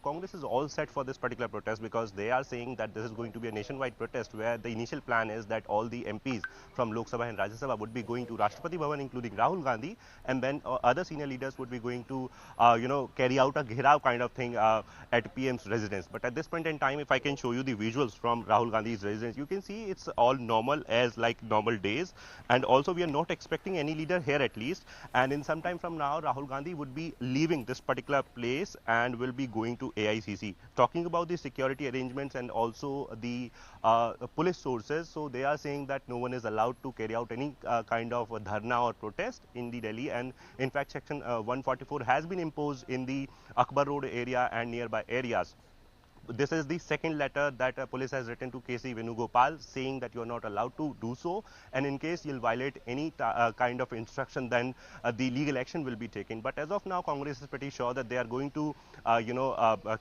Congress is all set for this particular protest, because they are saying that this is going to be a nationwide protest, where the initial plan is that all the MPs from Lok Sabha and Rajya Sabha would be going to Rashtrapati Bhavan, including Rahul Gandhi, and then other senior leaders would be going to, carry out a gherao kind of thing at PM's residence. But at this point in time, if I can show you the visuals from Rahul Gandhi's residence, you can see it's all normal as like normal days, and also we are not expecting any leader here at least. And in some time from now, Rahul Gandhi would be leaving this particular place and will be going to AICC. Talking about the security arrangements and also the police sources, so they are saying that no one is allowed to carry out any kind of dharna or protest in the Delhi, and in fact section 144 has been imposed in the Akbar Road area and nearby areas. This is the second letter that police has written to KC Venugopal, saying that you are not allowed to do so, and in case you'll violate any kind of instruction, then the legal action will be taken. But as of now, Congress is pretty sure that they are going to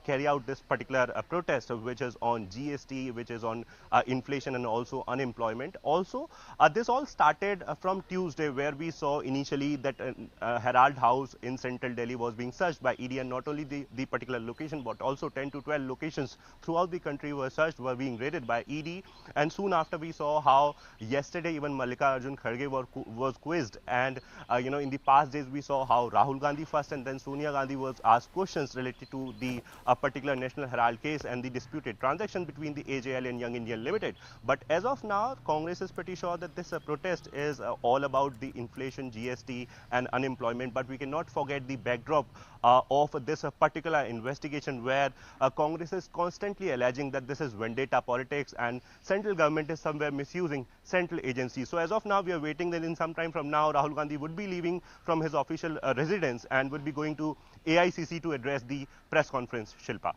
carry out this particular protest, which is on GST, which is on inflation and also unemployment. Also, this all started from Tuesday, where we saw initially that Herald House in central Delhi was being searched by ED, and not only the particular location but also 10 to 12 locations throughout the country were searched, were being raided by ED. And soon after, we saw how yesterday even Mallikarjun Kharge was quizzed, and in the past days we saw how Rahul Gandhi first and then Sonia Gandhi was asked questions related to the particular National Herald case and the disputed transaction between the AJL and Young Indian Limited. But as of now, Congress is pretty sure that this protest is all about the inflation, GST and unemployment. But we cannot forget the backdrop of this particular investigation, where Congress is constantly alleging that this is vendetta politics and central government is somewhere misusing central agencies. So as of now, we are waiting that in some time from now, Rahul Gandhi would be leaving from his official residence and would be going to AICC to address the press conference. Shilpa.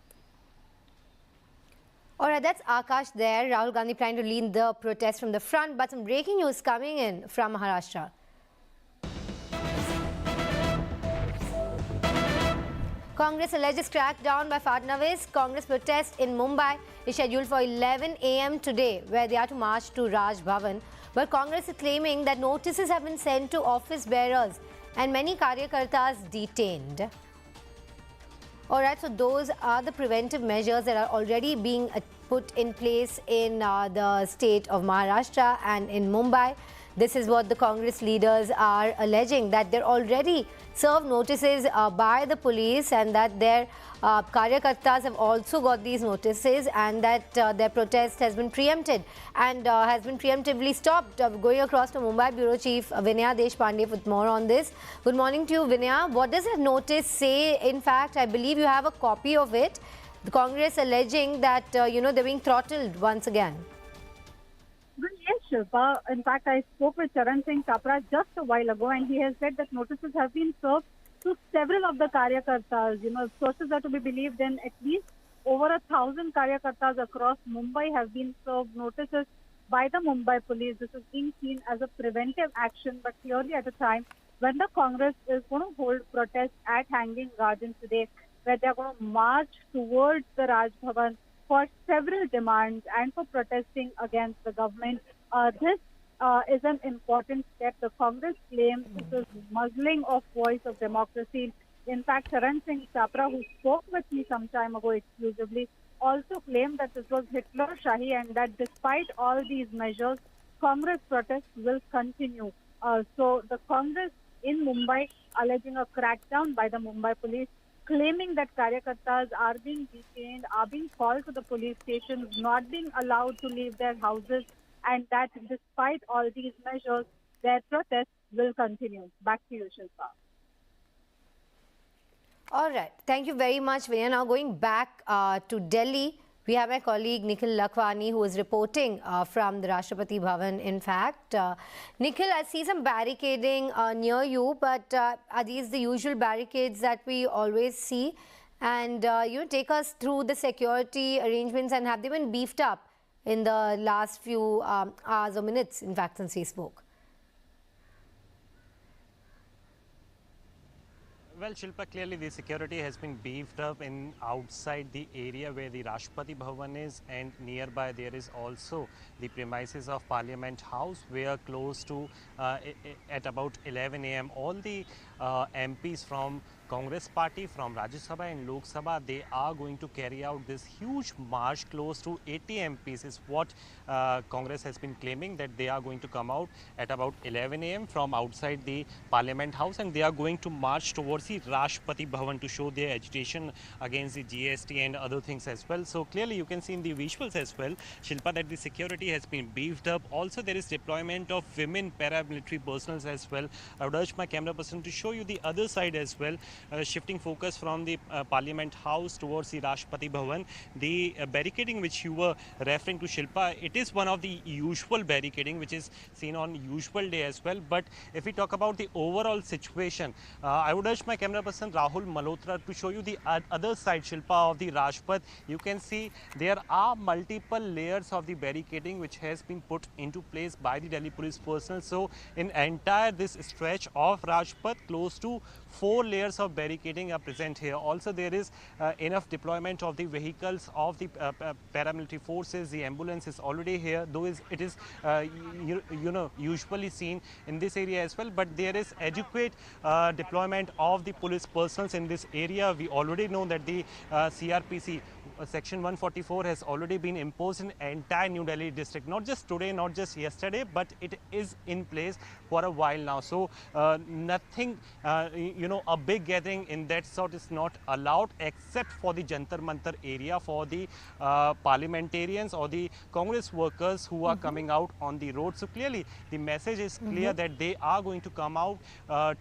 All right, that's Akash there. Rahul Gandhi planning to lead the protest from the front, but some breaking news coming in from Maharashtra. Congress alleges crackdown by Fadnavis. Congress protest in Mumbai is scheduled for 11 a.m. today, where they are to march to Raj Bhavan. But Congress is claiming that notices have been sent to office bearers and many karyakartas detained. All right, so those are the preventive measures that are already being put in place in the state of Maharashtra and in Mumbai. This is what the Congress leaders are alleging, that they're already served notices by the police, and that their karyakartas have also got these notices, and that their protest has been preempted and has been preemptively stopped. Going across to Mumbai, Bureau Chief Vinaya Deshpande with more on this. Good morning to you, Vinaya. What does that notice say? In fact, I believe you have a copy of it. The Congress alleging that, they're being throttled once again. Well, yes, Shilpa. In fact, I spoke with Charan Singh Chapra just a while ago, and he has said that notices have been served to several of the karyakartas. Sources are to be believed in. At least over 1,000 karyakartas across Mumbai have been served notices by the Mumbai police. This is being seen as a preventive action, but clearly at a time when the Congress is going to hold protests at Hanging Garden today, where they are going to march towards the Raj Bhavan for several demands and for protesting against the government. This is an important step. The Congress claims this is muzzling of voice of democracy. In fact, Charan Singh Chapra, who spoke with me some time ago exclusively, also claimed that this was Hitler Shahi, and that despite all these measures, Congress protests will continue. So the Congress in Mumbai alleging a crackdown by the Mumbai police, claiming that karyakartas are being detained, are being called to the police stations, not being allowed to leave their houses, and that despite all these measures, their protests will continue. Back to you, Shilpa. All right. Thank you very much, Vinaya. Now going back to Delhi, we have my colleague Nikhil Lakhwani, who is reporting from the Rashtrapati Bhavan. In fact, Nikhil, I see some barricading near you, but are these the usual barricades that we always see? And take us through the security arrangements, and have they been beefed up in the last few hours or minutes, in fact, since we spoke? Well, Shilpa, clearly the security has been beefed up in outside the area where the Rashtrapati Bhavan is, and nearby there is also the premises of Parliament House, where close to at about 11 a.m. all the MPs from Congress party from Rajya Sabha and Lok Sabha, they are going to carry out this huge march. Close to 80 MPs is what Congress has been claiming, that they are going to come out at about 11 a.m. from outside the Parliament House, and they are going to march towards the Rashtrapati Bhavan to show their agitation against the GST and other things as well. So clearly you can see in the visuals as well, Shilpa, that the security has been beefed up. Also there is deployment of women paramilitary personnel as well. I would urge my camera person to show you the other side as well, shifting focus from the Parliament House towards the Rashtrapati Bhavan. The barricading which you were referring to, Shilpa, it is one of the usual barricading which is seen on usual day as well. But if we talk about the overall situation, I would urge my camera person Rahul Malhotra to show you the other side, Shilpa, of the Rajpath. You can see there are multiple layers of the barricading which has been put into place by the Delhi police personnel. So in entire this stretch of Rajpath, close to 4 layers of barricading are present here. Also there is enough deployment of the vehicles of the paramilitary forces. The ambulance is already here, though it is usually seen in this area as well, but there is adequate deployment of the police personnel in this area. We already know that the CRPC Section 144 has already been imposed in entire New Delhi district, not just today, not just yesterday, but it is in place for a while now. So nothing, a big gathering in that sort is not allowed, except for the Jantar Mantar area, for the parliamentarians or the Congress workers who are coming out on the road. So clearly the message is clear that they are going to come out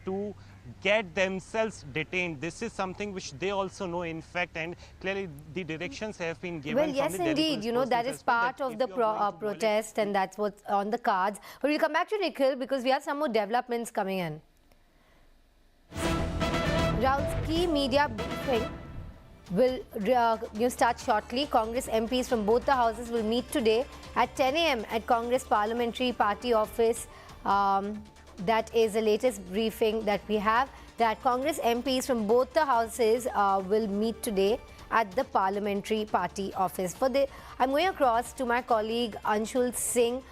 to get themselves detained. This is something which they also know, in fact, and clearly the directions have been given. Well, yes, indeed. That is part of the protest, and that's what's on the cards. But we'll come back to Nikhil because we have some more developments coming in. Rahul's key media briefing will start shortly. Congress MPs from both the houses will meet today at 10 a.m. at Congress Parliamentary Party Office. That is the latest briefing that we have, that Congress MPs from both the houses will meet today at the Parliamentary Party Office. I'm going across to my colleague Anshul Singh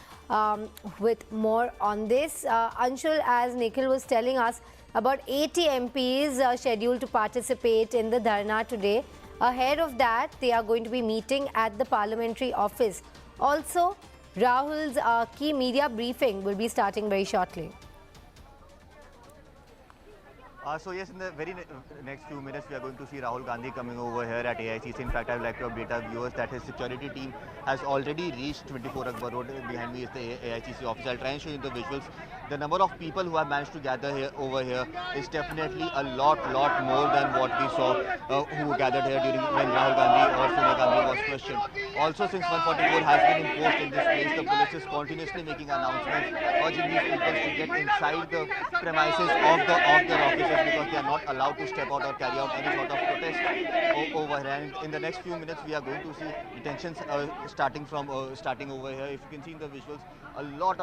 with more on this. Anshul, as Nikhil was telling us, about 80 MPs are scheduled to participate in the dharna today. Ahead of that, they are going to be meeting at the Parliamentary Office. Also, Rahul's key media briefing will be starting very shortly. So yes, in the very next few minutes, we are going to see Rahul Gandhi coming over here at AICC. In fact, I would like to update our viewers that his security team has already reached 24 Akbar Road. Behind me is the AICC office. I'll try and show you the visuals. The number of people who have managed to gather over here is definitely a lot more than what we saw who gathered here during when Rahul Gandhi or Sonia Gandhi was questioned. Also, since 144 has been imposed in this place, the police is continuously making announcements, urging these people to get inside the premises of their offices, because they are not allowed to step out or carry out any sort of protest over here. And in the next few minutes, we are going to see detentions starting over here. If you can see in the visuals, a lot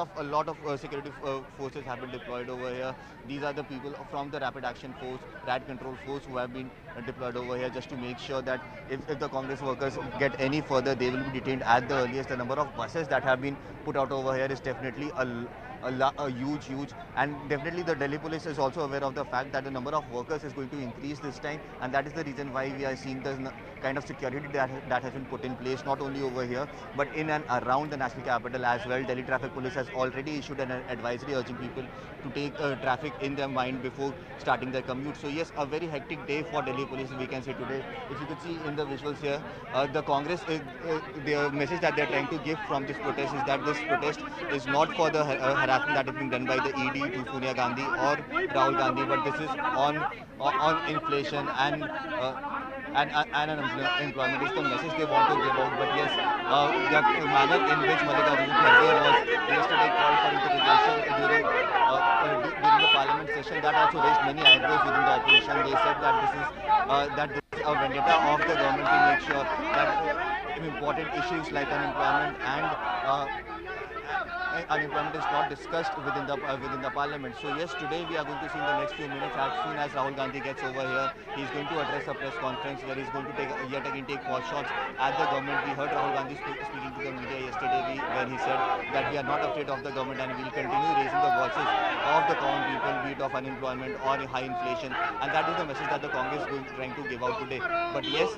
of security forces have been deployed over here. These are the people from the Rapid Action Force, RAD Control Force, who have been deployed over here just to make sure that if the Congress workers get any further, they will be detained at the earliest. The number of buses that have been put out over here is definitely a huge, and definitely the Delhi police is also aware of the fact that the number of workers is going to increase this time, and that is the reason why we are seeing the kind of security that has been put in place, not only over here but in and around the national capital as well. Delhi Traffic Police has already issued an advisory urging people to take traffic in their mind before starting their commute. So yes, a very hectic day for Delhi police, we can say today. If you could see in the visuals here, the Congress, the message that they are trying to give from this protest is that this protest is not for the harassment that is being done by the ED to Sonia Gandhi or Rahul Gandhi, but this is on inflation and unemployment is the message they want to give out. But yes, the manner in which Mallikarjun Kharge was yesterday called for interrogation during the parliament session, that also raised many eyebrows within the opposition. They said that this is a vendetta of the government to make sure that important issues like unemployment and unemployment is not discussed within the parliament. So yes, today we are going to see in the next few minutes, as soon as Rahul Gandhi gets over here, he's going to address a press conference where he's going to yet again take pot shots at the government. We heard Rahul Gandhi speaking to the media yesterday when he said that we are not afraid of the government and we will continue raising the voices of the common people, be it of unemployment or high inflation, and that is the message that the Congress is trying to give out today. But yes,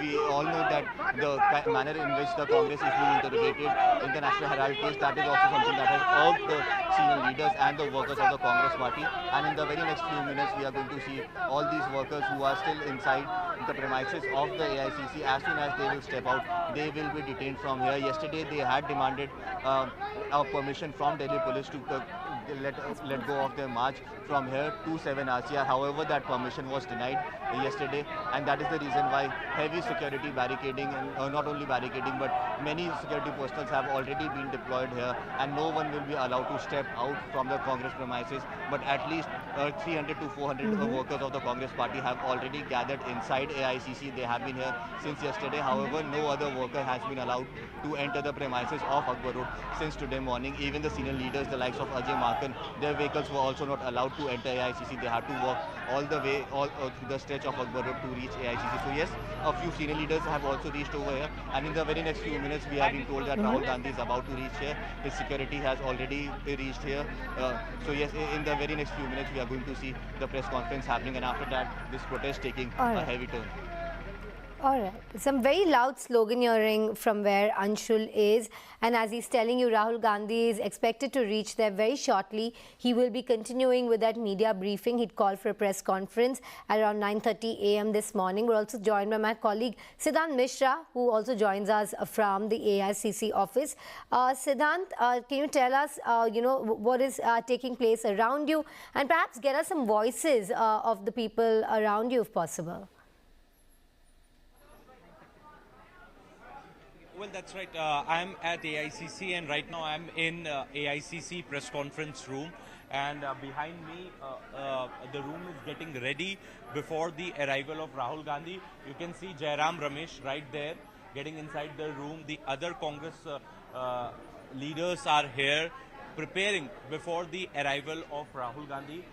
we all know that the manner in which the Congress is being interrogated in the National Herald case, that is also something that has irked the senior leaders and the workers of the Congress party. And in the very next few minutes, we are going to see all these workers who are still inside the premises of the AICC. As soon as they will step out, they will be detained from here. Yesterday, they had demanded a permission from Delhi police to let go of their march from here to 7 RCR. However, that permission was denied yesterday, and that is the reason why heavy security barricading, and not only barricading but many security personnel have already been deployed here, and no one will be allowed to step out from the Congress premises. But at least 300 to 400 workers of the Congress party have already gathered inside AICC. They have been here since yesterday. However, no other worker has been allowed to enter the premises of Akbar Road since today morning. Even the senior leaders, the likes of Ajay Markan, their vehicles were also not allowed to enter AICC. They had to walk all the way, through the stretch of Akbar Road to reach AICC. So yes, a few senior leaders have also reached over here, and in the very next few minutes, we have been told that Rahul Gandhi is about to reach here. His security has already reached here. So yes, in the very next few minutes, we are going to see the press conference happening, and after that, this protest taking a heavy turn. All right. Some very loud sloganeering from where Anshul is. And as he's telling you, Rahul Gandhi is expected to reach there very shortly. He will be continuing with that media briefing. He'd called for a press conference at around 9:30 a.m. this morning. We're also joined by my colleague Siddhant Mishra, who also joins us from the AICC office. Siddhant, can you tell us, what is taking place around you, and perhaps get us some voices of the people around you if possible? Well, that's right. I'm at AICC, and right now I'm in AICC press conference room. And behind me, the room is getting ready before the arrival of Rahul Gandhi. You can see Jairam Ramesh right there getting inside the room. The other Congress leaders are here preparing before the arrival of Rahul Gandhi.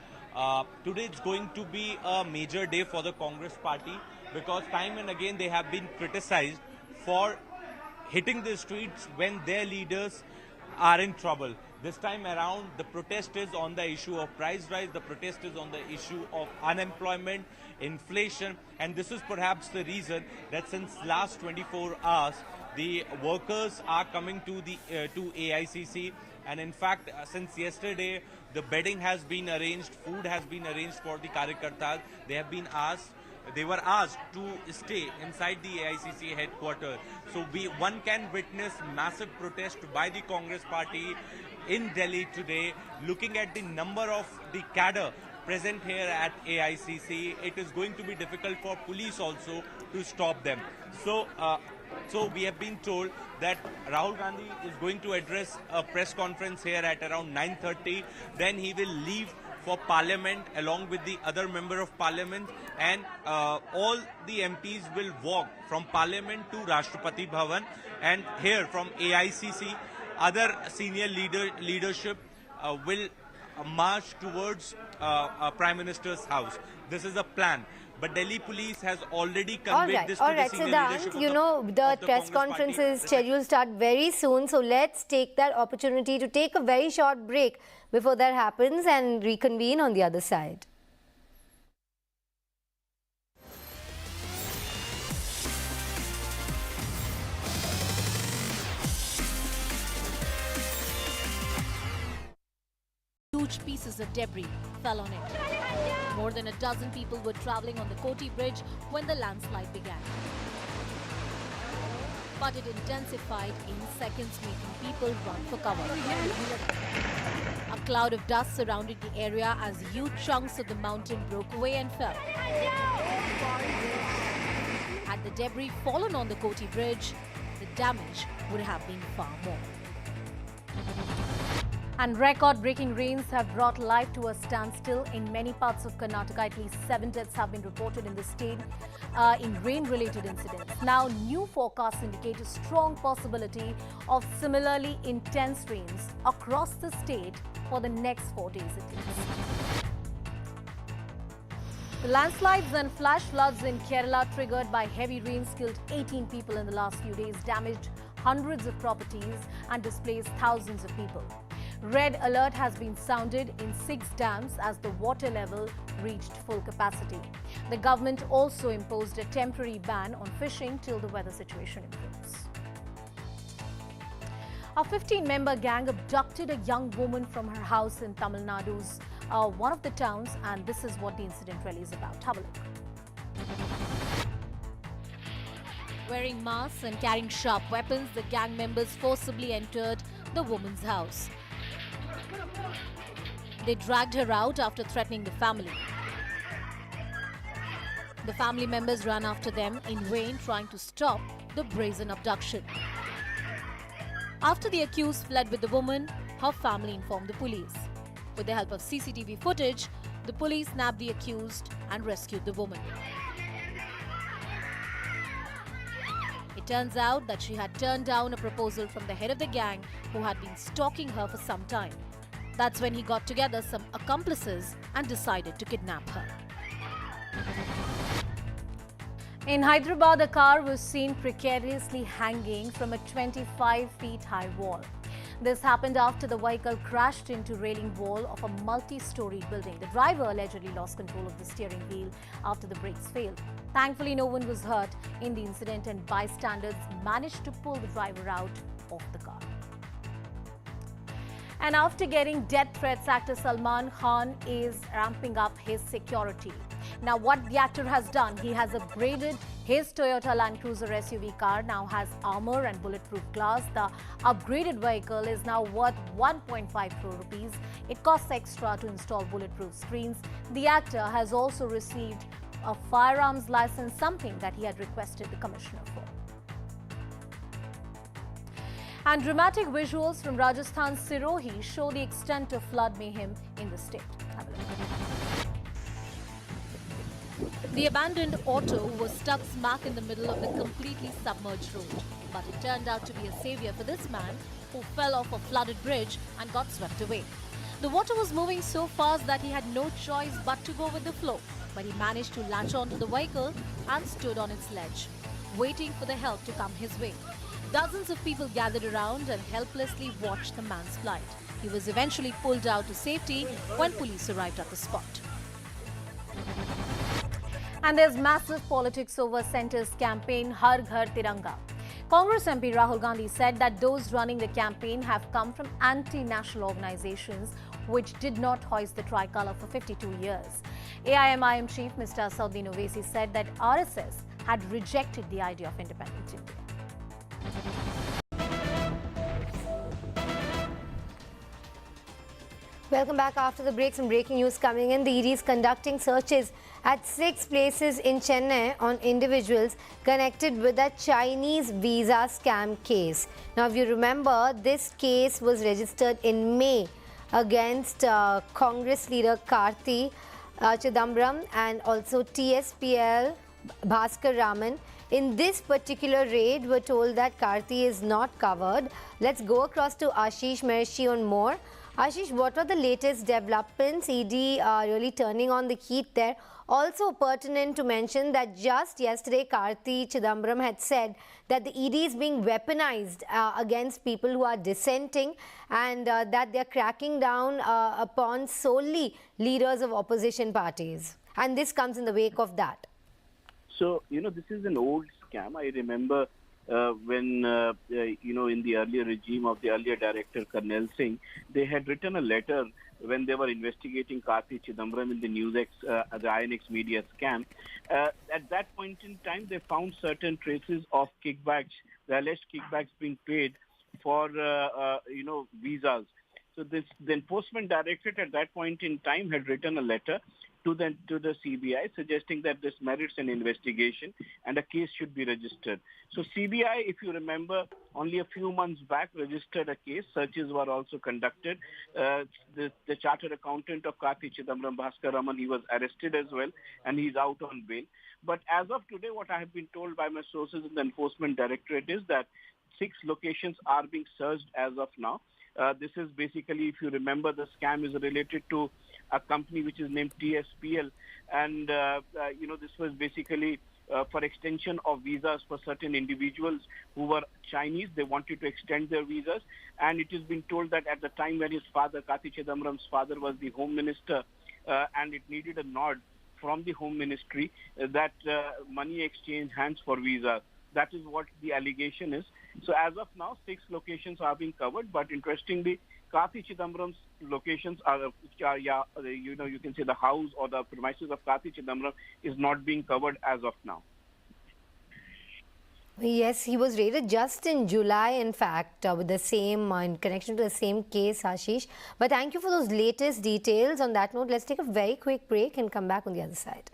Today it's going to be a major day for the Congress party, because time and again they have been criticized for hitting the streets when their leaders are in trouble. This time around, the protest is on the issue of price rise, the protest is on the issue of unemployment, inflation, and this is perhaps the reason that since last 24 hours, the workers are coming to the to AICC. And in fact, since yesterday, the bedding has been arranged, food has been arranged for the Karyakartas. They were asked to stay inside the AICC headquarters. So one can witness massive protest by the Congress party in Delhi today. Looking at the number of the cadre present here at AICC, it is going to be difficult for police also to stop them. So we have been told that Rahul Gandhi is going to address a press conference here at around 9:30. Then he will leave for Parliament along with the other member of Parliament, and all the MPs will walk from Parliament to Rashtrapati Bhavan, and here from AICC, other senior leadership will march towards Prime Minister's house. This is a plan. But Delhi police has already conveyed this to the senior leadership. The press conference is scheduled to start very soon. So let's take that opportunity to take a very short break before that happens and reconvene on the other side. Huge pieces of debris fell on it. More than a dozen people were travelling on the Koti Bridge when the landslide began. But it intensified in seconds, making people run for cover. A cloud of dust surrounded the area as huge chunks of the mountain broke away and fell. Had the debris fallen on the Koti Bridge, the damage would have been far more. And record-breaking rains have brought life to a standstill in many parts of Karnataka. At least 7 deaths have been reported in the state in rain-related incidents. Now, new forecasts indicate a strong possibility of similarly intense rains across the state for the next 4 days at least. The landslides and flash floods in Kerala triggered by heavy rains killed 18 people in the last few days, damaged hundreds of properties and displaced thousands of people. Red alert has been sounded in 6 dams as the water level reached full capacity. The government also imposed a temporary ban on fishing till the weather situation improves. A 15-member gang abducted a young woman from her house in Tamil Nadu's one of the towns, and this is what the incident really is about. Have a look. Wearing masks and carrying sharp weapons, the gang members forcibly entered the woman's house. They dragged her out after threatening the family. The family members ran after them in vain, trying to stop the brazen abduction. After the accused fled with the woman, her family informed the police. With the help of CCTV footage, the police nabbed the accused and rescued the woman. It turns out that she had turned down a proposal from the head of the gang who had been stalking her for some time. That's when he got together some accomplices and decided to kidnap her. In Hyderabad, a car was seen precariously hanging from a 25 feet high wall. This happened after the vehicle crashed into railing wall of a multi-story building. The driver allegedly lost control of the steering wheel after the brakes failed. Thankfully, no one was hurt in the incident and bystanders managed to pull the driver out of the car. And after getting death threats, actor Salman Khan is ramping up his security. Now, what the actor has done, he has upgraded his Toyota Land Cruiser SUV car, now has armor and bulletproof glass. The upgraded vehicle is now worth 1.5 crore rupees. It costs extra to install bulletproof screens. The actor has also received a firearms license, something that he had requested the commissioner for. And dramatic visuals from Rajasthan's Sirohi show the extent of flood mayhem in the state. Have a look. The abandoned auto was stuck smack in the middle of the completely submerged road. But it turned out to be a savior for this man who fell off a flooded bridge and got swept away. The water was moving so fast that he had no choice but to go with the flow. But he managed to latch onto the vehicle and stood on its ledge, waiting for the help to come his way. Dozens of people gathered around and helplessly watched the man's plight. He was eventually pulled out to safety when police arrived at the spot. And there's massive politics over Centre's campaign Har Ghar Tiranga. Congress MP Rahul Gandhi said that those running the campaign have come from anti-national organizations which did not hoist the tricolour for 52 years. AIMIM chief Mr. Asauddin Owaisi said that RSS had rejected the idea of independent India. Welcome back after the break. Some breaking news coming in. The ED is conducting searches at 6 places in Chennai on individuals connected with a Chinese visa scam case. Now, if you remember, this case was registered in May against Congress leader Karti Chidambaram and also TSPL Bhaskar Raman. In this particular raid, we're told that Karti is not covered. Let's go across to Ashish Mershi on more. Ashish, what are the latest developments? ED really turning on the heat there. Also pertinent to mention that just yesterday, Karti Chidambaram had said that the ED is being weaponized against people who are dissenting and that they're cracking down upon solely leaders of opposition parties. And this comes in the wake of that. So, this is an old scam. I remember when, in the earlier regime of the earlier director, Karnal Singh, they had written a letter when they were investigating Karti Chidambaram in the NewsX, the INX media scam. At that point in time, they found certain traces of kickbacks, the alleged kickbacks being paid for, visas. So the Enforcement Directorate at that point in time had written a letter to the CBI, suggesting that this merits an investigation and a case should be registered. So CBI, if you remember, only a few months back registered a case. Searches were also conducted. The chartered accountant of Karti Chidambaram, Bhaskar Raman, he was arrested as well, and he's out on bail. But as of today, what I have been told by my sources in the Enforcement Directorate is that 6 locations are being searched as of now. This is basically, if you remember, the scam is related to a company which is named TSPL. And, this was basically for extension of visas for certain individuals who were Chinese. They wanted to extend their visas. And it has been told that at the time when his father, Karti Chidambaram's father, was the Home Minister, and it needed a nod from the Home Ministry that money exchange hands for visas. That is what the allegation is. So as of now, 6 locations are being covered. But interestingly, Karti Chidambaram's locations are, you can say the house or the premises of Karti Chidambaram is not being covered as of now. Yes, he was raided just in July, in fact, with the same, in connection to the same case, Ashish. But thank you for those latest details. On that note, let's take a very quick break and come back on the other side.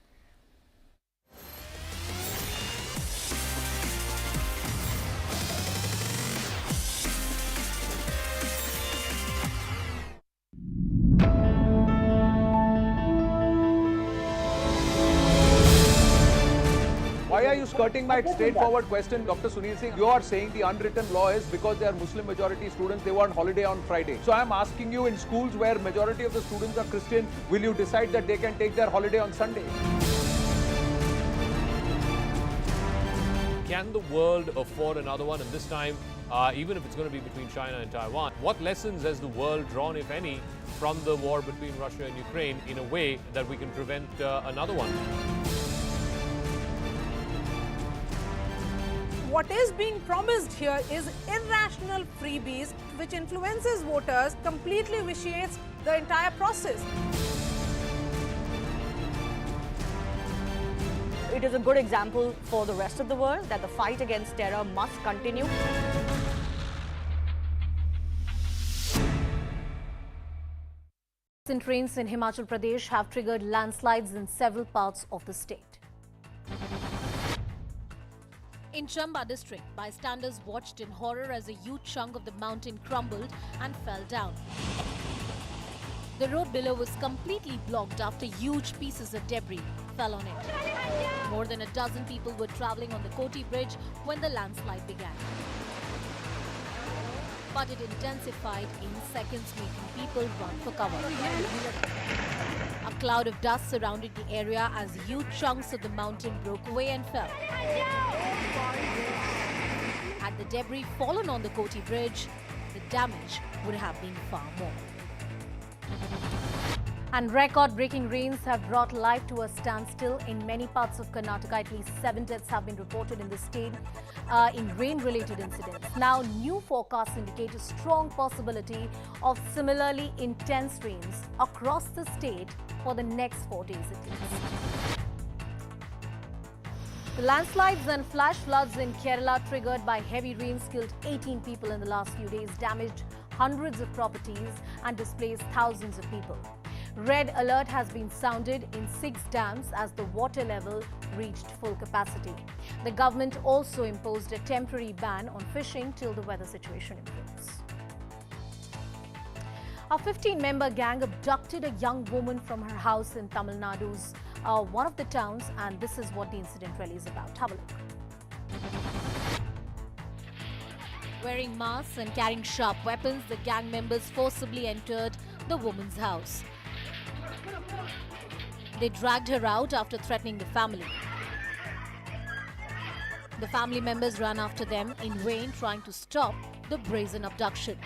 Why are you skirting my straightforward question, Dr. Sunil Singh? You are saying the unwritten law is because they are Muslim majority students, they want holiday on Friday. So I am asking you, in schools where majority of the students are Christian, will you decide that they can take their holiday on Sunday? Can the world afford another one? And this time, even if it's going to be between China and Taiwan, what lessons has the world drawn, if any, from the war between Russia and Ukraine in a way that we can prevent another one? What is being promised here is irrational freebies which influences voters, completely vitiates the entire process. It is a good example for the rest of the world that the fight against terror must continue. Rains in Himachal Pradesh have triggered landslides in several parts of the state. In Chamba district, bystanders watched in horror as a huge chunk of the mountain crumbled and fell down. The road below was completely blocked after huge pieces of debris fell on it. More than a dozen people were travelling on the Koti Bridge when the landslide began. But it intensified in seconds, making people run for cover. A cloud of dust surrounded the area as huge chunks of the mountain broke away and fell. Had the debris fallen on the Koti Bridge, the damage would have been far more. And record-breaking rains have brought life to a standstill in many parts of Karnataka. At least 7 deaths have been reported in the state in rain-related incidents. Now, new forecasts indicate a strong possibility of similarly intense rains across the state for the next 4 days at least. The landslides and flash floods in Kerala triggered by heavy rains killed 18 people in the last few days, damaged hundreds of properties and displaced thousands of people. Red alert has been sounded in 6 dams as the water level reached full capacity. The government also imposed a temporary ban on fishing till the weather situation improves. A 15-member gang abducted a young woman from her house in Tamil Nadu's one of the towns, and this is what the incident really is about. Have a look. Wearing masks and carrying sharp weapons, the gang members forcibly entered the woman's house. They dragged her out after threatening the family. The family members ran after them in vain, trying to stop the brazen abduction.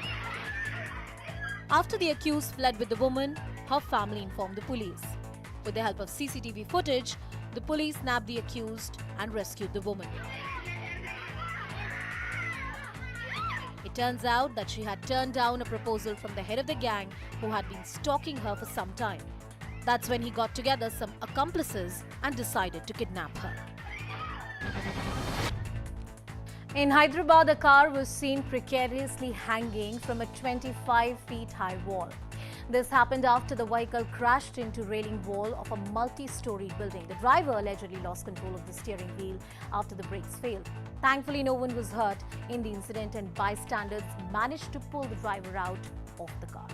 After the accused fled with the woman, her family informed the police. With the help of CCTV footage, the police nabbed the accused and rescued the woman. It turns out that she had turned down a proposal from the head of the gang who had been stalking her for some time. That's when he got together some accomplices and decided to kidnap her. In Hyderabad, a car was seen precariously hanging from a 25 feet high wall. This happened after the vehicle crashed into railing wall of a multi-story building. The driver allegedly lost control of the steering wheel after the brakes failed. Thankfully, no one was hurt in the incident and bystanders managed to pull the driver out of the car.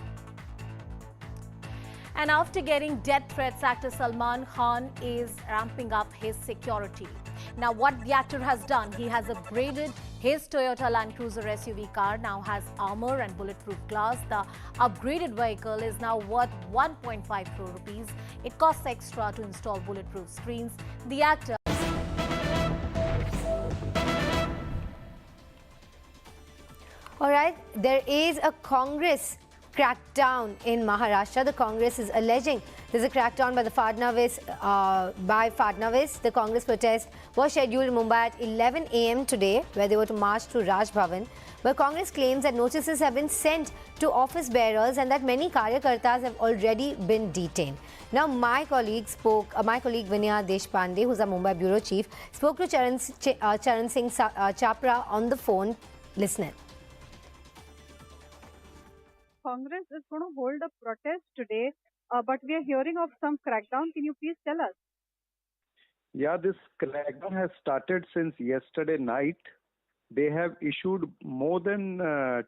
And after getting death threats, actor Salman Khan is ramping up his security. Now, what the actor has done, he has upgraded his Toyota Land Cruiser SUV car, now has armor and bulletproof glass. The upgraded vehicle is now worth 1.5 crore rupees. It costs extra to install bulletproof screens. The actor All right, there is a Congress crackdown in Maharashtra. The Congress is alleging there's a crackdown by the Fadnavis. The Congress protest was scheduled in Mumbai at 11 a.m. today, where they were to march to Raj Bhavan. But Congress claims that notices have been sent to office bearers and that many karyakartas have already been detained. Now, my colleague Vinaya Deshpande, who's a Mumbai bureau chief, spoke to Charan Singh Chapra on the phone. Listen in. Congress is going to hold a protest today, but we are hearing of some crackdown. Can you please tell us? Yeah, this crackdown has started since yesterday night. They have issued more than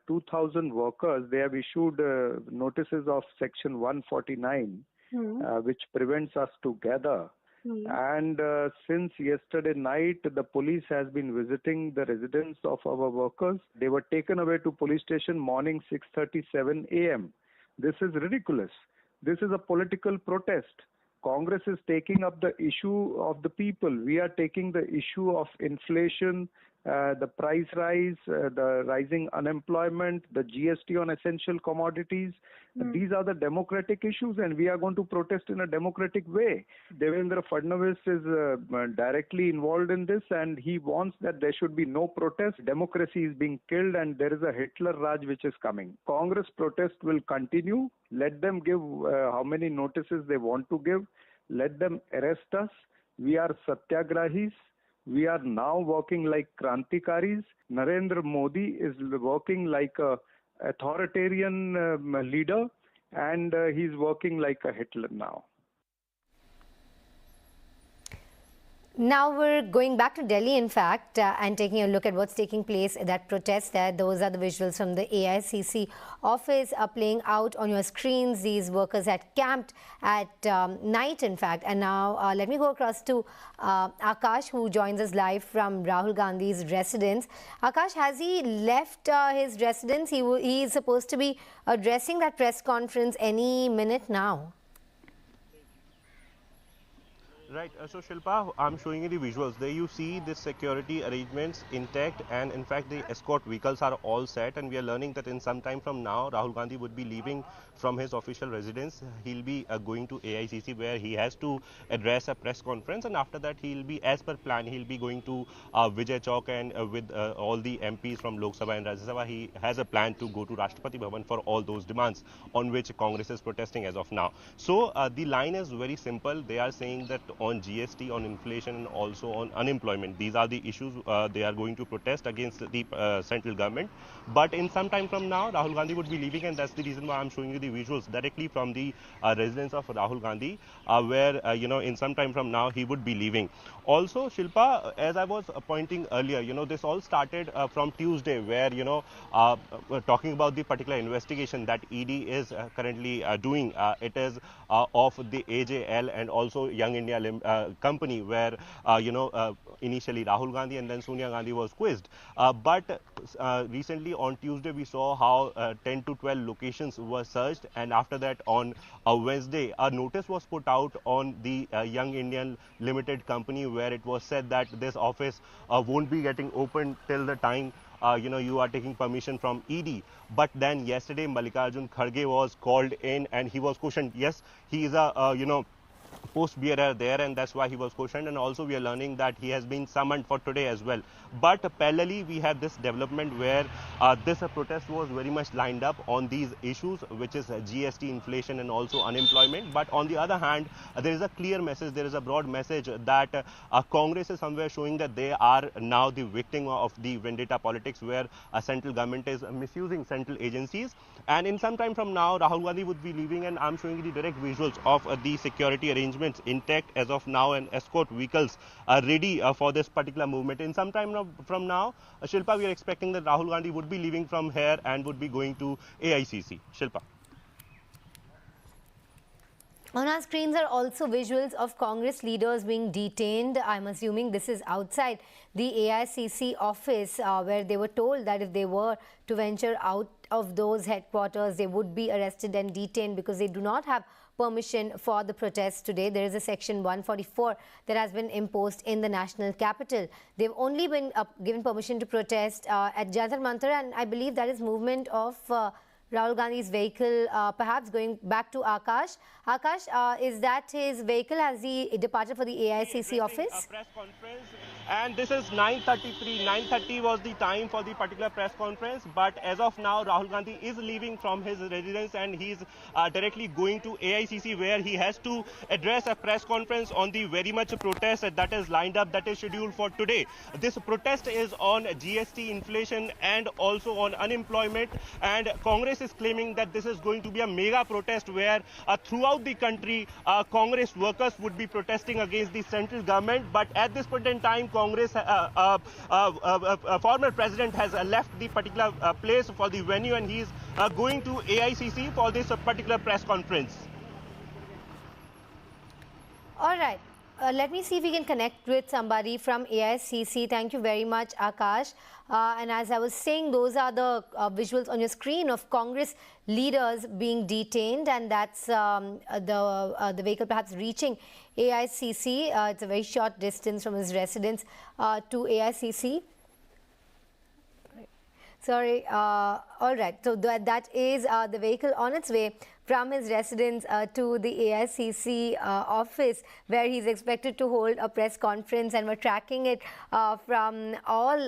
2,000 workers. They have issued notices of Section 149, which prevents us to gather. And since yesterday night, the police has been visiting the residence of our workers. They were taken away to police station morning 6:37 a.m. This is ridiculous. This is a political protest. Congress is taking up the issue of the people. We are taking the issue of inflation, the price rise, the rising unemployment, the GST on essential commodities. These are the democratic issues, and we are going to protest in a democratic way. Devendra Fadnavis is directly involved in this, and he wants that there should be no protest. Democracy is being killed, and there is a Hitler Raj which is coming. Congress protest will continue. Let them give how many notices they want to give. Let them arrest us. We are satyagrahis. We are now working like Krantikaris. Narendra Modi is working like a authoritarian leader, and he's working like a Hitler now. Now we're going back to Delhi, in fact, and taking a look at what's taking place at that protest there. Those are the visuals from the AICC office playing out on your screens. These workers had camped at night, in fact. And now let me go across to Akash, who joins us live from Rahul Gandhi's residence. Akash, has he left his residence? He is supposed to be addressing that press conference any minute now. Right, so Shilpa, I'm showing you the visuals. There you see the security arrangements intact, and in fact the escort vehicles are all set, and we are learning that in some time from now Rahul Gandhi would be leaving from his official residence. He'll be going to AICC, where he has to address a press conference, and after that he'll be, as per plan, he'll be going to Vijay Chowk, and with all the MPs from Lok Sabha and Rajya Sabha, he has a plan to go to Rashtrapati Bhavan for all those demands on which Congress is protesting as of now. So the line is very simple. They are saying that on GST, on inflation, and also on unemployment, these are the issues they are going to protest against the central government. But in some time from now, Rahul Gandhi would be leaving, and that's the reason why I'm showing you the visuals directly from the residence of Rahul Gandhi, where in some time from now he would be leaving. Also, Shilpa, as I was pointing earlier, this all started from Tuesday, where talking about the particular investigation that ED is currently doing. It is of the AJL and also Young India company, where initially Rahul Gandhi and then Sonia Gandhi was quizzed. But recently on Tuesday we saw how 10 to 12 locations were searched, and after that on Wednesday a notice was put out on the Young Indian Limited company, where it was said that this office won't be getting opened till the time you are taking permission from ED. But then yesterday Mallikarjun Kharge was called in and he was questioned. Yes, he is a post-bearer there, and that's why he was questioned. And also we are learning that he has been summoned for today as well. But parallelly, we have this development where this protest was very much lined up on these issues, which is GST, inflation, and also unemployment. But on the other hand, there is a clear message, there is a broad message that Congress is somewhere showing that they are now the victim of the vendetta politics, where a central government is misusing central agencies. And in some time from now, Rahul Gandhi would be leaving, and I'm showing you the direct visuals of the security arrangements intact as of now, and escort vehicles are ready for this particular movement. In some time from now, Shilpa, we are expecting that Rahul Gandhi would be leaving from here and would be going to AICC. Shilpa. On our screens are also visuals of Congress leaders being detained. I'm assuming this is outside the AICC office, where they were told that if they were to venture out of those headquarters, they would be arrested and detained because they do not have permission for the protest today. There is a section 144 that has been imposed in the national capital. They've only been given permission to protest at Jantar Mantar, and I believe that is movement of Rahul Gandhi's vehicle, perhaps going back to Akash. Akash, is that his vehicle? Has he departed for the AICC office? A press conference, and this is 9:33. 9:30 was the time for the particular press conference, but as of now, Rahul Gandhi is leaving from his residence and he's directly going to AICC, where he has to address a press conference on the very much protest that is lined up, that is scheduled for today. This protest is on GST, inflation, and also on unemployment, and Congress is claiming that this is going to be a mega protest where throughout the country Congress workers would be protesting against the central government. But at this point in time, Congress former president has left the particular place for the venue, and he is going to AICC for this particular press conference. All right. Let me see if we can connect with somebody from AICC. Thank you very much, Akash. And as I was saying, those are the visuals on your screen of Congress leaders being detained, and that's the vehicle perhaps reaching AICC. It's a very short distance from his residence to AICC. Sorry. All right. So that is the vehicle on its way from his residence to the AICC office, where he's expected to hold a press conference, and we're tracking it from all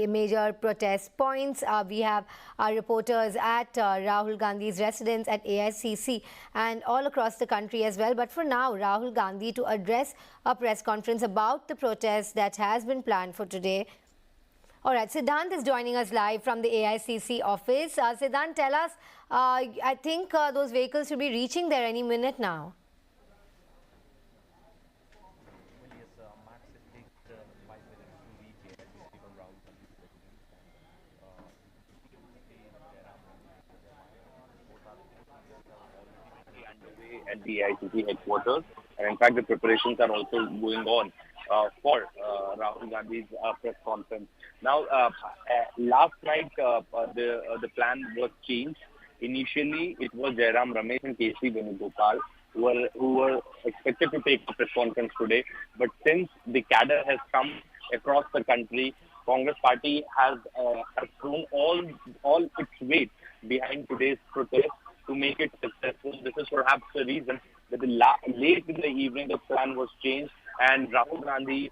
major protest points. We have our reporters at Rahul Gandhi's residence at AICC and all across the country as well. But for now, Rahul Gandhi to address a press conference about the protest that has been planned for today. All right, Siddhant is joining us live from the AICC office. Siddhant, tell us, I think those vehicles should be reaching there any minute now. At the AICC headquarters, and in fact the preparations are also going on for Rahul Gandhi's press conference. Now, last night the plan was changed. Initially, it was Jairam Ramesh and K.C. Venugopal who were expected to take the press conference today. But since the cadre has come across the country, Congress Party has thrown all its weight behind today's protest to make it successful. This is perhaps the reason that late in the evening the plan was changed, and Rahul Gandhi,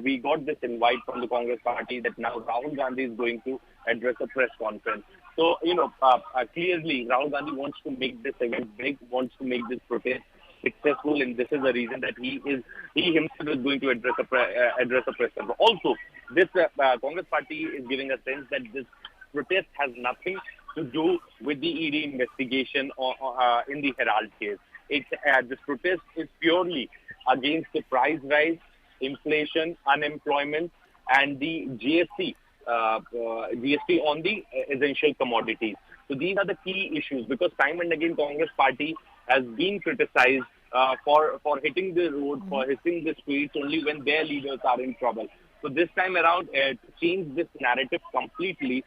we got this invite from the Congress Party that now Rahul Gandhi is going to address a press conference. So, clearly Rahul Gandhi wants to make this event big, wants to make this protest successful, and this is the reason that he himself is going to address a press conference. Also, this Congress Party is giving a sense that this protest has nothing to do with the ED investigation in the Herald case. This protest is purely against the price rise, inflation, unemployment, and the GST on the essential commodities. So these are the key issues, because time and again Congress Party has been criticized for hitting the road, for hitting the streets only when their leaders are in trouble. So this time around, to change this narrative completely,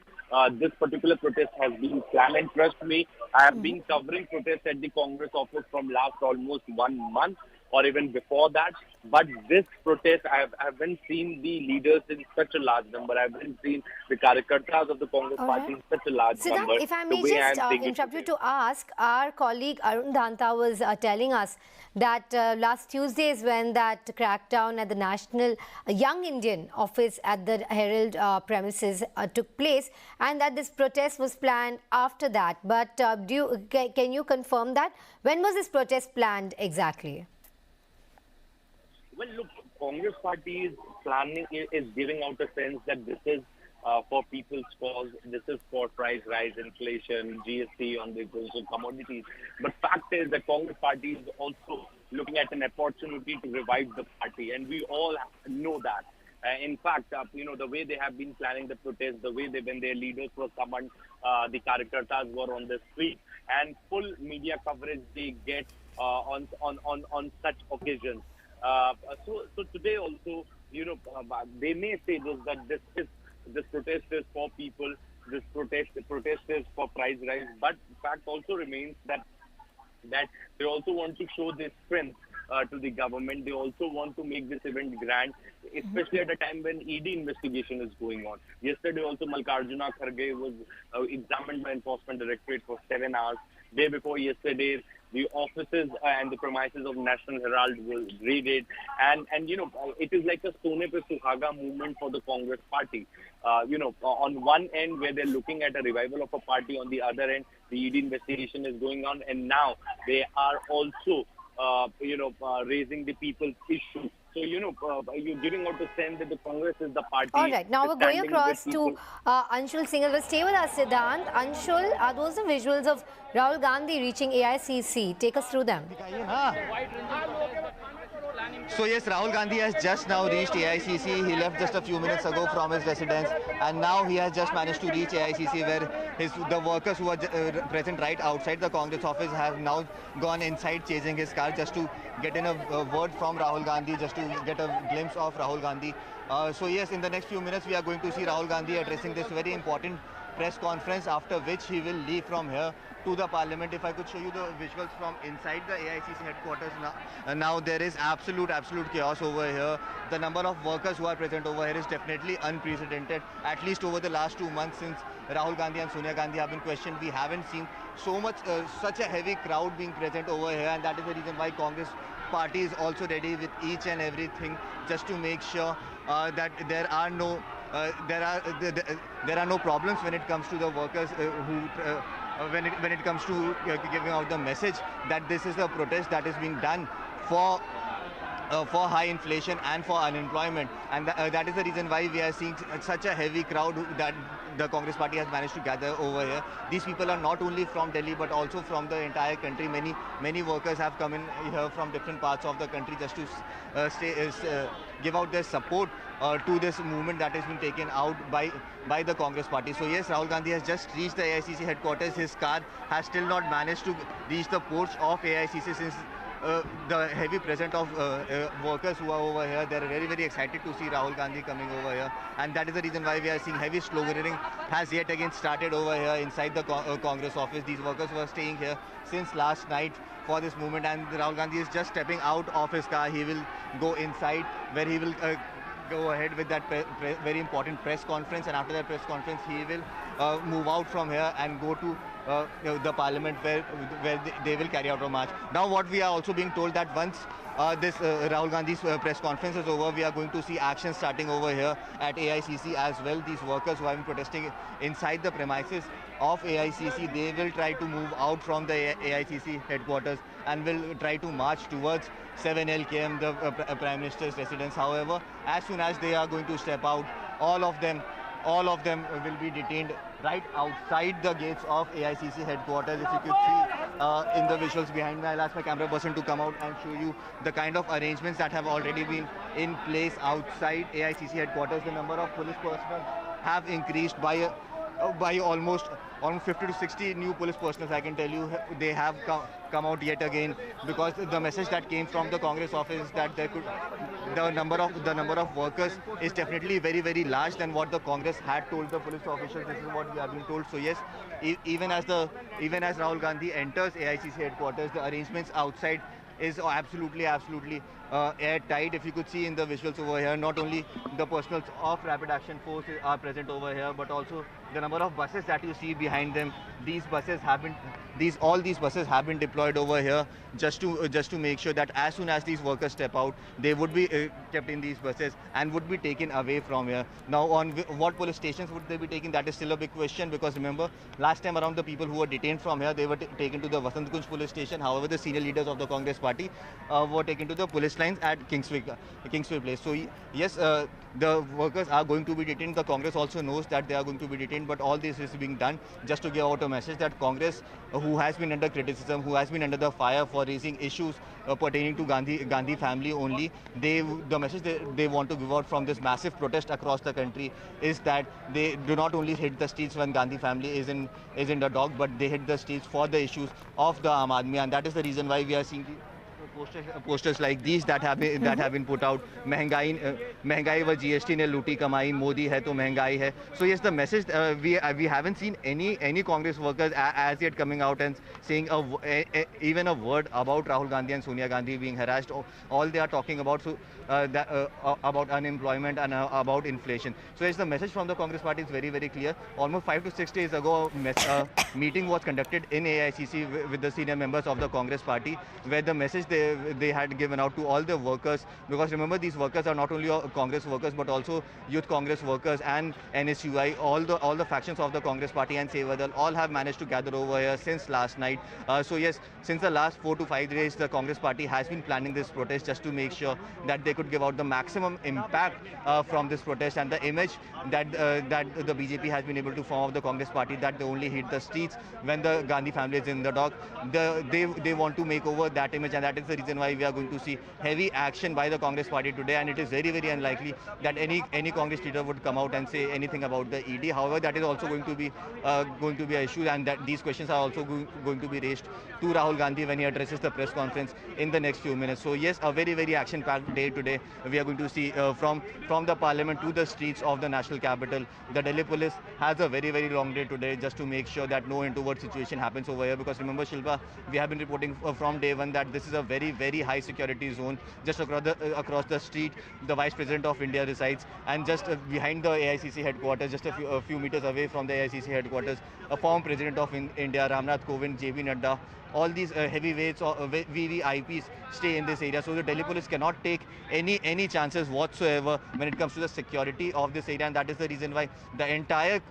this particular protest has been planned. And trust me, I have been covering protests at the Congress office from last almost 1 month. or even before that. But this protest, I haven't seen the leaders in such a large number. I haven't seen the Karyakartas of the Congress party in such a large number. Siddharth, if I the may way I just am seeing it interrupt you today. to ask, our colleague Arun Dhanta was telling us that last Tuesday is when that crackdown at the National Young Indian office at the Herald premises took place, and that this protest was planned after that. But can you confirm that? When was this protest planned exactly? Well, look, Congress party is planning, is giving out a sense that this is for people's cause, this is for price rise, inflation, GST on the commodities. But fact is that Congress party is also looking at an opportunity to revive the party, and we all know that. In fact, the way they have been planning the protest, the way when their leaders were summoned, the Karyakartas were on the street, and full media coverage they get on such occasions. So today also, they may say that this protest is for people, this protest is for price rise, but fact also remains that they also want to show their strength to the government. They also want to make this event grand, especially at a time when ED investigation is going on. Yesterday also Mallikarjun Kharge was examined by Enforcement Directorate for 7 hours. Day before yesterday, the offices and the premises of National Herald were raided, and it is like a Sone Pe Suhaga movement for the Congress party. On one end where they're looking at a revival of a party, on the other end the ED investigation is going on, and now they are also raising the people's issues. So, you're giving out the sense that the Congress is the party. All right, now we're going across to Anshul Singhal. But stay with us, Siddhant. Anshul, are those the visuals of Rahul Gandhi reaching AICC? Take us through them. So yes, Rahul Gandhi has just now reached AICC. He left just a few minutes ago from his residence, and now he has just managed to reach AICC, where the workers who are present right outside the Congress office have now gone inside chasing his car just to get in a word from Rahul Gandhi, just to get a glimpse of Rahul Gandhi. So yes, in the next few minutes we are going to see Rahul Gandhi addressing this very important press conference, after which he will leave from here to the parliament. If I could show you the visuals from inside the AICC headquarters now. Now there is absolute chaos over here. The number of workers who are present over here is definitely unprecedented. At least over the last 2 months since Rahul Gandhi and Sonia Gandhi have been questioned, we haven't seen so much, such a heavy crowd being present over here, and that is the reason why Congress party is also ready with each and everything just to make sure that there are no problems when it comes to the workers when it comes to giving out the message that this is a protest that is being done for high inflation and for unemployment, and that is the reason why we are seeing such a heavy crowd that the Congress party has managed to gather over here. These people are not only from Delhi but also from the entire country. Many workers have come in here from different parts of the country just to give out their support to this movement that has been taken out by the Congress party. So yes, Rahul Gandhi has just reached the AICC headquarters. His car has still not managed to reach the porch of AICC since the heavy presence of workers who are over here. They are very excited to see Rahul Gandhi coming over here, and that is the reason why we are seeing heavy sloganeering has yet again started over here inside the Congress office. These workers were staying here since last night for this movement, and Rahul Gandhi is just stepping out of his car. He will go inside where he will go ahead with that very important press conference, and after that press conference he will move out from here and go to the parliament where they will carry out a march. Now what we are also being told that once this Rahul Gandhi's press conference is over, we are going to see action starting over here at AICC as well. These workers who have been protesting inside the premises of AICC, they will try to move out from the AICC headquarters and will try to march towards 7 LKM, the Prime Minister's residence. However, as soon as they are going to step out, all of them will be detained right outside the gates of AICC headquarters. If you could see in the visuals behind me, I'll ask my camera person to come out and show you the kind of arrangements that have already been in place outside AICC headquarters. The number of police personnel have increased by almost 50 to 60 new police personnel. I can tell you they have come out yet again, because the message that came from the Congress office is that the number of workers is definitely very large than what the Congress had told the police officials. This is what we have been told. So yes, even as Rahul Gandhi enters AICC headquarters, the arrangements outside is absolutely airtight. If you could see in the visuals over here, not only the personals of Rapid Action Force are present over here, but also the number of buses that you see behind them. All these buses have been deployed over here just to make sure that as soon as these workers step out, they would be kept in these buses and would be taken away from here. Now, on what police stations would they be taken? That is still a big question, because remember, last time around, the people who were detained from here, they were taken to the Vasant Kunj police station. However, the senior leaders of the Congress party were taken to the police lines at Kingsway Place. So yes, the workers are going to be detained. The Congress also knows that they are going to be detained, but all this is being done just to give out a message that Congress, who has been under criticism, who has been under the fire for raising issues pertaining to Gandhi family only, the message they want to give out from this massive protest across the country is that they do not only hit the streets when Gandhi family is in the dock, but they hit the streets for the issues of the Aam Aadmi, and that is the reason why we are seeing posters like these that have been put out. महंगाई व GST ने लूटी कमाई, मोदी है तो महंगाई है. So yes, the message we haven't seen any Congress workers as yet coming out and saying even a word about Rahul Gandhi and Sonia Gandhi being harassed. All they are talking about about unemployment and about inflation. So yes, the message from the Congress party is very clear. Almost 5 to 6 days ago, a meeting was conducted in AICC with the senior members of the Congress party, where the message they had given out to all the workers, because remember, these workers are not only Congress workers but also Youth Congress workers and NSUI, all the factions of the Congress party and Sevadal all have managed to gather over here since last night. So yes, since the last 4 to 5 days, the Congress party has been planning this protest just to make sure that they could give out the maximum impact from this protest, and the image that the BJP has been able to form of the Congress party, that they only hit the streets when the Gandhi family is in the dock. They want to make over that image, and that is the reason why we are going to see heavy action by the Congress party today. And it is very unlikely that any Congress leader would come out and say anything about the ED. However, that is also going to be an issue, and that these questions are also going to be raised to Rahul Gandhi when he addresses the press conference in the next few minutes. So yes, a very action-packed day today. We are going to see from the parliament to the streets of the national capital. The Delhi police has a very long day today just to make sure that no untoward situation happens over here, because remember, Shilpa, we have been reporting from day one that this is a very high security zone. Just across the street, the Vice President of India resides, and just behind the AICC headquarters, just a few meters away from the AICC headquarters, a former President of India, Ramnath Kovind, JB Nadda, all these heavyweights or VVIPs stay in this area. So the Delhi police cannot take any chances whatsoever when it comes to the security of this area, and that is the reason why the entire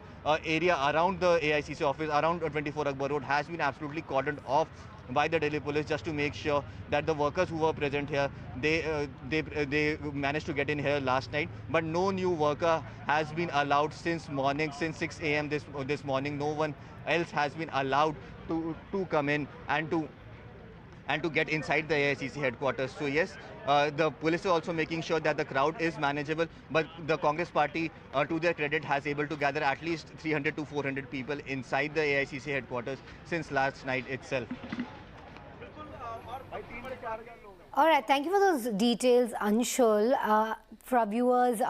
area around the AICC office, around 24 Akbar Road, has been absolutely cordoned off by the Delhi police just to make sure that the workers who were present here, they managed to get in here last night, but no new worker has been allowed since 6 a.m. this morning. No one else has been allowed to come in and to get inside the AICC headquarters. So yes, the police is also making sure that the crowd is manageable, but the Congress party, to their credit, has able to gather at least 300 to 400 people inside the AICC headquarters since last night itself. All right, thank you for those details, Anshul. For our viewers,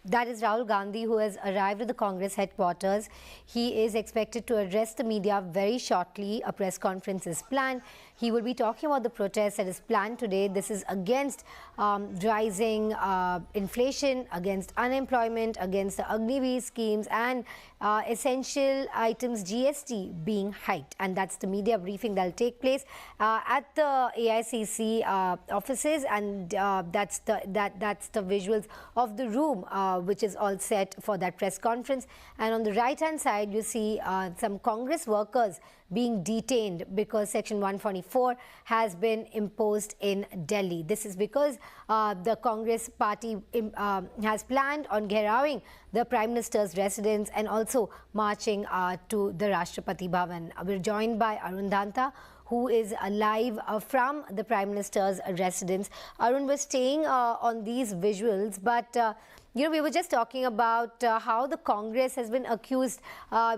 that is Rahul Gandhi, who has arrived at the Congress headquarters. He is expected to address the media very shortly. A press conference is planned. He will be talking about the protest that is planned today. This is against rising inflation, against unemployment, against the Agniveer schemes, and essential items GST being hiked. And that's the media briefing that will take place at the AICC offices, and that's the visuals of the room which is all set for that press conference. And on the right-hand side, you see some Congress workers being detained because Section 144 has been imposed in Delhi. This is because the Congress party has planned on gheraoing the Prime Minister's residence and also marching to the Rashtrapati Bhavan. We're joined by Arun Danta, who is live from the Prime Minister's residence. Arun, we're staying on these visuals, but we were just talking about how the Congress has been accused,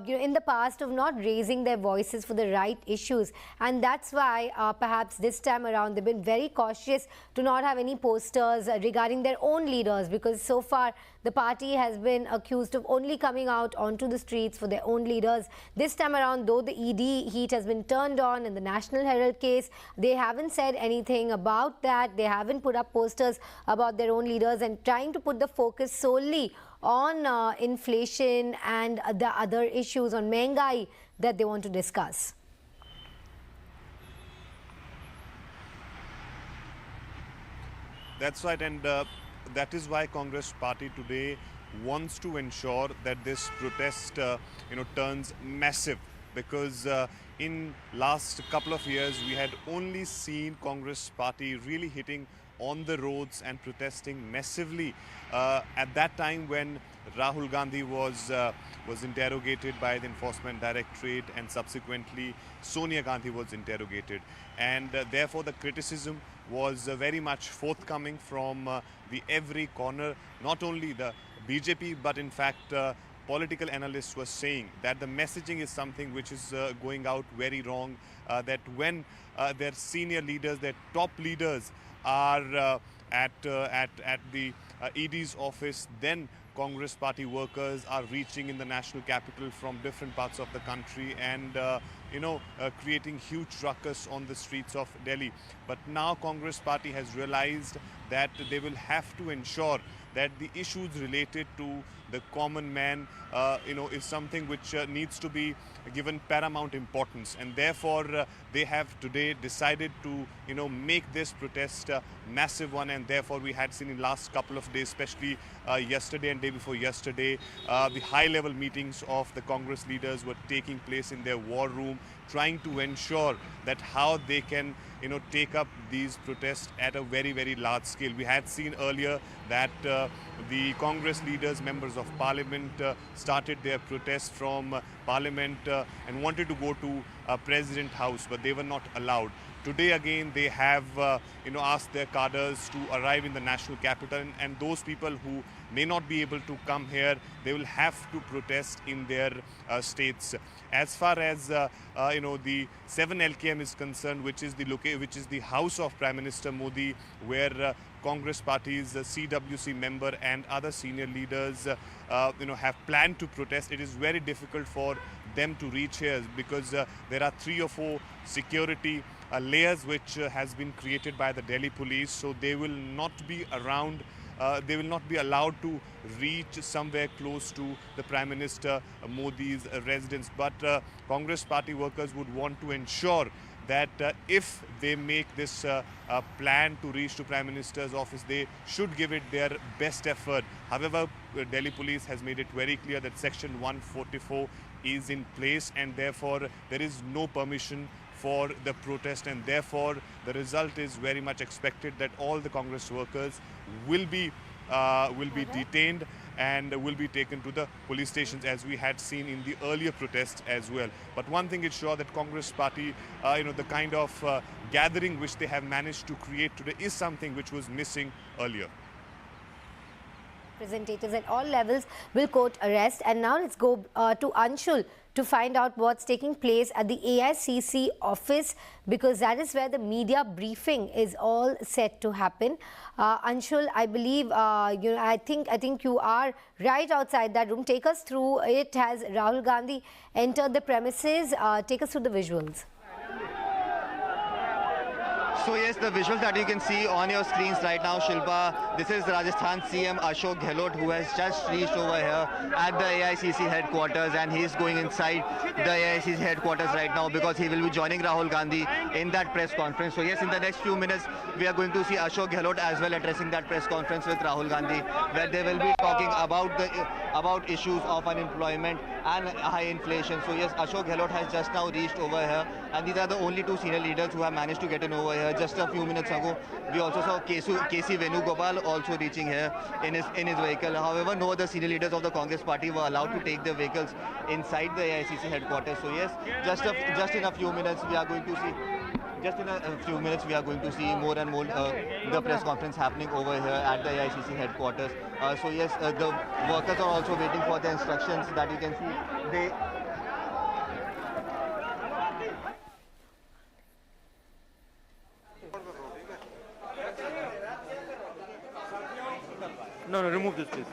in the past of not raising their voices for the right issues. And that's why perhaps this time around they've been very cautious to not have any posters regarding their own leaders, because so far the party has been accused of only coming out onto the streets for their own leaders. This time around, though the ED heat has been turned on in the National Herald case, they haven't said anything about that. They haven't put up posters about their own leaders and trying to put the focus solely on inflation and the other issues on Mengai that they want to discuss. That's right, and that is why Congress party today wants to ensure that this protest turns massive, because in last couple of years we had only seen Congress party really hitting on the roads and protesting massively at that time when Rahul Gandhi was interrogated by the Enforcement Directorate, and subsequently Sonia Gandhi was interrogated, and therefore the criticism was very much forthcoming from the every corner. Not only the BJP, but in fact political analysts were saying that the messaging is something which is going out very wrong, that when their senior leaders, their top leaders are at the ED's office, then Congress party workers are reaching in the national capital from different parts of the country and creating huge ruckus on the streets of Delhi. But now Congress party has realized that they will have to ensure that the issues related to the common man is something which needs to be given paramount importance, and therefore they have today decided to make this protest a massive one. And therefore we had seen in last couple of days, especially yesterday and day before yesterday, the high level meetings of the Congress leaders were taking place in their war room, trying to ensure that how they can take up these protests at a very, very large scale. We had seen earlier that the Congress leaders, members of parliament, started their protest from parliament and wanted to go to President House, but they were not allowed. Today again they have asked their cadres to arrive in the national capital, and those people who may not be able to come here, they will have to protest in their states. As far as the 7 LKM is concerned, which is the house of Prime Minister Modi, where Congress party's CWC member and other senior leaders have planned to protest. It is very difficult for them to reach here because there are 3 or 4 security layers which has been created by the Delhi police, so they will not be around. They will not be allowed to reach somewhere close to the Prime Minister Modi's residence. But Congress party workers would want to ensure that if they make this plan to reach to Prime Minister's office, they should give it their best effort. However, Delhi police has made it very clear that Section 144 is in place, and therefore there is no permission for the protest, and therefore the result is very much expected that all the Congress workers will be detained and will be taken to the police stations, as we had seen in the earlier protests as well. But one thing is sure, that Congress party, the kind of gathering which they have managed to create today is something which was missing earlier. Representatives at all levels will court arrest. And now let's go to Anshul to find out what's taking place at the AICC office, because that is where the media briefing is all set to happen. Anshul, I believe, I think you are right outside that room. Take us through it. Has Rahul Gandhi entered the premises? Take us through the visuals. So yes, the visuals that you can see on your screens right now, Shilpa, this is Rajasthan CM Ashok Gehlot, who has just reached over here at the AICC headquarters, and he is going inside the AICC headquarters right now because he will be joining Rahul Gandhi in that press conference. So yes, in the next few minutes, we are going to see Ashok Gehlot as well addressing that press conference with Rahul Gandhi, where they will be talking about issues of unemployment and high inflation. So yes, Ashok Gehlot has just now reached over here, and these are the only 2 senior leaders who have managed to get in over here. Just a few minutes ago, we also saw KC Venugopal also reaching here in his vehicle. However, no other senior leaders of the Congress party were allowed to take their vehicles inside the AICC headquarters. So yes, just in a few minutes, we are going to see just in a few minutes, we are going to see more and more the press conference happening over here at the AICC headquarters. So yes, the workers are also waiting for the instructions that you can see. They No, remove this, please.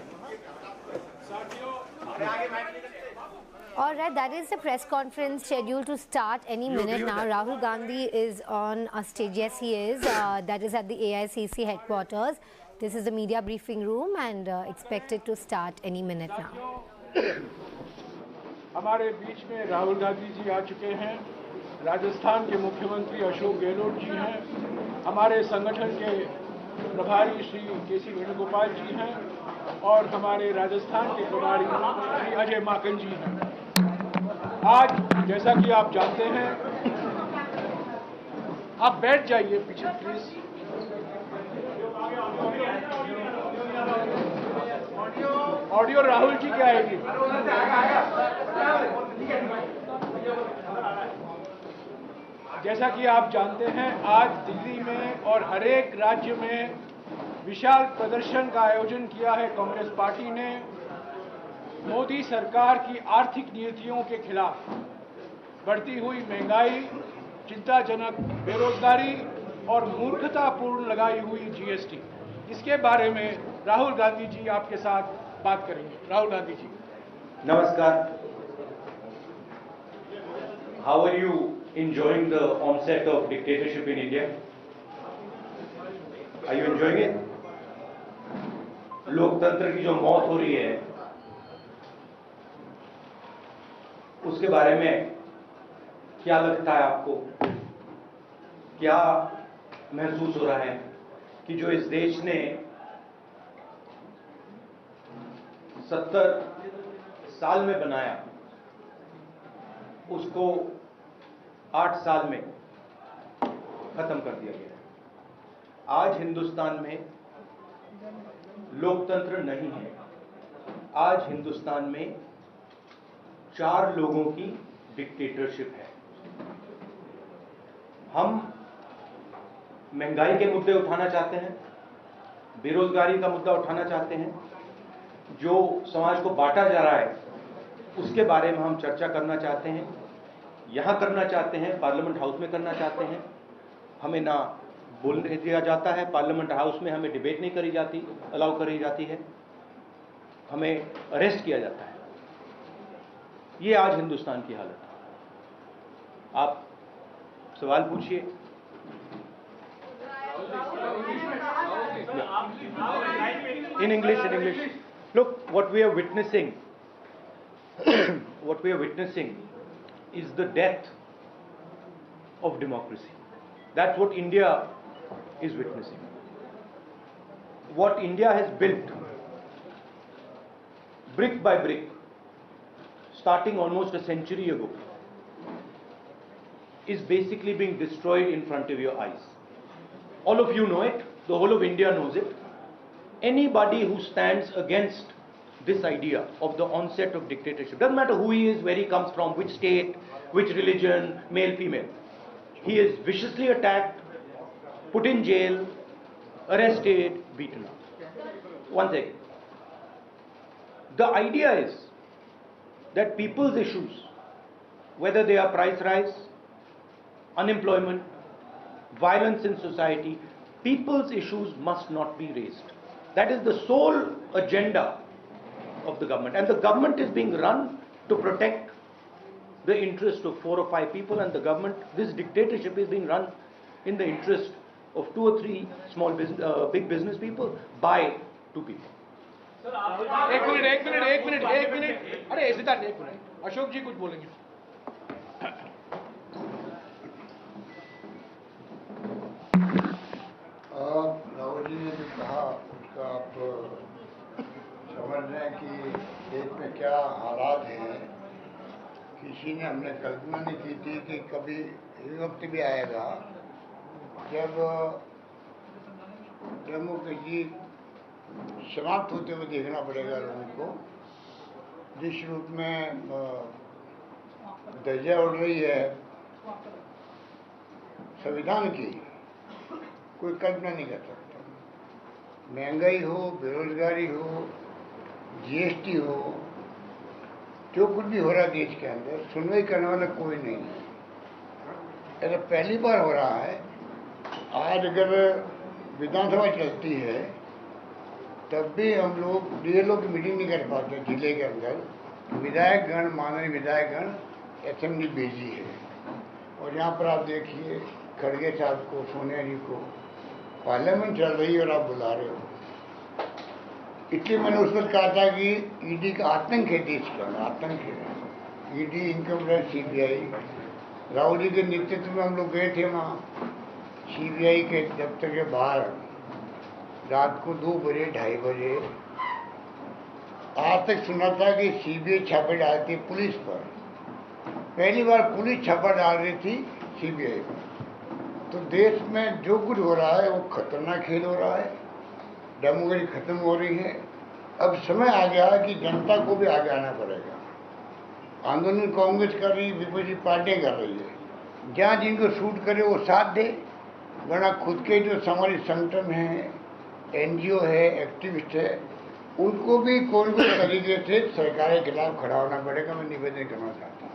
All right, that is the press conference scheduled to start any minute now. Rahul Gandhi is on a stage. Yes, he is. That is at the AICC headquarters. This is the media briefing room and expected to start any minute now. हमारे बीच में राहुल गांधी जी आ चुके हैं, राजस्थान के मुख्यमंत्री अशोक गहलोत जी हैं, हमारे संगठन के प्रभारी श्री केसी वेणुगोपाल जी हैं और हमारे राजस्थान के प्रभारी श्री अजय माकन जी हैं। आज जैसा कि आप जानते हैं, आप बैठ जाइए पीछे प्लीज। ऑडियो राहुल जी क्या आएगी? जैसा कि आप जानते हैं, आज दिल्ली में और हर एक राज्य में विशाल प्रदर्शन का आयोजन किया है कांग्रेस पार्टी ने मोदी सरकार की आर्थिक नीतियों के खिलाफ। बढ़ती हुई महंगाई, चिंताजनक बेरोजगारी और मूर्खतापूर्ण लगाई हुई जीएसटी, इसके बारे में राहुल गांधी जी आपके साथ बात करेंगे। राहुल गांधी जी। नमस्कार। How are you enjoying the onset of dictatorship in India? Are you enjoying it? लोकतंत्र की जो मौत हो रही है, उसके बारे में क्या लगता है आपको? क्या महसूस हो रहा है कि जो इस देश ने 70 साल में बनाया, उसको 8 साल में खत्म कर दिया गया। आज हिंदुस्तान में लोकतंत्र नहीं है। आज हिंदुस्तान में 4 लोगों की डिक्टेटरशिप है। हम महंगाई के मुद्दे उठाना चाहते हैं, बेरोजगारी का मुद्दा उठाना चाहते हैं, जो समाज को बांटा जा रहा है उसके बारे में हम चर्चा करना चाहते हैं। यहाँ करना चाहते हैं, पार्लियामेंट हाउस में करना चाहते हैं। हमें ना बोलने दिया जाता है, पार्लियामेंट हाउस में हमें डिबेट नहीं करी जाती, अलाउ करी जाती है, हमें अरेस्ट किया जाता है। ये आज हिंदुस्तान की हालत है। आप सवाल पूछिए। In English. Look, what we are witnessing is the death of democracy. That's what India is witnessing. What India has built, brick by brick, starting almost a century ago, is basically being destroyed in front of your eyes. All of you know it, the whole of India knows it. Anybody who stands against this idea of the onset of dictatorship, doesn't matter who he is, where he comes from, which state, which religion, male, female, he is viciously attacked, put in jail, arrested, beaten up. One second. The idea is that people's issues, whether they are price rise, unemployment, violence in society, people's issues must not be raised. That is the sole agenda of the government, and the government is being run to protect the interest of 4 or 5 people, and the government, this dictatorship is being run in the interest of 2 or 3 small big business people by 2 people. एक minute. अरे सिद्धार्थ, एक minute. Ashok जी कुछ बोलेंगे। राहुल जी ने जो कहा उसका आप समझ रहे हैं कि देश में क्या हालात हैं। किसी ने हमने कल्पना नहीं की थी कि कभी ये वक्त भी आएगा जब डेमोक्रेसी समाप्त होते हुए देखना पड़ेगा लोगों को। जिस रूप में दर्जा उड़ रही है संविधान की कोई कल्पना नहीं कर सकता। महंगाई हो, बेरोजगारी हो, जीएसटी हो, जो कुछ भी हो रहा है देश के अंदर, सुनवाई करने वाला कोई नहीं है। ऐसा पहली बार हो रहा है। आज अगर विधानसभा चलती है तब भी हम लोग डीएलओ की मीटिंग नहीं कर पाते जिले के अंदर। विधायकगण, माननीय विधायकगण असेंबली बिजी है। और यहाँ पर आप देखिए खड़गे साहब को, सोनिया जी को, पार्लियामेंट चल रही है और आप बुला रहे हो। इसलिए मैंने उस वक्त कहा था कि ईडी का आतंक है देश का, आतंक है। ED, income tax, CBI. Rahul ji के नेतृत्व में हम लोग गए थे वहाँ सीबीआई के दफ्तर के बाहर रात को 2 बजे, 2:30 बजे। आज तक सुना था कि सीबीआई छापे डालती पुलिस पर। पहली बार पुलिस छापा डाल रही थी सीबीआई पर। तो देश में जो कुछ हो रहा है वो खतरनाक खेल हो रहा है। डेमोक्रेसी खत्म हो रही है। अब समय आ गया कि जनता को भी आगे आना पड़ेगा। आंदोलन कांग्रेस कर रही है, विपक्षी पार्टियां कर रही है। जहाँ जिनको शूट करे वो साथ दे, वरना खुद के जो सामाजिक संगठन है, एनजीओ है, एक्टिविस्ट है, उनको भी कोई तरीके से सरकार के खिलाफ खड़ा होना पड़ेगा। मैं निवेदन करना चाहता हूँ।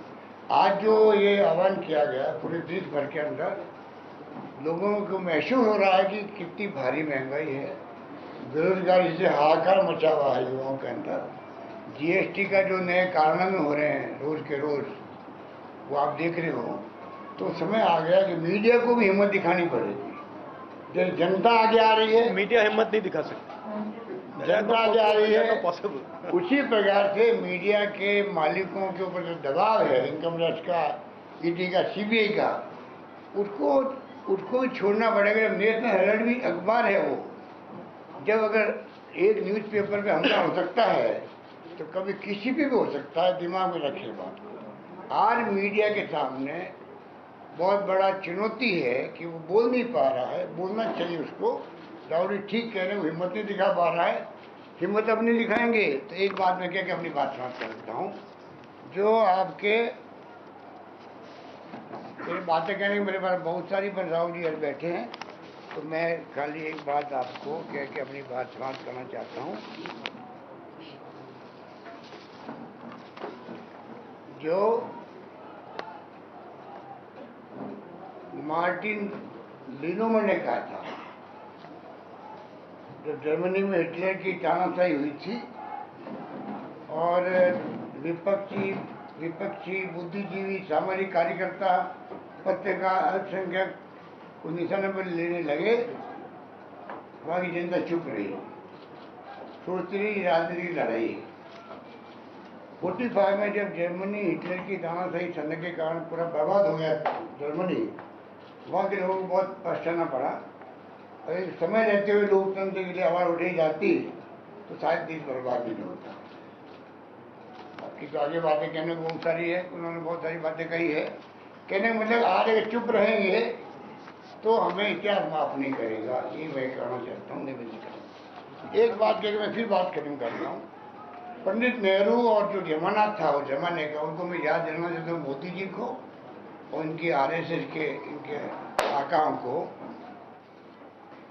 आज जो ये आह्वान किया गया पूरे देश भर के अंदर, लोगों को महसूस हो रहा है कि कितनी भारी महंगाई है, बेरोजगारी से हाहाकार मचा हुआ है युवाओं के अंदर। जीएसटी का जो नए कारनामे हो रहे हैं रोज के रोज, वो आप देख रहे हो। तो समय आ गया कि मीडिया को भी हिम्मत दिखानी पड़ेगी। जब जनता आगे आ रही है, मीडिया हिम्मत नहीं दिखा सकती। जनता आगे आ रही है, उसी प्रकार से मीडिया के मालिकों के ऊपर जो दबाव है, इनकम टैक्स का, ईडी का, सीबीआई का, उसको भी छोड़ना पड़ेगा। नेशनल हेराल्ड भी अखबार है वो। जब अगर एक न्यूज़पेपर पे हमला हो सकता है तो कभी किसी पे भी हो सकता है। दिमाग में रखिए बात को। आज मीडिया के सामने बहुत बड़ा चुनौती है कि वो बोल नहीं पा रहा है। बोलना चाहिए उसको। राहुल जी ठीक कह रहे हैं, वो हिम्मत नहीं दिखा पा रहा है। हिम्मत अब नहीं दिखाएंगे तो एक बात मैं कह के अपनी बात समाप्त कर देता हूँ। जो आपके मेरी बातें कहने की मेरे पास बहुत सारी, पर राहुल जी आज बैठे हैं तो मैं खाली एक बात आपको कह के अपनी बात समाप्त करना चाहता हूँ। जो मार्टिन लिनोमन ने कहा था, जब जर्मनी में हिटलर की तानाशाही हुई थी और विपक्षी बुद्धिजीवी, सामाजिक कार्यकर्ता, पत्रकार, अल्पसंख्यक को निशाने पर लेने लगे, वहाँ की जनता चुप रही, सोचती रही राजनीतिक लड़ाई। 45 में जब जर्मनी हिटलर की तानाशाही चलने के कारण पूरा बर्बाद हो गया जर्मनी, वहाँ के लोगों को बहुत पछताना पड़ा। और एक समय रहते हुए लोकतंत्र के लिए आवाज़ उठाई जाती तो शायद देश बर्बाद नहीं होता। आपकी तो आगे बातें कहने को बहुत सारी है, उन्होंने बहुत सारी बातें कही है। कहने का मतलब आज अगर चुप रहेंगे तो हमें इतिहास माफ नहीं करेगा। ये मैं कहना चाहता हूँ, निवेदन करता हूँ। एक बात कहकर मैं फिर बात खत्म कर रहा हूँ। पंडित नेहरू और जो जमाना था वो जमाने का, उनको मैं याद दिलाना चाहता हूँ, मोदी जी को और इनकी आरएसएस के इनके आकाओं को।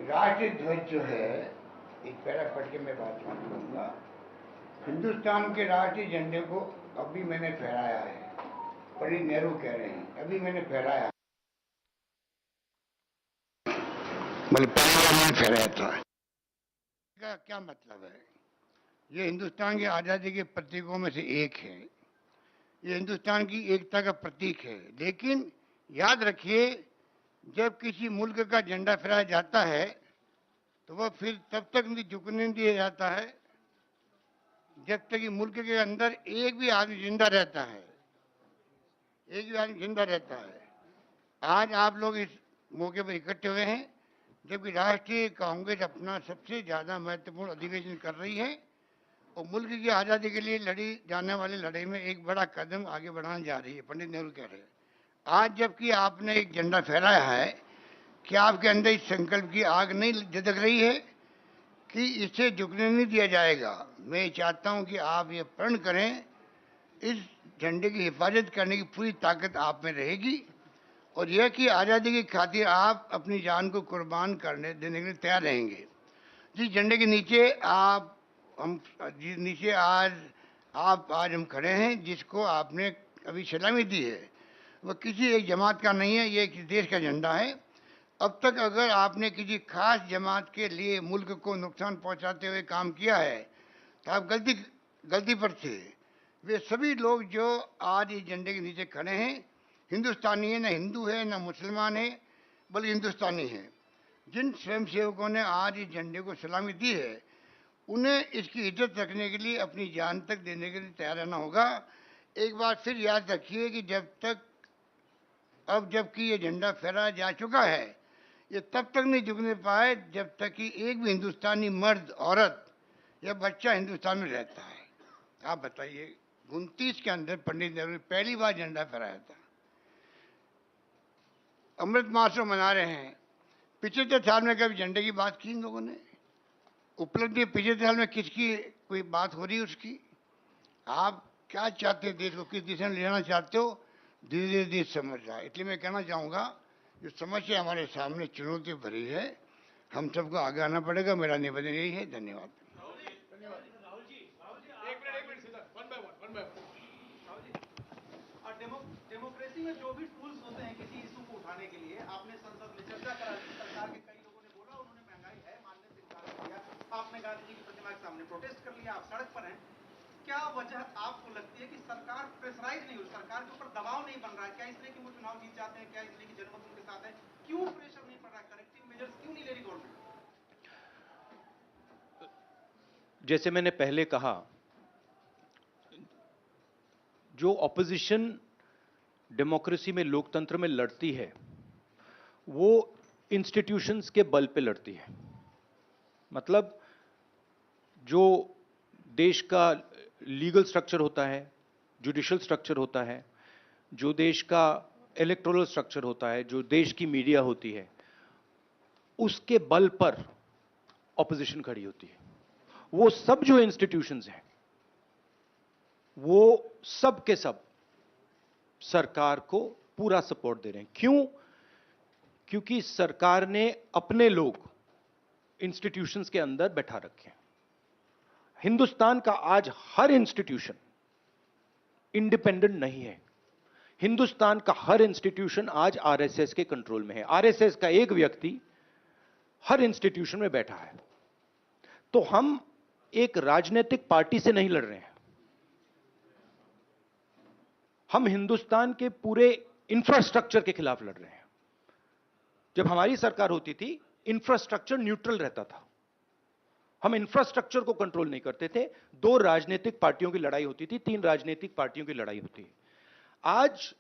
राष्ट्रीय ध्वज जो है, एक पैरा पढ़ के मैं बात समाप्त करूँगा। हिंदुस्तान के राष्ट्रीय झंडे को अभी मैंने फहराया है। पंडित नेहरू कह रहे हैं अभी मैंने फहराया, मतलब पहली बार मैंने फहराया था। इसका क्या मतलब है? ये हिंदुस्तान की आज़ादी के प्रतीकों में से एक है। ये हिंदुस्तान की एकता का प्रतीक है। लेकिन याद रखिए, जब किसी मुल्क का झंडा फहराया जाता है तो वह फिर तब तक नहीं झुकने नहीं दिया जाता है जब तक कि मुल्क के अंदर एक भी आदमी जिंदा रहता है। एक भी आदमी जिंदा रहता है। आज आप लोग इस मौके पर इकट्ठे हुए हैं जबकि राष्ट्रीय कांग्रेस अपना सबसे ज़्यादा महत्वपूर्ण अधिवेशन कर रही है और मुल्क की आज़ादी के लिए लड़ी जाने वाली लड़ाई में एक बड़ा कदम आगे बढ़ाने जा रही है। पंडित नेहरू कह रहे हैं आज जबकि आपने एक झंडा फहराया है, क्या आपके अंदर इस संकल्प की आग नहीं झलक रही है कि इसे झुकने नहीं दिया जाएगा? मैं चाहता हूं कि आप ये प्रण करें, इस झंडे की हिफाजत करने की पूरी ताकत आप में रहेगी और यह कि आज़ादी की खातिर आप अपनी जान को कुर्बान करने देने के लिए तैयार रहेंगे। जिस झंडे के नीचे आज हम खड़े हैं, जिसको आपने अभी सलामी दी है, वह किसी एक जमात का नहीं है, ये किसी देश का झंडा है। अब तक अगर आपने किसी खास जमात के लिए मुल्क को नुकसान पहुंचाते हुए काम किया है तो आप गलती पर थे। वे सभी लोग जो आज इस झंडे के नीचे खड़े हैं हिंदुस्तानी है, न हिंदू है न मुसलमान है, बल्कि हिंदुस्तानी है। जिन स्वयंसेवकों ने आज इस झंडे को सलामी दी है उन्हें इसकी इज्जत रखने के लिए अपनी जान तक देने के लिए तैयार रहना होगा। एक बार फिर याद रखिए कि जबकि ये झंडा फहराया जा चुका है, ये तब तक नहीं झुकने पाए जब तक कि एक भी हिंदुस्तानी मर्द, औरत या बच्चा हिंदुस्तान में रहता है। आप बताइए, 29 के अंदर पंडित नेहरू ने पहली बार झंडा फहराया था। अमृत महोत्सव मना रहे हैं, 75 साल में कभी झंडे की बात की इन लोगों ने? उपलब्धि 75 साल में किसकी कोई बात हो रही है उसकी? आप क्या चाहते हैं, देश को किस दिशा में लेना चाहते हो, धीरे धीरे देश समझ रहा है। इसलिए मैं कहना चाहूँगा जो समस्या हमारे सामने चुनौती भरी है, हम सबको आगे आना पड़ेगा। मेरा निवेदन यही है। धन्यवाद। डेमोक्रेसी में जो भी टूल्स होते हैं किसी इशू को उठाने के लिए, आपने संसद में चर्चा करा दी, सरकार के कई लोगों ने बोला, उन्होंने महंगाई है मानने से इनकार किया, आपने गांधी जी की प्रतिमा के सामने प्रोटेस्ट कर लिया, आप सड़क पर हैं। क्या वजह आपको लगती है कि सरकार प्रेशराइज नहीं हुई, सरकार के ऊपर दबाव नहीं बन रहा है? क्या इसलिए कि वो चुनाव जीत जाते हैं? क्या इसलिए कि जनमत उनके साथ है? क्यों प्रेशर नहीं पड़ रहा है? करेक्टिव मेजर्स क्यों नहीं ले रही गवर्नमेंट? जैसे मैंने पहले कहा, जो ऑपोजिशन डेमोक्रेसी में, लोकतंत्र में लड़ती है, वो इंस्टीट्यूशंस के बल पे लड़ती है। मतलब जो देश का लीगल स्ट्रक्चर होता है, जुडिशियल स्ट्रक्चर होता है, जो देश का इलेक्टोरल स्ट्रक्चर होता है, जो देश की मीडिया होती है, उसके बल पर ऑपोजिशन खड़ी होती है। वो सब जो इंस्टीट्यूशंस हैं, वो सब के सब सरकार को पूरा सपोर्ट दे रहे हैं। क्यों? क्योंकि सरकार ने अपने लोग इंस्टीट्यूशंस के अंदर बैठा रखे हैं। हिंदुस्तान का आज हर इंस्टीट्यूशन इंडिपेंडेंट नहीं है। हिंदुस्तान का हर इंस्टीट्यूशन आज आरएसएस के कंट्रोल में है। आरएसएस का एक व्यक्ति हर इंस्टीट्यूशन में बैठा है। तो हम एक राजनीतिक पार्टी से नहीं लड़ रहे हैं, हम हिंदुस्तान के पूरे इंफ्रास्ट्रक्चर के खिलाफ लड़ रहे हैं। जब हमारी सरकार होती थी, इंफ्रास्ट्रक्चर न्यूट्रल रहता था, हम इंफ्रास्ट्रक्चर को कंट्रोल नहीं करते थे। 2 राजनीतिक पार्टियों की लड़ाई होती थी, 3 राजनीतिक पार्टियों की लड़ाई होती है। आज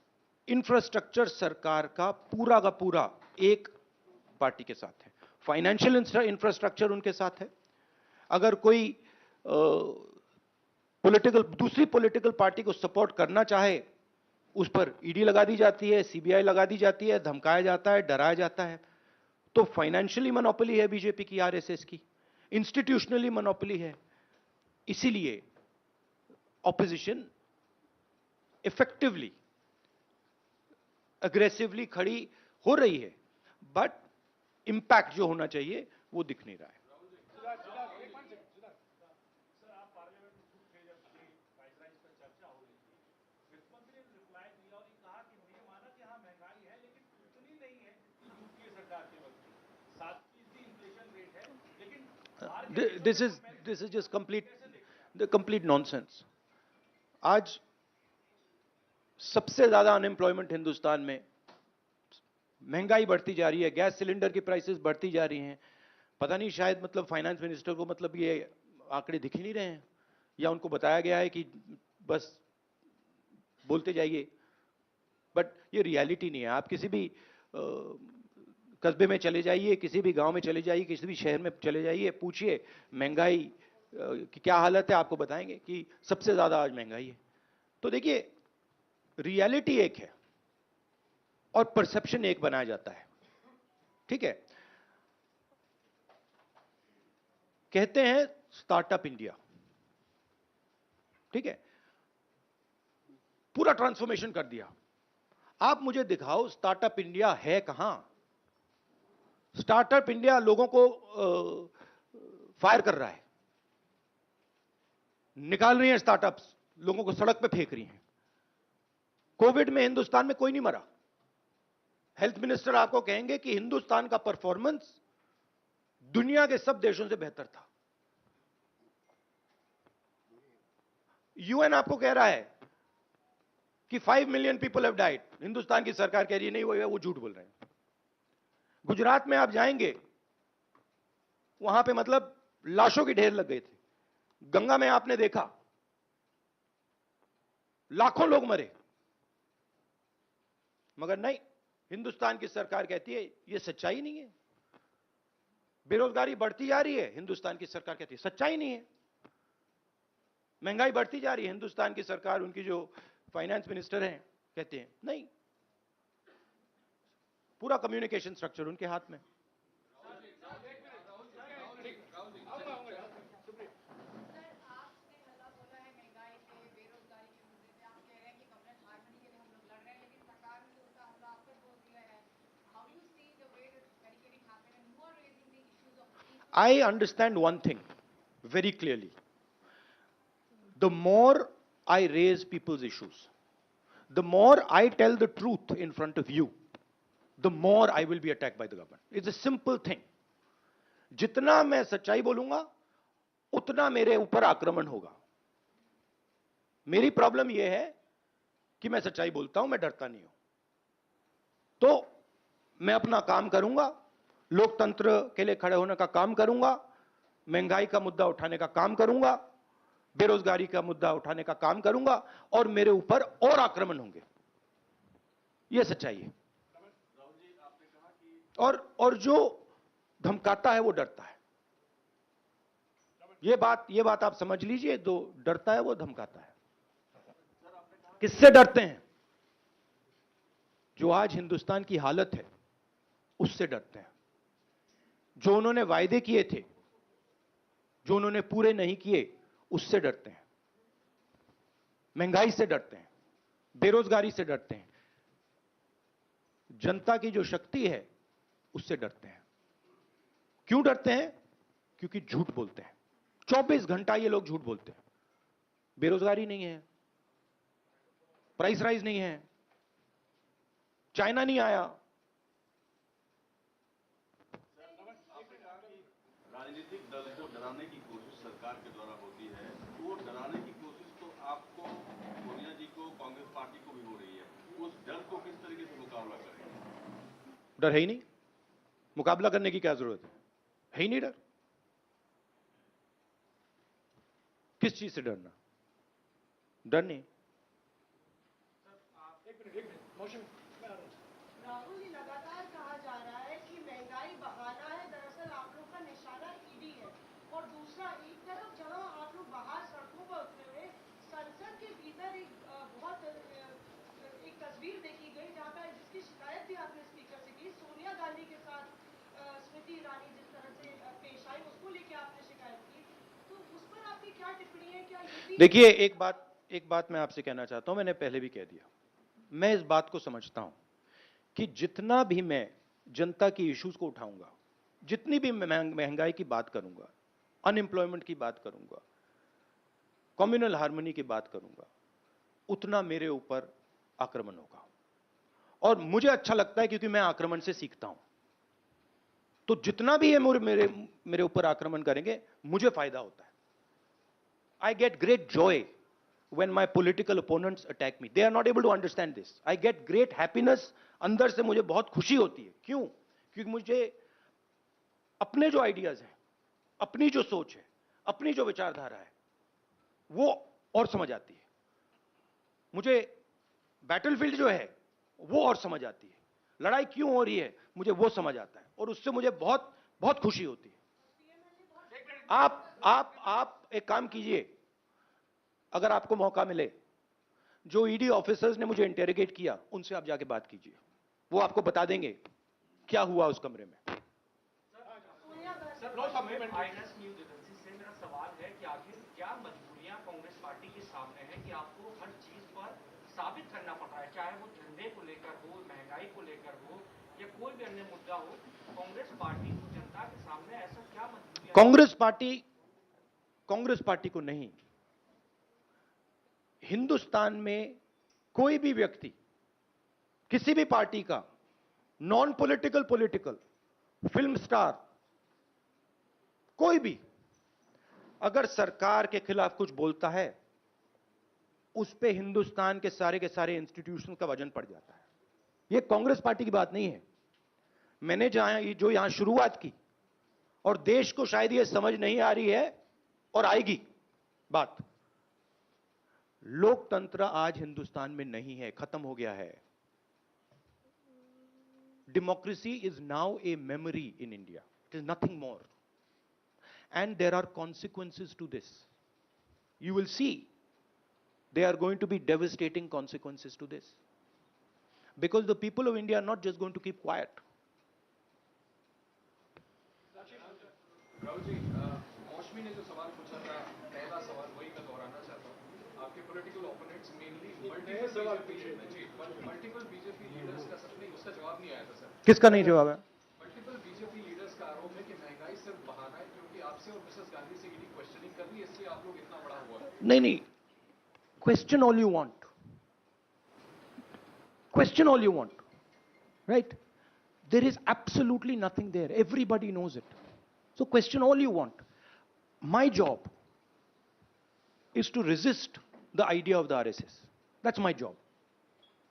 इंफ्रास्ट्रक्चर सरकार का पूरा एक पार्टी के साथ है। फाइनेंशियल इंफ्रास्ट्रक्चर उनके साथ है। अगर कोई दूसरी पॉलिटिकल पार्टी को सपोर्ट करना चाहे, उस पर ईडी लगा दी जाती है, सीबीआई लगा दी जाती है, धमकाया जाता है, डराया जाता है। तो फाइनेंशियली मोनोपोली है बीजेपी की, आरएसएस की, इंस्टीट्यूशनली मोनोपोली है। इसीलिए ऑपोजिशन इफेक्टिवली, अग्रेसिवली खड़ी हो रही है, बट इंपैक्ट जो होना चाहिए वो दिख नहीं रहा है। This is just complete nonsense. आज सबसे ज्यादा अनएम्प्लॉयमेंट हिंदुस्तान में, महंगाई बढ़ती जा रही है, गैस सिलेंडर की प्राइसेस बढ़ती जा रही हैं। पता नहीं, शायद मतलब फाइनेंस मिनिस्टर को मतलब ये आंकड़े दिख ही नहीं रहे हैं, या उनको बताया गया है कि बस बोलते जाइए, बट ये रियलिटी नहीं है। आप किसी भी कस्बे में चले जाइए, किसी भी गांव में चले जाइए, किसी भी शहर में चले जाइए, पूछिए महंगाई की क्या हालत है, आपको बताएंगे कि सबसे ज्यादा आज महंगाई है। तो देखिए, रियलिटी एक है और परसेप्शन एक बनाया जाता है। ठीक है, कहते हैं स्टार्टअप इंडिया, ठीक है, पूरा ट्रांसफॉर्मेशन कर दिया। आप मुझे दिखाओ स्टार्टअप इंडिया है कहां? स्टार्टअप इंडिया लोगों को फायर कर रहा है, निकाल रही है स्टार्टअप्स, लोगों को सड़क पे फेंक रही हैं। कोविड में हिंदुस्तान में कोई नहीं मरा। हेल्थ मिनिस्टर आपको कहेंगे कि हिंदुस्तान का परफॉर्मेंस दुनिया के सब देशों से बेहतर था। यूएन आपको कह रहा है कि 5 million people have died. Hindustan की सरकार कह रही है नहीं हुआ, वो झूठ बोल रहे हैं। गुजरात में आप जाएंगे, वहां पे मतलब लाशों के ढेर लग गए थे। गंगा में आपने देखा लाखों लोग मरे, मगर नहीं, हिंदुस्तान की सरकार कहती है यह सच्चाई नहीं है। बेरोजगारी बढ़ती जा रही है, हिंदुस्तान की सरकार कहती है सच्चाई नहीं है। महंगाई बढ़ती जा रही है, हिंदुस्तान की सरकार, उनकी जो फाइनेंस मिनिस्टर हैं, कहते हैं नहीं। पूरा कम्युनिकेशन स्ट्रक्चर उनके हाथ में। I understand one thing very clearly. The more I raise people's issues, the more I tell the truth in front of you, the more I will be attacked by the government. It's a simple thing. जितना मैं सच्चाई बोलूंगा, उतना मेरे ऊपर आक्रमण होगा। मेरी प्रॉब्लम यह है कि मैं सच्चाई बोलता हूं, मैं डरता नहीं हूं। तो मैं अपना काम करूंगा, लोकतंत्र के लिए खड़े होने का काम करूंगा, महंगाई का मुद्दा उठाने का काम करूंगा, बेरोजगारी का मुद्दा उठाने का काम करूंगा, और मेरे ऊपर और आक्रमण होंगे। यह सच्चाई है। और जो धमकाता है वो डरता है। ये बात आप समझ लीजिए, जो डरता है वो धमकाता है। किससे डरते हैं? जो आज हिंदुस्तान की हालत है उससे डरते हैं। जो उन्होंने वायदे किए थे, जो उन्होंने पूरे नहीं किए, उससे डरते हैं। महंगाई से डरते हैं, बेरोजगारी से डरते हैं, जनता की जो शक्ति है उससे डरते हैं। क्यों डरते हैं? क्योंकि झूठ बोलते हैं। 24 घंटा ये लोग झूठ बोलते हैं। बेरोजगारी नहीं है, प्राइस राइज नहीं है, चाइना नहीं आया। राजनीतिक दल को डराने की कोशिश सरकार के द्वारा होती है, वो डराने की कोशिश तो आपको, सोनिया जी को, कांग्रेस पार्टी को भी हो रही है। उस डर को किस तरीके से मुकाबला करेंगे? डर है ही नहीं, मुकाबला करने की क्या जरूरत है ही नहीं डर। किस चीज से डरना? डर नहीं। राहुल जी, लगातार कहा जा रहा है कि महंगाई बहाना है, दरअसल आप लोग का निशाना ईडी है। और दूसरा, एक तरफ जहां आप लोग बाहर सड़कों पर उतरे हुए, संसद के भीतर एक तस्वीर देखी गई जहां पर, जिसकी शिकायत भी आपने स्पीकर से की, सोनिया गांधी के साथ स्मृति ईरानी जिस तरह से पेश आई, उसको लेकर आपने शिकायत की, तो उस पर आपकी क्या टिप्पणी है? क्या देखिए, एक बात मैं आपसे कहना चाहता हूं, मैंने पहले भी कह दिया। मैं इस बात को समझता हूं कि जितना भी मैं जनता की इश्यूज को उठाऊंगा, जितनी भी महंगाई की बात करूंगा, अनएम्प्लॉयमेंट की बात करूंगा, कम्युनल हार्मनी की बात करूंगा, उतना मेरे ऊपर आक्रमण होगा। और मुझे अच्छा लगता है क्योंकि मैं आक्रमण से सीखता हूं। तो जितना भी ये मेरे ऊपर आक्रमण करेंगे, मुझे फायदा होता है। I get great joy when my political opponents attack me. They are not able to understand this. I get great happiness. अंदर से मुझे बहुत खुशी होती है। क्यों? क्योंकि मुझे अपने जो आइडियाज हैं, अपनी जो सोच है, अपनी जो विचारधारा है, वो और समझ आती है। मुझे बैटलफील्ड जो है वो और समझ आती है। लड़ाई क्यों हो रही है, मुझे वो समझ आता है, और उससे मुझे बहुत बहुत खुशी होती है। आप एक काम कीजिए, अगर आपको मौका मिले, जो ईडी ऑफिसर्स ने मुझे इंटेरोगेट किया, उनसे आप जाके बात कीजिए। वो आपको बता देंगे क्या हुआ उस कमरे में। मेरा सवाल है कि आखिर क्या मजबूरियां कांग्रेस पार्टी के सामने है कि आपको हर चीज पर साबित करना पड़ रहा है, चाहे वो झंडे को लेकर कोई भी अन्य मुद्दा हो, कांग्रेस पार्टी को जनता के सामने ऐसा क्या मजबूरी? कांग्रेस पार्टी को नहीं, हिंदुस्तान में कोई भी व्यक्ति किसी भी पार्टी का, non political, political, film star, कोई भी अगर सरकार के खिलाफ कुछ बोलता है, उस पे हिंदुस्तान के सारे इंस्टीट्यूशन का वजन पड़ जाता है। यह कांग्रेस पार्टी की बात नहीं है। मैंने जो यहां शुरुआत की, और देश को शायद यह समझ नहीं आ रही है और आएगी बात, लोकतंत्र आज हिंदुस्तान में नहीं है, खत्म हो गया है। Democracy is now a memory in India, it is nothing more, and there are consequences to this. You will see there are going to be devastating consequences to this, because the people of India are not just going to keep quiet. Rahul ji, Mausami ने जो सवाल पूछा था, पहला सवाल वही मैं दोहराना चाहता हूँ। आपके political opponents mainly multiple BJP leaders का सच नहीं, उसका जवाब नहीं आया था सर। किसका नहीं जवाब है? मल्टीपल बीजेपी लीडर्स का आरोप है कि महंगाई सिर्फ बहाना है, क्योंकि आपसे और मिसेस गांधी से ईडी क्वेश्चनिंग कर रही है, इसलिए आप लोग इतना बड़ा हुआ है। नहीं, question all you want. Question all you want. Right? There is absolutely nothing there. Everybody knows it. So question all you want. My job is to resist the idea of the RSS. That's my job.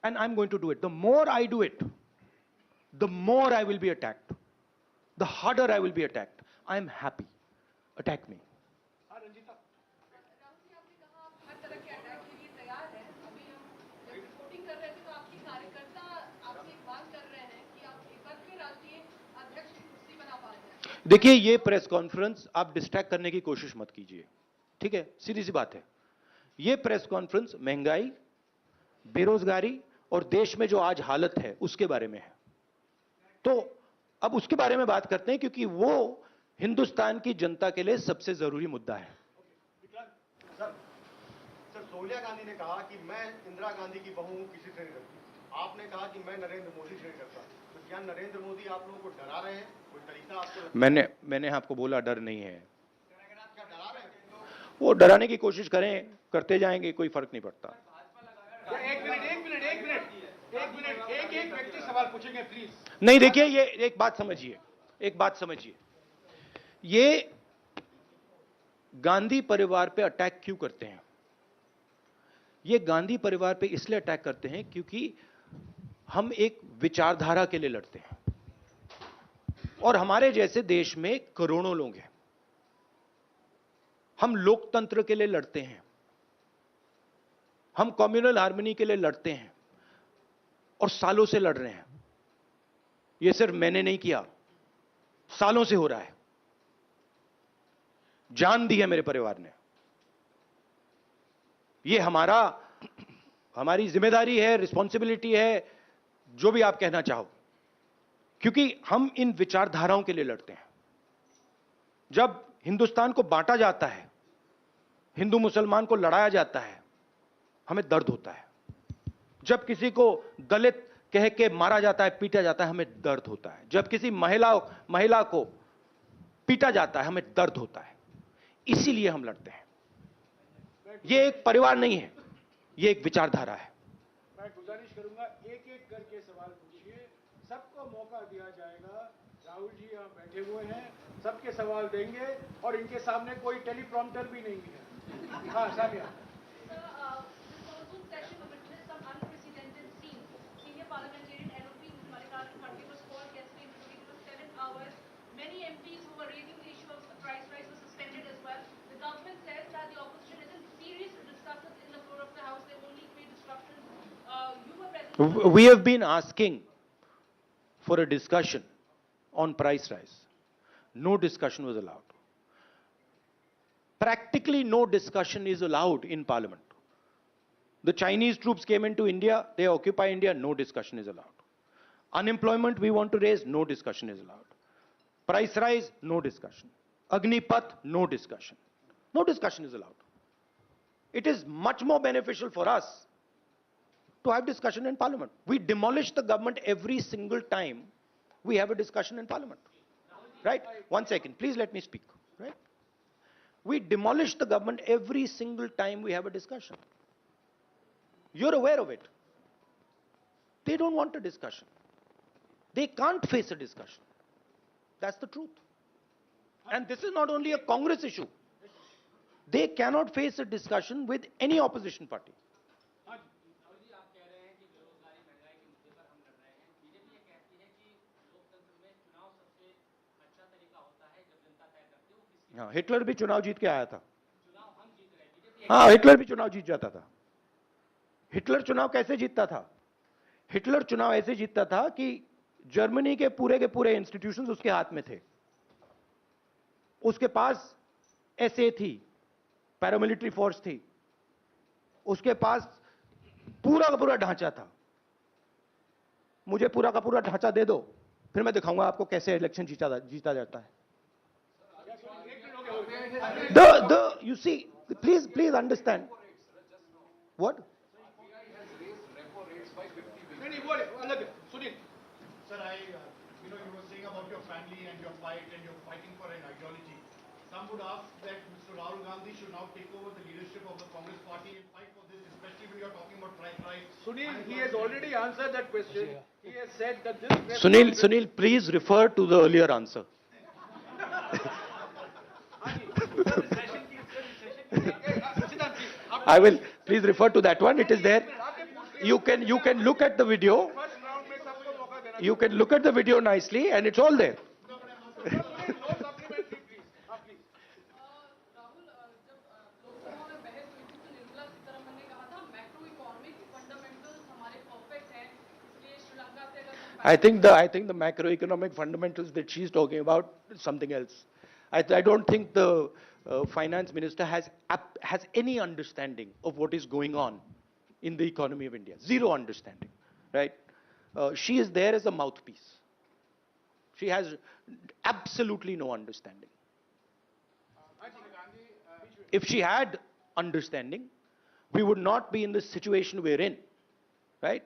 And I'm going to do it. The more I do it, the more I will be attacked. The harder I will be attacked. I'm happy. Attack me. देखिए, ये press conference आप distract करने की कोशिश मत कीजिए, ठीक है? सीधी सी बात है। ये प्रेस कॉन्फ्रेंस महंगाई, बेरोजगारी और देश में जो आज हालत है उसके बारे में है। तो अब उसके बारे में बात करते हैं, क्योंकि वो हिंदुस्तान की जनता के लिए सबसे जरूरी मुद्दा है। सर, सोनिया गांधी ने कहा कि मैं इंदिरा गांधी की बहू हूं, किसी से नहीं डरती। आपने कहा कि मैं नरेंद्र मोदी से नहीं डरता। तो क्या नरेंद्र मोदी आप लोगों को डरा रहे हैं? कोई तरीका आपको? मैंने आपको बोला डर नहीं है। वो डराने की कोशिश करें, करते जाएंगे, कोई फर्क नहीं पड़ता। एक व्यक्ति सवाल पूछेंगे प्लीज। नहीं, देखिए, ये एक बात समझिए, ये गांधी परिवार पे अटैक क्यों करते हैं? ये गांधी परिवार पे इसलिए अटैक करते हैं क्योंकि हम एक विचारधारा के लिए लड़ते हैं, और हमारे जैसे देश में करोड़ों लोग हैं। हम लोकतंत्र के लिए लड़ते हैं, हम कम्युनल हार्मनी के लिए लड़ते हैं, और सालों से लड़ रहे हैं। यह सिर्फ मैंने नहीं किया, सालों से हो रहा है। जान दी है मेरे परिवार ने। यह हमारी जिम्मेदारी है, रिस्पॉन्सिबिलिटी है, जो भी आप कहना चाहो, क्योंकि हम इन विचारधाराओं के लिए लड़ते हैं। जब हिंदुस्तान को बांटा जाता है, हिंदू मुसलमान को लड़ाया जाता है, हमें दर्द होता है। जब किसी को दलित कह के मारा जाता है, पीटा जाता है, हमें दर्द होता है। जब किसी महिला को पीटा जाता है, हमें दर्द होता है। इसीलिए हम लड़ते हैं। यह एक परिवार नहीं है, यह एक विचारधारा है। मैं गुजारिश करूंगा, एक एक करके सवाल पूछिए, सबको मौका दिया जाएगा। राहुल जी यहाँ बैठे हुए हैं, सबके सवाल देंगे, और इनके सामने कोई टेलीप्रॉम्प्टर भी नहीं है। हाँ, Sania. Parliamentarian LOP Mallikarjun Kharge was called yesterday into the meeting for 7 hours. Many MPs who were raising the issue of the price rise were suspended as well. The government says that the opposition isn't serious to discuss it in the floor of the House. They only create disruptions. You were present. We have been asking for a discussion on price rise. No discussion was allowed. Practically no discussion is allowed in Parliament. The Chinese troops came into India, they occupy India, no discussion is allowed. Unemployment we want to raise, no discussion is allowed. Price rise, no discussion. Agnipath, no discussion. No discussion is allowed. It is much more beneficial for us to have discussion in Parliament. We demolish the government every single time we have a discussion in Parliament. Right? 1 second, please let me speak. Right? We demolish the government every single time we have a discussion. You're aware of it. They don't want a discussion. They can't face a discussion. That's the truth. And this is not only a Congress issue. They cannot face a discussion with any opposition party. हाँ, Hitler भी चुनाव जीत के आया था. हाँ, Hitler भी चुनाव जीत जाता था. हिटलर चुनाव कैसे जीतता था? हिटलर चुनाव ऐसे जीतता था कि जर्मनी के पूरे इंस्टीट्यूशंस उसके हाथ में थे. उसके पास एसए थी, पैरामिलिट्री फोर्स थी, उसके पास पूरा का पूरा ढांचा था. मुझे पूरा का पूरा ढांचा दे दो, फिर मैं दिखाऊंगा आपको कैसे इलेक्शन जीता जाता है. You see, please understand. What? Sir, you were saying about your family and your fight, and you're fighting for an ideology. Some would ask that Mr. Rahul Gandhi should now take over the leadership of the Congress party and fight for this, especially when you're talking about price. Sunil, he has already answered that question. He has said that this... Sunil, please refer to the earlier answer. I will, please refer to that one. It is there. You can look at the video. You can look at the video nicely, and it's all there. I think the macroeconomic fundamentals that she's talking about is something else. I don't think the finance minister has any understanding of what is going on in the economy of India. Zero understanding, right? She is there as a mouthpiece. She has absolutely no understanding. If she had understanding, we would not be in the situation we're in, right?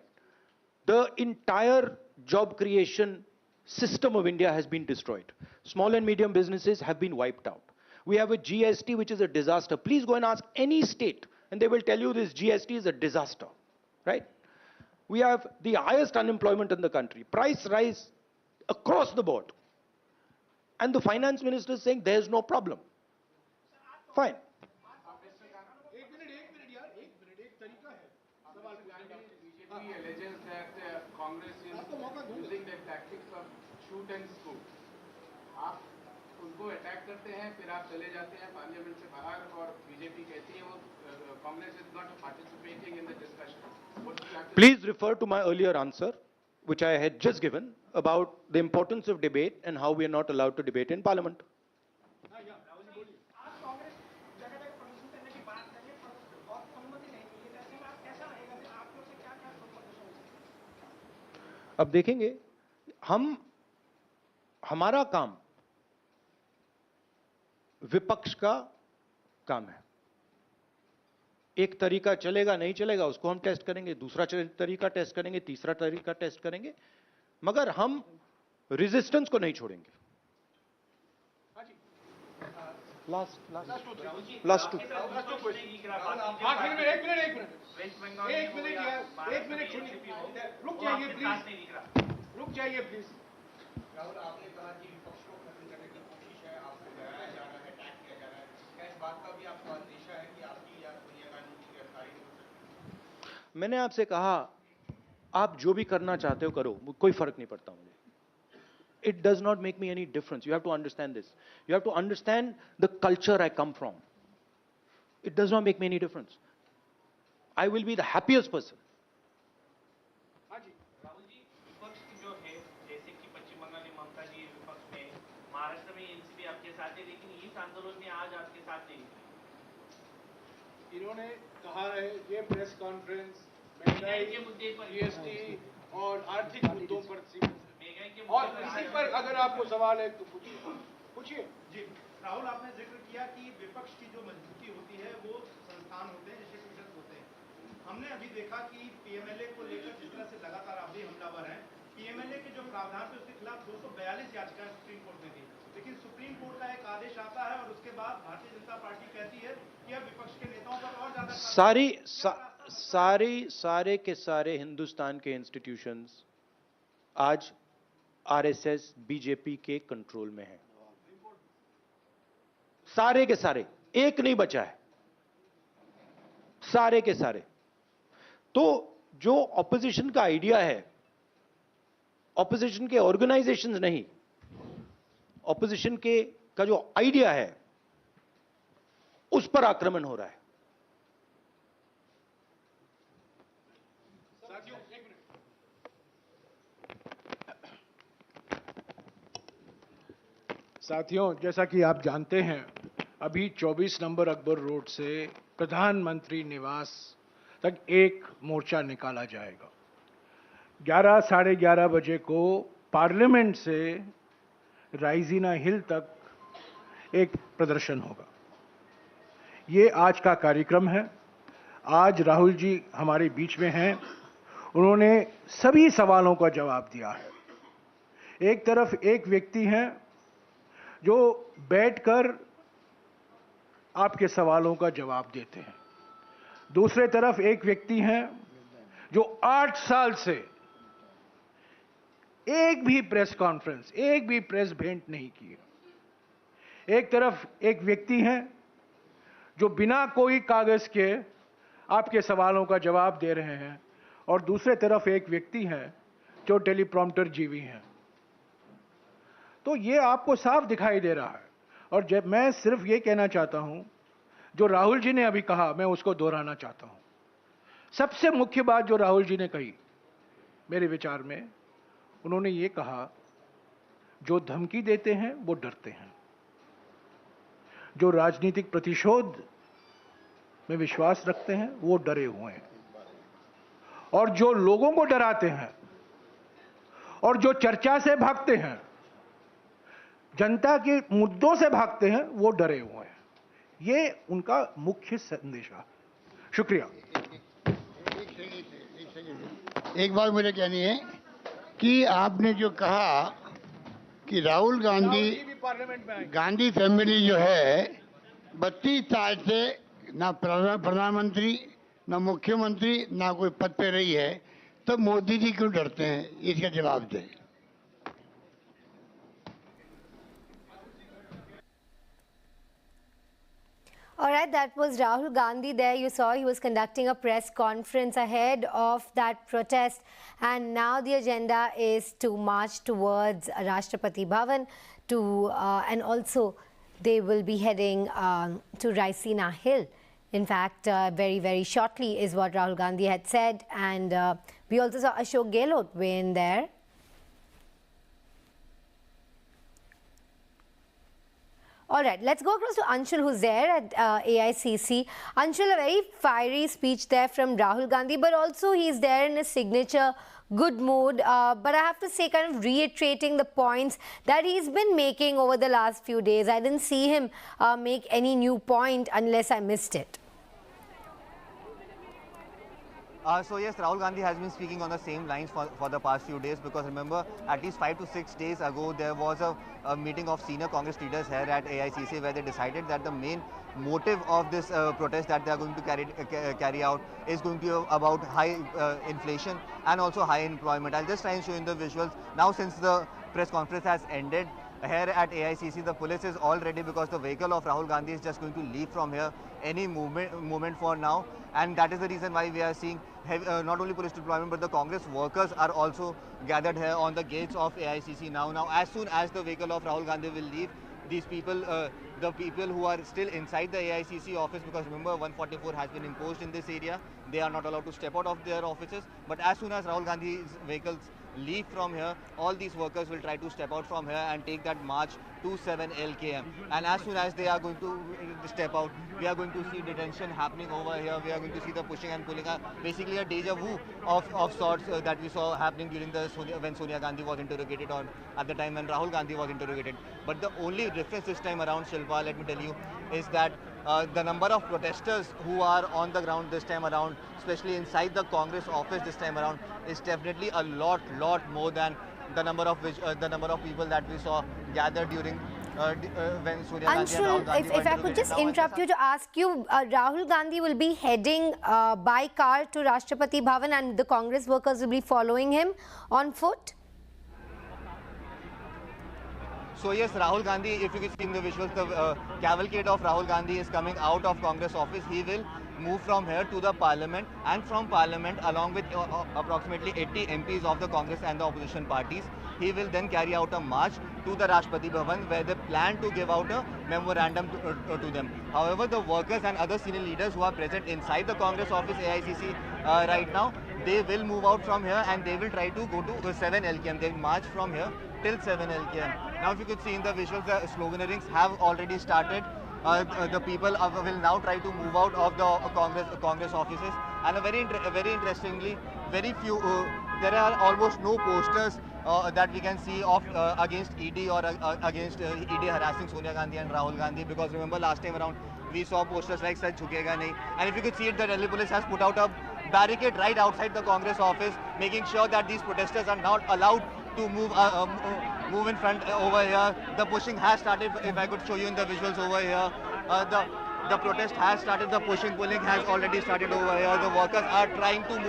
The entire job creation system of India has been destroyed. Small and medium businesses have been wiped out. We have a GST which is a disaster. Please go and ask any state and they will tell you this GST is a disaster, right? We have the highest unemployment in the country. Price rise across the board. And the finance minister is saying there's no problem. Fine. BJP alleges that Congress is using the tactics of shoot and scoop. आप उनको attack करते हैं, फिर आप चले जाते हैं parliament से बाहर और बीजेपी कहती है वो Congress is not participating in the discussion. Please refer to my earlier answer, which I had just given, about the importance of debate and how we are not allowed to debate in Parliament. अब देखेंगे हमारा काम विपक्ष का काम है. एक तरीका चलेगा नहीं चलेगा उसको हम टेस्ट करेंगे, दूसरा तरीका टेस्ट करेंगे, तीसरा तरीका टेस्ट करेंगे, मगर हम रेजिस्टेंस को नहीं छोड़ेंगे. लास्ट टू रुक जाइए प्लीज. राहुल, आपने कहा कि विपक्ष को खत्म करने की कोशिश है, आपको डराया जा रहा है, अटैक किया जा रहा है. क्या इस बात का भी आपको अंदेशा है कि आपकी या सोनिया गांधी की गिरफ्तारी हो सकती है? मैंने आपसे कहा आप जो भी करना चाहते हो करो, कोई फर्क नहीं पड़ता मुझे. It does not make me any difference. You have to understand this. You have to understand the culture I come from. It does not make me any difference. I will be the happiest person. Rahul ji, विपक्ष जो है, जैसे कि पश्चिम बंगाल में ममता जी विपक्ष में, महाराष्ट्र में NCP आपके साथ है, लेकिन इस आंदोलन में आज आपके साथ नहीं. इन्होंने कहा है ये प्रेस कॉन्फ्रेंस महंगाई के मुद्दे पर, जीएसटी और आर्थिक मुद्दों पर और इसी पर अगर आपको सवाल है तो पूछिए. जी राहुल, आपने जिक्र किया कि विपक्ष की जो मजबूती होती है वो संस्थान होते हैं, इंस्टीट्यूशंस होते हैं. हमने अभी देखा कि पीएमएलए को लेकर जिस तरह से लगातार आप भी हमलावर हैं, पीएमएलए के जो प्रावधान थे उसके खिलाफ 242 याचिकाएं सुप्रीम कोर्ट में थी, लेकिन सुप्रीम कोर्ट का एक आदेश आता है और उसके बाद भारतीय जनता पार्टी कहती है कि अब विपक्ष के नेताओं पर और ज्यादा सारे के सारे हिंदुस्तान के इंस्टीट्यूशंस आज आरएसएस बीजेपी के कंट्रोल में हैं। सारे के सारे, एक नहीं बचा है, सारे के सारे। तो जो ऑपोजिशन का आइडिया है, ऑपोजिशन के ऑर्गेनाइजेशंस नहीं, ऑपोजिशन के का जो आइडिया है उस पर आक्रमण हो रहा है। साथियों, जैसा कि आप जानते हैं, अभी 24 नंबर अकबर रोड से प्रधानमंत्री निवास तक एक मोर्चा निकाला जाएगा। 11 साढ़े 11 बजे को पार्लियामेंट से राइजीना हिल तक एक प्रदर्शन होगा। ये आज का कार्यक्रम है। आज राहुल जी हमारे बीच में हैं। उन्होंने सभी सवालों का जवाब दिया है। एक तरफ एक व्यक्ति हैं जो बैठकर आपके सवालों का जवाब देते हैं, दूसरे तरफ एक व्यक्ति हैं जो 8 साल से एक भी प्रेस कॉन्फ्रेंस, एक भी प्रेस भेंट नहीं की है। एक तरफ एक व्यक्ति हैं जो बिना कोई कागज के आपके सवालों का जवाब दे रहे हैं, और दूसरे तरफ एक व्यक्ति हैं जो टेलीप्रॉम्प्टर जीवी हैं। तो ये आपको साफ दिखाई दे रहा है। और जब मैं सिर्फ ये कहना चाहता हूं, जो राहुल जी ने अभी कहा, मैं उसको दोहराना चाहता हूं। सबसे मुख्य बात जो राहुल जी ने कही, मेरे विचार में, उन्होंने ये कहा, जो धमकी देते हैं वो डरते हैं, जो राजनीतिक प्रतिशोध में विश्वास रखते हैं वो डरे हुए हैं, और जो लोगों को डराते हैं और जो चर्चा से भागते हैं, जनता के मुद्दों से भागते हैं, वो डरे हुए हैं। ये उनका मुख्य संदेश है। शुक्रिया। एक बात मुझे कहनी है कि आपने जो कहा कि राहुल गांधी फैमिली जो है 32 साल से ना प्रधानमंत्री, ना मुख्यमंत्री, ना कोई पद पे रही है, तो मोदी जी क्यों डरते हैं? इसका जवाब दें। All right, that was Rahul Gandhi there. You saw he was conducting a press conference ahead of that protest. And now the agenda is to march towards Rashtrapati Bhavan and also they will be heading to Raisina Hill. In fact, very, very shortly is what Rahul Gandhi had said. And we also saw Ashok Gehlot weigh in there. All right, let's go across to Anshul, who's there at AICC. Anshul, a very fiery speech there from Rahul Gandhi, but also he's there in his signature good mood. But I have to say, kind of reiterating the points that he's been making over the last few days. I didn't see him make any new point unless I missed it. So yes, Rahul Gandhi has been speaking on the same lines for the past few days, because remember, at least 5 to 6 days ago, there was a meeting of senior Congress leaders here at AICC where they decided that the main motive of this protest that they are going to carry out is going to be about high inflation and also high employment. I'll just try and show you the visuals. Now, since the press conference has ended, here at AICC, the police is all ready because the vehicle of Rahul Gandhi is just going to leave from here any moment for now. And that is the reason why we are seeing not only police deployment, but the Congress workers are also gathered here on the gates of AICC now. Now, as soon as the vehicle of Rahul Gandhi will leave, these people, the people who are still inside the AICC office, because remember 144 has been imposed in this area, they are not allowed to step out of their offices. But as soon as Rahul Gandhi's vehicles leave from here, all these workers will try to step out from here and take that march to 7 LKM. And as soon as they are going to step out, we are going to see detention happening over here. We are going to see the pushing and pulling, basically a deja vu of sorts that we saw happening during when Sonia Gandhi was interrogated, or at the time when Rahul Gandhi was interrogated. But the only difference this time around, Shilpa, let me tell you, is that the number of protesters who are on the ground this time around, especially inside the Congress office this time around, is definitely a lot more than the number of people that we saw gathered during when Sonia Gandhi and Rahul Gandhi if I could just interrupt you to ask you, Rahul Gandhi will be heading by car to Rashtrapati Bhavan and the Congress workers will be following him on foot? So yes, Rahul Gandhi, if you can see in the visuals, the cavalcade of Rahul Gandhi is coming out of Congress office. He will move from here to the Parliament, and from Parliament, along with approximately 80 MPs of the Congress and the opposition parties, he will then carry out a march to the Rashtrapati Bhavan, where they plan to give out a memorandum to them. However, the workers and other senior leaders who are present inside the Congress office, AICC, right now, they will move out from here and they will try to go to 7 LKM. They will march from here till 7 LKM. Now, if you could see in the visuals, the sloganarings have already started. The people will now try to move out of the Congress offices, and very interestingly, very few. There are almost no posters that we can see of against ED or against ED harassing Sonia Gandhi and Rahul Gandhi, because remember last time around we saw posters like "Sach Jhukega Nahi," and if you could see it, the Delhi police has put out a barricade right outside the Congress office, making sure that these protesters are not allowed to move in front over here. The pushing has started. If I could show you in the visuals over here, the protest has started. The pulling has already started over here. The workers are trying to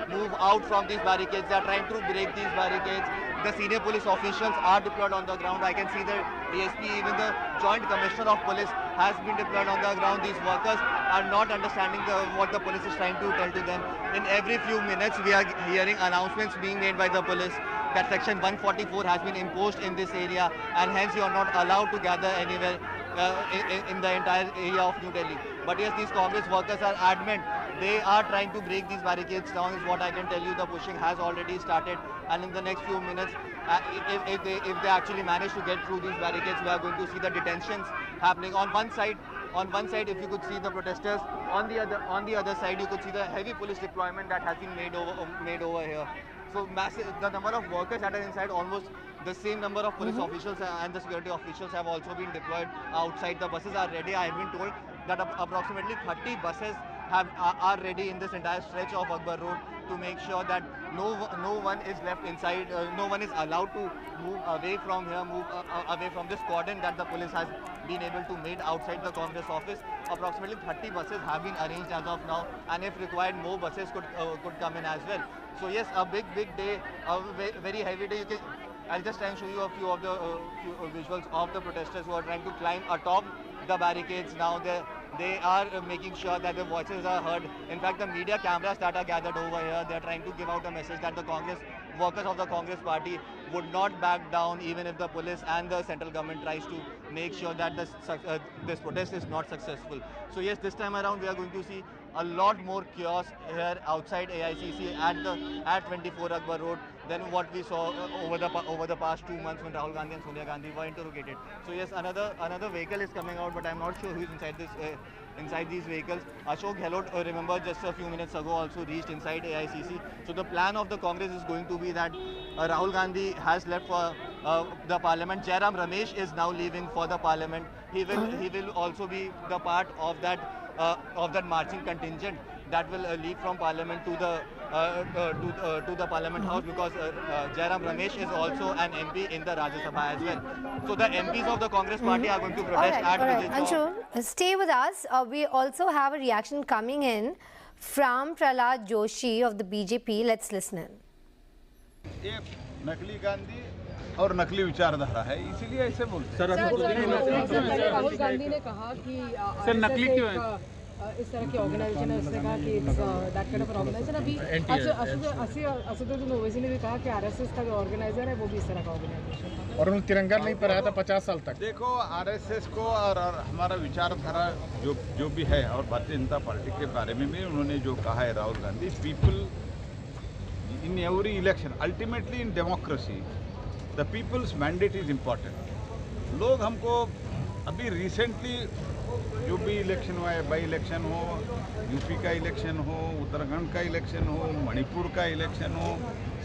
move out from these barricades. They are trying to break these barricades. The senior police officials are deployed on the ground. I can see the DSP, even the Joint Commissioner of Police has been deployed on the ground. These workers are not understanding what the police is trying to tell to them. In every few minutes, we are hearing announcements being made by the police that Section 144 has been imposed in this area, and hence you are not allowed to gather anywhere in the entire area of New Delhi. But yes, these Congress workers are adamant. They are trying to break these barricades down, is what I can tell you. The pushing has already started, and in the next few minutes, if they actually manage to get through these barricades, we are going to see the detentions happening. On one side, if you could see the protesters, on the other side, you could see the heavy police deployment that has been made over here. So massive, the number of workers that are inside, almost the same number of police officials and the security officials have also been deployed outside. The buses are ready. I have been told that approximately 30 buses are ready in this entire stretch of Akbar Road to make sure that no one is left inside, no one is allowed to move away from here, away from this cordon that the police has been able to make outside the Congress office. Approximately 30 buses have been arranged as of now, and if required, more buses could come in as well. So yes, a big day, a very heavy day. I'll just try and show you a few of the visuals of the protesters who are trying to climb atop the barricades. Now they are making sure that their voices are heard. In fact, the media cameras that are gathered over here, they're trying to give out a message that the Congress workers of the Congress party would not back down even if the police and the central government tries to make sure that this protest is not successful. So yes, this time around we are going to see a lot more chaos here outside AICC at 24 Akbar Road than what we saw over the past 2 months when Rahul Gandhi and Sonia Gandhi were interrogated. So yes, another vehicle is coming out, but I'm not sure who is inside these vehicles. Ashok Gehlot, remember, just a few minutes ago also reached inside AICC. So the plan of the Congress is going to be that Rahul Gandhi has left for the Parliament. Jairam Ramesh is now leaving for the Parliament. He will also be the part of that marching contingent that will leave from Parliament to the Parliament House, because Jairam Ramesh is also an MP in the Rajya Sabha as well. So the MPs of the Congress party are going to protest at Vijay Chowk. Anshu, stay with us. We also have a reaction coming in from Prahlad Joshi of the BJP. Let's listen in. ये नकली गांधी और नकली विचारधारा है, इसीलिए ऐसे बोलते हैं। राहुल गांधी ने कहा कि सर नकली क्यों है? इस तरह की ऑर्गेनाइजेशन है, उसने कहा कि दैट काइंड ऑफ ऑर्गेनाइजेशन। अभी असदुद्दीन ओवैसी ने भी कहा कि आरएसएस का जो ऑर्गेनाइजर है वो भी इस तरह का ऑर्गेनाइजेशन, और उन्होंने तिरंगा नहीं फहराया था 50 साल तक। देखो, आरएसएस को और हमारा विचारधारा जो भी है, और भारतीय जनता पार्टी के बारे में भी उन्होंने जो कहा है Rahul Gandhi, people in every election, ultimately in democracy the peoples mandate is important. लोग हमको अभी रिसेंटली जो भी इलेक्शन हुआ है, बाई इलेक्शन हो, यूपी का इलेक्शन हो, उत्तराखंड का इलेक्शन हो, मणिपुर का इलेक्शन हो,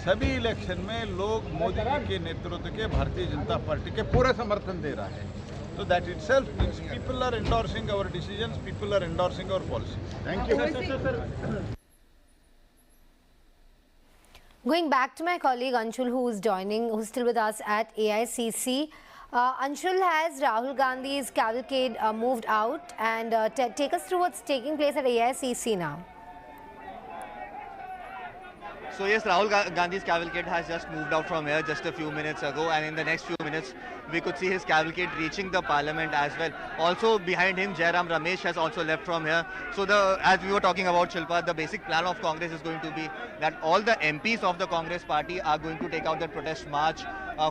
सभी इलेक्शन में लोग मोदी जी के नेतृत्व के भारतीय जनता पार्टी के पूरा समर्थन दे रहा है। So that itself means people are endorsing our decisions, people are endorsing our policies. Thank you. Going back to my colleague Anshul, who's still with us at AICC. Anshul, has Rahul Gandhi's cavalcade moved out? And take us through what's taking place at AICC now. So yes, Rahul Gandhi's cavalcade has just moved out from here just a few minutes ago, and in the next few minutes we could see his cavalcade reaching the parliament as well. Also behind him, Jairam Ramesh has also left from here. So as we were talking about, Shilpa, the basic plan of Congress is going to be that all the MPs of the Congress party are going to take out the protest march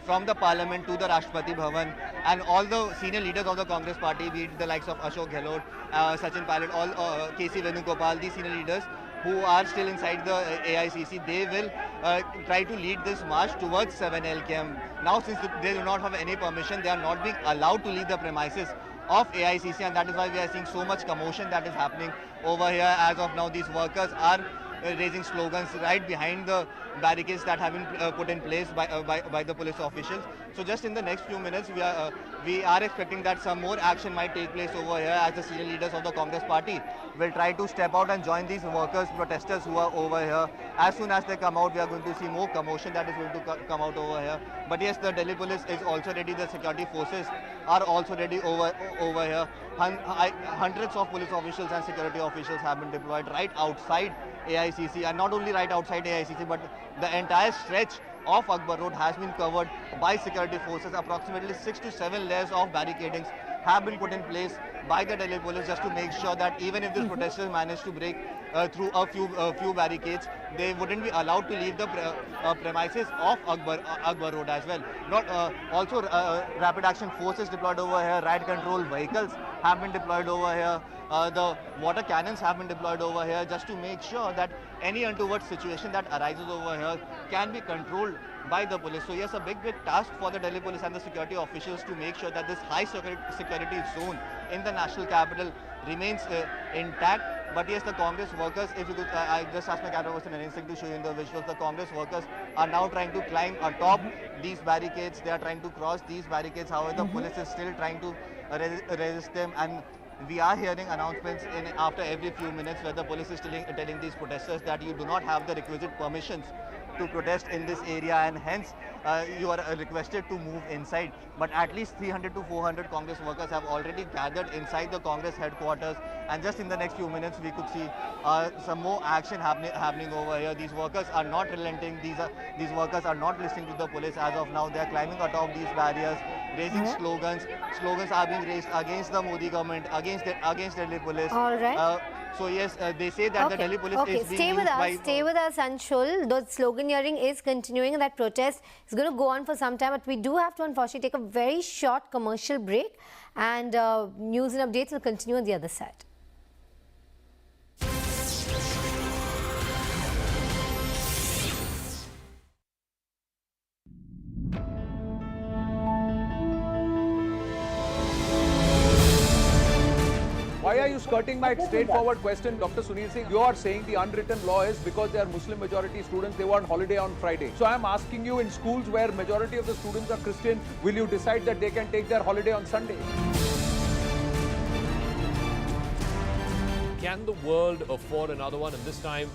from the parliament to the Rashtrapati Bhavan, and all the senior leaders of the Congress party, be it the likes of Ashok Gehlot, Sachin Pilot, all KC Venugopal, these senior leaders who are still inside the AICC, they will try to lead this march towards 7 LKM. Now, since they do not have any permission, they are not being allowed to leave the premises of AICC, and that is why we are seeing so much commotion that is happening over here. As of now, these workers are raising slogans right behind the barricades that have been put in place by the police officials. So just in the next few minutes, we are expecting that some more action might take place over here, as the senior leaders of the Congress party will try to step out and join these workers, protesters who are over here. As soon as they come out, we are going to see more commotion that is going to come out over here. But yes, the Delhi police is also ready. The security forces are also ready over here. Hundreds of police officials and security officials have been deployed right outside AICC, and not only right outside AICC, but the entire stretch of Akbar Road has been covered by security forces. Approximately 6 to 7 layers of barricadings have been put in place by the Delhi police, just to make sure that even if these protesters manage to break through a few barricades, they wouldn't be allowed to leave the premises of Akbar Road as well. Also, rapid action forces deployed over here, riot control vehicles have been deployed over here. The water cannons have been deployed over here, just to make sure that any untoward situation that arises over here can be controlled by the police. So yes, a big task for the Delhi police and the security officials to make sure that this high security zone in the national capital remains intact. But yes, the Congress workers, if you could, I just asked my camera person anything to show you in the visuals, the Congress workers are now trying to climb atop these barricades. They are trying to cross these barricades. However, the police is still trying to resist them, and we are hearing announcements after every few minutes where the police is telling these protesters that you do not have the requisite permissions to protest in this area, and hence you are requested to move inside. But at least 300 to 400 Congress workers have already gathered inside the Congress headquarters, and just in the next few minutes we could see some more action happening over here. These workers are not relenting. These workers are not listening to the police as of now. They are climbing atop these barriers, raising slogans. Slogans are being raised against the Modi government, against Delhi police. All right. So yes, they say that the Delhi police is being used by... Stay with us, Anshul. The sloganeering is continuing, and that protest is going to go on for some time. But we do have to unfortunately take a very short commercial break, and news and updates will continue on the other side. Why are you skirting my straightforward question, Dr. Sunil Singh? You are saying the unwritten law is because they are Muslim majority students, they want holiday on Friday. So I am asking you, in schools where majority of the students are Christian, will you decide that they can take their holiday on Sunday? Can the world afford another one? And this time,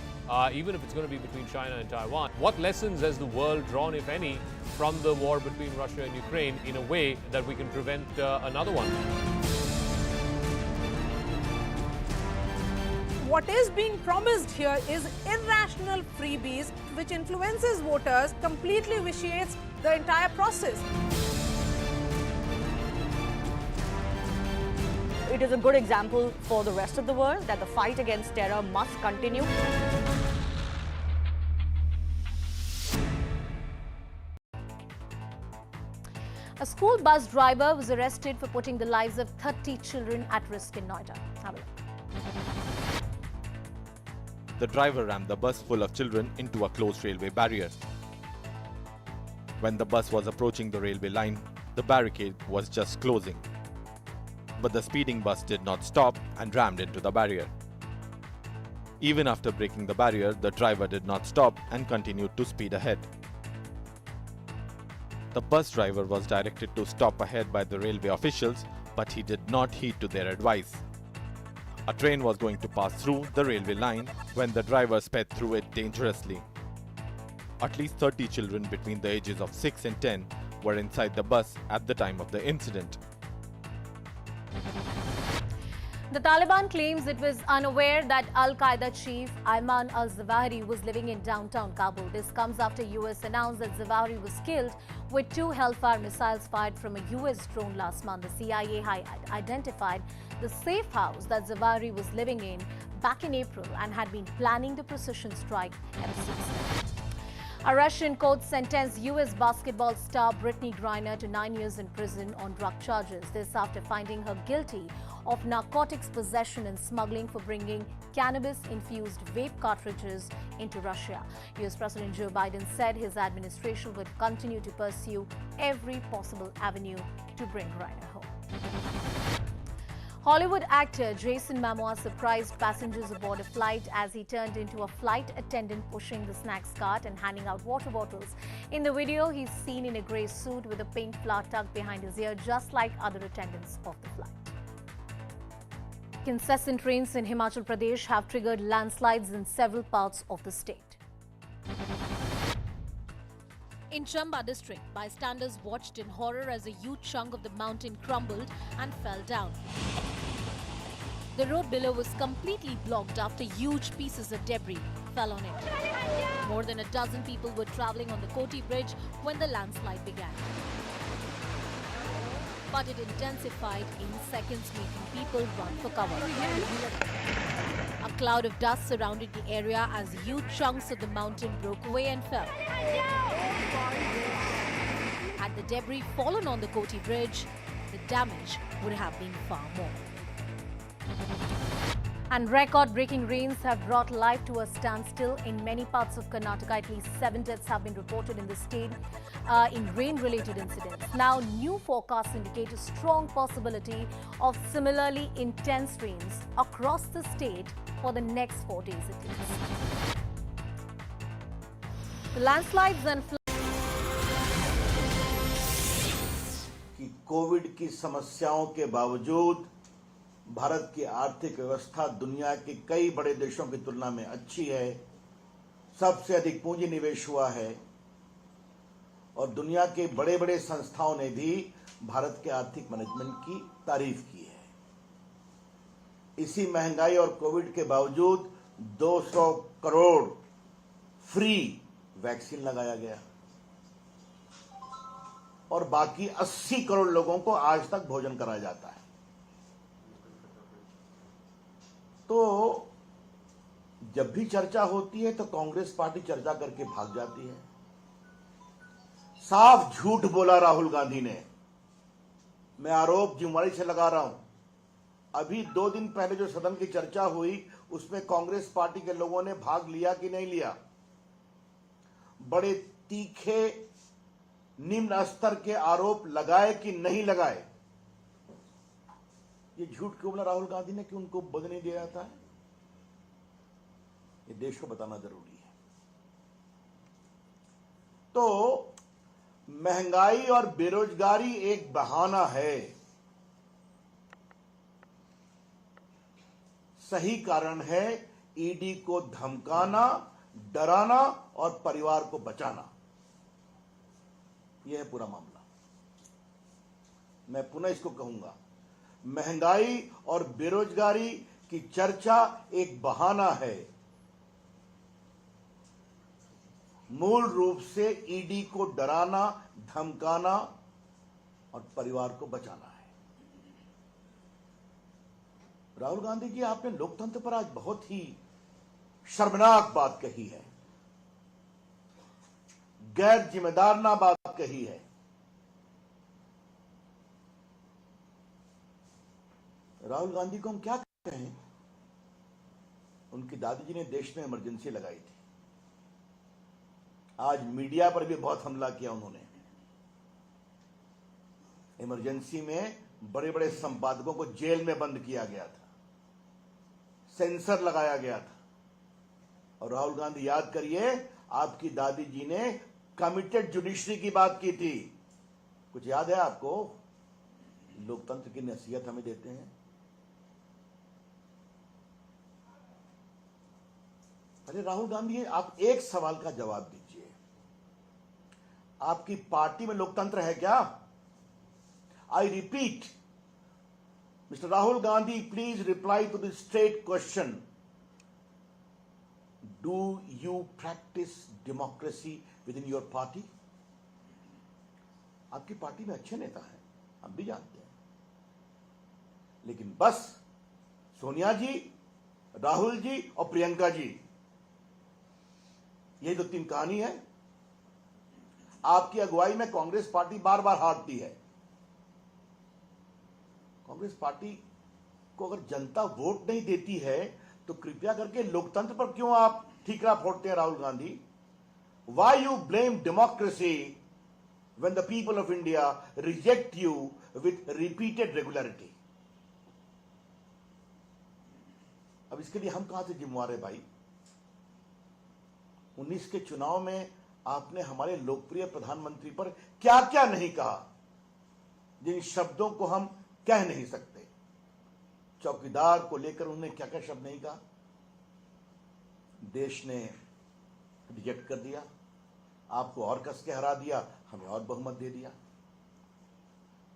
even if it's going to be between China and Taiwan, what lessons has the world drawn, if any, from the war between Russia and Ukraine in a way that we can prevent another one? What is being promised here is irrational freebies, which influences voters, completely vitiates the entire process. It is a good example for the rest of the world that the fight against terror must continue. A school bus driver was arrested for putting the lives of 30 children at risk in Noida. Have a look. The driver rammed the bus full of children into a closed railway barrier. When the bus was approaching the railway line, the barricade was just closing. But the speeding bus did not stop and rammed into the barrier. Even after breaking the barrier, the driver did not stop and continued to speed ahead. The bus driver was directed to stop ahead by the railway officials, but he did not heed to their advice. A train was going to pass through the railway line when the driver sped through it dangerously. At least 30 children between the ages of 6 and 10 were inside the bus at the time of the incident. The Taliban claims it was unaware that Al-Qaeda chief Ayman al-Zawahiri was living in downtown Kabul. This comes after US announced that Zawahiri was killed with 2 Hellfire missiles fired from a US drone last month. The CIA had identified the safe house that Zawahiri was living in back in April and had been planning the precision strike ever since then. A Russian court sentenced US basketball star Brittany Griner to 9 years in prison on drug charges. This after finding her guilty of narcotics possession and smuggling for bringing cannabis-infused vape cartridges into Russia. US President Joe Biden said his administration would continue to pursue every possible avenue to bring Griner home. Hollywood actor Jason Momoa surprised passengers aboard a flight as he turned into a flight attendant pushing the snacks cart and handing out water bottles. In the video, he's seen in a grey suit with a pink flower tucked behind his ear, just like other attendants of the flight. Incessant rains in Himachal Pradesh have triggered landslides in several parts of the state. In Chamba district, bystanders watched in horror as a huge chunk of the mountain crumbled and fell down. The road below was completely blocked after huge pieces of debris fell on it. More than a dozen people were travelling on the Koti Bridge when the landslide began. But it intensified in seconds, making people run for cover. A cloud of dust surrounded the area as huge chunks of the mountain broke away and fell. Had the debris fallen on the Koti Bridge, the damage would have been far more. And record-breaking rains have brought life to a standstill in many parts of Karnataka. At least 7 deaths have been reported in the state in rain-related incidents. Now, new forecasts indicate a strong possibility of similarly intense rains across the state for the next 4 days at least. The landslides and floods. कि Covid की समस्याओं के बावजूद भारत की आर्थिक व्यवस्था दुनिया के कई बड़े देशों की तुलना में अच्छी है, सबसे अधिक पूंजी निवेश हुआ है और दुनिया के बड़े बड़े संस्थाओं ने भी भारत के आर्थिक मैनेजमेंट की तारीफ की है। इसी महंगाई और कोविड के बावजूद 200 करोड़ फ्री वैक्सीन लगाया गया और बाकी 80 करोड़ लोगों को आज तक भोजन कराया जाता है। तो जब भी चर्चा होती है तो कांग्रेस पार्टी चर्चा करके भाग जाती है। साफ झूठ बोला राहुल गांधी ने। मैं आरोप जिम्मेदारी से लगा रहा हूं। अभी 2 दिन पहले जो सदन की चर्चा हुई उसमें कांग्रेस पार्टी के लोगों ने भाग लिया कि नहीं लिया? बड़े तीखे निम्न स्तर के आरोप लगाए कि नहीं लगाए? ये झूठ क्यों बोला राहुल गांधी ने कि उनको बद नहीं दिया जाता है? ये देश को बताना जरूरी है। तो महंगाई और बेरोजगारी एक बहाना है, सही कारण है ईडी को धमकाना, डराना और परिवार को बचाना। यह है पूरा मामला। मैं पुनः इसको कहूंगा, महंगाई और बेरोजगारी की चर्चा एक बहाना है, मूल रूप से ईडी को डराना, धमकाना और परिवार को बचाना है। राहुल गांधी जी, आपने लोकतंत्र पर आज बहुत ही शर्मनाक बात कही है, गैर जिम्मेदाराना बात कही है। राहुल गांधी को हम क्या कहें? उनकी दादी जी ने देश में इमरजेंसी लगाई थी। आज मीडिया पर भी बहुत हमला किया उन्होंने। इमरजेंसी में बड़े बड़े संपादकों को जेल में बंद किया गया था, सेंसर लगाया गया था। और राहुल गांधी, याद करिए, आपकी दादी जी ने कमिटेड जुडिशरी की बात की थी। कुछ याद है आपको? लोकतंत्र की नसीहत हमें देते हैं। अरे राहुल गांधी, आप एक सवाल का जवाब दीजिए, आपकी पार्टी में लोकतंत्र है क्या? I repeat, mister Rahul Gandhi, please reply to this straight question. Do you practice democracy within your party? आपकी पार्टी में अच्छे नेता हैं, हम भी जानते हैं, लेकिन बस सोनिया जी, राहुल जी और प्रियंका जी, ये जो तीन कहानी है। आपकी अगुवाई में कांग्रेस पार्टी बार बार हारती है। कांग्रेस पार्टी को अगर जनता वोट नहीं देती है तो कृपया करके लोकतंत्र पर क्यों आप ठीकरा फोड़ते हैं Rahul Gandhi? Why you blame democracy when the people of India reject you with repeated regularity? अब इसके लिए हम कहां से जिम्मेवार है भाई? 19 के चुनाव में आपने हमारे लोकप्रिय प्रधानमंत्री पर क्या क्या नहीं कहा, जिन शब्दों को हम कह नहीं सकते। चौकीदार को लेकर उन्होंने क्या क्या शब्द नहीं कहा, देश ने रिजेक्ट कर दिया, आपको और कस के हरा दिया, हमें और बहुमत दे दिया।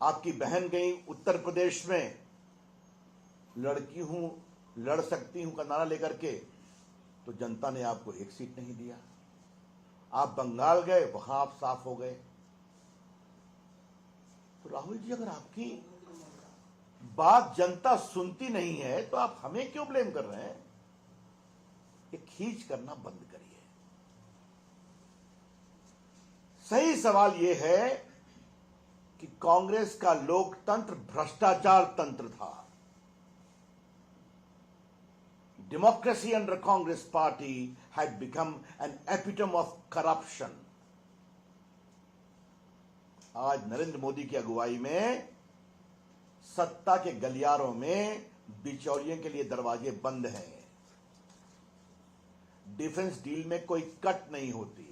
आपकी बहन गई उत्तर प्रदेश में, लड़की हूं लड़ सकती हूं का नारा लेकर के, तो जनता ने आपको एक सीट नहीं दिया। आप बंगाल गए, वहां आप साफ हो गए। तो राहुल जी, अगर आपकी बात जनता सुनती नहीं है तो आप हमें क्यों ब्लेम कर रहे हैं? ये खींच करना बंद करिए। सही सवाल यह है कि कांग्रेस का लोकतंत्र भ्रष्टाचार तंत्र था। Democracy under Congress party had become an epitome of corruption. आज नरेंद्र मोदी की अगुवाई में सत्ता के गलियारों में बिचौलियों के लिए दरवाजे बंद हैं। डिफेंस डील में कोई कट नहीं होती।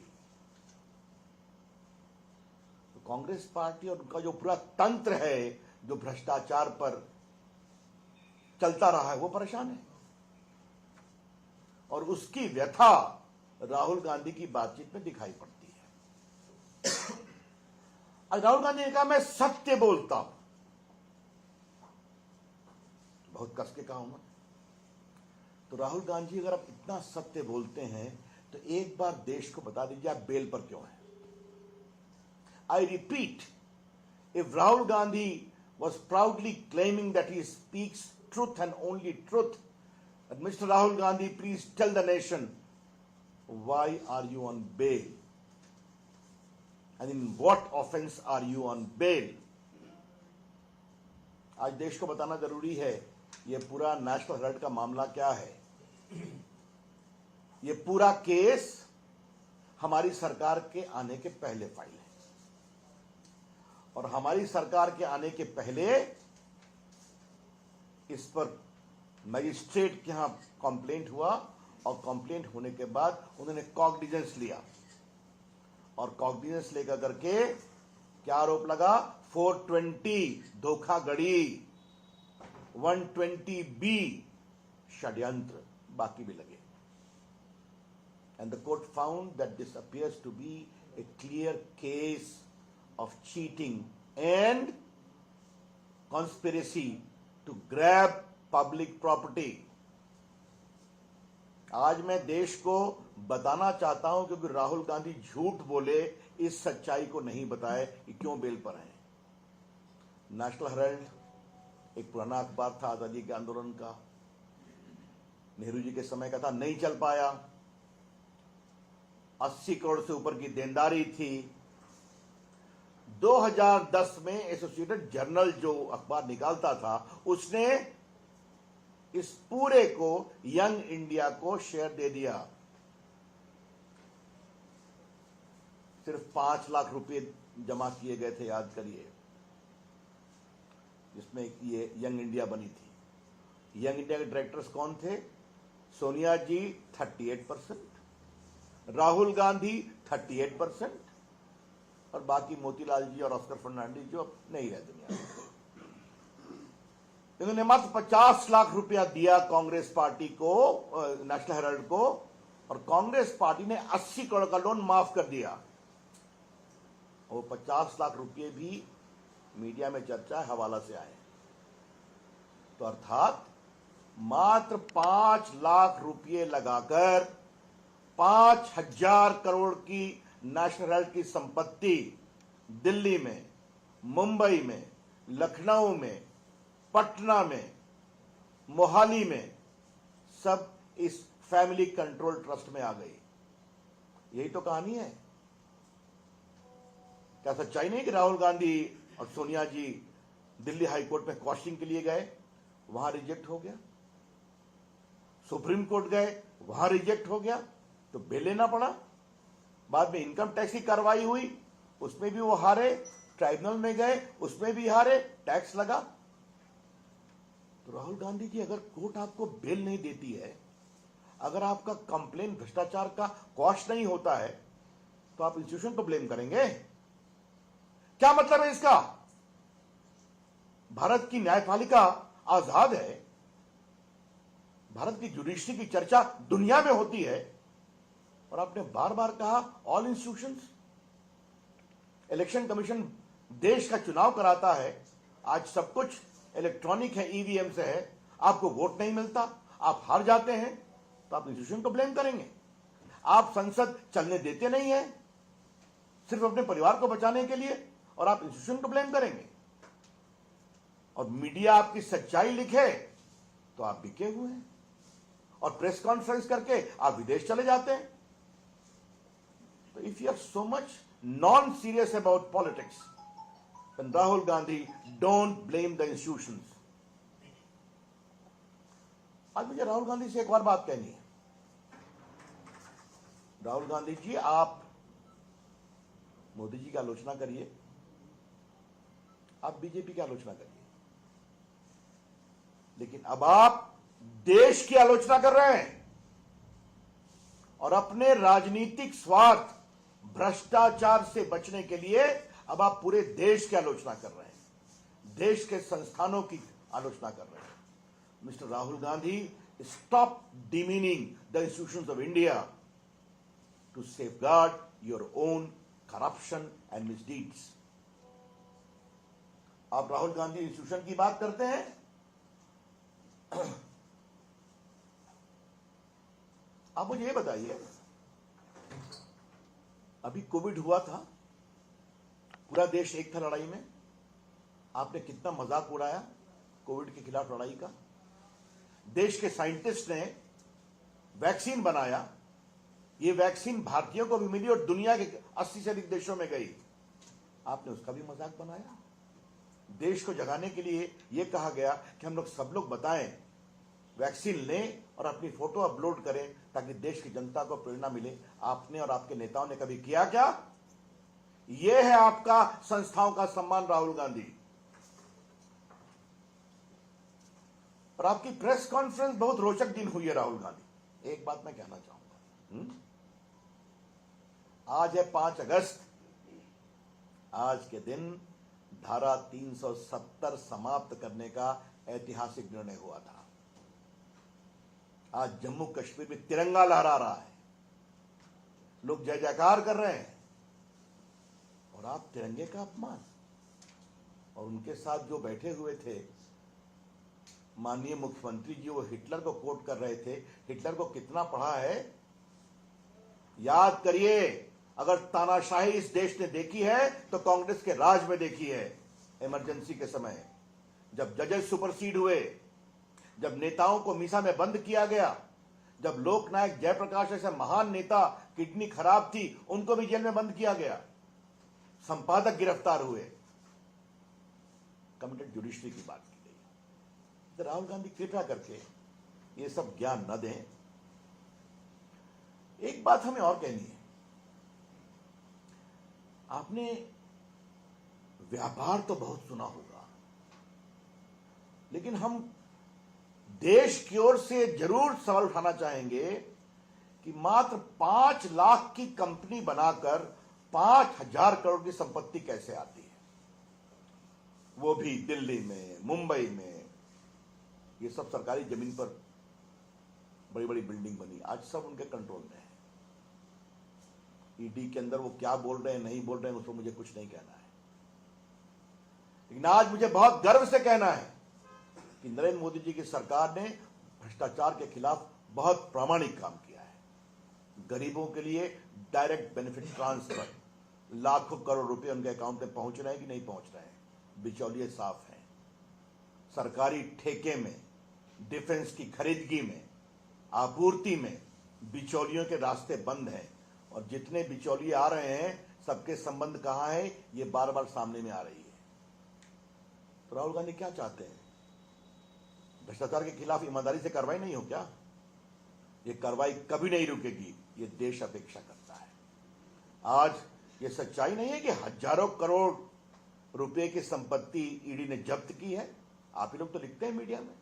तो कांग्रेस पार्टी और उनका जो पूरा तंत्र है, जो भ्रष्टाचार पर चलता रहा है, वो परेशान है। और उसकी व्यथा राहुल गांधी की बातचीत में दिखाई पड़ती है। आज राहुल गांधी ने कहा, मैं सत्य बोलता हूं। बहुत कस के कहा हूं। तो राहुल गांधी, अगर आप इतना सत्य बोलते हैं तो एक बार देश को बता दीजिए आप बेल पर क्यों हैं? I repeat, if Rahul Gandhi was proudly claiming that he speaks truth and only truth, Mr. Rahul Gandhi, please tell the nation, why are you on bail? And in what offense are you on bail? आज देश को बताना जरूरी है, ये पूरा national Herald का मामला क्या है। ये पूरा केस हमारी सरकार के आने के पहले फाइल है, और हमारी सरकार के आने के पहले इस पर मजिस्ट्रेट के यहां कंप्लेंट हुआ, और कंप्लेंट होने के बाद उन्होंने कॉग्निजेंस लिया, और कॉग्निजेंस लेकर करके क्या आरोप लगा? 420 धोखाधड़ी, 120B षड्यंत्र, बाकी भी लगे। And the court found that this appears to be a clear case of cheating and conspiracy to grab public property. आज मैं देश को बताना चाहता हूं, क्योंकि राहुल गांधी झूठ बोले, इस सच्चाई को नहीं बताए कि क्यों बेल पर हैं। नेशनल हेराल्ड एक पुराना अखबार था आजादी के आंदोलन का, नेहरू जी के समय का था, नहीं चल पाया। 80 करोड़ से ऊपर की देनदारी थी। 2010 में एसोसिएटेड जर्नल जो अखबार निकालता था, उसने इस पूरे को यंग इंडिया को शेयर दे दिया। सिर्फ 5 लाख रुपए जमा किए गए थे, याद करिए, जिसमें ये यंग इंडिया बनी थी। यंग इंडिया के डायरेक्टर्स कौन थे? सोनिया जी 38%, राहुल गांधी 38%, और बाकी मोतीलाल जी और ऑस्कर फर्नांडिस जो अब नहीं रहे दुनिया में। इन्होंने मात्र 50 लाख रुपया दिया कांग्रेस पार्टी को, नेशनल हेराल्ड को, और कांग्रेस पार्टी ने 80 करोड़ का लोन माफ कर दिया। वो 50 लाख रुपए भी मीडिया में चर्चा है, हवाला से आए। तो अर्थात मात्र 5 लाख रुपए लगाकर 5000 करोड़ की नेशनल हेराल्ड की संपत्ति दिल्ली में, मुंबई में, लखनऊ में, पटना में, मोहाली में सब इस फैमिली कंट्रोल ट्रस्ट में आ गई। यही तो कहानी है। क्या सच्चाई नहीं कि राहुल गांधी और सोनिया जी दिल्ली हाईकोर्ट में क्वेश्चनिंग के लिए गए, वहां रिजेक्ट हो गया, सुप्रीम कोर्ट गए, वहां रिजेक्ट हो गया, तो बेल लेना पड़ा। बाद में इनकम टैक्स की कार्रवाई हुई, उसमें भी वो हारे, ट्राइब्यूनल में गए, उसमें भी हारे, टैक्स लगा। तो राहुल गांधी जी, अगर कोर्ट आपको बेल नहीं देती है, अगर आपका कंप्लेन भ्रष्टाचार का क्वाश नहीं होता है, तो आप इंस्टीट्यूशन को ब्लेम करेंगे? क्या मतलब है इसका? भारत की न्यायपालिका आजाद है, भारत की जुडिशरी की चर्चा दुनिया में होती है, और आपने बार बार कहा ऑल इंस्टीट्यूशंस। इलेक्शन कमीशन देश का चुनाव कराता है, आज सब कुछ इलेक्ट्रॉनिक है, ईवीएम से है, आपको वोट नहीं मिलता, आप हार जाते हैं, तो आप इंस्टीट्यूशन को ब्लेम करेंगे। आप संसद चलने देते नहीं है सिर्फ अपने परिवार को बचाने के लिए, और आप इंस्टीट्यूशन को ब्लेम करेंगे। और मीडिया आपकी सच्चाई लिखे तो आप बिके हुए हैं, और प्रेस कॉन्फ्रेंस करके आप विदेश चले जाते हैं। तो if you are so much non serious about politics, then Rahul Gandhi, don't blame the institutions. आज मुझे राहुल गांधी से एक और बात कहनी है। राहुल गांधी जी, आप मोदी जी की आलोचना करिए, आप बीजेपी की आलोचना करिए, लेकिन अब आप देश की आलोचना कर रहे हैं, और अपने राजनीतिक स्वार्थ, भ्रष्टाचार से बचने के लिए अब आप पूरे देश की आलोचना कर रहे हैं, देश के संस्थानों की आलोचना कर रहे हैं। Mister Rahul Gandhi, stop demeaning the institutions of India to safeguard your own corruption and misdeeds. आप राहुल गांधी इंस्टीट्यूशन की बात करते हैं, आप मुझे ये बताइए, अभी कोविड हुआ था, पूरा देश एक था लड़ाई में, आपने कितना मजाक उड़ाया कोविड के खिलाफ लड़ाई का। देश के साइंटिस्ट ने वैक्सीन बनाया, ये वैक्सीन भारतीयों को भी मिली और दुनिया के 80 से अधिक देशों में गई, आपने उसका भी मजाक बनाया। देश को जगाने के लिए यह कहा गया कि हम लोग सब लोग बताएं, वैक्सीन लें और अपनी फोटो अपलोड करें ताकि देश की जनता को प्रेरणा मिले। आपने और आपके नेताओं ने कभी किया क्या? यह है आपका संस्थाओं का सम्मान राहुल गांधी। और आपकी प्रेस कॉन्फ्रेंस बहुत रोचक दिन हुई है राहुल गांधी। एक बात मैं कहना चाहूंगा, आज है 5 अगस्त, आज के दिन धारा 370 समाप्त करने का ऐतिहासिक निर्णय हुआ था। आज जम्मू कश्मीर में तिरंगा लहरा रहा है, लोग जय जयकार कर रहे हैं, और आप तिरंगे का अपमान। और उनके साथ जो बैठे हुए थे माननीय मुख्यमंत्री जी, वो हिटलर को कोट कर रहे थे। हिटलर को कितना पढ़ा है याद करिए। अगर तानाशाही इस देश ने देखी है तो कांग्रेस के राज में देखी है। इमरजेंसी के समय जब जजेस सुपरसीड हुए, जब नेताओं को मीसा में बंद किया गया, जब लोकनायक जयप्रकाश ऐसे महान नेता, किडनी खराब थी, उनको भी जेल में बंद किया गया, संपादक गिरफ्तार हुए, कमिटेड जुडिशरी की बात की गई। तो राहुल गांधी कृपया करके ये सब ज्ञान न दें। एक बात हमें और कहनी है, आपने व्यापार तो बहुत सुना होगा, लेकिन हम देश की ओर से जरूर सवाल उठाना चाहेंगे कि मात्र 5 लाख की कंपनी बनाकर 5000 करोड़ की संपत्ति कैसे आती है, वो भी दिल्ली में, मुंबई में, ये सब सरकारी जमीन पर बड़ी बड़ी बिल्डिंग बनी, आज सब उनके कंट्रोल में है। ईडी के अंदर वो क्या बोल रहे हैं नहीं बोल रहे हैं उसको मुझे कुछ नहीं कहना है, लेकिन आज मुझे बहुत गर्व से कहना है कि नरेंद्र मोदी जी की सरकार ने भ्रष्टाचार के खिलाफ बहुत प्रामाणिक काम किया है। गरीबों के लिए डायरेक्ट बेनिफिट ट्रांसफर, लाखों करोड़ रुपए उनके अकाउंट में पहुंच रहे हैं कि नहीं पहुंच रहे हैं, बिचौलिए साफ हैं। सरकारी ठेके में, डिफेंस की खरीदगी में, आपूर्ति में बिचौलियों के रास्ते बंद हैं, और जितने बिचौलिए आ रहे हैं सबके संबंध कहां है ये बार बार सामने में आ रही है। तो राहुल गांधी क्या चाहते हैं? भ्रष्टाचार के खिलाफ ईमानदारी से कार्रवाई नहीं हो क्या? ये कार्रवाई कभी नहीं रुकेगी, ये देश अपेक्षा करता है। आज ये सच्चाई नहीं है कि हजारों करोड़ रुपए की संपत्ति ईडी ने जब्त की है? आप ही लोग तो लिखते हैं मीडिया में।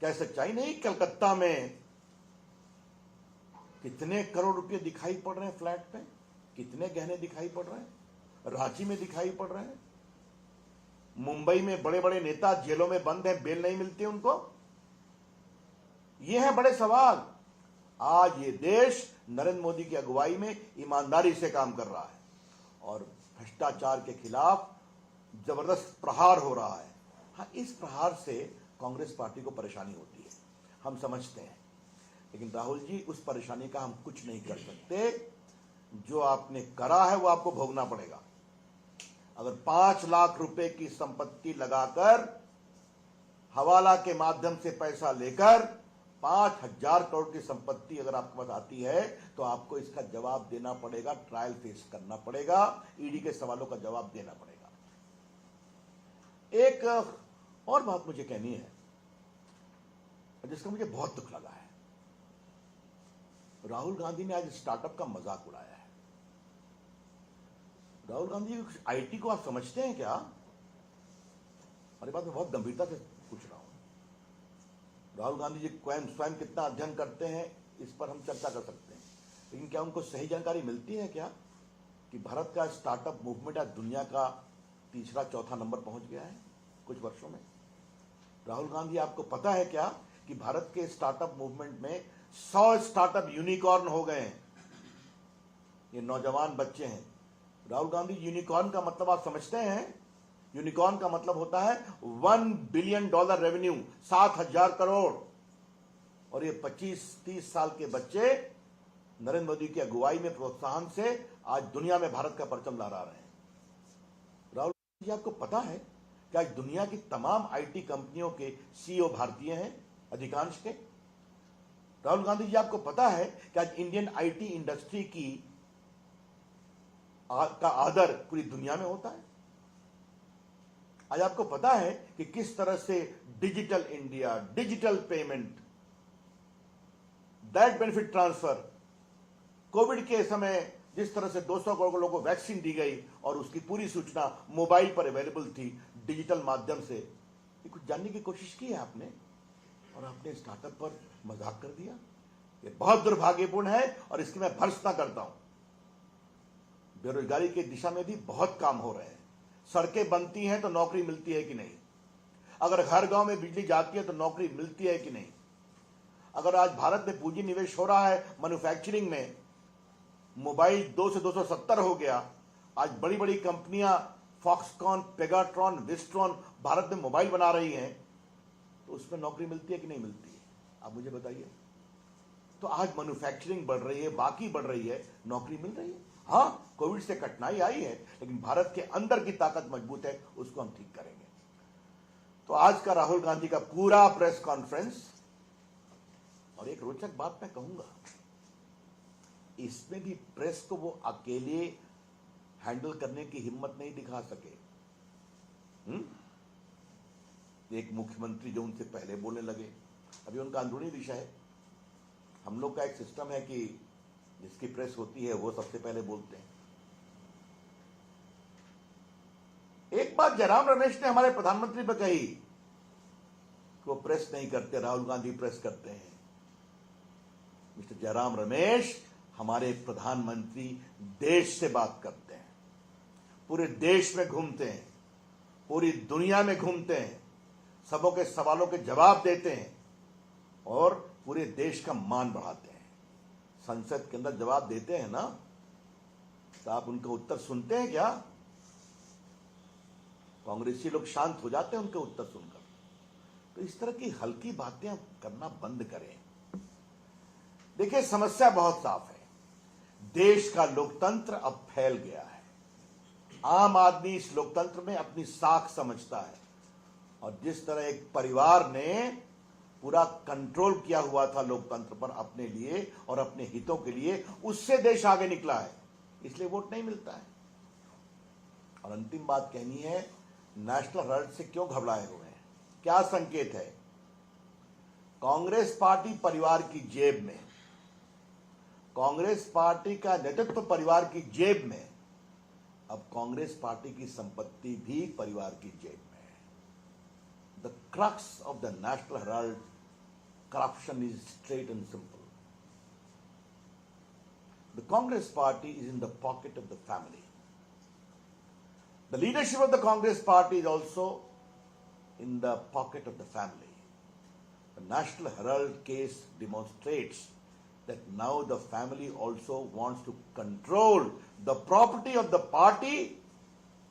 क्या सच्चाई नहीं? कलकत्ता में कितने करोड़ रुपए दिखाई पड़ रहे हैं फ्लैट पे, कितने गहने दिखाई पड़ रहे हैं, रांची में दिखाई पड़ रहे हैं, मुंबई में बड़े बड़े नेता जेलों में बंद हैं, बेल नहीं मिलती उनको। ये हैं बड़े सवाल। आज ये देश नरेंद्र मोदी की अगुवाई में ईमानदारी से काम कर रहा है और भ्रष्टाचार के खिलाफ जबरदस्त प्रहार हो रहा है। हाँ, इस प्रहार से कांग्रेस पार्टी को परेशानी होती है, हम समझते हैं, लेकिन राहुल जी उस परेशानी का हम कुछ नहीं कर सकते। जो आपने करा है वो आपको भोगना पड़ेगा। अगर 5 लाख रुपए की संपत्ति लगाकर हवाला के माध्यम से पैसा लेकर 5,000 करोड़ की संपत्ति अगर आपके पास आती है तो आपको इसका जवाब देना पड़ेगा, ट्रायल फेस करना पड़ेगा, ईडी के सवालों का जवाब देना पड़ेगा। एक और बात मुझे कहनी है जिसका मुझे बहुत दुख लगा है। राहुल गांधी ने आज स्टार्टअप का मजाक उड़ाया है। राहुल गांधी आईटी को आप समझते हैं क्या? हमारी बात में बहुत गंभीरता से पूछ रहा हूं। राहुल गांधी जी स्वयं कितना अध्ययन करते हैं इस पर हम चर्चा कर सकते हैं, लेकिन क्या उनको सही जानकारी मिलती है क्या कि भारत का स्टार्टअप मूवमेंट आज दुनिया का 3रा-4था नंबर पहुंच गया है कुछ वर्षों में? राहुल गांधी, आपको पता है क्या कि भारत के स्टार्टअप मूवमेंट में 100 स्टार्टअप यूनिकॉर्न हो गए हैं? ये नौजवान बच्चे हैं। राहुल गांधी, यूनिकॉर्न का मतलब आप समझते हैं? यूनिकॉर्न का मतलब होता है $1 बिलियन रेवेन्यू, 7,000 करोड़। और ये 25-30 साल के बच्चे नरेंद्र मोदी की अगुवाई में, प्रोत्साहन से आज दुनिया में भारत का परचम लहरा रहे हैं। राहुल गांधी, आपको पता है कि आज दुनिया की तमाम आईटी कंपनियों के सीईओ भारतीय हैं, अधिकांश के? राहुल गांधी जी, आपको पता है कि आज इंडियन आईटी इंडस्ट्री का आदर पूरी दुनिया में होता है? आज आपको पता है कि किस तरह से digital India, digital payment, direct benefit transfer, Covid के समय जिस तरह से 200 करोड़ लोगों को वैक्सीन दी गई और उसकी पूरी सूचना मोबाइल पर अवेलेबल थी डिजिटल माध्यम से, ये कुछ जानने की कोशिश की है आपने और आपने स्टार्टअप पर मजाक कर दिया? ये बहुत दुर्भाग्यपूर्ण है और इसकी मैं भर्त्सना करता हूं। बेरोजगारी की दिशा में भी बहुत काम हो रहे हैं। सड़कें बनती हैं तो नौकरी मिलती है कि नहीं? अगर हर गांव में बिजली जाती है तो नौकरी मिलती है कि नहीं? अगर आज भारत में पूंजी निवेश हो रहा है मैन्युफैक्चरिंग में, मोबाइल 2 से 270 हो गया, आज बड़ी बड़ी कंपनियां फॉक्सकॉन, पेगाट्रॉन, विस्ट्रॉन भारत में मोबाइल बना रही हैं, तो उसमें नौकरी मिलती है कि नहीं मिलती है? आप मुझे बताइए। तो आज मैन्युफैक्चरिंग बढ़ रही है, बाकी बढ़ रही है, नौकरी मिल रही है। हाँ, कोविड से कठिनाई आई है, लेकिन भारत के अंदर की ताकत मजबूत है, उसको हम ठीक करेंगे। तो आज का राहुल गांधी का पूरा प्रेस कॉन्फ्रेंस, और एक रोचक बात मैं कहूंगा, इसमें भी प्रेस को वो अकेले हैंडल करने की हिम्मत नहीं दिखा सके। एक मुख्यमंत्री जो उनसे पहले बोलने लगे, अभी उनका अंदरूनी विषय है। हम लोग का एक सिस्टम है कि जिसकी प्रेस होती है वो सबसे पहले बोलते हैं। एक बात जयराम रमेश ने हमारे प्रधानमंत्री पर कही कि वो प्रेस नहीं करते, राहुल गांधी प्रेस करते हैं। मिस्टर जयराम रमेश, हमारे प्रधानमंत्री देश से बात करते हैं, पूरे देश में घूमते हैं, पूरी दुनिया में घूमते हैं, सबों के सवालों के जवाब देते हैं और पूरे देश का मान बढ़ाते हैं। संसद के अंदर जवाब देते हैं ना, तो आप उनका उत्तर सुनते हैं क्या? कांग्रेसी लोग शांत हो जाते हैं उनके उत्तर सुनकर। तो इस तरह की हल्की बातें करना बंद करें। देखिए, समस्या बहुत साफ है। देश का लोकतंत्र अब फैल गया है। आम आदमी इस लोकतंत्र में अपनी साख समझता है, और जिस तरह एक परिवार ने पूरा कंट्रोल किया हुआ था लोकतंत्र पर अपने लिए और अपने हितों के लिए, उससे देश आगे निकला है। इसलिए वोट नहीं मिलता है। और अंतिम बात कहनी है, नेशनल हेराल्ड से क्यों घबराए हुए हैं? क्या संकेत है? कांग्रेस पार्टी परिवार की जेब में, कांग्रेस पार्टी का नेतृत्व परिवार की जेब में, अब कांग्रेस पार्टी की संपत्ति भी परिवार की जेब में है। The crux of the national Herald corruption is straight and simple. The Congress party is in the pocket of the family. The leadership of the Congress party is also in the pocket of the family. The National Herald case demonstrates that now the family also wants to control the property of the party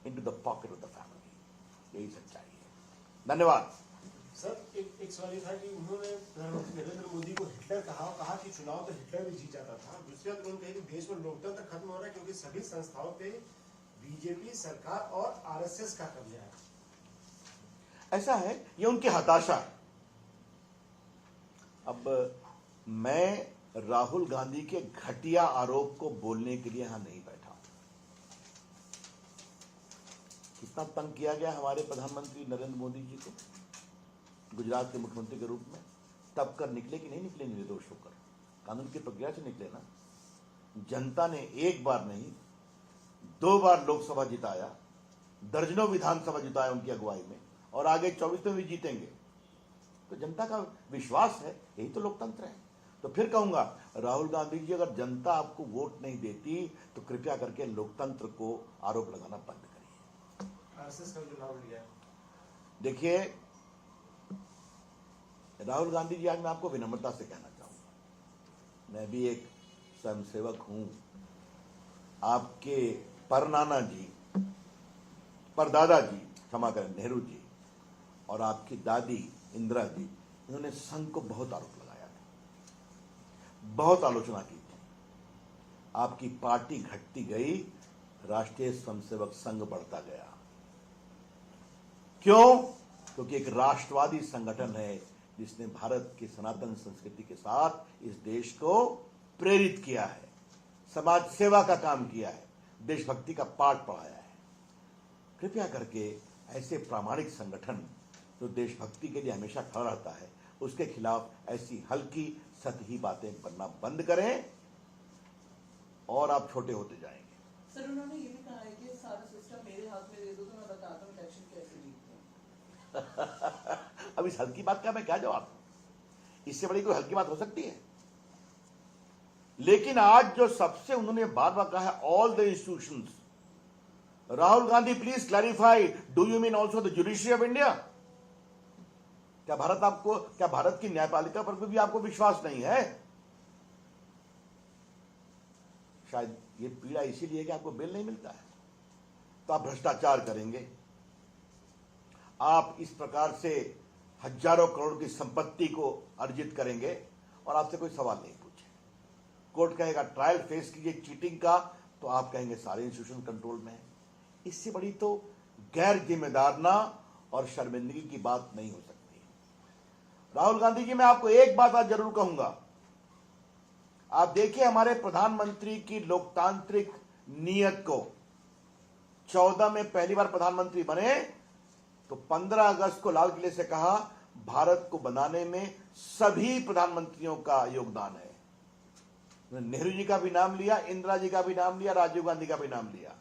into the pocket of the family. यही सच्चाई है। धन्यवाद। Sir, एक सवाल ये था कि उन्होंने प्रधानमंत्री नरेंद्र मोदी को हिटलर कहा कि चुनाव तो हिटलर भी जीत जाता था। दूसरी बात उन्होंने कही कि देश में लोकतंत्र खत्म हो रहा है क्योंकि सभी संस्थाओं पे बीजेपी सरकार और आरएसएस का कब्जा है। ऐसा है, ये उनकी हताशा है। अब मैं राहुल गांधी के घटिया आरोप को बोलने के लिए यहां नहीं बैठा। कितना तंग किया गया हमारे प्रधानमंत्री नरेंद्र मोदी जी को गुजरात के मुख्यमंत्री के रूप में, तब कर निकले कि नहीं निकले निर्दोष होकर? कानून की प्रक्रिया से निकले ना। जनता ने एक बार नहीं 2 बार लोकसभा जिताया, दर्जनों विधानसभा जिताया उनकी अगुवाई में, और आगे 24 में भी जीतेंगे। तो जनता का विश्वास है, यही तो लोकतंत्र है। तो फिर कहूंगा, राहुल गांधी जी, अगर जनता आपको वोट नहीं देती तो कृपया करके लोकतंत्र को आरोप लगाना बंद करिए। आरएसएस का चुनाव लिया। देखिए राहुल गांधी जी, आज मैं आपको विनम्रता से कहना चाहूंगा, मैं भी एक स्वयंसेवक हूं। आपके परनाना जी, परदादा जी, क्षमा करें, नेहरू जी, और आपकी दादी इंदिरा जी, इन्होंने संघ को बहुत आरोप लगाया था, बहुत आलोचना की थी। आपकी पार्टी घटती गई, राष्ट्रीय स्वयंसेवक संघ बढ़ता गया। क्यों? क्योंकि एक राष्ट्रवादी संगठन है जिसने भारत की सनातन संस्कृति के साथ इस देश को प्रेरित किया है, समाज सेवा का काम किया है, देशभक्ति का पाठ पढ़ाया है। कृपया करके ऐसे प्रामाणिक संगठन जो देशभक्ति के लिए हमेशा खड़ा रहता है, उसके खिलाफ ऐसी हल्की सतही बातें करना बंद करें, और आप छोटे होते जाएंगे। सर, उन्होंने ये भी कहा है कि सारा सिस्टम मेरे हाथ में दे दो तो मैं बताता हूँ इलेक्शन कैसे जीतते हैं। अब इस हल्की बात का मैं क्या जवाब दूं? इससे बड़ी कोई हल्की बात हो सकती है? लेकिन आज जो सबसे उन्होंने बार बार कहा है, all the institutions, Rahul Gandhi please clarify, do you mean also the judiciary of India? क्या भारत की न्यायपालिका पर भी आपको विश्वास नहीं है? शायद ये पीड़ा इसीलिए कि आपको बेल नहीं मिलता है, तो आप भ्रष्टाचार करेंगे, आप इस प्रकार से हजारों करोड़ की संपत्ति को अर्जित करेंगे, और आपसे कोई सवाल नहीं पूछे। कोर्ट कहेगा ट्रायल फेस कीजिए चीटिंग का, तो आप कहेंगे सारे इंस्टीट्यूशन कंट्रोल में है। इससे बड़ी तो गैर जिम्मेदारना और शर्मिंदगी की बात नहीं हो सकती। राहुल गांधी जी, मैं आपको एक बात आज जरूर कहूंगा, आप देखिए हमारे प्रधानमंत्री की लोकतांत्रिक नीयत को। 14 में पहली बार प्रधानमंत्री बने तो 15 अगस्त को लाल किले से कहा, भारत को बनाने में सभी प्रधानमंत्रियों का योगदान है। नेहरू जी का भी नाम लिया, इंदिरा जी का भी नाम लिया, राजीव गांधी का भी नाम लिया।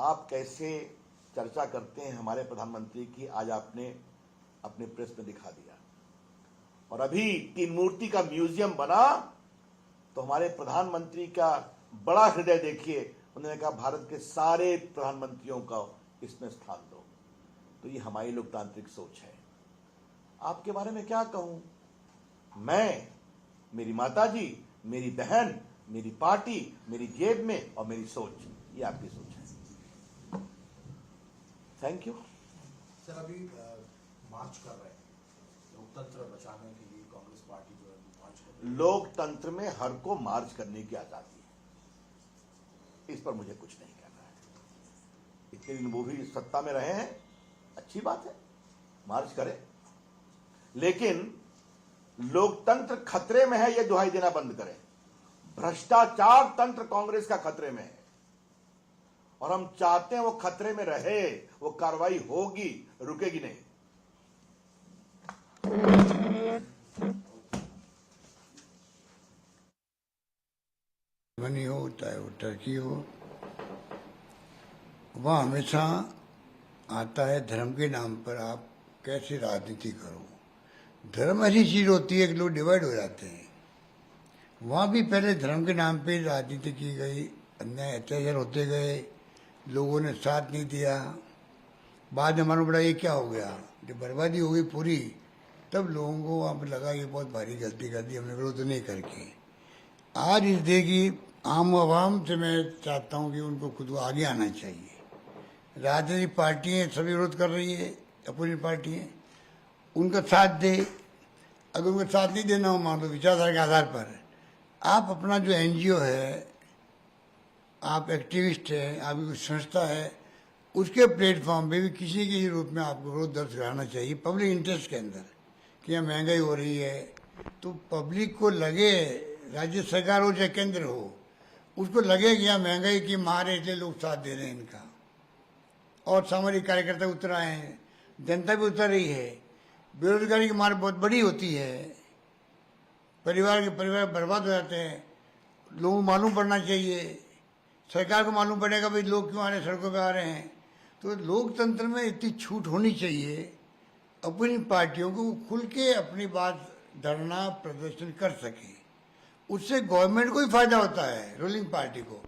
आप कैसे चर्चा करते हैं हमारे प्रधानमंत्री की, आज आपने अपने प्रेस में दिखा दिया। और अभी तीन मूर्ति का म्यूजियम बना तो हमारे प्रधानमंत्री का बड़ा हृदय देखिए, उन्होंने कहा भारत के सारे प्रधानमंत्रियों का इसमें स्थान दो। तो ये हमारी लोकतांत्रिक सोच है। आपके बारे में क्या कहूं? मैं, मेरी माताजी, मेरी बहन, मेरी पार्टी, मेरी जेब में और मेरी सोच, ये आपकी सोच है। Thank you. सर, अभी मार्च कर रहे हैं लोकतंत्र बचाने के लिए, कांग्रेस पार्टी जो है मार्च कर रही है। लोकतंत्र में हर को मार्च करने की आजादी है, इस पर मुझे कुछ नहीं कहना है। इतने दिन वो भी सत्ता में रहे हैं, अच्छी बात है, मार्च करें, लेकिन लोकतंत्र खतरे में है, यह दुहाई देना बंद करें। भ्रष्टाचार तंत्र कांग्रेस का खतरे में है और हम चाहते हैं वो खतरे में रहे, वो कार्रवाई होगी, रुकेगी नहीं। मनी हो चाहे वो टर्की हो, वह हमेशा आता है धर्म के नाम पर आप कैसे राजनीति करो। धर्म ऐसी चीज होती है कि लोग डिवाइड हो जाते हैं। वहाँ भी पहले धर्म के नाम पे राजनीति की गई, अन्याय अत्याचार होते गए, लोगों ने साथ नहीं दिया। बाद में मालूम पड़ा ये क्या हो गया, जब बर्बादी हो गई पूरी, तब लोगों को वहाँ पर लगा ये बहुत भारी गलती कर दी हमने, विरोध नहीं करके। आज इस देश की आम आवाम से मैं चाहता हूँ कि उनको खुद को आगे आना चाहिए। राजनीतिक पार्टियाँ सभी विरोध कर रही है, अपोजिट पार्टियाँ, उनका साथ दे। अगर उनका साथ नहीं देना हो, मान लो विचारधारा के आधार पर, आप अपना जो एनजीओ है, आप एक्टिविस्ट है, आपकी कुछ संस्था है, उसके प्लेटफॉर्म पे भी किसी के रूप में आपको विरोध दर्ज कराना चाहिए पब्लिक इंटरेस्ट के अंदर कि यहाँ महंगाई हो रही है। तो पब्लिक को लगे, राज्य सरकार हो चाहे केंद्र हो, उसको लगे कि यहाँ महंगाई की मार है, इसलिए लोग साथ दे रहे हैं इनका। और सामाजिक कार्यकर्ता उतर आए हैं, जनता भी उतर रही है। बेरोजगारी की मार बहुत बड़ी होती है, परिवार बर्बाद हो जाते हैं। लोगों को मालूम पड़ना चाहिए, सरकार को मालूम पड़ेगा भाई लोग क्यों आ रहे हैं, सड़कों पे आ रहे हैं। तो लोकतंत्र में इतनी छूट होनी चाहिए, अपनी पार्टियों को खुल के अपनी बात धरना प्रदर्शन कर सके। उससे गवर्नमेंट को ही फायदा होता है, रूलिंग पार्टी को।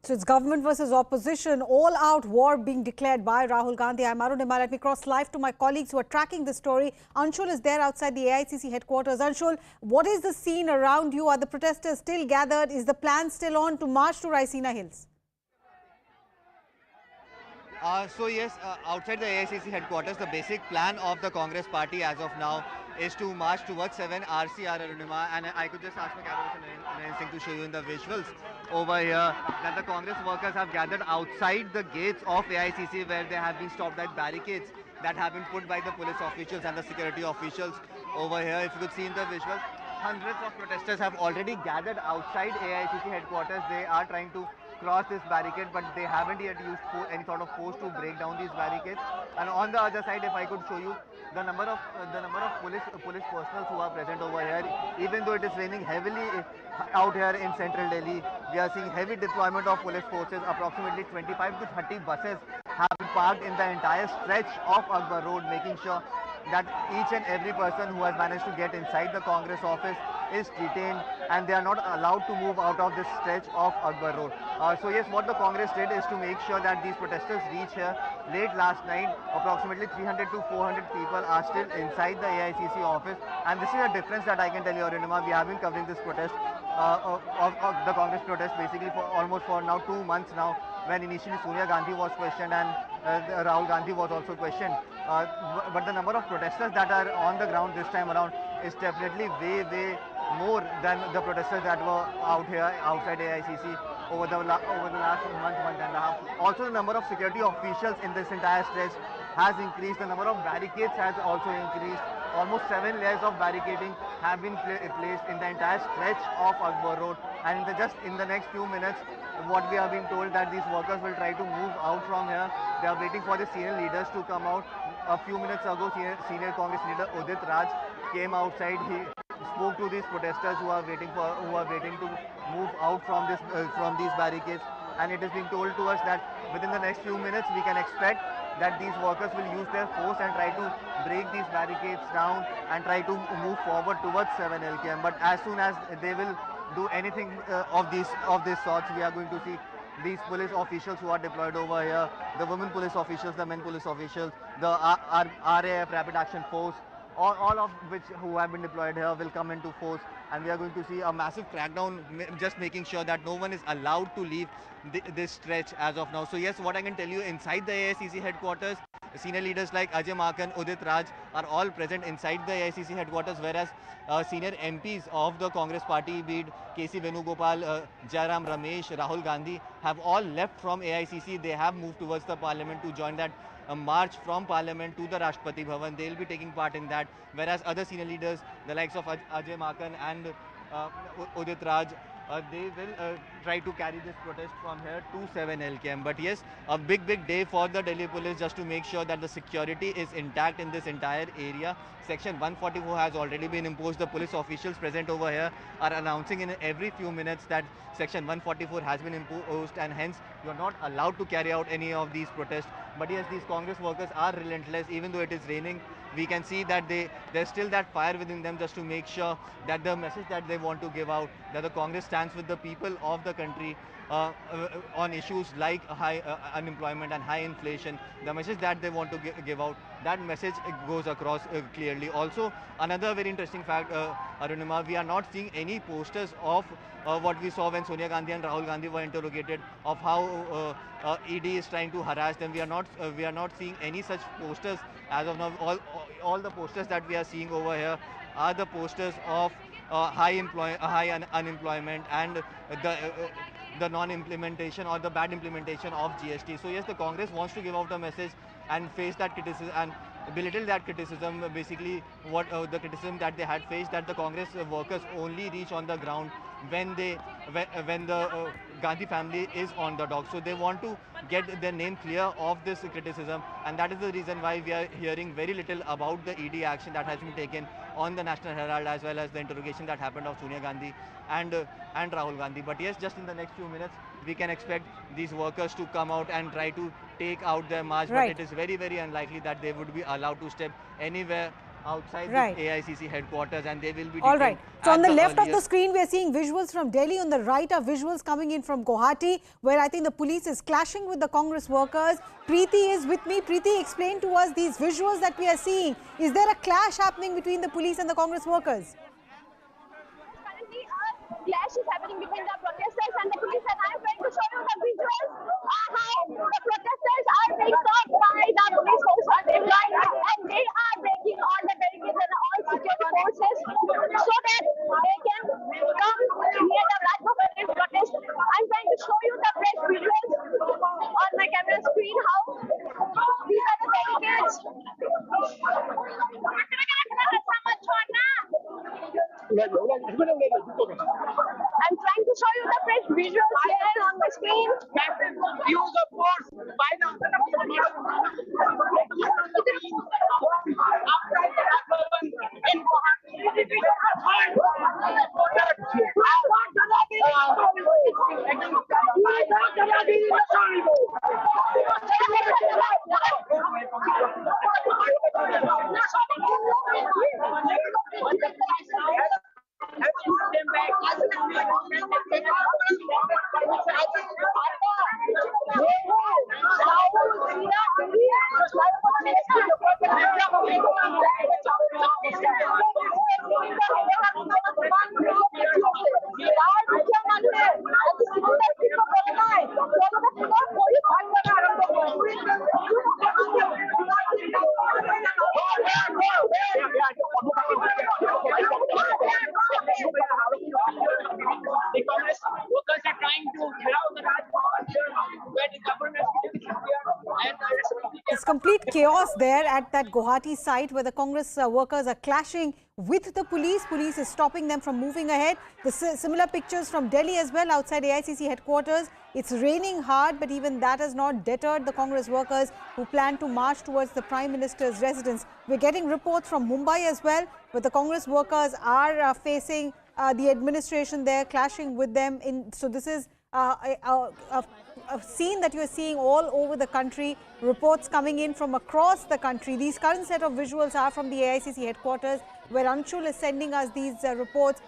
So it's government versus opposition, all-out war being declared by Rahul Gandhi. I'm Arun Nima. Let me cross live to my colleagues who are tracking the story. Anshul is there outside the AICC headquarters. Anshul, what is the scene around you? Are the protesters still gathered? Is the plan still on to march to Raisina Hills? Yes, outside the AICC headquarters, the basic plan of the Congress party as of now is to march towards 7 RCR Arunima, and I could just ask my camera person to show you in the visuals over here that the Congress workers have gathered outside the gates of AICC, where they have been stopped at barricades that have been put by the police officials and the security officials over here. If you could see in the visuals, hundreds of protesters have already gathered outside AICC headquarters. They are trying to cross this barricade, but they haven't yet used any sort of force to break down these barricades. And on the other side, if I could show you the number of police personnel who are present over here, even though it is raining heavily out here in central Delhi, we are seeing heavy deployment of police forces. Approximately 25 to 30 buses have been parked in the entire stretch of Akbar Road, making sure that each and every person who has managed to get inside the Congress office is detained and they are not allowed to move out of this stretch of Akbar Road. So yes, what the Congress did is to make sure that these protesters reach here late last night. Approximately 300 to 400 people are still inside the AICC office, and this is a difference that I can tell you, Arunima. We have been covering this protest of the Congress protest basically for almost for now 2 months now, when initially Sonia Gandhi was questioned and Rahul Gandhi was also questioned. But the number of protesters that are on the ground this time around is definitely way more than the protesters that were out here outside AICC over the last month and a half. Also, the number of security officials in this entire stretch has increased. The number of barricades has also increased. Almost 7 layers of barricading have been placed in the entire stretch of Akbar Road. And just in the next few minutes, what we are being told that these workers will try to move out from here. They are waiting for the senior leaders to come out. A few minutes ago, senior Congress leader Udit Raj came outside. He spoke to these protesters who are waiting to move out from these barricades. And it is being told to us that within the next few minutes, we can expect that these workers will use their force and try to break these barricades down and try to move forward towards 7 LKM. But as soon as they will do anything of this sorts, we are going to see these police officials who are deployed over here, the women police officials, the men police officials, the RAF Rapid Action Force, all of which who have been deployed here will come into force, and we are going to see a massive crackdown, just making sure that no one is allowed to leave this stretch as of now. So yes, what I can tell you, inside the AICC headquarters, senior leaders like Ajay Makan, Udit Raj are all present inside the AICC headquarters, whereas senior MPs of the Congress party, be it KC Venugopal, Jairam Ramesh, Rahul Gandhi, have all left from AICC. They have moved towards the parliament to join that march from parliament to the Rashtrapati Bhavan. They will be taking part in that, whereas other senior leaders, the likes of Ajay Makan and Udit Raj, they will try to carry this protest from here to 7 LKM. But yes, a big day for the Delhi police, just to make sure that the security is intact in this entire area. Section 144 has already been imposed. The police officials present over here are announcing in every few minutes that Section 144 has been imposed, and hence you are not allowed to carry out any of these protests. But yes, these Congress workers are relentless. Even though it is raining, we can see that there's still that fire within them, just to make sure that the message that they want to give out, that the Congress stands with the people of the country on issues like high unemployment and high inflation. The message that they want to give out, that message goes across clearly. Also, another very interesting fact, Arunima, we are not seeing any posters of what we saw when Sonia Gandhi and Rahul Gandhi were interrogated, of how ED is trying to harass them. We are not seeing any such posters as of now. All the posters that we are seeing over here are the posters of high unemployment and the non-implementation or the bad implementation of GST. So yes, the Congress wants to give out a message and face that criticism and belittle that criticism. Basically, what the criticism that they had faced, that the Congress workers only reach on the ground when the Gandhi family is on the dock. So they want to get their name clear of this criticism, and that is the reason why we are hearing very little about the ED action that has been taken on the National Herald, as well as the interrogation that happened of Sonia Gandhi and Rahul Gandhi. But yes, just in the next few minutes, we can expect these workers to come out and try to take out their march. Right. But it is very unlikely that they would be allowed to step anywhere outside the AICC headquarters, and they will be detained. All right. So on the left of the screen, we are seeing visuals from Delhi. On the right are visuals coming in from Guwahati, where I think the police is clashing with the Congress workers. Preeti is with me. Preeti, explain to us these visuals that we are seeing. Is there a clash happening between the police and the Congress workers? Currently, a clash is happening between the protesters and the police, and I am going to show you the visuals how the protesters are being stopped by the police force on their line, and they are breaking all the barricades and all security forces so that they can come near the Raj Bhavan and protest. I'm going to show you the press visuals on my camera screen how these are the barricades. I'm trying to show you the fresh visuals here on my screen. Massive use of force by the in There's complete chaos there at that Guwahati site where the Congress workers are clashing with the police. Police is stopping them from moving ahead. The similar pictures from Delhi as well, outside AICC headquarters. It's raining hard, but even that has not deterred the Congress workers who plan to march towards the Prime Minister's residence. We're getting reports from Mumbai as well, where the Congress workers are facing the administration there, clashing with them. So this is a scene that you are seeing all over the country. Reports coming in from across the country. These current set of visuals are from the AICC headquarters, where Anshul is sending us these reports.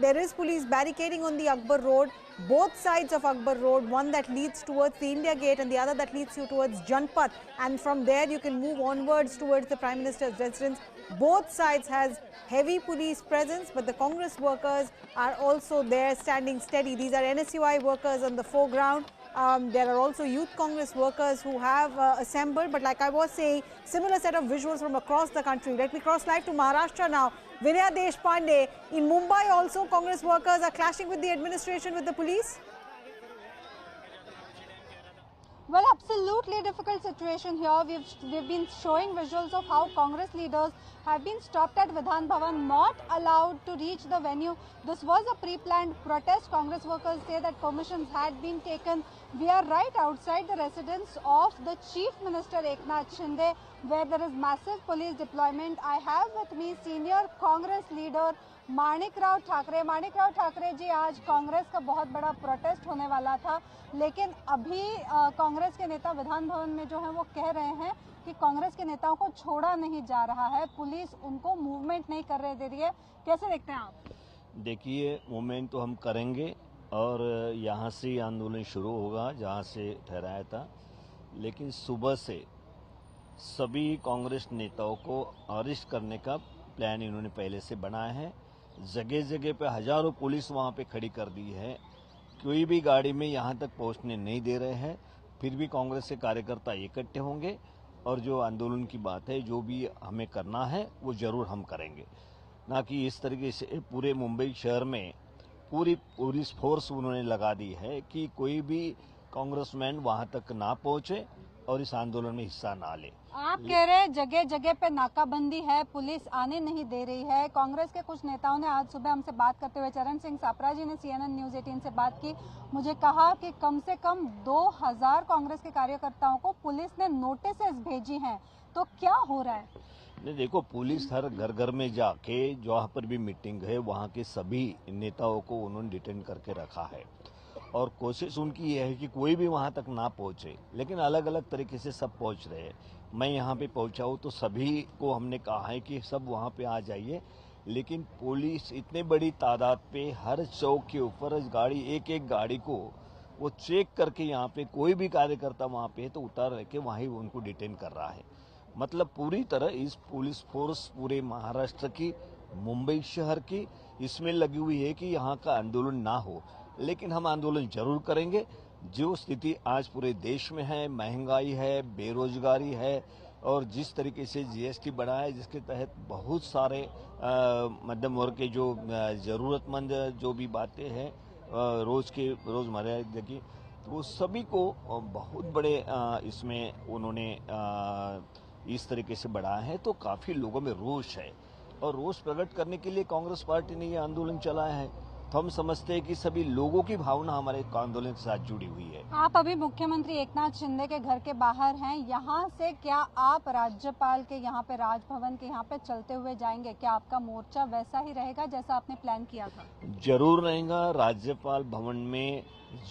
There is police barricading on the Akbar Road. both sides of Akbar Road, one that leads towards the India Gate and the other that leads you towards Janpath. And from there you can move onwards towards the Prime Minister's residence. Both sides has heavy police presence, but the Congress workers are also there standing steady. These are NSUI workers on the foreground. There are also Youth Congress workers who have assembled, but like I was saying, similar set of visuals from across the country. Let me cross live to Maharashtra now. Vinaya Deshpande, in Mumbai also Congress workers are clashing with the administration, with the police? Well, absolutely difficult situation here. We've been showing visuals of how Congress leaders have been stopped at Vidhan Bhavan, not allowed to reach the venue. This was a pre-planned protest. Congress workers say that permissions had been taken. We are right outside the residence of the Chief Minister Eknath Shinde, where there is massive police deployment. I have with me senior Congress leader Manikrao Thakre. Manikrao Thakre ji, आज कांग्रेस का बहुत बड़ा protest होने वाला था, लेकिन अभी कांग्रेस के नेता विधान भवन में जो है वो कह रहे हैं कि कांग्रेस के नेताओं को छोड़ा नहीं जा रहा है, पुलिस उनको मूवमेंट नहीं करने दे रही है। कैसे देखते हैं आप? देखिए, मूवमेंट तो हम करेंगे और यहाँ से आंदोलन शुरू होगा जहाँ से ठहराया था, लेकिन सुबह से सभी कांग्रेस नेताओं को अरेस्ट करने का प्लान इन्होंने पहले से बनाया है। जगह जगह पे हजारों पुलिस वहाँ पे खड़ी कर दी है, कोई भी गाड़ी में यहाँ तक पहुँचने नहीं दे रहे हैं। फिर भी कांग्रेस के कार्यकर्ता इकट्ठे होंगे और जो आंदोलन की बात है, जो भी हमें करना है वो जरूर हम करेंगे। ना कि इस तरीके से पूरे मुंबई शहर में पूरी पुलिस फोर्स उन्होंने लगा दी है कि कोई भी कांग्रेसमैन वहाँ तक ना पहुँचे और इस आंदोलन में हिस्सा ना ले। आप कह रहे हैं जगह जगह पे नाकाबंदी है, पुलिस आने नहीं दे रही है। कांग्रेस के कुछ नेताओं ने आज सुबह हमसे बात करते हुए, चरण सिंह सापरा जी ने CNN न्यूज 18 से बात की, मुझे कहा कि कम से कम 2000 कांग्रेस के कार्यकर्ताओं को पुलिस ने नोटिस भेजी हैं। तो क्या हो रहा है? नहीं, देखो, पुलिस हर घर घर में जाके जहाँ पर भी मीटिंग है वहाँ के सभी नेताओं को उन्होंने डिटेन करके रखा है और कोशिश उनकी ये है कि कोई भी वहां तक ना पहुंचे, लेकिन अलग अलग तरीके से सब पहुंच रहे हैं। मैं यहां पे पहुंचा हूं तो सभी को हमने कहा है कि सब वहां पे आ जाइए, लेकिन पुलिस इतने बड़ी तादाद पे हर चौक के ऊपर गाड़ी, एक एक गाड़ी को वो चेक करके यहाँ पे कोई भी कार्यकर्ता वहां पे है तो उतार के वहीं उनको डिटेन कर रहा है। मतलब पूरी तरह इस पुलिस फोर्स पूरे महाराष्ट्र की, मुंबई शहर की इसमें लगी हुई है कि यहाँ का आंदोलन ना हो, लेकिन हम आंदोलन जरूर करेंगे। जो स्थिति आज पूरे देश में है, महंगाई है, बेरोजगारी है और जिस तरीके से GST बढ़ा है, जिसके तहत बहुत सारे मध्यम वर्ग के जो जरूरतमंद जो भी बातें हैं रोजमर्रा की, वो सभी को बहुत बड़े इसमें उन्होंने इस तरीके से बढ़ाया है। तो काफी लोगों में रोष है और रोष प्रकट करने के लिए कांग्रेस पार्टी ने ये आंदोलन चलाया है। तो हम समझते हैं कि सभी लोगों की भावना हमारे आंदोलन के साथ जुड़ी हुई है। आप अभी मुख्यमंत्री एकनाथ शिंदे के घर के बाहर हैं, यहाँ से क्या आप राज्यपाल के यहाँ पे, राजभवन के यहाँ पे चलते हुए जाएंगे? क्या आपका मोर्चा वैसा ही रहेगा जैसा आपने प्लान किया था? जरूर रहेगा। राज्यपाल भवन में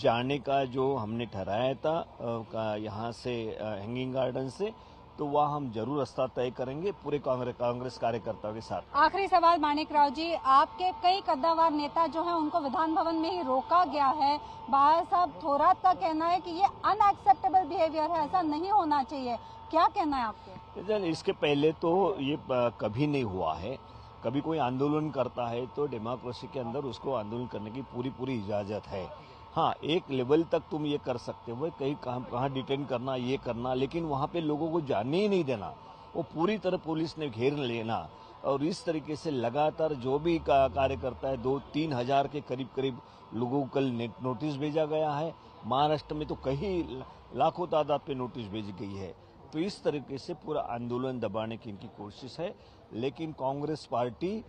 जाने का जो हमने ठहराया था यहाँ से हैंगिंग गार्डन से, तो वह हम जरूर रास्ता तय करेंगे पूरे कांग्रेस कार्यकर्ताओं के साथ। आखिरी सवाल माणिकराव जी, आपके कई कद्दावर नेता जो हैं उनको विधान भवन में ही रोका गया है। बाहर साहब थोरात का कहना है कि ये अनएक्सेप्टेबल बिहेवियर है, ऐसा नहीं होना चाहिए। क्या कहना है आपके? इसके पहले तो ये कभी नहीं हुआ है। कभी कोई आंदोलन करता है तो डेमोक्रेसी के अंदर उसको आंदोलन करने की पूरी इजाजत है। हाँ, एक लेवल तक तुम ये कर सकते हो, कहीं कहाँ डिटेन करना, ये करना, लेकिन वहाँ पे लोगों को जाने ही नहीं देना। वो पूरी तरह पुलिस ने घेर लेना और इस तरीके से लगातार जो भी कार्यकर्ता है, 2-3 हजार के करीब लोगों को कल नोटिस भेजा गया है। महाराष्ट्र में तो कई लाखों तादाद पे नोटिस भेजी गई है। तो इस तरीके से पूरा आंदोलन दबाने की इनकी कोशिश है, लेकिन कांग्रेस पार्टी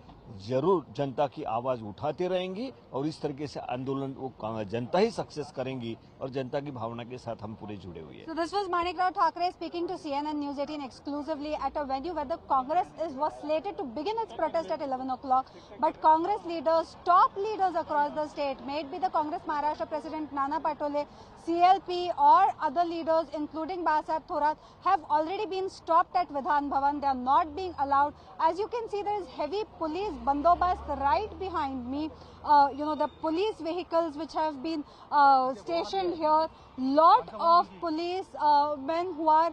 जरूर जनता की आवाज उठाते रहेंगी और इस तरीके से आंदोलन वो जनता ही सक्सेस करेंगी और जनता की भावना के साथ हम पूरे जुड़े हुए हैं। So this was Manikarav Thackeray speaking to CNN News 18 exclusively at a venue where the Congress was slated to begin its protest at 11 o'clock, but Congress leaders, top leaders across the state, may it be the Congress Maharashtra President Nana Patole, CLP or other leaders including Basab Thorat, have already been stopped at Vidhan Bhavan. They are not being allowed. As you can see, there is heavy police bandobast right behind me. The police vehicles which have been stationed here, lot of police men who are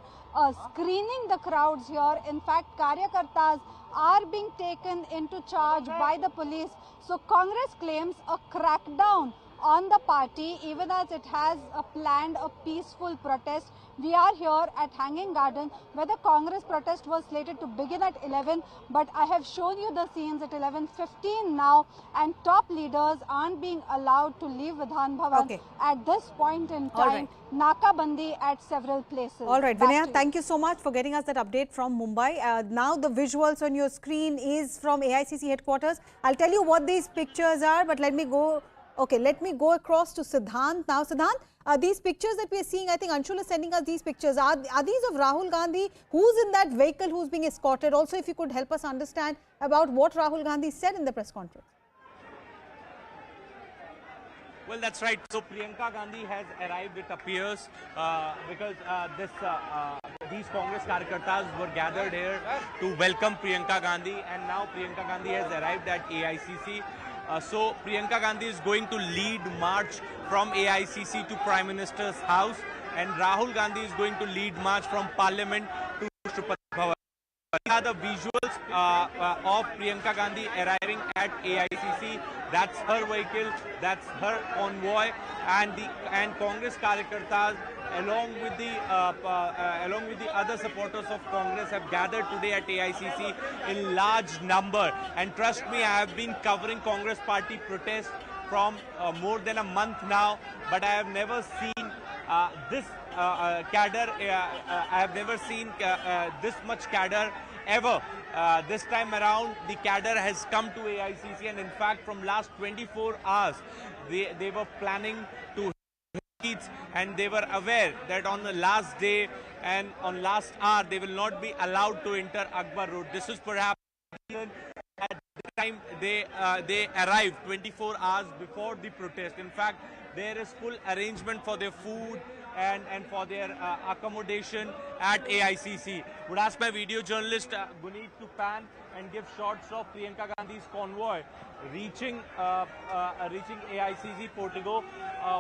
screening the crowds here. In fact, karyakartas are being taken into charge by the police. So Congress claims a crackdown on the party, even as it has planned a peaceful protest. We are here at Hanging Garden, where the Congress protest was slated to begin at 11, but I have shown you the scenes at 11:15 now, and top leaders aren't being allowed to leave Vidhan Bhavan at this point in time. Nakabandi at several places. All right, Vinaya, thank you so much for getting us that update from Mumbai. Now the visuals on your screen is from AICC headquarters. I'll tell you what these pictures are, but let me go. Okay, let me go across to Siddhant. Now, Siddhant, these pictures that we are seeing, I think Anshul is sending us these pictures. Are these of Rahul Gandhi? Who's in that vehicle who's being escorted? Also, if you could help us understand about what Rahul Gandhi said in the press conference. Well, that's right. So Priyanka Gandhi has arrived, it appears, because these Congress Karyakartas were gathered here to welcome Priyanka Gandhi, and now Priyanka Gandhi has arrived at AICC. So Priyanka Gandhi is going to lead march from AICC to Prime Minister's house, and Rahul Gandhi is going to lead march from Parliament to Rashtrapati Bhavan. These are the visuals of Priyanka Gandhi arriving at AICC. That's her vehicle, that's her convoy, and Congress Karyakartas along with the other supporters of Congress have gathered today at AICC in large number. And trust me, I have been covering Congress party protests from more than a month now, but I have never seen this cadre. I have never seen this much cadre ever. This time around, the cadre has come to AICC, and in fact, from last 24 hours, they were planning to hit, and they were aware that on the last day and on last hour, they will not be allowed to enter Akbar Road. This is perhaps at the time they arrived 24 hours before the protest. In fact, there is full arrangement for their food and for their accommodation at AICC. Would ask my video journalist Guneet to pan and give shots of Priyanka Gandhi's convoy reaching AICC Portico,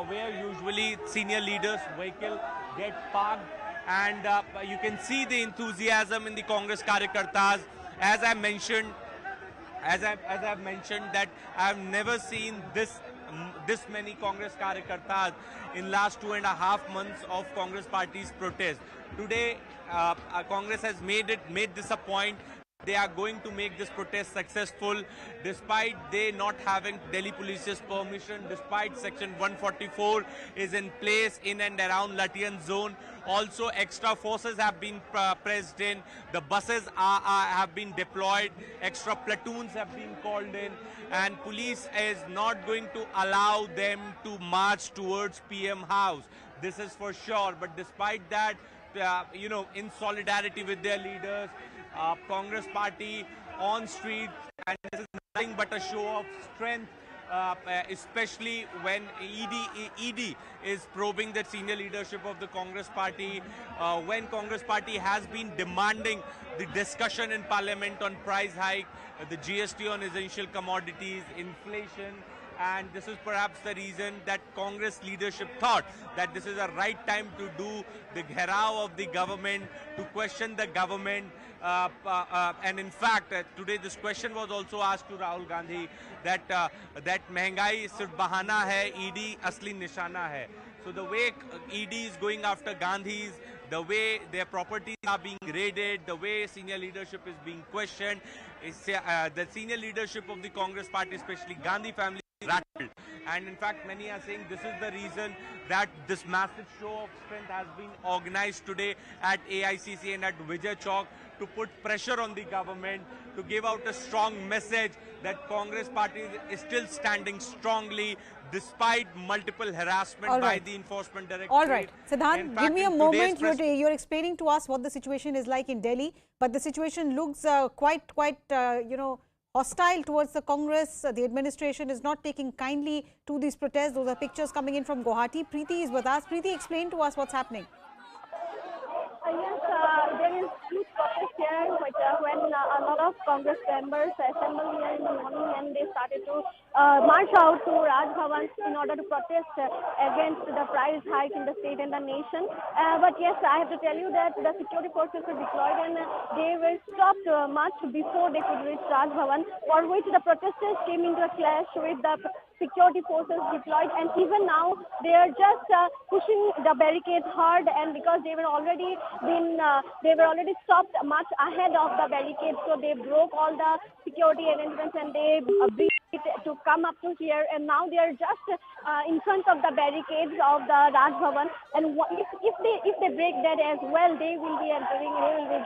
where usually senior leaders' vehicle get parked, and you can see the enthusiasm in the Congress Karyakartas. As I've mentioned that I've never seen this many Congress Karyakartas in last 2.5 months of Congress party's protest. Today, Congress has made this a point. They are going to make this protest successful, despite they not having Delhi Police's permission, despite Section 144 is in place in and around Latian zone. Also, extra forces have been pressed in. The buses have been deployed. Extra platoons have been called in, and police is not going to allow them to march towards PM House. This is for sure. But despite that, in solidarity with their leaders, Congress party on street, and this is nothing but a show of strength, especially when ED is probing the senior leadership of the Congress party, when Congress party has been demanding the discussion in Parliament on price hike, the GST on essential commodities, inflation. And this is perhaps the reason that Congress leadership thought that this is the right time to do the gherao of the government, to question the government. And in fact, today this question was also asked to Rahul Gandhi that महंगाई सिर्फ बहाना है, ED असली निशाना है. So the way ED is going after Gandhis, the way their properties are being raided, the way senior leadership is being questioned, the senior leadership of the Congress party, especially Gandhi family, rattled. And in fact, many are saying this is the reason that this massive show of strength has been organized today at AICC and at Vijay Chowk to put pressure on the government, to give out a strong message that Congress party is still standing strongly despite multiple harassment by the Enforcement Directorate. All right, Siddhant, give me a moment. You're explaining to us what the situation is like in Delhi, but the situation looks quite hostile towards the Congress. The administration is not taking kindly to these protests. Those are pictures coming in from Guwahati. Preeti is with us. Preeti, explain to us what's happening. Yes, there is huge protest here when a lot of Congress members assembled here in the morning and they started to march out to Raj Bhavan in order to protest against the price hike in the state and the nation. But yes, I have to tell you that the security forces were deployed and they were stopped much before they could reach Raj Bhavan, for which the protesters came into a clash with the security forces deployed, and even now they are just pushing the barricades hard, and because they were already stopped much ahead of the barricades, so they broke all the security arrangements and they breached to come up to here, and now they are just in front of the barricades of the Raj Bhavan, and if they break that as well, they will be gherawing the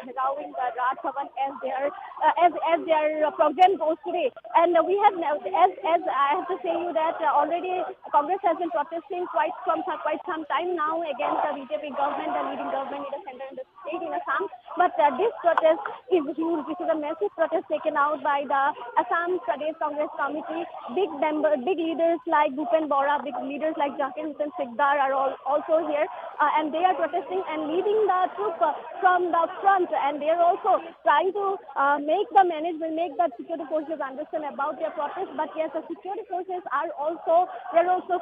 Raj Bhavan as their program goes today. And we have now, as I have to say you that already Congress has been protesting quite some time now against the BJP government, the leading government in the center and the state in Assam. But this protest is huge. This is a massive protest taken out by the Assam Pradesh Congress Committee. Big leaders like Bhupen Bora, big leaders like Zakir Hussain Sikdar are also here, and they are protesting and leading the troop from the front, and they are also trying to make the management, make the security forces understand about their protest. But yes, the security forces are also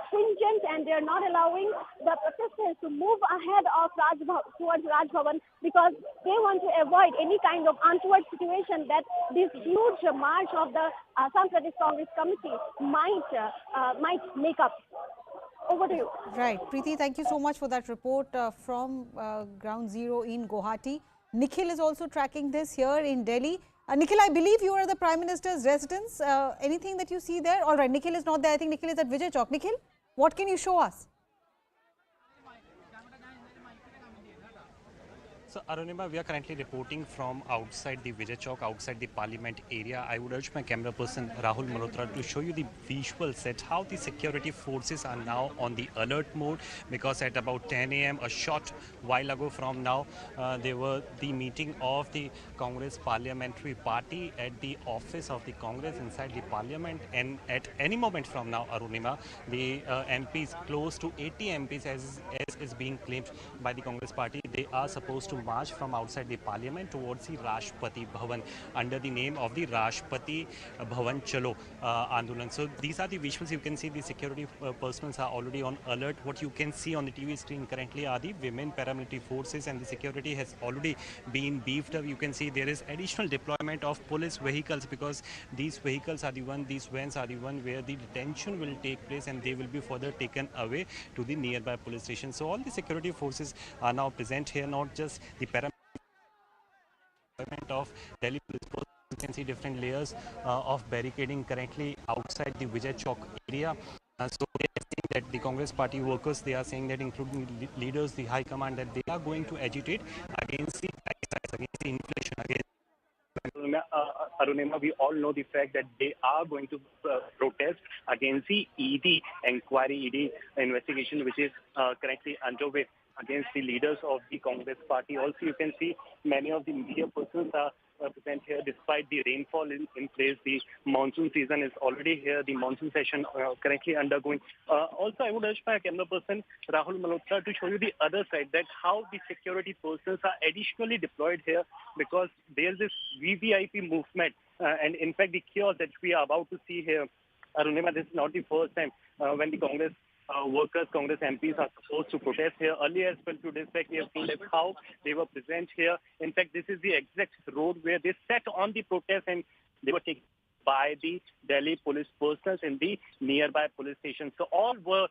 stringent, and they are not allowing the protesters to move ahead of towards Raj Bhavan, because they want to avoid any kind of untoward situation that this huge march of the Assam Pradesh Congress Committee might make up. Over to you. Right. Preeti, thank you so much for that report from Ground Zero in Guwahati. Nikhil is also tracking this here in Delhi. Nikhil, I believe you are the Prime Minister's residence. Anything that you see there? All right, Nikhil is not there. I think Nikhil is at Vijay Chowk. Nikhil, what can you show us? So, Arunima, we are currently reporting from outside the Vijay Chowk, outside the Parliament area. I would urge my camera person Rahul Malhotra to show you the visual set, how the security forces are now on the alert mode, because at about 10 a.m., a short while ago from now, there were the meeting of the Congress Parliamentary Party at the office of the Congress inside the Parliament, and at any moment from now, Arunima, the MPs, close to 80 MPs as is being claimed by the Congress Party, they are supposed to march from outside the Parliament towards the Rashtrapati Bhavan under the name of the Rashtrapati Bhavan Chalo Andolan. So these are the visuals. You can see the security personnel are already on alert. What you can see on the TV screen currently are the women paramilitary forces, and the security has already been beefed up. You can see there is additional deployment of police vehicles, because these vehicles are the one, these vans are the one where the detention will take place, and they will be further taken away to the nearby police station. So all the security forces are now present here, not just the paramilitary of Delhi police force. You can see different layers of barricading currently outside the Vijay Chowk area. So they are saying that the Congress Party workers, they are saying that, including leaders, the High Command, that they are going to agitate against the price, against the inflation, against Arunima, we all know the fact that they are going to protest against the ED inquiry, ED investigation, which is currently underway against the leaders of the Congress Party. Also, you can see many of the media persons are present here despite the rainfall in place. The monsoon season is already here. The monsoon session currently undergoing. Also, I would urge my camera person Rahul Malhotra to show you the other side, that how the security persons are additionally deployed here, because there's this VVIP movement. And in fact, the chaos that we are about to see here, Arunima, this is not the first time when the Congress workers, Congress MPs are supposed to protest here. Earlier as well, 2 days back, we have seen that how they were present here. In fact, this is the exact road where they sat on the protest, and they were taken by the Delhi police personnel in the nearby police station. So all were,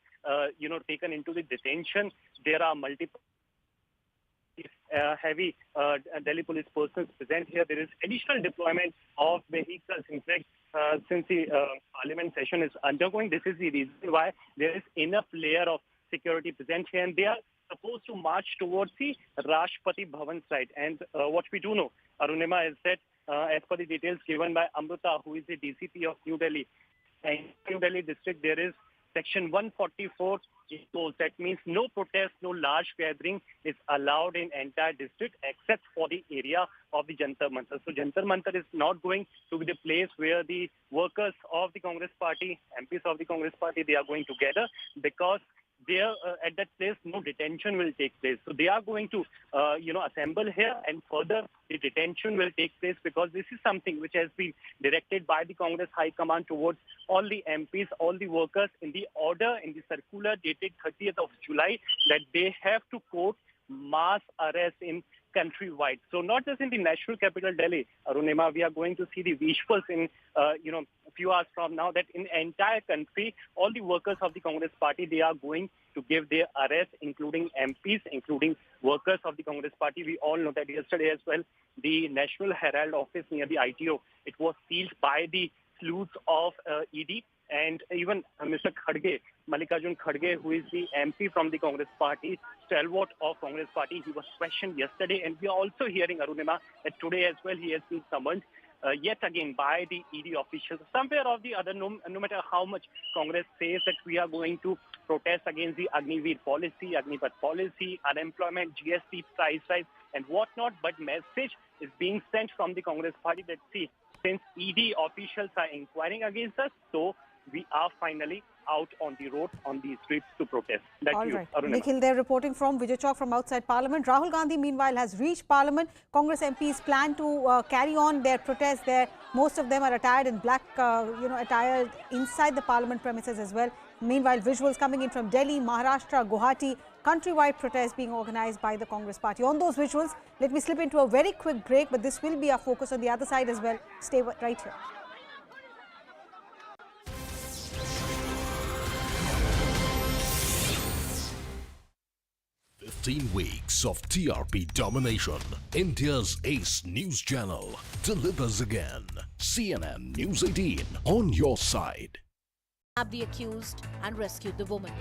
taken into the detention. There are multiple heavy Delhi police personnel present here. There is additional deployment of vehicles. In fact, since the parliament session is undergoing, this is the reason why there is enough layer of security present here, and they are supposed to march towards the Rashtrapati Bhavan side. And what we do know, Arunima, is that as per the details given by Amrita, who is the DCP of New Delhi, in New Delhi district, there is Section 144 goals. That means no protest, no large gathering is allowed in entire district except for the area of the Jantar Mantar. So Jantar Mantar is not going to be the place where the workers of the Congress Party, MPs of the Congress Party, they are going together, because there at that place no detention will take place. So they are going to assemble here, and further the detention will take place, because this is something which has been directed by the Congress High Command towards all the MPs, all the workers, in the order, in the circular dated 30th of July, that they have to quote mass arrest in countrywide. So not just in the national capital Delhi, Arunima, we are going to see the visuals in a few hours from now, that in the entire country, all the workers of the Congress party, they are going to give their arrest, including MPs, including workers of the Congress party. We all know that yesterday as well, the National Herald office near the ITO, it was sealed by the sleuths of ED. And even Mr. Kharge, Mallikarjun Kharge, who is the MP from the Congress party, stalwart of Congress party, he was questioned yesterday. And we are also hearing, Arunima, that today as well he has been summoned yet again by the ED officials. Somewhere or the other, no matter how much Congress says that we are going to protest against the Agniveer policy, Agnipath policy, unemployment, GST, price rise and whatnot, but message is being sent from the Congress party that, see, since ED officials are inquiring against us, so we are finally out on the road, on the streets to protest. All right. Nikhil there reporting from Vijay Chowk from outside Parliament. Rahul Gandhi meanwhile has reached Parliament. Congress MPs plan to carry on their protest there. Most of them are attired in black, attire inside the Parliament premises as well. Meanwhile, visuals coming in from Delhi, Maharashtra, Guwahati, countrywide protests being organized by the Congress party. On those visuals, let me slip into a very quick break, but this will be our focus on the other side as well. Stay right here. 15 weeks of TRP domination. India's ace news channel delivers again. CNN News 18 on your side. Grabbed the accused and rescued the woman.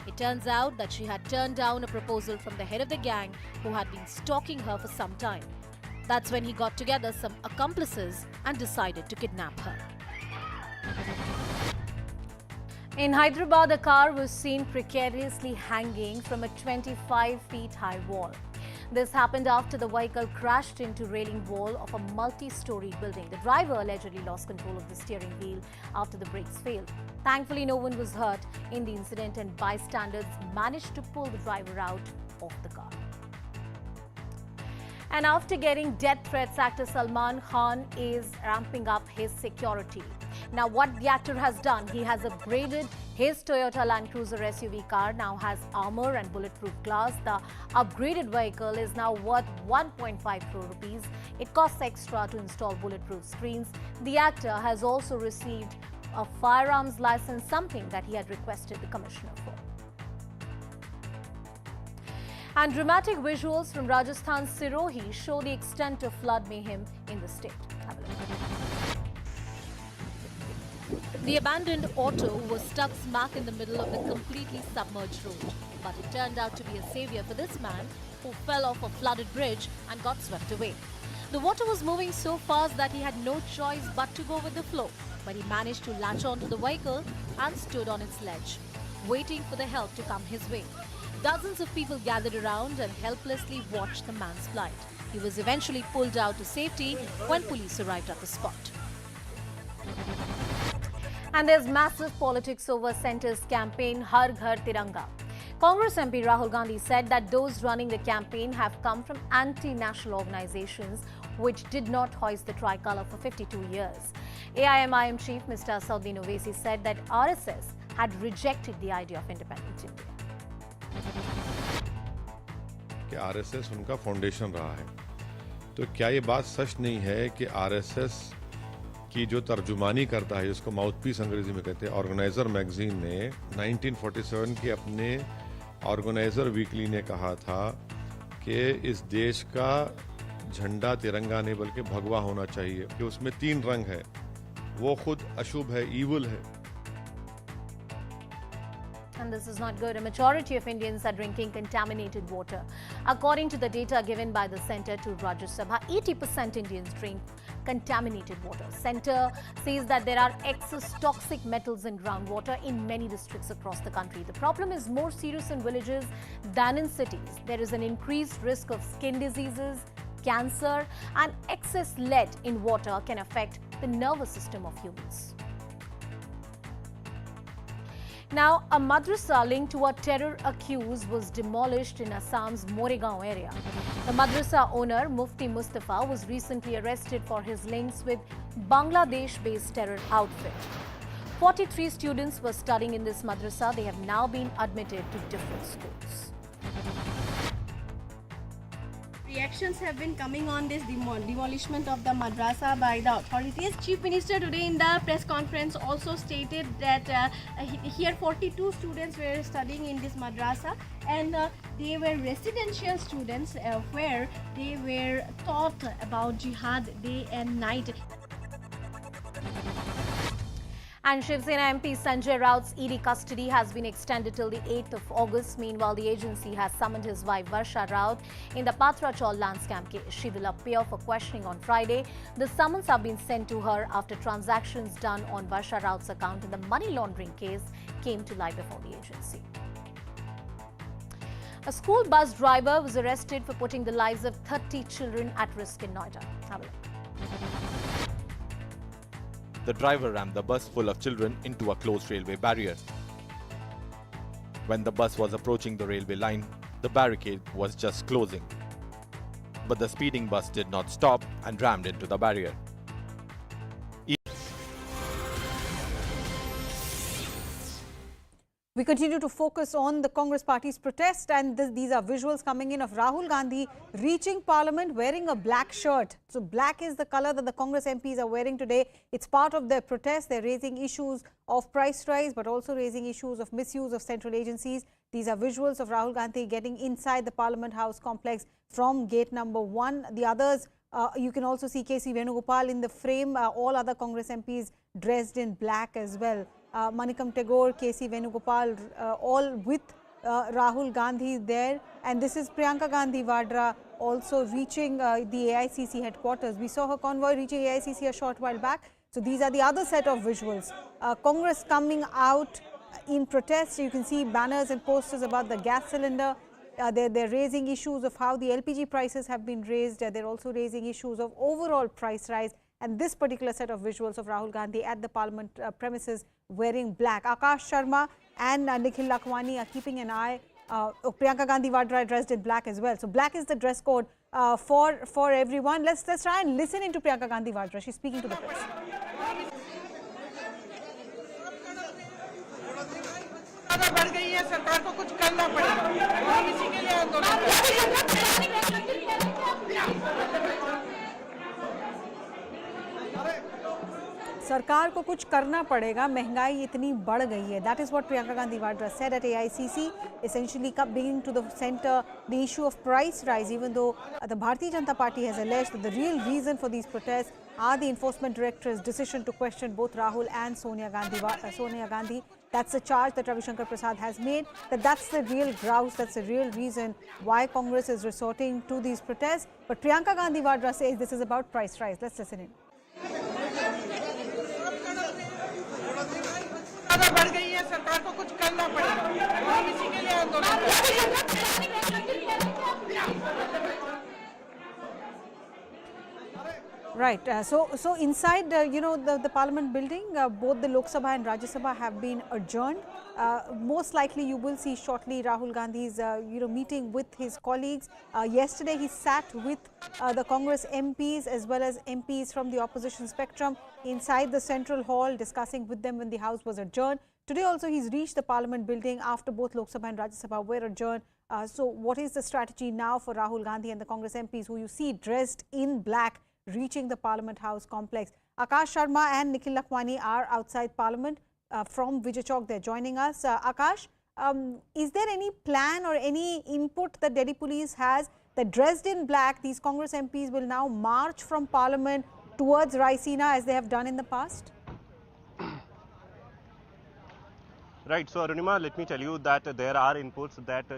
It turns out that she had turned down a proposal from the head of the gang who had been stalking her for some time. That's when he got together some accomplices and decided to kidnap her. In Hyderabad, a car was seen precariously hanging from a 25 feet high wall. This happened after the vehicle crashed into railing wall of a multi-story building. The driver allegedly lost control of the steering wheel after the brakes failed. Thankfully, no one was hurt in the incident and bystanders managed to pull the driver out of the car. And after getting death threats, actor Salman Khan is ramping up his security. Now, what the actor has done, he has upgraded his Toyota Land Cruiser SUV car, now has armor and bulletproof glass. The upgraded vehicle is now worth 1.5 crore rupees. It costs extra to install bulletproof screens. The actor has also received a firearms license, something that he had requested the commissioner for. And dramatic visuals from Rajasthan's Sirohi show the extent of flood mayhem in the state. Have a look. The abandoned auto was stuck smack in the middle of the completely submerged road. But it turned out to be a savior for this man who fell off a flooded bridge and got swept away. The water was moving so fast that he had no choice but to go with the flow. But he managed to latch onto the vehicle and stood on its ledge, waiting for the help to come his way. Dozens of people gathered around and helplessly watched the man's plight. He was eventually pulled out to safety when police arrived at the spot. And there's massive politics over Centre's campaign Har Ghar Tiranga. Congress MP Rahul Gandhi said that those running the campaign have come from anti-national organizations which did not hoist the tricolour for 52 years. AIMIM chief Mr. Asauddin Owaisi said that RSS had rejected the idea of independent India. कि RSS उनका foundation रहा है, तो क्या ये बात सच नहीं है कि आरएसएस की जो तर्जुमानी करता है, जिसको माउथपीस अंग्रेजी में कहते हैं, ऑर्गेनाइजर मैगजीन ने 1947 के अपने ऑर्गेनाइजर वीकली ने कहा था कि इस देश का झंडा तिरंगा नहीं बल्कि भगवा होना चाहिए, कि उसमें 3 रंग है, वो खुद अशुभ है, ईवल है. And this is not good. A majority of Indians are drinking contaminated water. According to the data given by the Centre to Rajya Sabha, 80% Indians drink contaminated water. Centre says that there are excess toxic metals in groundwater in many districts across the country. The problem is more serious in villages than in cities. There is an increased risk of skin diseases, cancer, and excess lead in water can affect the nervous system of humans. Now, a madrasa linked to a terror accused was demolished in Assam's Moregaon area. The madrasa owner, Mufti Mustafa, was recently arrested for his links with Bangladesh-based terror outfit. 43 students were studying in this madrasa. They have now been admitted to different schools. Reactions have been coming on this demolishment of the madrasa by the authorities. Chief Minister today in the press conference also stated that here 42 students were studying in this madrasa, and they were residential students where they were taught about jihad day and night. And Shiv Sena MP Sanjay Raut's ED custody has been extended till the 8th of August. Meanwhile, the agency has summoned his wife Varsha Raut in the Patrachal land scam case. She will appear for questioning on Friday. The summons have been sent to her after transactions done on Varsha Raut's account in the money laundering case came to light before the agency. A school bus driver was arrested for putting the lives of 30 children at risk in Noida. Have a look. The driver rammed the bus full of children into a closed railway barrier. When the bus was approaching the railway line, the barricade was just closing. But the speeding bus did not stop and rammed into the barrier. We continue to focus on the Congress party's protest, and these are visuals coming in of Rahul Gandhi reaching Parliament wearing a black shirt. So black is the color that the Congress MPs are wearing today. It's part of their protest. They're raising issues of price rise, but also raising issues of misuse of central agencies. These are visuals of Rahul Gandhi getting inside the Parliament House complex from gate number 1. The others, you can also see KC Venugopal in the frame. All other Congress MPs dressed in black as well. Manikam Tagore, KC Venugopal, all with Rahul Gandhi there. And this is Priyanka Gandhi Vadra also reaching the AICC headquarters. We saw her convoy reaching AICC a short while back. So these are the other set of visuals. Congress coming out in protest. You can see banners and posters about the gas cylinder. They're raising issues of how the LPG prices have been raised. They're also raising issues of overall price rise. And this particular set of visuals of Rahul Gandhi at the Parliament premises wearing black. Akash Sharma and Nikhil Lakhwani are keeping an eye. Priyanka Gandhi Vadra dressed in black as well. So black is the dress code for everyone. Let's try and listen into Priyanka Gandhi Vadra. She's speaking to the press. बढ़ गई है, सरकार को कुछ करना पड़ेगा। हम इसी के लिए आंदोलन कर रहे हैं। सरकार को कुछ करना पड़ेगा, महंगाई इतनी बढ़ गई है. That is what Priyanka Gandhi Vadra said at AICC, essentially bringing to the center the issue of price rise, even though the Bharatiya Janata Party has alleged that the real reason for these protests are the Enforcement Directorate's decision to question both Rahul and Sonia Gandhi. That's the charge that Ravi Shankar Prasad has made, that's the real grouse, that's the real reason why Congress is resorting to these protests. But Priyanka Gandhi Vadra says this is about price rise. Let's listen in. बढ़ गई है, सरकार को कुछ करना पड़ेगा। हम इसी के लिए आंदोलन कर रहे हैं। Right. So inside, the Parliament building, both the Lok Sabha and Rajya Sabha have been adjourned. Most likely, you will see shortly Rahul Gandhi's, meeting with his colleagues. Yesterday, he sat with the Congress MPs as well as MPs from the opposition spectrum inside the Central Hall, discussing with them when the House was adjourned. Today, also, he's reached the Parliament building after both Lok Sabha and Rajya Sabha were adjourned. So, what is the strategy now for Rahul Gandhi and the Congress MPs, who you see dressed in black, reaching the Parliament House complex? Akash Sharma and Nikhil Lakhwani are outside Parliament from Vijay Chowk. They're joining us. Akash, is there any plan or any input that Delhi police has that dressed in black, these Congress MPs will now march from Parliament towards Raisina as they have done in the past? Right. So, Arunima, let me tell you that there are inputs that,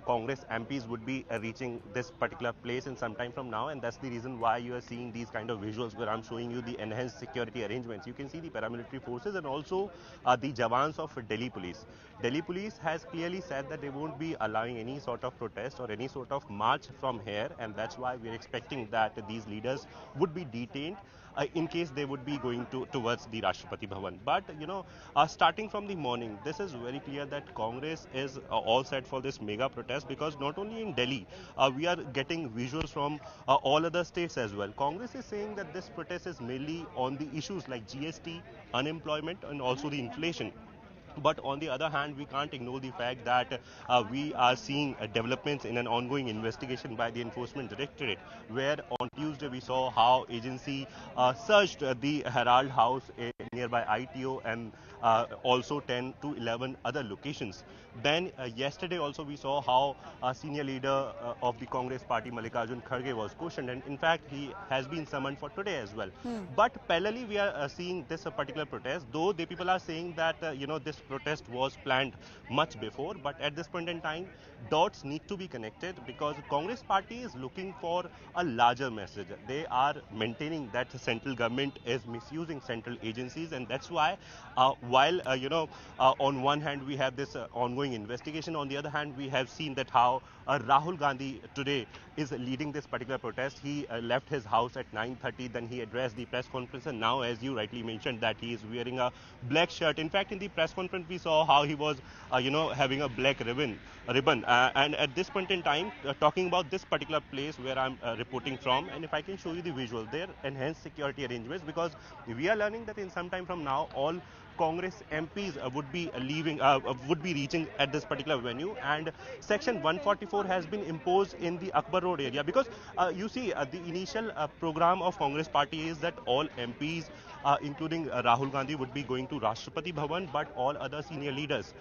Congress MPs would be reaching this particular place in some time from now. And that's the reason why you are seeing these kind of visuals where I'm showing you the enhanced security arrangements. You can see the paramilitary forces and also the Jawans of Delhi police. Delhi police has clearly said that they won't be allowing any sort of protest or any sort of march from here. And that's why we're expecting that these leaders would be detained in case they would be going towards the Rashtrapati Bhavan. But, starting from the morning, this is is very clear that Congress is all set for this mega protest, because not only in Delhi, we are getting visuals from all other states as well. Congress is saying that this protest is mainly on the issues like GST, unemployment, and also the inflation. But on the other hand, we can't ignore the fact that we are seeing developments in an ongoing investigation by the Enforcement Directorate, where on Tuesday we saw how agency searched the Herald house nearby ITO and also 10 to 11 other locations. Then yesterday also we saw how a senior leader of the Congress party, Mallikarjun Kharge, was questioned, and in fact he has been summoned for today as well. But parallelly we are seeing this particular protest, though the people are saying that this protest was planned much before, but at this point in time dots need to be connected, because Congress party is looking for a larger message. They are maintaining that the central government is misusing central agencies, and that's why while on one hand we have this ongoing investigation, on the other hand we have seen that how Rahul Gandhi today is leading this particular protest. He left his house at 9:30, then he addressed the press conference, and now, as you rightly mentioned, that he is wearing a black shirt. In fact, in the press conference we saw how he was having a black ribbon, and at this point in time, talking about this particular place where I'm reporting from, and if I can show you the visual there, enhanced security arrangements, because we are learning that in some time from now all Congress MPs would be reaching at this particular venue, and Section 144 has been imposed in the Akbar Road area, because you see the initial program of Congress party is that all MPs, including Rahul Gandhi, would be going to Rashtrapati Bhavan, but all other senior leaders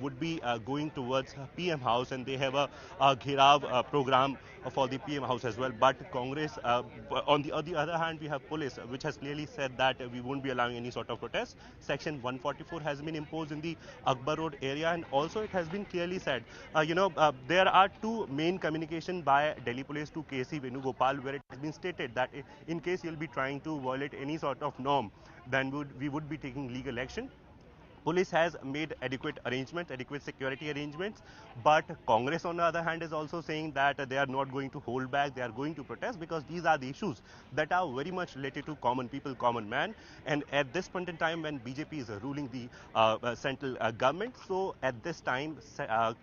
would be going towards PM House, and they have a gherao program for the PM House as well. But Congress, on the other hand, we have police, which has clearly said that we won't be allowing any sort of protest. Section 144 has been imposed in the Akbar Road area, and also it has been clearly said, there are two main communication by Delhi police to KC Venugopal, where it has been stated that in case you'll be trying to violate any sort of norm, then we would be taking legal action. Police has made adequate security arrangements, but Congress on the other hand is also saying that they are not going to hold back, they are going to protest, because these are the issues that are very much related to common people, common man, and at this point in time when BJP is ruling the central government, so at this time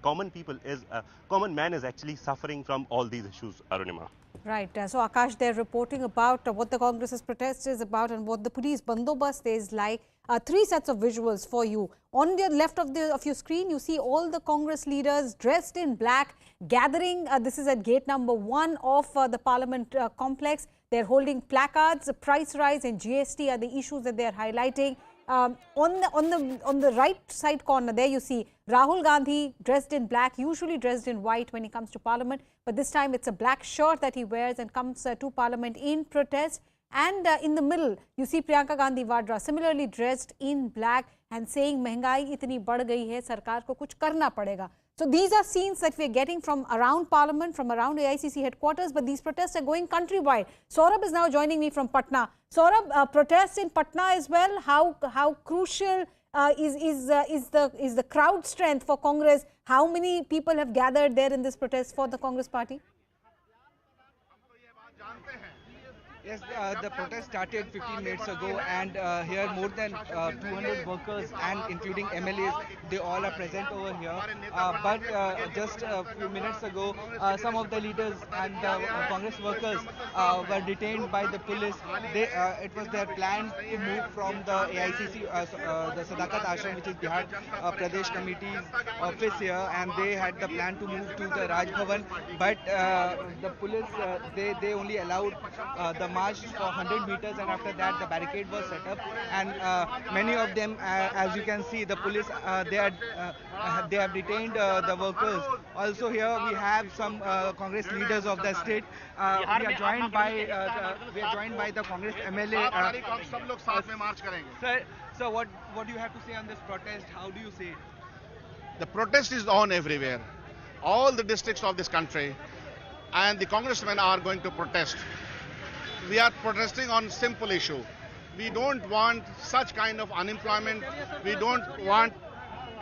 common man is actually suffering from all these issues, Arunima. Right. So Akash, they're reporting about what the Congress's protest is about and what the police bandobast is like. Three sets of visuals for you. On the left of your screen, you see all the Congress leaders dressed in black gathering. This is at gate number 1 of the Parliament complex. They're holding placards. Price rise and GST are the issues that they're highlighting. On the right side corner, there you see Rahul Gandhi dressed in black, usually dressed in white when he comes to Parliament, but this time it's a black shirt that he wears and comes to Parliament in protest. And in the middle, you see Priyanka Gandhi Vadra, similarly dressed in black and saying, "Mehengai itni बढ़ गई है, सरकार को कुछ करना पड़ेगा." So these are scenes that we are getting from around Parliament, from around AICC headquarters, but these protests are going countrywide. Saurabh is now joining me from Patna. Saurabh, protests in Patna as well. How crucial is the crowd strength for Congress? How many people have gathered there in this protest for the Congress party? Yes, the protest started 15 minutes ago, and here more than 200 workers and including MLAs, they all are present over here. But just a few minutes ago, some of the leaders and the Congress workers were detained by the police. It was their plan to move from the AICC, the Sadakat Ashram, which is Bihar Pradesh Committee's office here, and they had the plan to move to the Raj Bhavan. But the police, they only allowed the march for 100 meters, and after that the barricade was set up, and many of them, as you can see, the police they have detained the workers. Also here we have some Congress leaders of the state. We are joined by the Congress MLA. Sir, what do you have to say on this protest? How do you see it? The protest is on everywhere, all the districts of this country, and the congressmen are going to protest. We are protesting on simple issue. We don't want such kind of unemployment. We don't want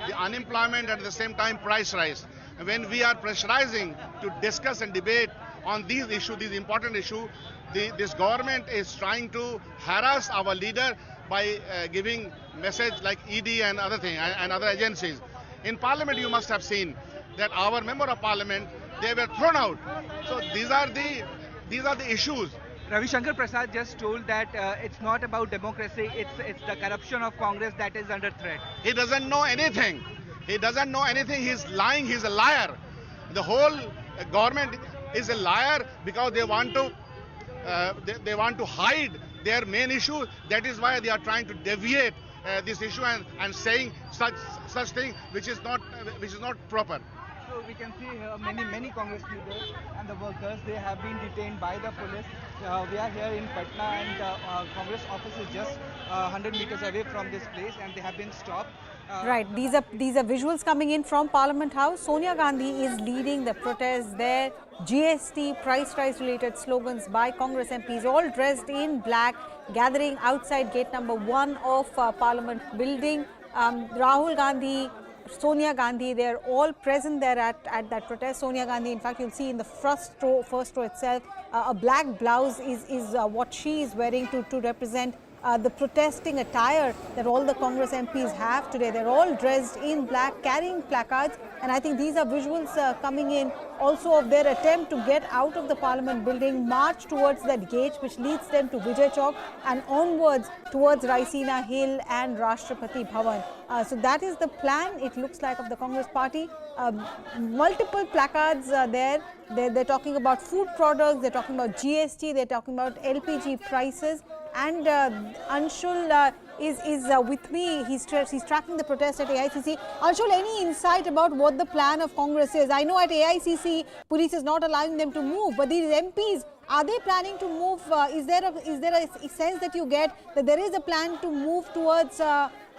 the unemployment at the same time price rise. When we are pressurizing to discuss and debate on these issues, these important issues, this government is trying to harass our leader by giving message like ED and other thing and other agencies. In Parliament, you must have seen that our member of Parliament, they were thrown out. So these are the issues. Ravi Shankar Prasad just told that it's not about democracy, it's the corruption of Congress that is under threat. He doesn't know anything. He doesn't know anything. He's lying. He's a liar. The whole government is a liar because they want to they want to hide their main issue. That is why they are trying to deviate this issue and saying such thing which is not proper. So we can see here many Congress leaders and the workers, they have been detained by the police. We are here in Patna and Congress office is just 100 meters away from this place and they have been stopped. Right, these are visuals coming in from Parliament House. Sonia Gandhi is leading the protests there. GST, price rise related slogans by Congress MPs, all dressed in black, gathering outside gate number 1 of Parliament building. Rahul Gandhi, Sonia Gandhi, they are all present there at that protest. Sonia Gandhi, in fact, you'll see in the first row itself, a black blouse is what she is wearing to represent the protesting attire that all the Congress MPs have today. They're all dressed in black, carrying placards, and I think these are visuals coming in also of their attempt to get out of the Parliament building, march towards that gate which leads them to Vijay Chowk and onwards towards Raisina Hill and Rashtrapati Bhavan. So that is the plan, it looks like, of the Congress party. Multiple placards there. They're talking about food products, they're talking about GST, they're talking about LPG prices. And Anshul is with me. He's tracking the protest at AICC. Anshul, any insight about what the plan of Congress is? I know at AICC, police is not allowing them to move, but these MPs, are they planning to move? Is there a sense that you get that there is a plan to move towards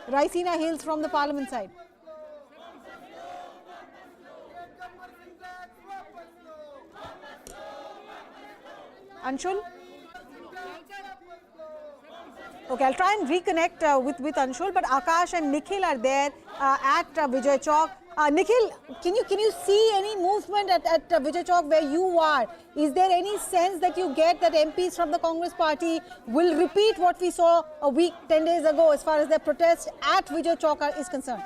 Raisina Hills from the Parliament side? Anshul? Okay, I'll try and reconnect with Anshul, but Akash and Nikhil are there at Vijay Chowk. Nikhil, can you see any movement at Vijay Chowk where you are? Is there any sense that you get that MPs from the Congress party will repeat what we saw a week, 10 days ago as far as their protest at Vijay Chowk is concerned?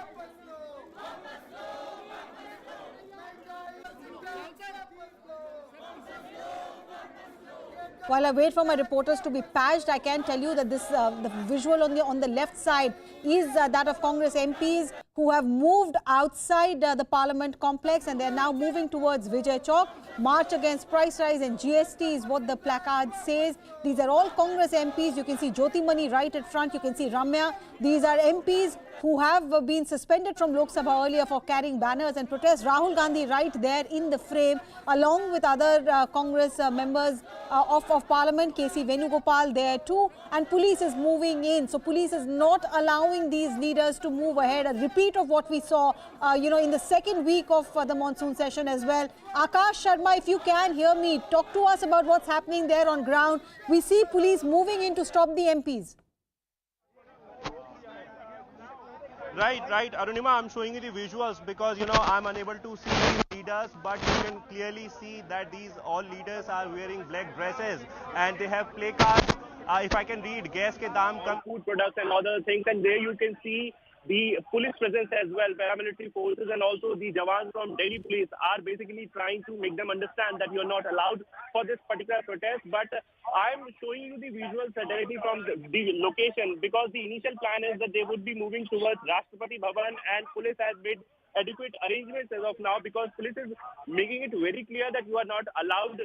While I wait for my reporters to be patched, I can tell you that this the visual on the left side is that of Congress MPs who have moved outside the Parliament complex and they are now moving towards Vijay Chowk. March against price rise and GST is what the placard says. These are all Congress MPs. You can see Jyoti Mani right at front. You can see Ramya. These are MPs who have been suspended from Lok Sabha earlier for carrying banners and protests. Rahul Gandhi right there in the frame, along with other Congress members of Parliament. KC Venugopal there too, and police is moving in. So police is not allowing these leaders to move ahead. A repeat of what we saw, in the second week of the monsoon session as well. Akash Sharma, if you can hear me, talk to us about what's happening there on ground. We see police moving in to stop the MPs. Right. Arunima, I'm showing you the visuals because, I'm unable to see the leaders, but you can clearly see that these all leaders are wearing black dresses and they have placards. If I can read, gas ke daam kam, food products and other things, and there you can see the police presence as well, paramilitary forces, and also the Jawans from Delhi police are basically trying to make them understand that you are not allowed for this particular protest. But I'm showing you the visuals directly from the location because the initial plan is that they would be moving towards Rashtrapati Bhavan, and police has made adequate arrangements as of now because police is making it very clear that you are not allowed,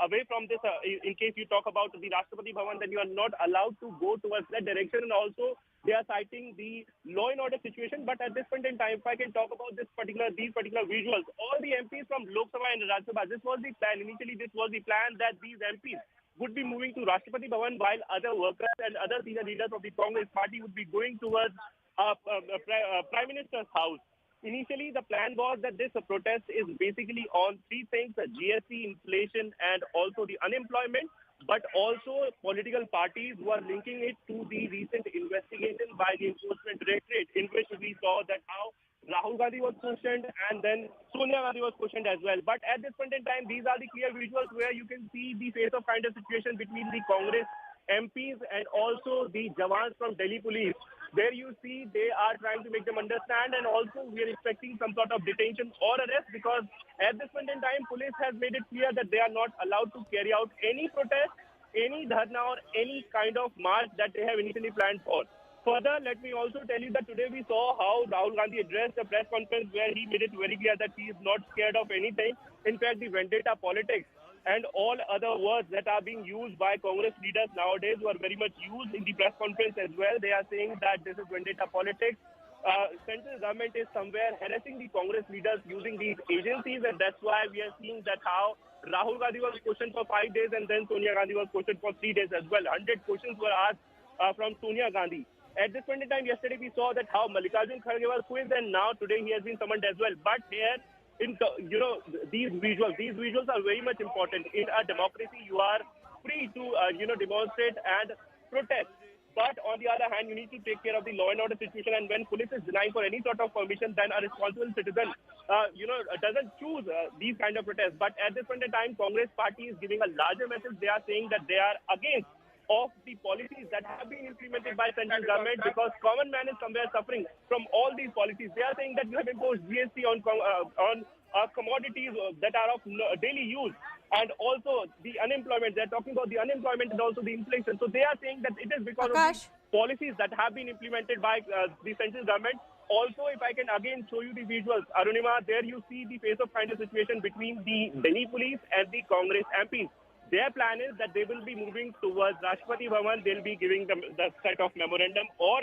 away from this. In case you talk about the Rashtrapati Bhavan, then you are not allowed to go towards that direction, and also they are citing the law and order situation. But at this point in time, if I can talk about these particular visuals, all the MPs from Lok Sabha and Rajya Sabha, this was the plan. Initially, this was the plan that these MPs would be moving to Rashtrapati Bhavan while other workers and other senior leaders of the Congress party would be going towards Prime Minister's house. Initially, the plan was that this protest is basically on three things: GST, inflation, and also the unemployment, but also political parties who are linking it to the recent investigation by the Enforcement Directorate, in which we saw that how Rahul Gandhi was questioned and then Sonia Gandhi was questioned as well. But at this point in time, these are the clear visuals where you can see the face of kind of situation between the Congress MPs and also the Jawans from Delhi police. There you see they are trying to make them understand, and also we are expecting some sort of detention or arrest, because at this point in time police has made it clear that they are not allowed to carry out any protest, any dharna or any kind of march that they have initially planned for. Further, let me also tell you that today we saw how Rahul Gandhi addressed a press conference where he made it very clear that he is not scared of anything. In fact, the vendetta politics and all other words that are being used by Congress leaders nowadays were very much used in the press conference as well. They are saying that this is vendetta politics. Central government is somewhere harassing the Congress leaders using these agencies, and that's why we are seeing that how Rahul Gandhi was questioned for 5 days and then Sonia Gandhi was questioned for 3 days as well. 100 questions were asked from Sonia Gandhi. At this point in time, yesterday we saw that how Mallikarjun Kharge was quizzed, and now today he has been summoned as well. But here, these visuals are very much important. In a democracy, you are free to demonstrate and protest. But on the other hand, you need to take care of the law and order situation. And when police is denying for any sort of permission, then a responsible citizen, doesn't choose these kind of protests. But at this point in time, Congress party is giving a larger message. They are saying that they are against of the policies that have been implemented by central government, because common man is somewhere suffering from all these policies. They are saying that you have imposed GST on commodities that are of daily use, and also the unemployment. They're talking about the unemployment and also the inflation. So they are saying that it is because of the policies that have been implemented by the central government. Also, if I can again show you the visuals, Arunima, there you see the face of kind of situation between the Delhi police and the Congress MPs. Their plan is that they will be moving towards Rashtrapati Bhavan. They'll be giving them the set of memorandum or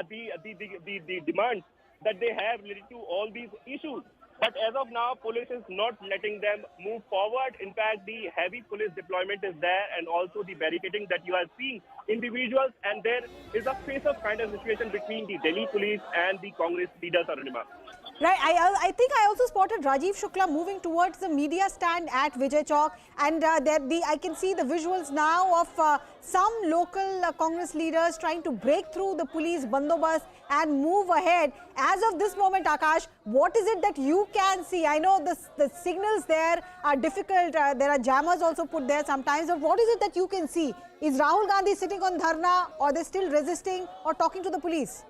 the demands that they have related to all these issues. But as of now, police is not letting them move forward. In fact, the heavy police deployment is there, and also the barricading that you are seeing in the visuals. And there is a face of kind of situation between the Delhi police and the Congress leaders, Arunima. Right, I think I also spotted Rajiv Shukla moving towards the media stand at Vijay Chowk, and I can see the visuals now of some local Congress leaders trying to break through the police bandobast and move ahead. As of this moment, Akash, what is it that you can see? I know the signals there are difficult. There are jammers also put there sometimes. But what is it that you can see? Is Rahul Gandhi sitting on dharna, or they're still resisting or talking to the police?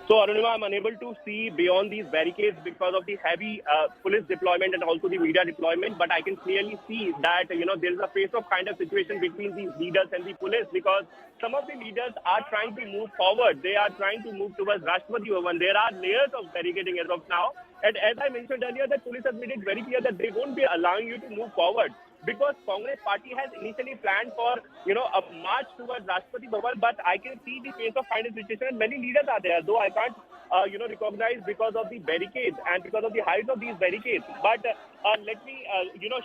So, Arunima, I'm unable to see beyond these barricades because of the heavy police deployment and also the media deployment. But I can clearly see that, there is a face of kind of situation between these leaders and the police, because some of the leaders are trying to move forward. They are trying to move towards Rashtrapati Bhavan. There are layers of barricading as of now. And as I mentioned earlier, the police has made it very clear that they won't be allowing you to move forward, because Congress party has initially planned for, a march towards Rashtrapati Bhavan. But I can see the face of kind of situation, and many leaders are there, though I can't, recognize because of the barricades and because of the height of these barricades. But let me,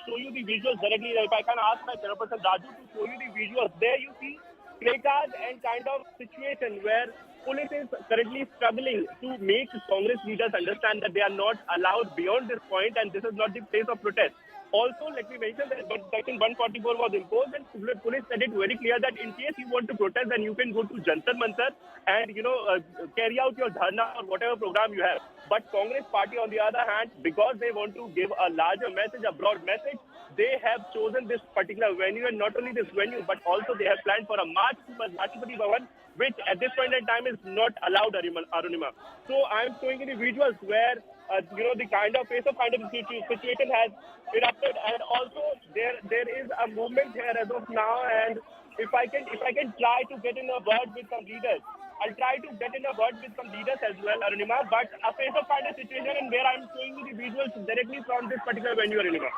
show you the visuals directly. If I can ask my chairperson Raju to show you the visuals. There you see placards and kind of situation where police is currently struggling to make Congress leaders understand that they are not allowed beyond this point, and this is not the place of protest. Also, let me mention that Section 144 was imposed, and police said it very clear that in case you want to protest, then you can go to Jantar Mantar and, carry out your dharna or whatever program you have. But Congress party, on the other hand, because they want to give a larger message, a broad message, they have chosen this particular venue, and not only this venue, but also they have planned for a march towards Rashtrapati Bhavan, which at this point in time is not allowed, Arunima. So I'm showing you the visuals where, the kind of face of kind of situation has erupted, and also there is a movement here as of now. And if I can try to get in a word with some leaders, I'll try to get in a word with some leaders as well, Arunima. But a face of kind of situation, and where I'm showing you the visuals directly from this particular venue, Arunima.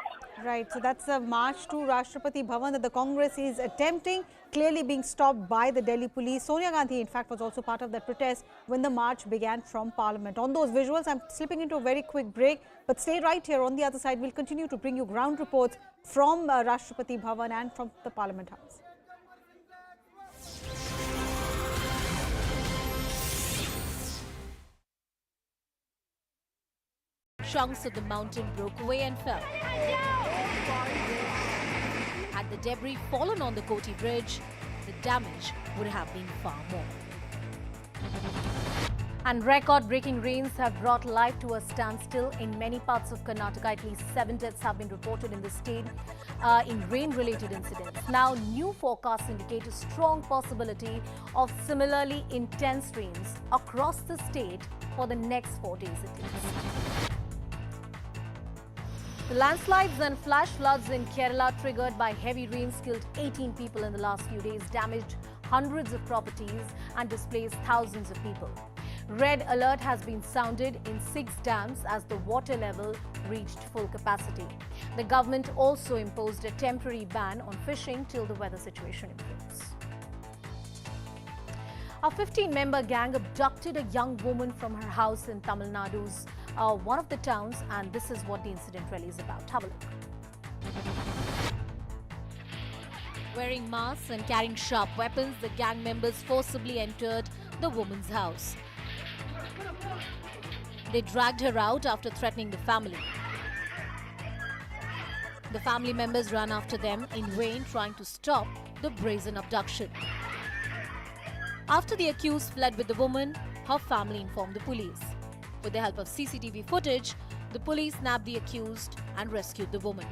Right, so that's a march to Rashtrapati Bhavan that the Congress is attempting, clearly being stopped by the Delhi police. Sonia Gandhi, in fact, was also part of that protest when the march began from Parliament. On those visuals, I'm slipping into a very quick break, but stay right here. On the other side, we'll continue to bring you ground reports from Rashtrapati Bhavan and from the Parliament House. Chunks of the mountain broke away and fell. Had the debris fallen on the Koti Bridge, the damage would have been far more. And record-breaking rains have brought life to a standstill in many parts of Karnataka. At least 7 deaths have been reported in the state in rain-related incidents. Now, new forecasts indicate a strong possibility of similarly intense rains across the state for the next 4 days at least. The landslides and flash floods in Kerala triggered by heavy rains killed 18 people in the last few days, damaged hundreds of properties and displaced thousands of people. Red alert has been sounded in 6 dams as the water level reached full capacity. The government also imposed a temporary ban on fishing till the weather situation improves. A 15-member gang abducted a young woman from her house in Tamil Nadu's one of the towns, and this is what the incident really is about. Have a look. Wearing masks and carrying sharp weapons, the gang members forcibly entered the woman's house. They dragged her out after threatening the family. The family members ran after them in vain, trying to stop the brazen abduction. After the accused fled with the woman, her family informed the police. With the help of CCTV footage, the police nabbed the accused and rescued the woman.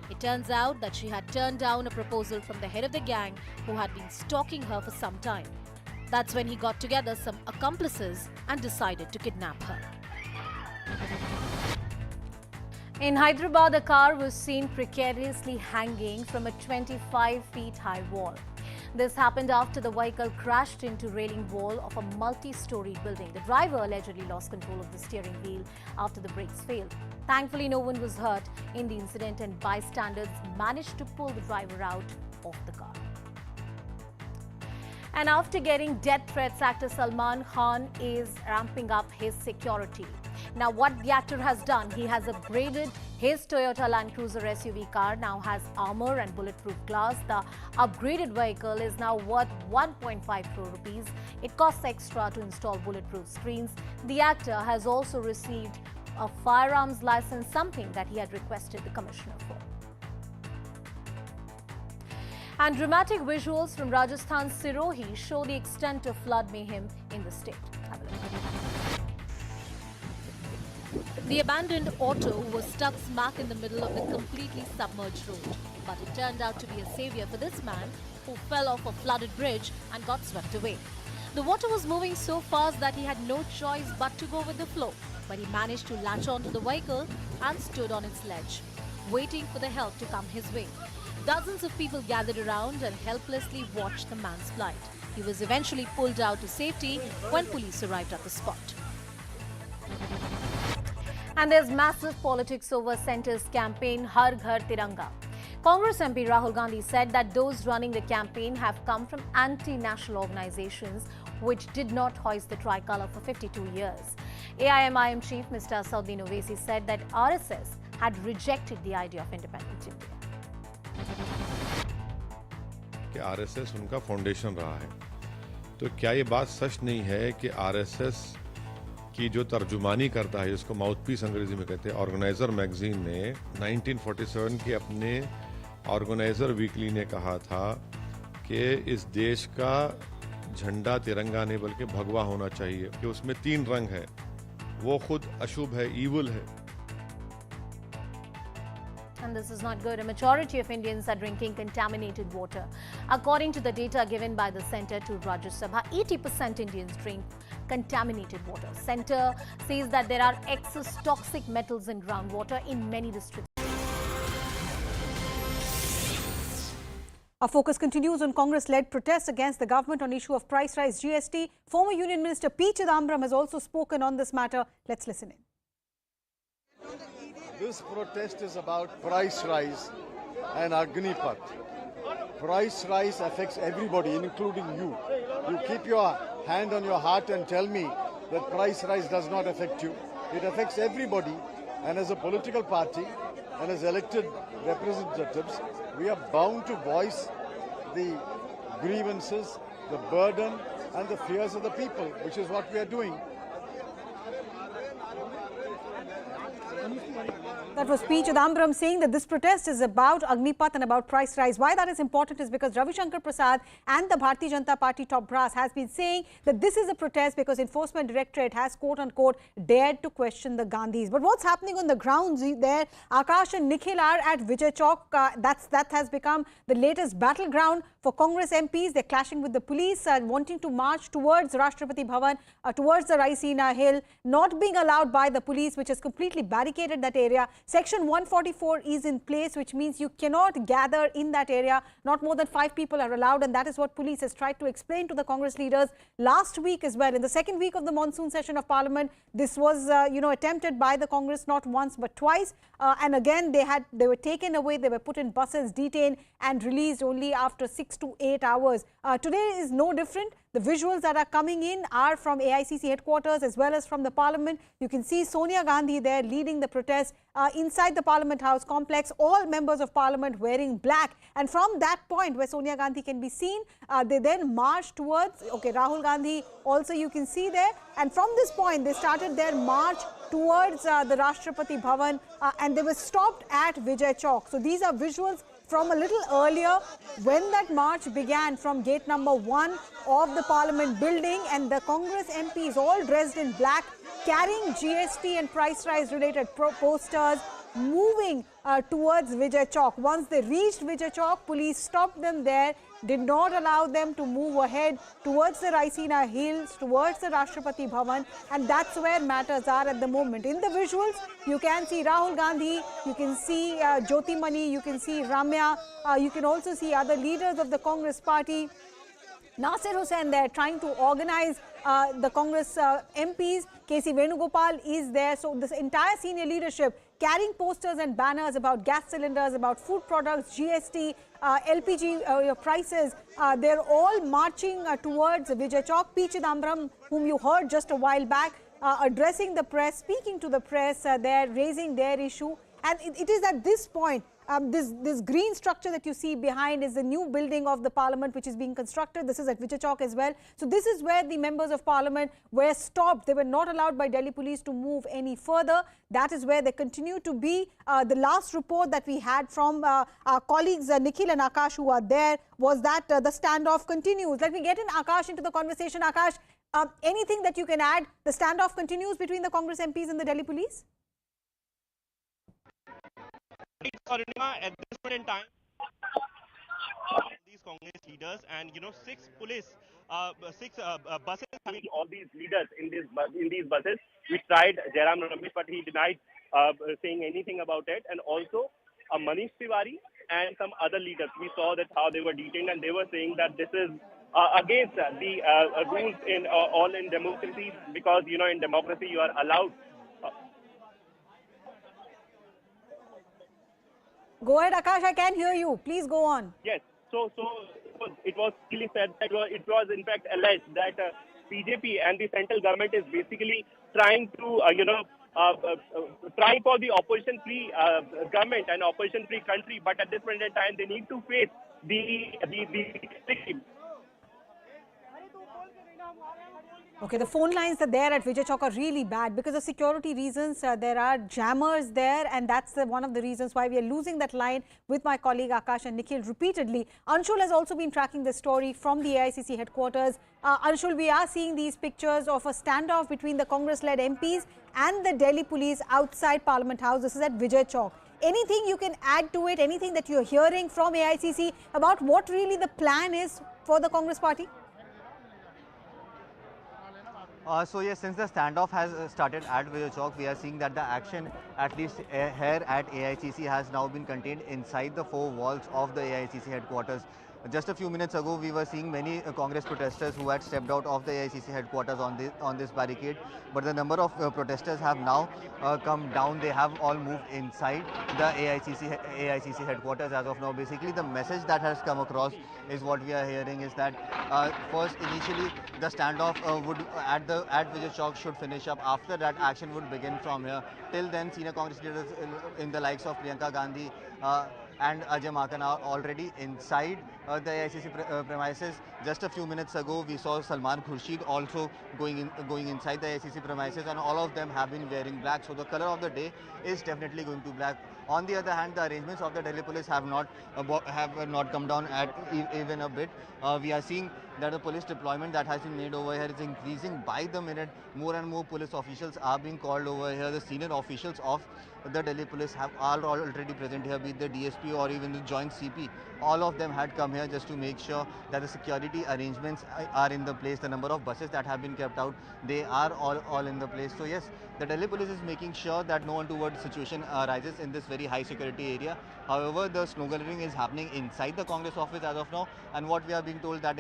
It turns out that she had turned down a proposal from the head of the gang who had been stalking her for some time. That's when he got together some accomplices and decided to kidnap her. In Hyderabad, a car was seen precariously hanging from a 25 feet high wall. This happened after the vehicle crashed into railing wall of a multi-storied building. The driver allegedly lost control of the steering wheel after the brakes failed. Thankfully, no one was hurt in the incident and bystanders managed to pull the driver out of the car. And after getting death threats, actor Salman Khan is ramping up his security. Now, what the actor has done, he has upgraded his Toyota Land Cruiser SUV car, now has armor and bulletproof glass. The upgraded vehicle is now worth 1.5 crore rupees. It costs extra to install bulletproof screens. The actor has also received a firearms license, something that he had requested the commissioner for. And dramatic visuals from Rajasthan's Sirohi show the extent of flood mayhem in the state. Have a look. The abandoned auto was stuck smack in the middle of the completely submerged road. But it turned out to be a savior for this man who fell off a flooded bridge and got swept away. The water was moving so fast that he had no choice but to go with the flow. But he managed to latch onto the vehicle and stood on its ledge, waiting for the help to come his way. Dozens of people gathered around and helplessly watched the man's plight. He was eventually pulled out to safety when police arrived at the spot. And there's massive politics over Centre's campaign Har Ghar Tiranga. Congress MP Rahul Gandhi said that those running the campaign have come from anti-national organizations which did not hoist the tricolour for 52 years. AIMIM chief Mr. Asauddin Owaisi said that RSS had rejected the idea of independent India. कि RSS उनका foundation रहा है, तो क्या ये बात सच नहीं है कि आरएसएस की जो तर्जुमानी करता है, जिसको माउथपीस अंग्रेजी में कहते हैं, ऑर्गेनाइजर मैगजीन ने 1947 के अपने ऑर्गेनाइजर वीकली ने कहा था कि इस देश का झंडा तिरंगा नहीं बल्कि भगवा होना चाहिए, कि उसमें 3 रंग है, वो खुद अशुभ है, ईवल है. And this is not good. A majority of Indians are drinking contaminated water. According to the data given by the Centre to Rajya Sabha, 80% Indians drink contaminated water. Centre says that there are excess toxic metals in groundwater in many districts. Our focus continues on Congress-led protests against the government on issue of price rise GST. Former Union Minister P. Chidambaram has also spoken on this matter. Let's listen in. This protest is about price rise and Agnipat. Price rise affects everybody, including you. You keep your hand on your heart and tell me that price rise does not affect you. It affects everybody, and as a political party and as elected representatives, we are bound to voice the grievances, the burden and the fears of the people, which is what we are doing. That was P. Chidambaram saying that this protest is about Agnipath and about price rise. Why that is important is because Ravi Shankar Prasad and the Bharatiya Janata Party top brass has been saying that this is a protest because Enforcement Directorate has quote-unquote dared to question the Gandhis. But what's happening on the grounds there? Akash and Nikhil are at Vijay Chowk. That has become the latest battleground for Congress MPs. They're clashing with the police, wanting to march towards Rashtrapati Bhavan, towards the Raisina Hill, not being allowed by the police, which has completely barricaded that area. Section 144 is in place, which means you cannot gather in that area. Not more than 5 people are allowed, and that is what police has tried to explain to the Congress leaders last week as well. In the second week of the monsoon session of Parliament, this was attempted by the Congress not once but twice, and again they were taken away. They were put in buses, detained and released only after 6 to 8 hours. Today is no different. The visuals that are coming in are from AICC headquarters as well as from the Parliament. You can see Sonia Gandhi there leading the protest inside the Parliament House complex, all members of Parliament wearing black. And from that point where Sonia Gandhi can be seen, they then march towards, Rahul Gandhi also you can see there. And from this point, they started their march towards the Rashtrapati Bhavan and they were stopped at Vijay Chowk. So these are visuals from a little earlier when that march began from gate number 1 of the Parliament building, and the Congress MPs all dressed in black, carrying GST and price rise related posters, moving towards Vijay Chowk. Once they reached Vijay Chowk, police stopped them there, did not allow them to move ahead towards the Raisina Hills, towards the Rashtrapati Bhavan, and that's where matters are at the moment. In the visuals, you can see Rahul Gandhi, you can see Jyoti Mani, you can see Ramya, you can also see other leaders of the Congress party. Nasir Hussain there trying to organize the Congress MPs. KC Venugopal is there. So this entire senior leadership carrying posters and banners about gas cylinders, about food products, GST, LPG prices. They're all marching towards Vijay Chowk. P. Chidambaram, whom you heard just a while back, addressing the press, speaking to the press, they're raising their issue. And it is at this point, this green structure that you see behind is the new building of the Parliament which is being constructed. This is at Vijay Chowk as well. So this is where the members of Parliament were stopped. They were not allowed by Delhi police to move any further. That is where they continue to be. The last report that we had from our colleagues Nikhil and Akash who are there was that the standoff continues. Let me get in Akash into the conversation. Akash, anything that you can add? The standoff continues between the Congress MPs and the Delhi police? At this point in time, these Congress leaders and 6 police, 6 buses. All these leaders in these buses. We tried Jairam Ramesh, but he denied saying anything about it. And also Manish Tiwari and some other leaders. We saw that how they were detained, and they were saying that this is against the rules in all in democracy, because in democracy you are allowed. Go ahead, Akash, I can hear you. Please go on. Yes. So it was clearly said that it was in fact alleged that BJP and the central government is basically trying to, trying for the opposition-free government and opposition-free country. But at this point in time, they need to face the Okay, the phone lines that are there at Vijay Chowk are really bad because of security reasons. There are jammers there, and that's one of the reasons why we are losing that line with my colleague Akash and Nikhil repeatedly. Anshul has also been tracking the story from the AICC headquarters. Anshul, we are seeing these pictures of a standoff between the Congress-led MPs and the Delhi police outside Parliament House. This is at Vijay Chowk. Anything you can add to it, anything that you're hearing from AICC about what really the plan is for the Congress party? So yes, since the standoff has started at Vijay Chowk, we are seeing that the action, at least here at AICC, has now been contained inside the 4 walls of the AICC headquarters. Just a few minutes ago, we were seeing many Congress protesters who had stepped out of the AICC headquarters on this barricade. But the number of protesters have now come down. They have all moved inside the AICC headquarters as of now. Basically, the message that has come across is what we are hearing is that first, initially, the standoff at Vijay Chowk should finish up. After that, action would begin from here. Till then, senior Congress leaders in the likes of Priyanka Gandhi, and Ajay Makan are already inside the AICC premises. Just a few minutes ago, we saw Salman Khurshid also going inside the AICC premises, and all of them have been wearing black. So the color of the day is definitely going to black. On the other hand, the arrangements of the Delhi police have not come down at even a bit. We are seeing that the police deployment that has been made over here is increasing by the minute. More and more police officials are being called over here. The senior officials of the Delhi police are already present here, be it the DSP or even the joint CP. All of them had come here just to make sure that the security arrangements are in the place. The number of buses that have been kept out, they are all in the place. So yes, the Delhi police is making sure that no untoward situation arises in this very high security area. However, the snow-gathering is happening inside the Congress office as of now, and what we are being told that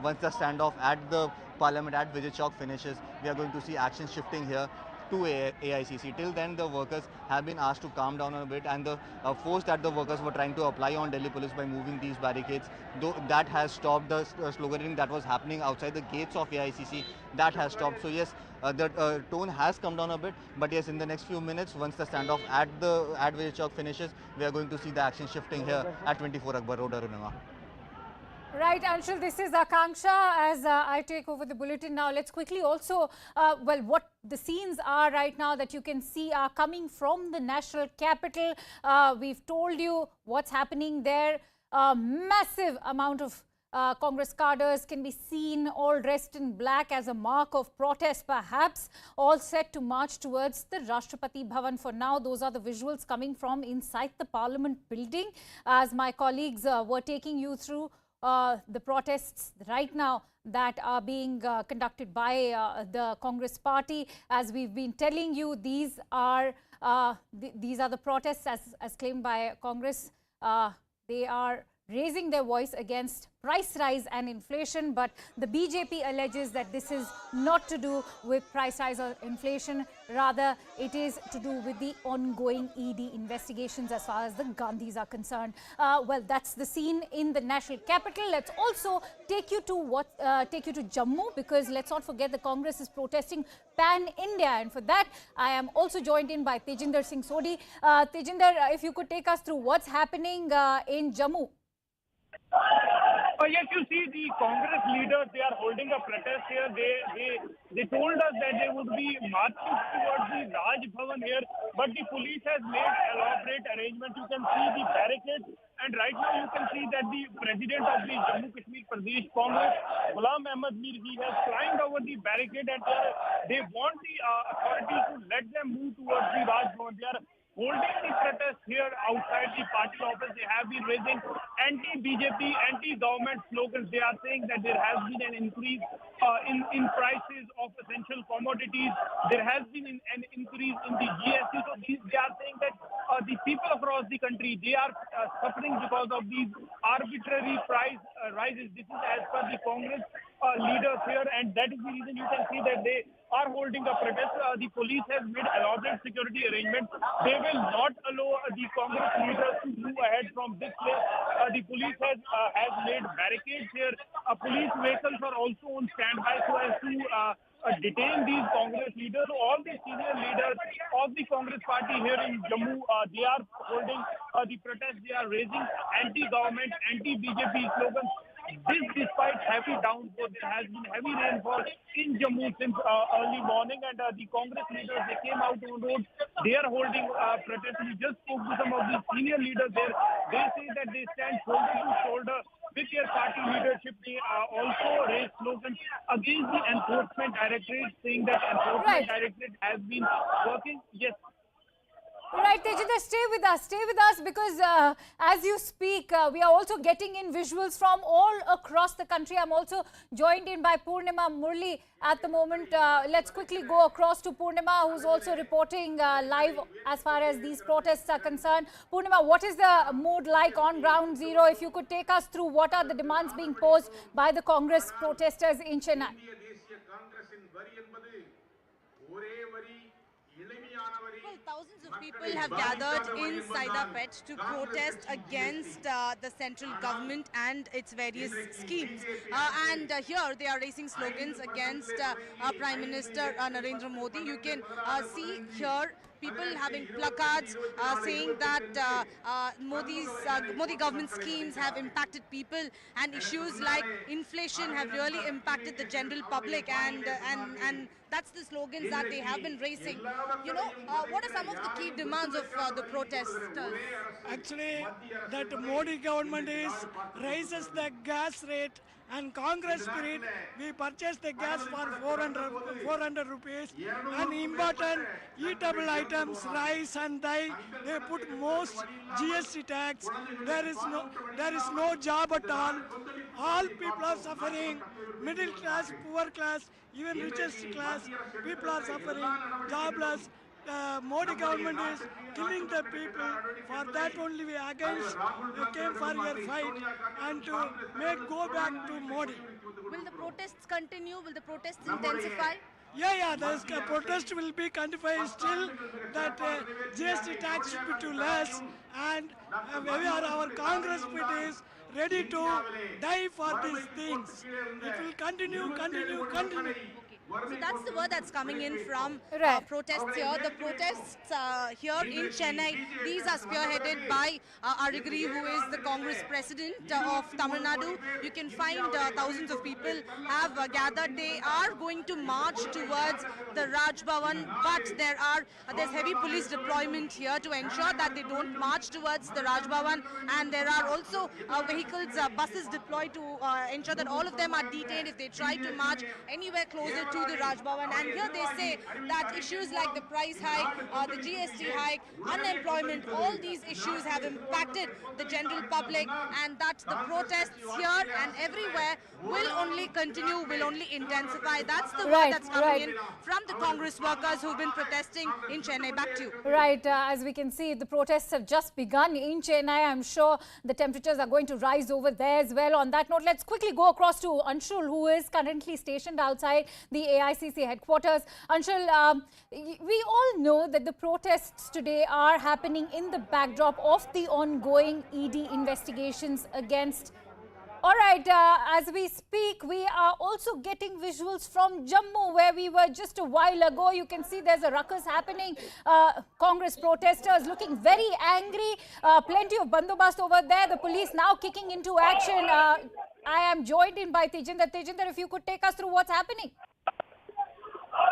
once the standoff at the Parliament at Vijay Chowk finishes, we are going to see action shifting here to AICC. Till then, the workers have been asked to calm down a bit, and the force that the workers were trying to apply on Delhi police by moving these barricades, though that has stopped the sloganeering that was happening outside the gates of AICC. That has stopped. So yes, the tone has come down a bit, but yes, in the next few minutes, once the standoff at Vijay Chowk finishes, we are going to see the action shifting here at 24 Akbar Road, Arunima. Right, Anshul, this is Akanksha as I take over the bulletin now. Let's quickly also, what the scenes are right now that you can see are coming from the national capital. We've told you what's happening there. Massive amount of Congress cadres can be seen all dressed in black as a mark of protest, perhaps, all set to march towards the Rashtrapati Bhavan. For now, those are the visuals coming from inside the Parliament building. As my colleagues were taking you through the protests right now that are being conducted by the Congress party. As we've been telling you, these are the protests as claimed by Congress. They are raising their voice against price rise and inflation, but the BJP alleges that this is not to do with price rise or inflation, rather it is to do with the ongoing ED investigations as far as the Gandhis are concerned. Well, that's the scene in the national capital. Let's also take you to Jammu, because let's not forget the Congress is protesting pan-India, and for that I am also joined in by Tejinder Singh Sodhi. Tejinder, if you could take us through what's happening in Jammu. Yes, you see the Congress leaders, they are holding a protest here. They told us that they would be marching towards the Raj Bhavan here, but the police has made elaborate arrangements. You can see the barricades, and right now you can see that the president of the Jammu Kashmir Pradesh Congress, Ghulam Ahmad Mir, he has climbed over the barricade, and they want the authorities to let them move towards the Raj Bhavan. They are holding the protest here outside the party office. They have been raising anti-BJP, anti-government slogans. They are saying that there has been an increase in prices of essential commodities. There has been an increase in the GST. So they are saying that the people across the country, they are suffering because of these arbitrary price rises. This is as per the Congress leaders here, and that is the reason you can see that they are holding a protest. The police has made elaborate security arrangements. They will not allow the Congress leaders to move ahead from this place. The police has made barricades here. Police vehicles are also on standby so as to detain these Congress leaders. All the senior leaders of the Congress party here in Jammu, they are holding the protest. They are raising anti-government, anti-BJP slogans. This despite heavy downpour. There has been heavy rainfall in Jammu since early morning, and the Congress leaders, they came out on road. They are holding protest. We just spoke to some of the senior leaders there. They say that they stand shoulder to shoulder with their party leadership. They also raise slogans against the Enforcement Directorate, saying that Enforcement Directorate has been working. Yes. Right, Tejinder, stay with us because as you speak, we are also getting in visuals from all across the country. I'm also joined in by Purnima Murli at the moment. Let's quickly go across to Purnima, who's also reporting live as far as these protests are concerned. Purnima, what is the mood like on ground zero? If you could take us through what are the demands being posed by the Congress protesters in Chennai. Well, thousands of people have gathered in Saidapet to protest against the central government and its various schemes. And here they are raising slogans against Prime Minister Narendra Modi. You can see here people having placards saying that Modi government schemes have impacted people, and issues like inflation have really impacted the general public, and that's the slogans that they have been raising. You know, what are some of the key demands of the protesters? Actually, that Modi government raises the gas rate, and Congress spirit, we purchase the gas for 400 rupees, and important eatable items, rice and dye, they put most GST tax. There is no job at all. All people are suffering. Middle class, poor class, even richest class, people are suffering, jobless. Modi government is killing the people. For that only we came for your fight and to go back to Modi. Will the protests continue? Will the protests intensify? Yeah, the protest will be continued still that GST tax should be too less, and our Congress party is ready to die for these things. It will continue. So that's the word that's coming in from protests here. The protests here in Chennai, these are spearheaded by Arigiri, who is the Congress president of Tamil Nadu. You can find thousands of people have gathered. They are going to march towards the Raj Bhavan, but there's heavy police deployment here to ensure that they don't march towards the Raj Bhavan, and there are also vehicles, buses deployed to ensure that all of them are detained if they try to march anywhere closer to the Raj Bhavan. And here they say that issues like the price hike, the GST hike, unemployment, all these issues have impacted the general public, and that the protests here and everywhere will only continue, will only intensify. That's the word that's coming in from the Congress workers who've been protesting in Chennai. Back to you. Right, as we can see, the protests have just begun in Chennai. I'm sure the temperatures are going to rise over there as well. On that note, let's quickly go across to Anshul, who is currently stationed outside the AICC headquarters. Anshul, we all know that the protests today are happening in the backdrop of the ongoing ED investigations against. All right, as we speak, we are also getting visuals from Jammu, where we were just a while ago. You can see there's a ruckus happening. Congress protesters looking very angry. Plenty of bandobast over there. The police now kicking into action. I am joined in by Tejinder. Tejinder, if you could take us through what's happening.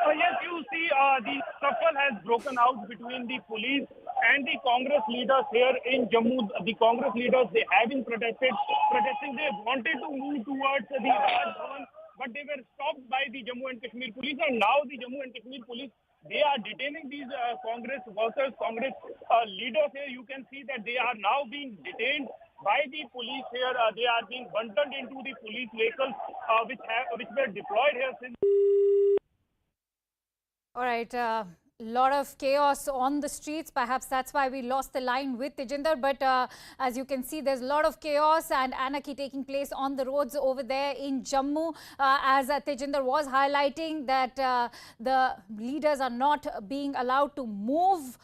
Yes, you see, the scuffle has broken out between the police and the Congress leaders here in Jammu. The Congress leaders, they have been protesting. They wanted to move towards the Raj Bhavan, but they were stopped by the Jammu and Kashmir police. And now the Jammu and Kashmir police, they are detaining these Congress workers, Congress leaders here. You can see that they are now being detained by the police here. They are being bundled into the police vehicles which were deployed here since. All right, lot of chaos on the streets. Perhaps that's why we lost the line with Tejinder. But as you can see, there's a lot of chaos and anarchy taking place on the roads over there in Jammu. As Tejinder was highlighting that the leaders are not being allowed to move.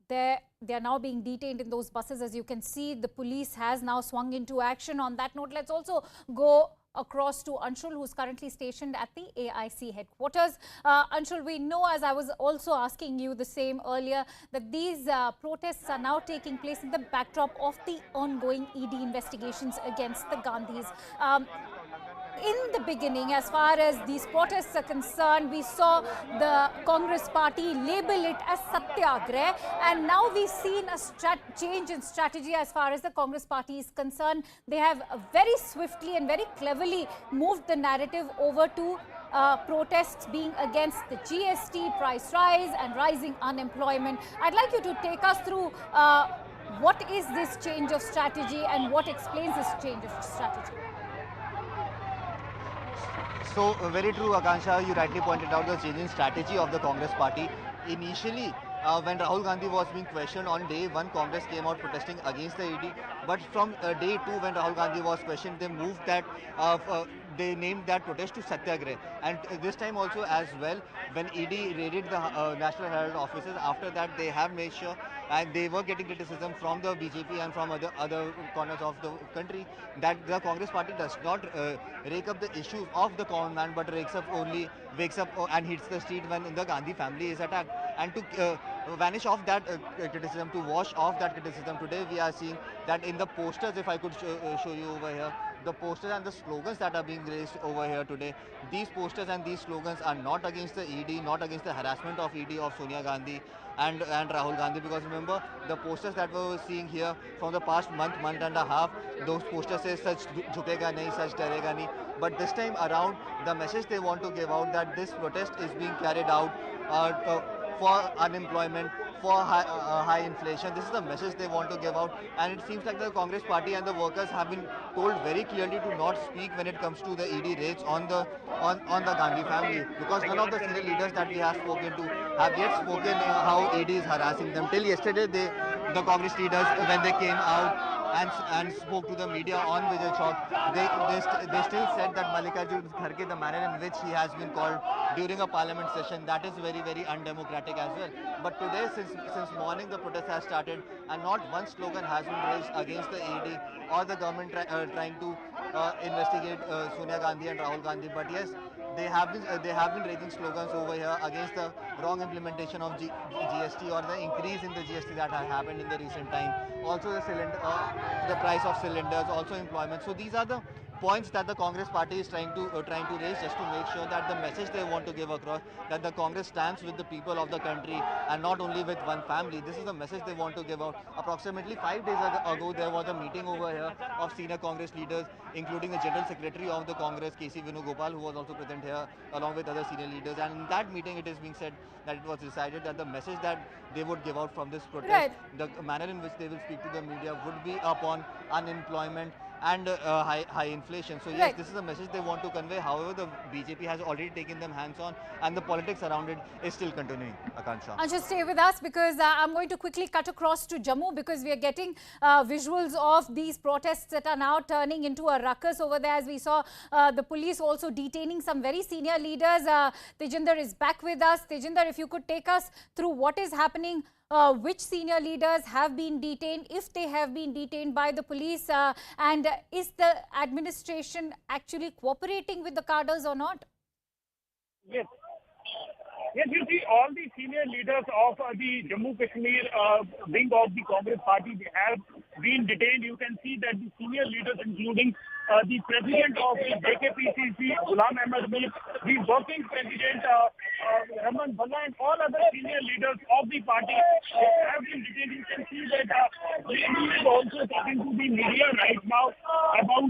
They are now being detained in those buses. As you can see, the police has now swung into action. On that note, let's also go across to Anshul, who's currently stationed at the AIC headquarters. Anshul, we know, as I was also asking you the same earlier, that these protests are now taking place in the backdrop of the ongoing ED investigations against the Gandhis. In the beginning, as far as these protests are concerned, we saw the Congress party label it as Satyagrah, and now we've seen a change in strategy as far as the Congress party is concerned. They have very swiftly and very cleverly moved the narrative over to protests being against the GST price rise and rising unemployment. I'd like you to take us through what is this change of strategy and what explains this change of strategy. So very true, Akansha. You rightly pointed out the change in strategy of the Congress party. Initially, when Rahul Gandhi was being questioned on day one, Congress came out protesting against the ED. But from day two, when Rahul Gandhi was questioned, they moved that they named that protest to Satyagrah. And this time also as well, when ED raided the National Herald offices, after that they have made sure, and they were getting criticism from the BJP and from other corners of the country, that the Congress party does not rake up the issues of the common man, but wakes up and hits the street when the Gandhi family is attacked. And to vanish off that criticism, to wash off that criticism, today we are seeing that in the posters, if I could show you over here, the posters and the slogans that are being raised over here today, these posters and these slogans are not against the ED, not against the harassment of ED, of Sonia Gandhi and Rahul Gandhi, because remember the posters that we were seeing here from the past month and a half, those posters say such jhukega nahi, such darega nahi. But this time around, the message they want to give out, that this protest is being carried out for unemployment, for high inflation. This is the message they want to give out, and it seems like the Congress party and the workers have been told very clearly to not speak when it comes to the ED raids on the Gandhi family, because none of the senior leaders that we have spoken to have yet spoken how ED is harassing them. Till yesterday, the Congress leaders, when they came out and spoke to the media on Vijay Chowk, they still said that Mallikarjun Kharge, the manner in which he has been called during a parliament session, that is very, very undemocratic as well. But today, since morning, the protest has started, and not one slogan has been raised against the ED or the government trying to investigate Sonia Gandhi and Rahul Gandhi. But yes, they have been raising slogans over here against the wrong implementation of GST, or the increase in the GST that has happened in the recent time. Also the price of cylinders, also employment. So these are the points that the Congress party is trying to raise, just to make sure that the message they want to give across, that the Congress stands with the people of the country and not only with one family. This is the message they want to give out. Approximately 5 days ago, there was a meeting over here of senior Congress leaders, including the General Secretary of the Congress, K.C. Venugopal, who was also present here along with other senior leaders. And in that meeting, it is being said that it was decided that the message that they would give out from this protest, the manner in which they will speak to the media, would be upon unemployment and high inflation. So yes, this is a message they want to convey. However, the BJP has already taken them hands on, and the politics around it is still continuing. Akansha. And just stay with us, because I'm going to quickly cut across to Jammu, because we are getting visuals of these protests that are now turning into a ruckus over there, as we saw the police also detaining some very senior leaders. Tejinder is back with us. Tejinder, if you could take us through what is happening. Which senior leaders have been detained, if they have been detained by the police, and is the administration actually cooperating with the cadres or not? Yes. Yes, you see, all the senior leaders of the Jammu Kashmir wing of the Congress party, they have been detained. You can see that the senior leaders, including the president of the JKPCC, Ghulam Ahmed Mir, the working president, Rahman Bhalla, and all other senior leaders of the party have been detained. You can see that they are also talking to the media right now about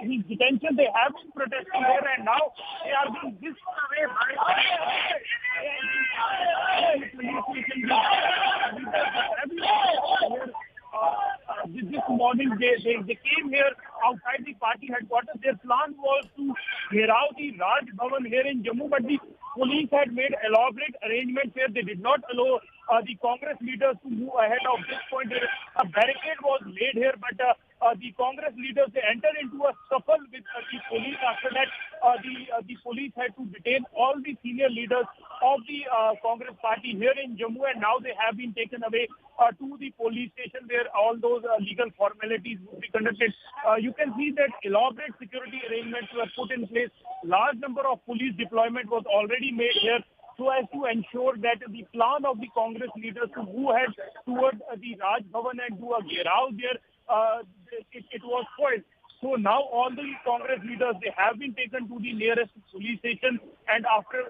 the detention. They have been protesting here, and now they are being whisked away by this morning. They came here outside the party headquarters. Their plan was to gherao the Raj Bhavan here in Jammu, but the police had made elaborate arrangements here. They did not allow the Congress leaders to move ahead of this point. A barricade was laid here, but the Congress leaders, they entered into a scuffle with the police. After that, the police had to detain all the senior leaders of the Congress party here in Jammu, and now they have been taken away to the police station where all those legal formalities will be conducted. You can see that elaborate security arrangements were put in place. Large number of police deployment was already made here, so as to ensure that the plan of the Congress leaders to move ahead towards the Raj Bhavan and do a gherao there, it was spoiled. So now all the Congress leaders, they have been taken to the nearest police station, and after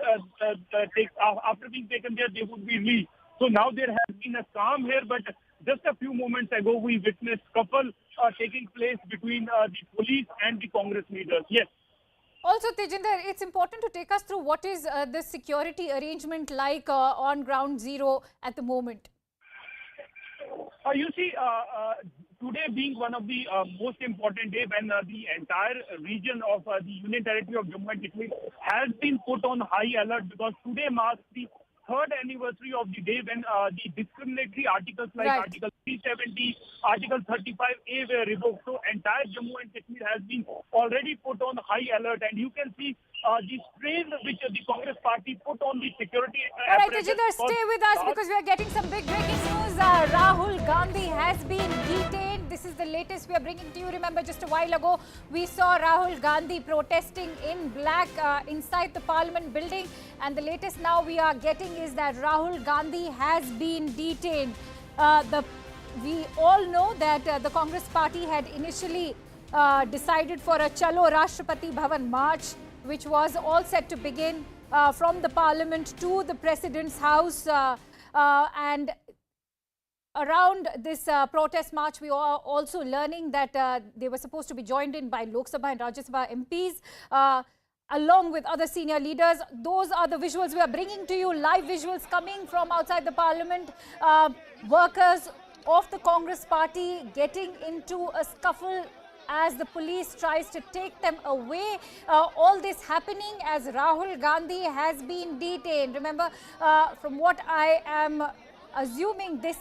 being taken there, they would be released. So now there has been a calm here, but just a few moments ago, we witnessed scuffle taking place between the police and the Congress leaders. Yes. Also, Tejinder, it's important to take us through what is the security arrangement like on ground zero at the moment. You see, today being one of the most important day when the entire region of the Union Territory of Jammu and Kashmir has been put on high alert, because today marks the third anniversary of the day when the discriminatory articles like Article 370, Article 35A were revoked. So entire Jammu and Kashmir has been already put on high alert, and you can see the strain which the Congress party put on the security. All right, Tejinder, stay with us because we are getting some big breaking news. Rahul Gandhi has been detained. This is the latest we are bringing to you. Remember, just a while ago, we saw Rahul Gandhi protesting in black inside the Parliament building. And the latest now we are getting is that Rahul Gandhi has been detained. We all know that the Congress party had initially decided for a Chalo Rashtrapati Bhavan march, which was all set to begin from the Parliament to the President's house. And around this protest march, we are also learning that they were supposed to be joined in by Lok Sabha and Rajya Sabha MPs, along with other senior leaders. Those are the visuals we are bringing to you, live visuals coming from outside the Parliament. Workers of the Congress party getting into a scuffle as the police tries to take them away. All this happening as Rahul Gandhi has been detained. Remember, from what I am assuming, this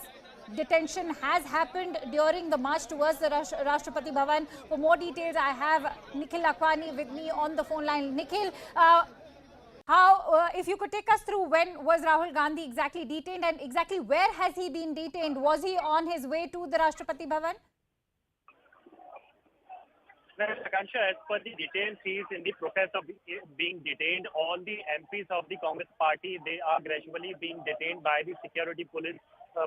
detention has happened during the march towards the Rashtrapati Bhavan. For more details, I have Nikhil Lakwani with me on the phone line. Nikhil, if you could take us through, when was Rahul Gandhi exactly detained and exactly where has he been detained? Was he on his way to the Rashtrapati Bhavan? Well, Akansha, as per the details, he is in the process of being detained. All the MPs of the Congress party, they are gradually being detained by the security police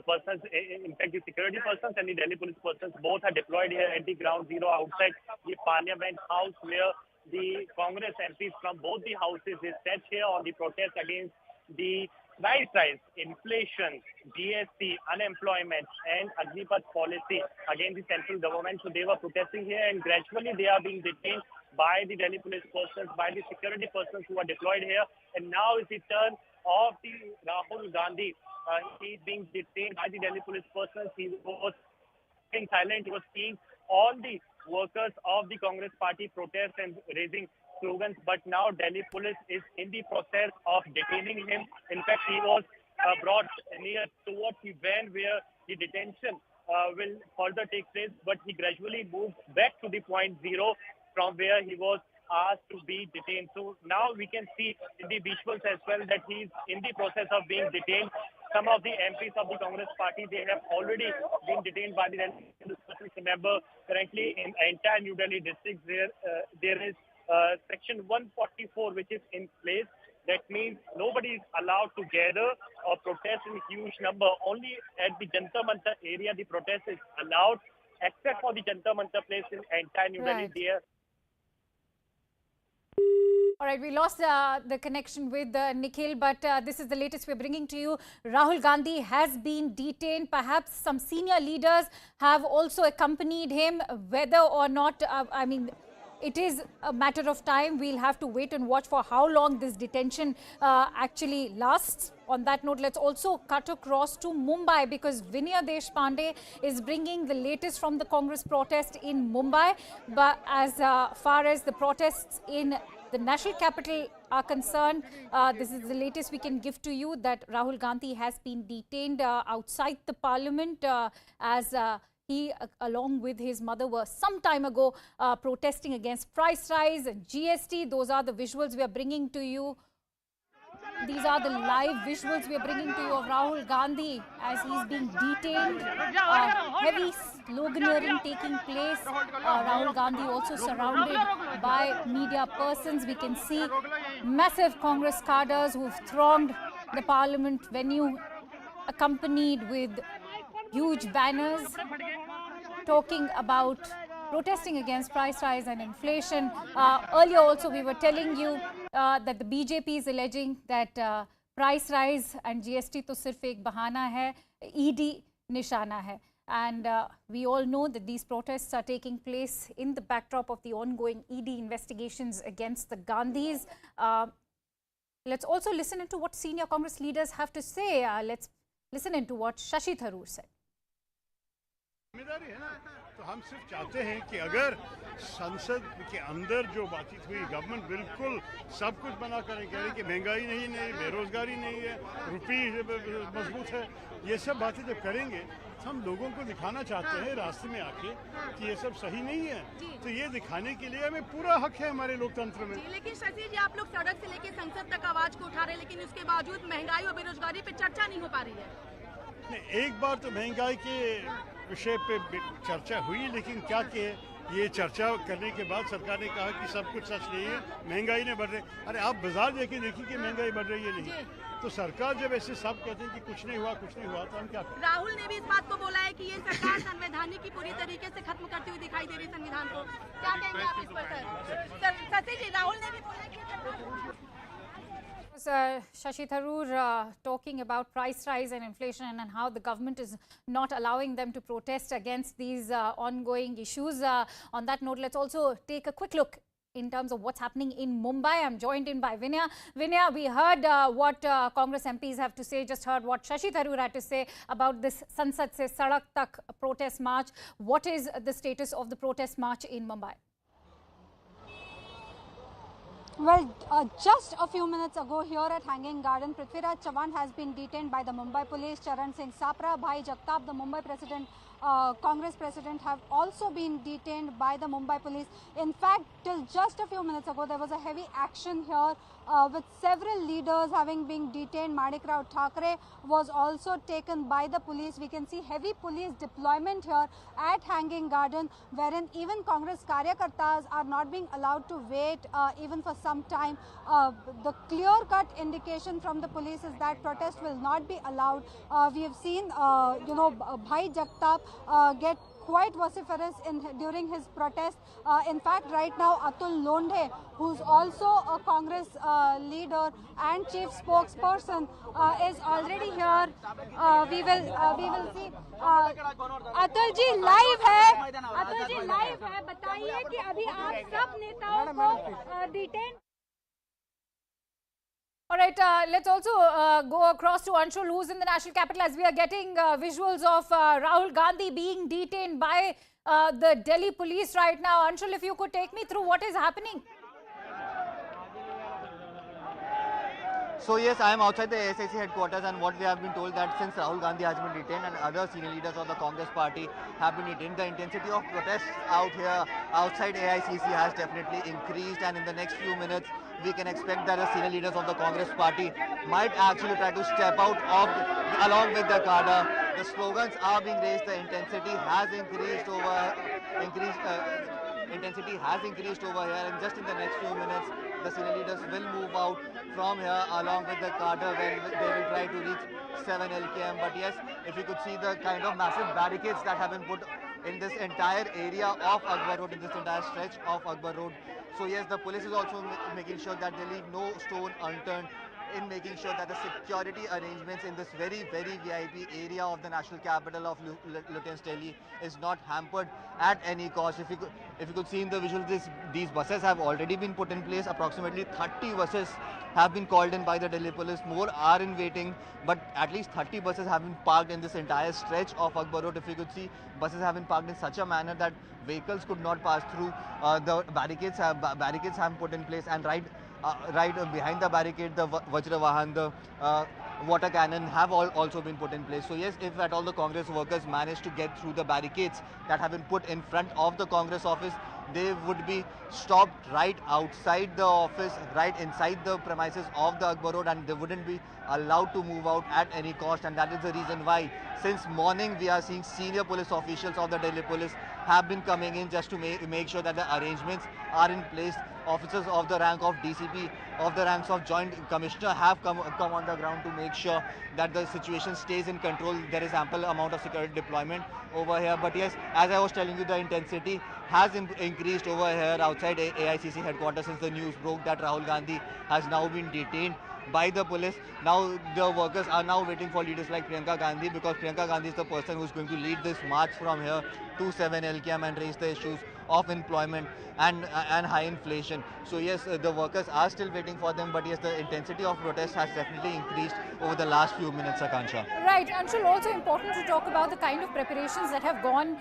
persons. In fact, the security persons and the Delhi police persons both are deployed here at the ground zero outside the Parliament House, where the Congress MPs from both the houses is set here on the protest against the price rise, inflation, GST, unemployment, and Agnipath policy against the central government. So they were protesting here, and gradually they are being detained by the Delhi police persons, by the security persons who are deployed here. And now is the turn of the Rahul Gandhi. He is being detained by the Delhi police persons. He was in silent. He was seeing all the workers of the Congress party protest and raising slogans, but now Delhi police is in the process of detaining him. In fact, he was brought near towards the van where the detention will further take place, but he gradually moved back to the point zero from where he was asked to be detained. So now we can see in the visuals as well that he is in the process of being detained. Some of the MPs of the Congress party, they have already been detained by the Delhi police. Remember, currently in entire New Delhi district, there is Section 144 which is in place. That means nobody is allowed to gather or protest in huge number. Only at the Jantar Mantar area the protest is allowed, except for the Jantar Mantar place in entire New Delhi. There. All right, we lost the connection with Nikhil, but this is the latest we're bringing to you. Rahul Gandhi has been detained. Perhaps some senior leaders have also accompanied him, whether or not, it is a matter of time. We'll have to wait and watch for how long this detention actually lasts. On that note, let's also cut across to Mumbai, because Vinaya Deshpande is bringing the latest from the Congress protest in Mumbai. But as far as the protests in the national capital are concerned, this is the latest we can give to you, that Rahul Gandhi has been detained outside the Parliament as he, along with his mother, were some time ago protesting against price rise and GST. Those are the visuals we are bringing to you. These are the live visuals we are bringing to you of Rahul Gandhi as he's being detained. Heavy sloganeering taking place. Rahul Gandhi also surrounded by media persons. We can see massive Congress cadres who've thronged the Parliament venue, accompanied with huge banners talking about protesting against price rise and inflation. Earlier also we were telling you that the BJP is alleging that price rise and GST to sirf ek bahana hai, ED nishana hai. And we all know that these protests are taking place in the backdrop of the ongoing ED investigations against the Gandhis. Let's also listen into what senior Congress leaders have to say. Let's listen into what Shashi Tharoor said. जिम्मेदारी है ना, तो हम सिर्फ चाहते हैं कि अगर संसद के अंदर जो बातचीत हुई, गवर्नमेंट बिल्कुल सब कुछ बना करें, कह रही कि महंगाई नहीं, बेरोजगारी नहीं है, रुपये मजबूत है, ये सब बातें जब करेंगे तो हम लोगों को दिखाना चाहते हैं रास्ते में आके कि ये सब सही नहीं है, तो ये दिखाने के लिए हमें पूरा हक है हमारे लोकतंत्र में। लेकिन शशि जी, आप लोग सड़क से लेकर संसद तक आवाज को उठा रहे हैं, लेकिन उसके बावजूद महंगाई और बेरोजगारी पे चर्चा नहीं हो पा रही है। नहीं, एक बार तो महंगाई के विषय पे चर्चा हुई, लेकिन क्या कि ये चर्चा करने के बाद सरकार ने कहा कि सब कुछ सच नहीं है, महंगाई नहीं बढ़ रही। अरे आप बाजार जाके देखिए कि महंगाई बढ़ रही है नहीं, तो सरकार जब ऐसे सब कहते हैं कि कुछ नहीं हुआ तो हम क्या करें? राहुल ने भी इस बात को बोला है कि ये सरकार संवैधानिक की पूरी तरीके से खत्म करती हुई दिखाई दे रही संविधान को। क्या कहेंगे आप इस पर सर? शशि जी, राहुल ने भी बोला कि Shashi Tharoor talking about price rise and inflation and how the government is not allowing them to protest against these ongoing issues. On that note, let's also take a quick look in terms of what's happening in Mumbai. I'm joined in by Vinaya. Vinaya, we heard what Congress MPs have to say, just heard what Shashi Tharoor had to say about this Sansad Se Sadak Tak protest march. What is the status of the protest march in Mumbai? Well, just a few minutes ago here at Hanging Garden, Prithviraj Chavan has been detained by the Mumbai police. Charan Singh Sapra, Bhai Jagtap, the Mumbai president, Congress president, have also been detained by the Mumbai police. In fact, till just a few minutes ago, there was a heavy action here with several leaders having been detained. Mallikarjun Kharge was also taken by the police. We can see heavy police deployment here at Hanging Garden, wherein even Congress Karyakartas are not being allowed to wait even for some time. The clear-cut indication from the police is that protest will not be allowed. We have seen, Bhai Jagtap get quite vociferous during his protest. In fact, right now, Atul Londhe, who's also a Congress leader and chief spokesperson, is already here. We will see. Atul ji live hai. Atul ji live hai. बताइए कि अभी आप सब नेताओं को detain. All right, let's also go across to Anshul, who's in the national capital, as we are getting visuals of Rahul Gandhi being detained by the Delhi police right now. Anshul, if you could take me through what is happening. So yes, I am outside the AICC headquarters, and what we have been told that since Rahul Gandhi has been detained and other senior leaders of the Congress party have been detained, the intensity of protests out here outside AICC has definitely increased, and in the next few minutes we can expect that the senior leaders of the Congress party might actually try to step out along with the cadre. The slogans are being raised, the intensity has increased over here, and just in the next few minutes the senior leaders will move out from here along with the cadre where they will try to reach 7 LKM. But yes, if you could see the kind of massive barricades that have been put in this entire area of Akbar Road, in this entire stretch of Akbar Road. So yes, the police is also making sure that they leave no stone unturned in making sure that the security arrangements in this very, very VIP area of the national capital of Lieutenant Delhi is not hampered at any cost. If you could see in the visuals, these buses have already been put in place. Approximately 30 buses have been called in by the Delhi police. More are in waiting, but at least 30 buses have been parked in this entire stretch of Akbar Road. If you could see, buses have been parked in such a manner that vehicles could not pass through. The barricades have been put in place, and right behind the barricade, the Vajra Vahan, the water cannon have also been put in place. So yes, if at all the Congress workers manage to get through the barricades that have been put in front of the Congress office, they would be stopped right outside the office, right inside the premises of the Akbar Road, and they wouldn't be allowed to move out at any cost. And that is the reason why since morning we are seeing senior police officials of the Delhi police have been coming in just to make sure that the arrangements are in place. Officers of the rank of DCP, of the ranks of Joint Commissioner have come on the ground to make sure that the situation stays in control. There is ample amount of security deployment over here. But yes, as I was telling you, the intensity has increased over here outside AICC headquarters since the news broke that Rahul Gandhi has now been detained by the police. Now the workers are now waiting for leaders like Priyanka Gandhi, because Priyanka Gandhi is the person who is going to lead this march from here to 7 LKM and raise the issues of employment and high inflation. So yes, the workers are still waiting for them, but yes, the intensity of protest has definitely increased over the last few minutes, Akansha. Right, Anshul, also important to talk about the kind of preparations that have gone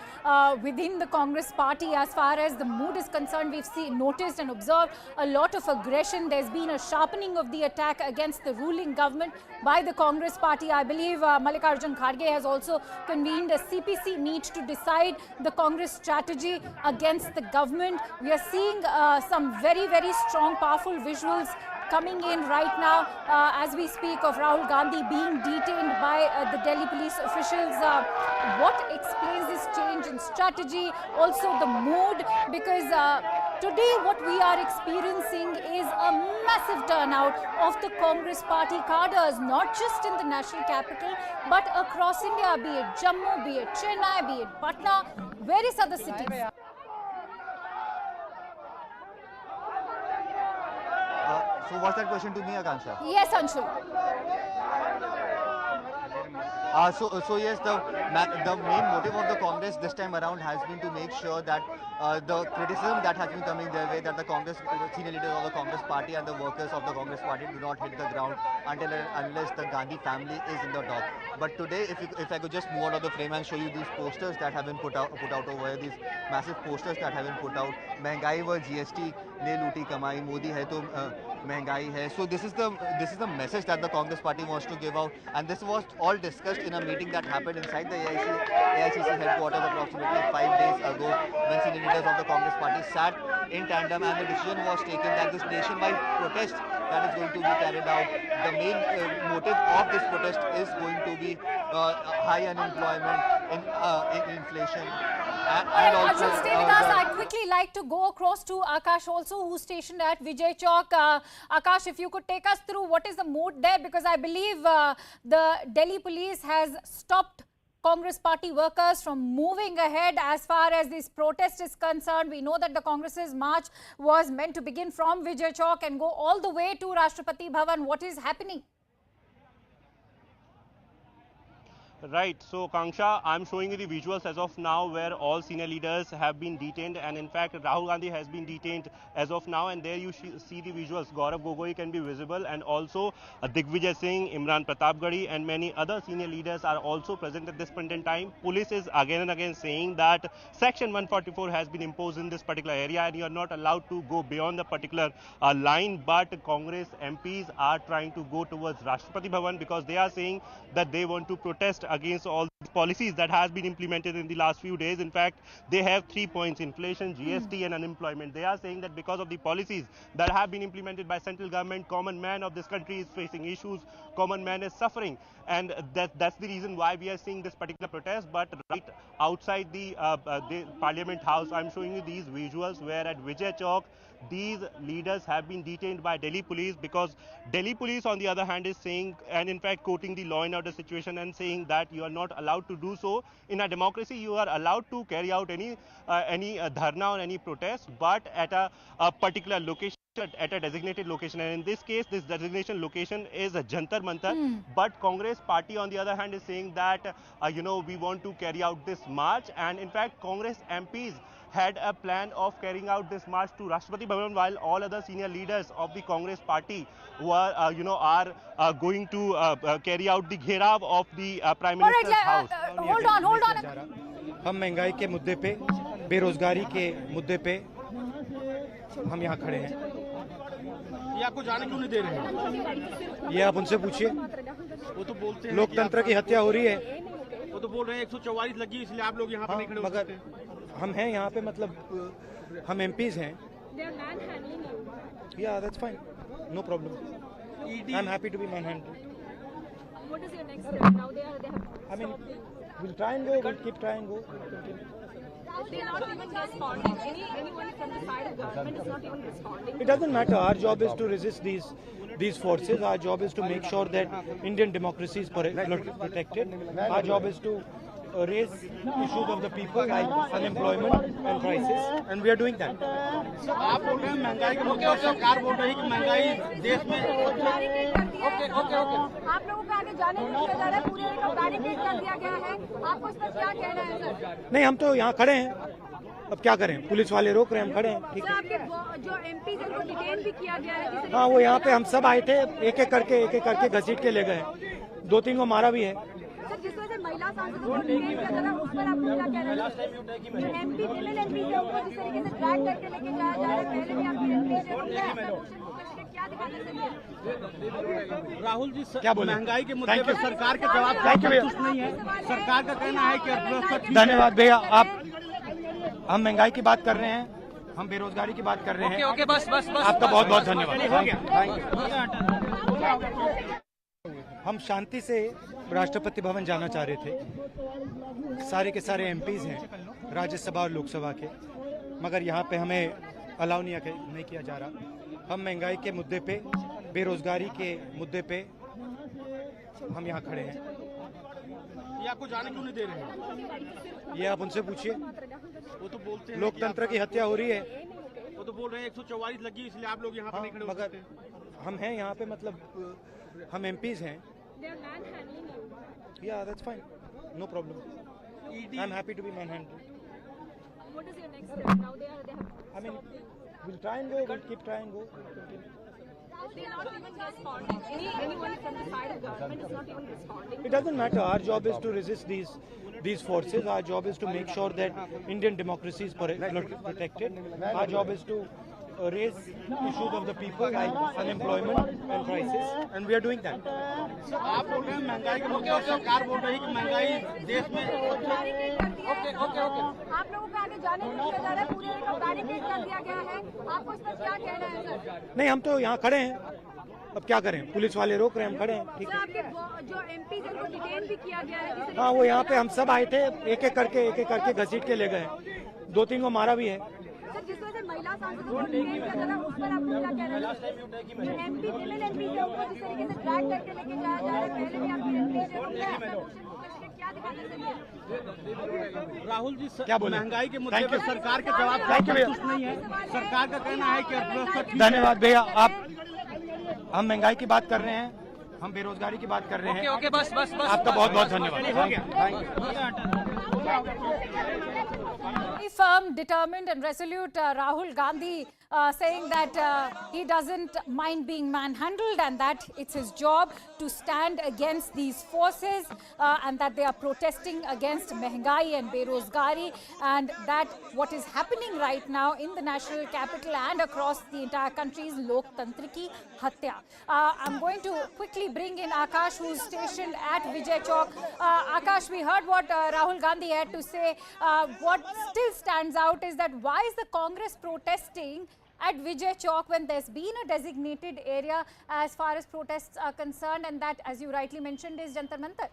within the Congress party as far as the mood is concerned. We've noticed and observed a lot of aggression. There's been a sharpening of the attack against the ruling government by the Congress party. I believe Mallikarjun Kharge has also convened a CPC meet to decide the Congress strategy against the government. We are seeing some very, very strong, powerful visuals coming in right now as we speak of Rahul Gandhi being detained by the Delhi police officials. What explains this change in strategy? Also the mood, because today what we are experiencing is a massive turnout of the Congress party cadres, not just in the national capital, but across India, be it Jammu, be it Chennai, be it Patna, various other cities. So what's that question to me, Akansha? Yes, Anshul. So yes, the main motive of the Congress this time around has been to make sure that the criticism that has been coming their way, that the Congress senior leaders of the Congress party and the workers of the Congress party do not hit the ground until and unless the Gandhi family is in the dock. But today, if I could just move out of the frame and show you these posters that have been put out over here, these massive posters that have been put out. महंगाई व GST ने लूटी कमाई, मोदी है तो महंगाई है. So this is the message that the Congress party wants to give out, and this was all discussed in a meeting that happened inside the AICC headquarters approximately 5 days ago, when senior leaders of the Congress party sat in tandem, and the decision was taken that this nationwide protest that is going to be carried out, the main motive of this protest is going to be high unemployment, inflation. And also, Arjun, stay with us. I'd quickly like to go across to Akash also, who's stationed at Vijay Chowk. Akash, if you could take us through what is the mood there, because I believe the Delhi police has stopped Congress party workers from moving ahead as far as this protest is concerned. We know that the Congress's march was meant to begin from Vijay Chowk and go all the way to Rashtrapati Bhavan. What is happening? Right, so Kangsha, I'm showing you the visuals as of now where all senior leaders have been detained, and in fact Rahul Gandhi has been detained as of now, and there you see the visuals. Gaurav Gogoi can be visible, and also Digvijay Singh, Imran Pratapgarhi and many other senior leaders are also present at this point in time. Police is again and again saying that Section 144 has been imposed in this particular area and you are not allowed to go beyond the particular line, but Congress MPs are trying to go towards Rashtrapati Bhavan because they are saying that they want to protest against all the policies that has been implemented in the last few days. In fact, they have 3 points: inflation, GST and unemployment. They are saying that because of the policies that have been implemented by central government, common man of this country is facing issues, common man is suffering, and that's the reason why we are seeing this particular protest. But right outside the Parliament House, I'm showing you these visuals where at Vijay Chowk these leaders have been detained by Delhi police, because Delhi police on the other hand is saying, and in fact quoting the law and order situation and saying that you are not allowed to do so. In a democracy you are allowed to carry out any dharna or any protest, but at a particular location, at a designated location, and in this case this designation location is a Jantar Mantar. But Congress party on the other hand is saying that we want to carry out this march, and in fact Congress MPs had a plan of carrying out this march to Rashtrapati Bhavan, while all other senior leaders of the Congress party who are are going to carry out the gherao of the Prime Minister's house. Hold on. हम महंगाई के मुद्दे पे, बेरोजगारी के मुद्दे पे हम यहाँ खड़े हैं। ये आपको जाने क्यों नहीं दे रहे हैं? ये आप उनसे पूछिए। वो तो बोलते हैं लोकतंत्र की हत्या हो रही है। वो तो बोल रहे हैं 144 लगी, इसलिए आप लोग यहाँ पे नहीं खड़े हो सकते। हम हैं यहाँ पे, मतलब हम MPs हैं। Yeah, that's fine. No problem. I'm happy to be manhandled. What is your next step now? They have. I mean, we'll try and go. We'll keep trying and go. They are not even responding. Anyone from the side of government is not even responding. It doesn't matter. Our job is to resist these forces. Our job is to make sure that Indian democracy is protected. Our job is to raise issues of the people like unemployment and crisis, and we are doing that. आप बोल रहे हैं महंगाई के मुद्दे पर, सरकार बोल रही है कि महंगाई देश में आप लोगों को आगे जाने नहीं दिया जा रहा है, पूरे को बैरिकेड कर दिया गया है। आपको इस पर क्या कहना है सर? नहीं, हम तो यहाँ खड़े हैं, अब क्या करें, पुलिस वाले रोक रहे हैं, हम खड़े हैं, ठीक है। आपके जो एमपी हैं उनको डिटेन भी किया गया है। हाँ, वो यहाँ पे हम सब आए थे, एक एक करके घसीट के ले गए, 2-3 को मारा भी है। सर, जिस वजह से महिला सांसदों को डिटेन किया जा रहा है, उस पर आप क्या कह रहे हैं? जो एमपी फीमेल एमपी है उनको जिस तरीके से ड्रैग करके लेके जाया जा रहा है, पहले भी आपकी एमपी क्या दिखाते हैं? राहुल जी, क्या बोले? महंगाई के मुद्दे पर सरकार के जवाब संतुष्ट नहीं है। सरकार का कहना है कि अर्थव्यवस्था ठीक है। धन्यवाद भैया, हम महंगाई की बात कर रहे हैं, हम बेरोजगारी की बात कर रहे हैं। ओके, बस आपका बहुत बहुत धन्यवाद। हम शांति से राष्ट्रपति भवन जाना चाह रहे थे, सारे के सारे एमपीज हैं राज्यसभा और लोकसभा के, मगर यहाँ पे हमें अलाउ नहीं किया जा रहा। हम महंगाई के मुद्दे पे, बेरोजगारी के मुद्दे पे हम यहाँ खड़े हैं। ये आपको जाने क्यों नहीं दे रहे हैं? ये आप उनसे पूछिए, वो तो बोलते हैं लोकतंत्र की हत्या हो रही है। वो तो बोल रहे हैं 144 लगी, इसलिए आप लोग यहाँ पर नहीं खड़े हो मगर सकते। हम हैं यहाँ पे, मतलब हम एमपीज हैं। Yeah, that's fine. No problem. I'm happy to be manhandled. What is your next step now? They have. I mean, we'll try and go. We'll keep trying go. They are not even responding. Anyone from the side of government is not even responding. It doesn't matter. Our job is to resist these forces. Our job is to make sure that Indian democracy is protected. Our job is to raise issues of the people like unemployment and crisis, and we are doing that. आप बोल रहे हैं महंगाई के मुद्दे पर सरकार बोल रही है कि महंगाई देश में। ओके। आप लोगों को आगे जाने नहीं दिया जा रहा है, पूरे को बैरिकेड कर दिया गया है। आपको इस पर क्या कहना है सर? नहीं, हम तो यहाँ खड़े हैं, अब क्या करें, पुलिस वाले रोक रहे हैं, हम खड़े हैं, ठीक है। आपके जो एमपी हैं उनको डिटेन भी किया गया है। हाँ, वो यहाँ पे हम सब आए थे, एक एक करके घसीट के ले गए, 2-3 को मारा भी है। सर, जिस वजह से महिला सांसदों को डिटेन किया जा रहा है, उस पर आप क्या कह रहे हैं? जो एमपी फीमेल एमपी है उनको जिस तरीके से ड्रैग करके लेके जाया जा रहा है, पहले भी आपकी एमपी क्या दिखाते हैं? राहुल जी, क्या बोले? महंगाई के मुद्दे पर सरकार के जवाब संतुष्ट नहीं है। सरकार का कहना है कि अर्थव्यवस्था ठीक है। धन्यवाद भैया, हम महंगाई की बात कर रहे हैं, हम बेरोजगारी की बात कर रहे हैं। ओके, बस आपका बहुत बहुत धन्यवाद। Firm, determined and resolute Rahul Gandhi saying that he doesn't mind being manhandled and that it's his job to stand against these forces and that they are protesting against mehengai and berozgari, and that what is happening right now in the national capital and across the entire country is loktantra ki hatya. I'm going to quickly bring in Akash, who's stationed at Vijay Chowk. Akash, we heard what Rahul Gandhi had to say. What still stands out is that why is the Congress protesting at Vijay Chowk when there's been a designated area as far as protests are concerned, and that, as you rightly mentioned, is Jantar Mantar?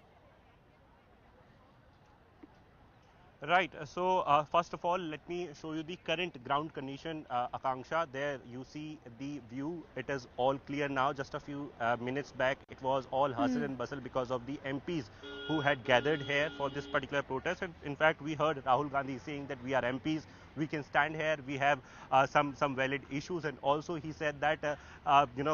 Right. So, first of all, let me show you the current ground condition, Akanksha. There you see the view. It is all clear now. Just a few minutes back, it was all hustle and bustle because of the MPs who had gathered here for this particular protest. And in fact, we heard Rahul Gandhi saying that we are MPs, we can stand here, we have some valid issues. And also he said that,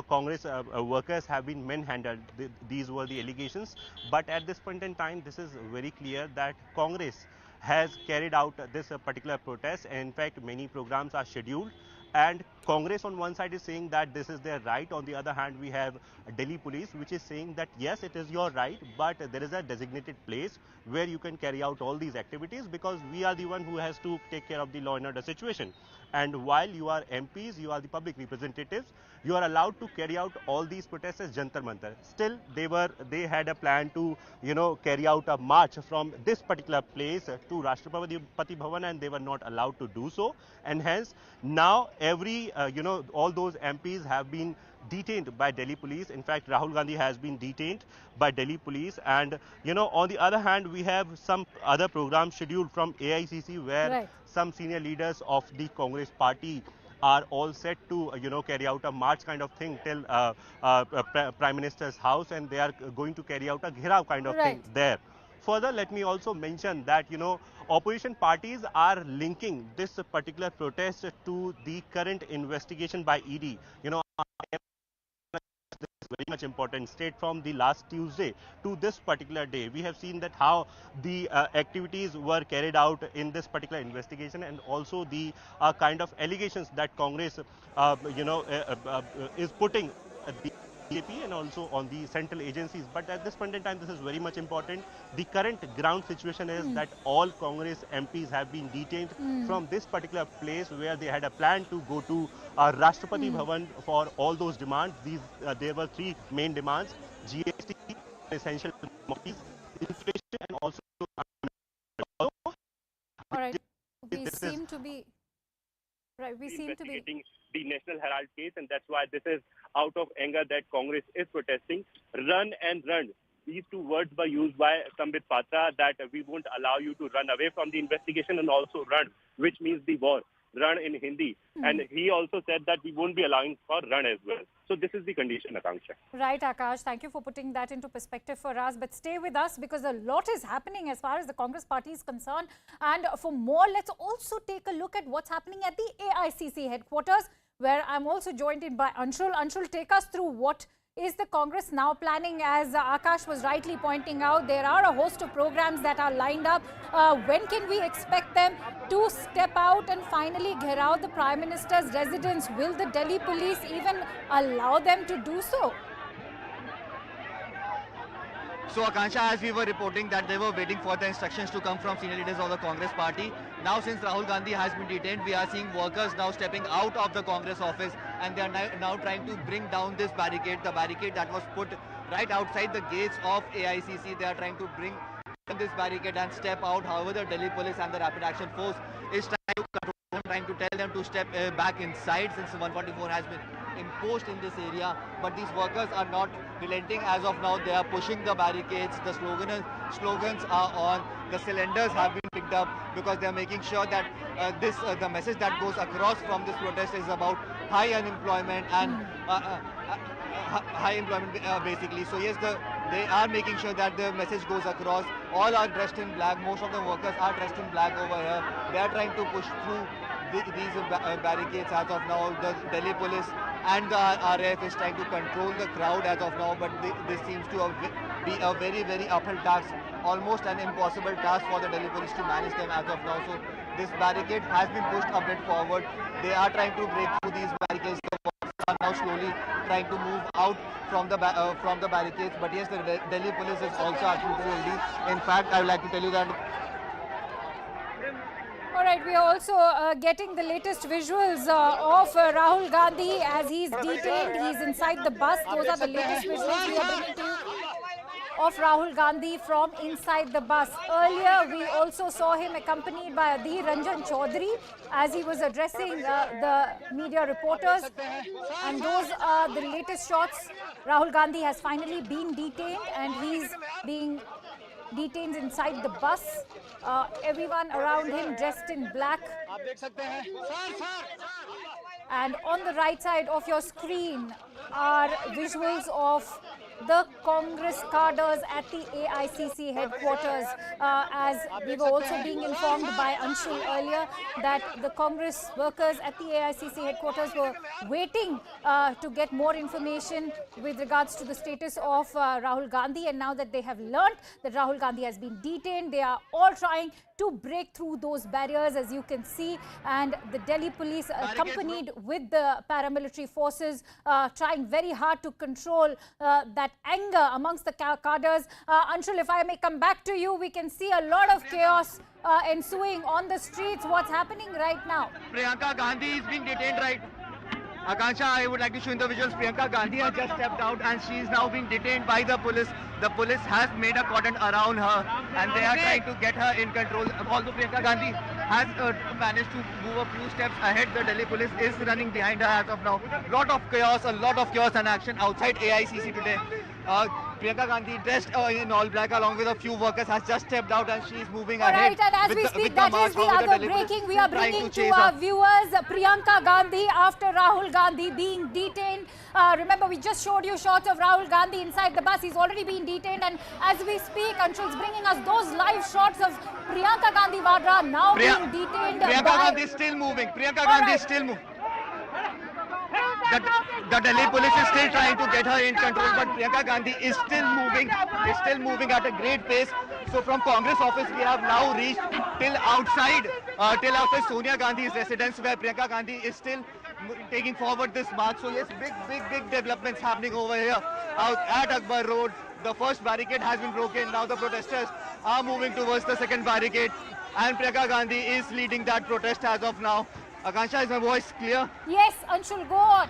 Congress workers have been manhandled. These were the allegations. But at this point in time, this is very clear that Congress has carried out this particular protest. In fact, many programs are scheduled, and Congress on one side is saying that this is their right. On the other hand, we have Delhi police which is saying that yes, it is your right, but there is a designated place where you can carry out all these activities because we are the one who has to take care of the law and order situation. And while you are MPs, you are the public representatives, you are allowed to carry out all these protests as Jantar Mantar. Still, they had a plan to, carry out a march from this particular place to Rashtrapati Bhavan, and they were not allowed to do so. And hence, now all those MPs have been detained by Delhi police. In fact, Rahul Gandhi has been detained by Delhi police. And, on the other hand, we have some other programs scheduled from AICC where some senior leaders of the Congress party are all set to, carry out a march kind of thing till Prime Minister's house, and they are going to carry out a gherao kind of thing there. Further, let me also mention that, opposition parties are linking this particular protest to the current investigation by ED. This very much important. Straight from the last Tuesday to this particular day, we have seen that how the activities were carried out in this particular investigation, and also the kind of allegations that Congress, is putting the BJP and also on the central agencies. But at this point in time, this is very much important. The current ground situation is that all Congress MPs have been detained from this particular place where they had a plan to go to Rashtrapati Bhavan for all those demands. There were three main demands: GST, essential commodities, inflation, and also. All right, we seem to be. Right, we seem to be investigating the National Herald case, and that's why this is out of anger that Congress is protesting. Run and run. These two words were used by Sambit Patra, that we won't allow you to run away from the investigation and also run, which means the war. Run in Hindi. And he also said that we won't be allowing for run as well. So this is the condition, Akanksha. Right, Akash. Thank you for putting that into perspective for us. But stay with us because a lot is happening as far as the Congress party is concerned. And for more, let's also take a look at what's happening at the AICC headquarters, where I'm also joined in by Anshul. Anshul, take us through what is the Congress now planning. As Akash was rightly pointing out, there are a host of programs that are lined up. When can we expect them to step out and finally gherao the Prime Minister's residence? Will the Delhi police even allow them to do so? So Akansha, as we were reporting that they were waiting for the instructions to come from senior leaders of the Congress party. Now since Rahul Gandhi has been detained, we are seeing workers now stepping out of the Congress office, and they are now trying to bring down this barricade, the barricade that was put right outside the gates of AICC. They are trying to bring this barricade and step out. However, the Delhi police and the Rapid Action Force is trying to tell them to step back inside, since 144 has been imposed in this area. But these workers are not relenting as of now. They are pushing the barricades. The slogans are on. The cylinders have been picked up because they are making sure that the message that goes across from this protest is about high unemployment and high employment basically. So yes, they are making sure that the message goes across. All are dressed in black. Most of the workers are dressed in black over here. They are trying to push through these barricades as of now. The Delhi police and the RAF is trying to control the crowd as of now, but this seems to be a very, very uphill task, almost an impossible task for the Delhi police to manage them as of now. So this barricade has been pushed a bit forward. They are trying to break through these barricades. The workers are now slowly trying to move out from the barricades. But yes, the Delhi police is also absolutely ready. In fact, I would like to tell you that. All right, we are also getting the latest visuals of Rahul Gandhi as he's detained. He's inside the bus. Those are the latest visuals we are bringing to you of Rahul Gandhi from inside the bus. Earlier, we also saw him accompanied by Adhir Ranjan Chaudhary as he was addressing the media reporters. And those are the latest shots. Rahul Gandhi has finally been detained, and he's being detained inside the bus. Everyone around him dressed in black. And on the right side of your screen are visuals of the Congress cadres at the AICC headquarters. As we were also being informed by Anshul earlier that the Congress workers at the AICC headquarters were waiting to get more information with regards to the status of Rahul Gandhi. And now that they have learnt that Rahul Gandhi has been detained, they are all trying to break through those barriers, as you can see. And the Delhi police, accompanied with the paramilitary forces, trying very hard to control that anger amongst the cadres. Anshul, if I may come back to you, we can see a lot of chaos ensuing on the streets. What's happening right now? Priyanka Gandhi is being detained right. Akansha, I would like to show you the visuals. Priyanka Gandhi has just stepped out and she is now being detained by the police. The police has made a cordon around her and they are trying to get her in control. Although Priyanka Gandhi has managed to move a few steps ahead, the Delhi police is running behind her as of now. A lot of chaos and action outside AICC today. Priyanka Gandhi, dressed in all black along with a few workers, has just stepped out and she is moving ahead. Right, and as we speak, that is the other breaking we are bringing to our viewers. Priyanka Gandhi, after Rahul Gandhi being detained. Remember, we just showed you shots of Rahul Gandhi inside the bus. He's already been detained, and as we speak, Anshul's bringing us those live shots of Priyanka Gandhi Vadra now being detained. Priyanka Gandhi is still moving. Priyanka Gandhi is still moving. the Delhi police is still trying to get her in control, but Priyanka Gandhi is still moving at a great pace. So from Congress office, we have now reached till outside Sonia Gandhi's residence, where Priyanka Gandhi is still taking forward this march. So yes, big developments happening over here out at Akbar Road. The first barricade has been broken. Now the protesters are moving towards the second barricade, and Priyanka Gandhi is leading that protest as of now. Akansha, is my voice clear? Yes, Anshul, go on.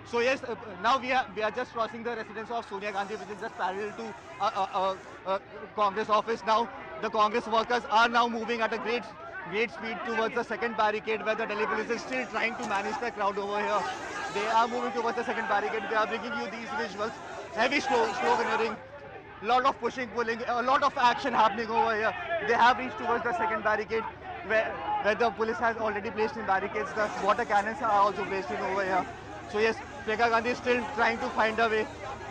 So yes, now we are just crossing the residence of Sonia Gandhi, which is just parallel to Congress office. Now the Congress workers are now moving at a great speed towards the second barricade, where the Delhi police is still trying to manage the crowd over here. They are moving towards the second barricade. They are bringing you these visuals. Heavy sloganeering, lot of pushing, pulling, a lot of action happening over here. They have reached towards the second barricade, where the police has already placed in barricades. The water cannons are also placed in over here. So yes, Priyanka Gandhi is still trying to find a way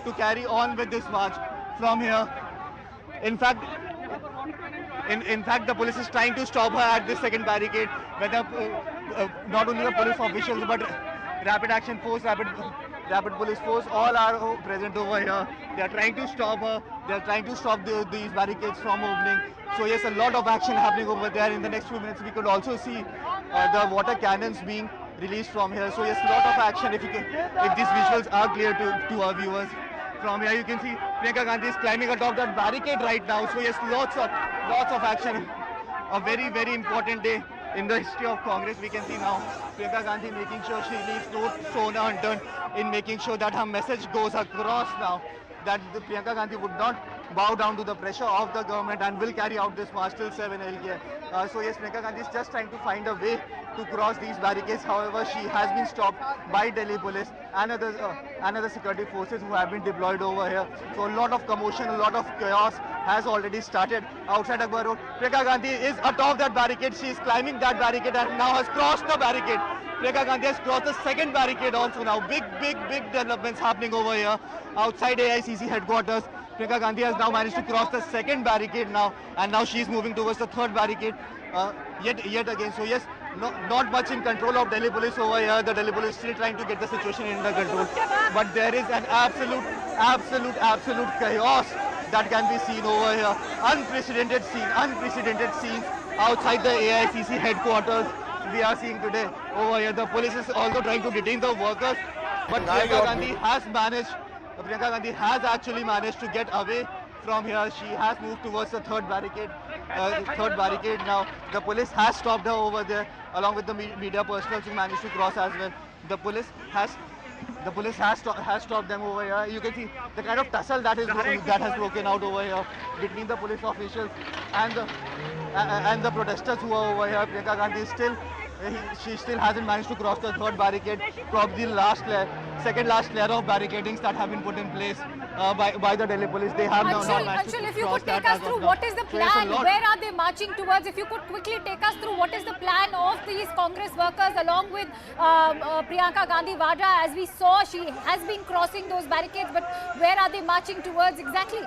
to carry on with this march from here. In fact, the police is trying to stop her at this second barricade, where not only the police officials but rapid action force, rapid police force, all are present over here. They are trying to stop her. They are trying to stop these barricades from opening. So yes, a lot of action happening over there. In the next few minutes, we could also see the water cannons being released from here. So yes, a lot of action. If these visuals are clear to our viewers. From here you can see Priyanka Gandhi is climbing atop that barricade right now. So yes, lots of action. A very important day in the history of Congress. We can see now Priyanka Gandhi making sure she leaves no stone unturned in making sure that her message goes across now, that Priyanka Gandhi would not bow down to the pressure of the government and will carry out this march till 7 LK. So yes, Priyanka Gandhi is just trying to find a way to cross these barricades. However, she has been stopped by Delhi police and other security forces who have been deployed over here. So a lot of commotion, a lot of chaos has already started outside Akbar Road. Priyanka Gandhi is atop that barricade. She is climbing that barricade and now has crossed the barricade. Priyanka Gandhi has crossed the second barricade also now. Big developments happening over here outside AICC headquarters. Priyanka Gandhi has now managed to cross the second barricade now, and now she is moving towards the third barricade yet again. So yes, not much in control of Delhi police over here. The Delhi police is still trying to get the situation under control, but there is an absolute chaos that can be seen over here. Unprecedented scenes outside the AICC headquarters. We are seeing today over here. The police is also trying to detain the workers, but Priyanka Gandhi has actually managed to get away from here. She has moved towards the third barricade. Now. The police has stopped her over there, along with the media personnel who managed to cross as well. The police has stopped them over here. You can see the kind of tussle that has broken out over here between the police officials and the protesters who are over here. Priyanka Gandhi she still hasn't managed to cross the third barricade, probably second last layer of barricadings that have been put in place by the Delhi police. They have not managed Anshul, to if you cross could take that us through, what is the plan? Where are they marching towards? If you could quickly take us through, what is the plan of these Congress workers along with Priyanka Gandhi Vadra? As we saw, she has been crossing those barricades, but where are they marching towards exactly?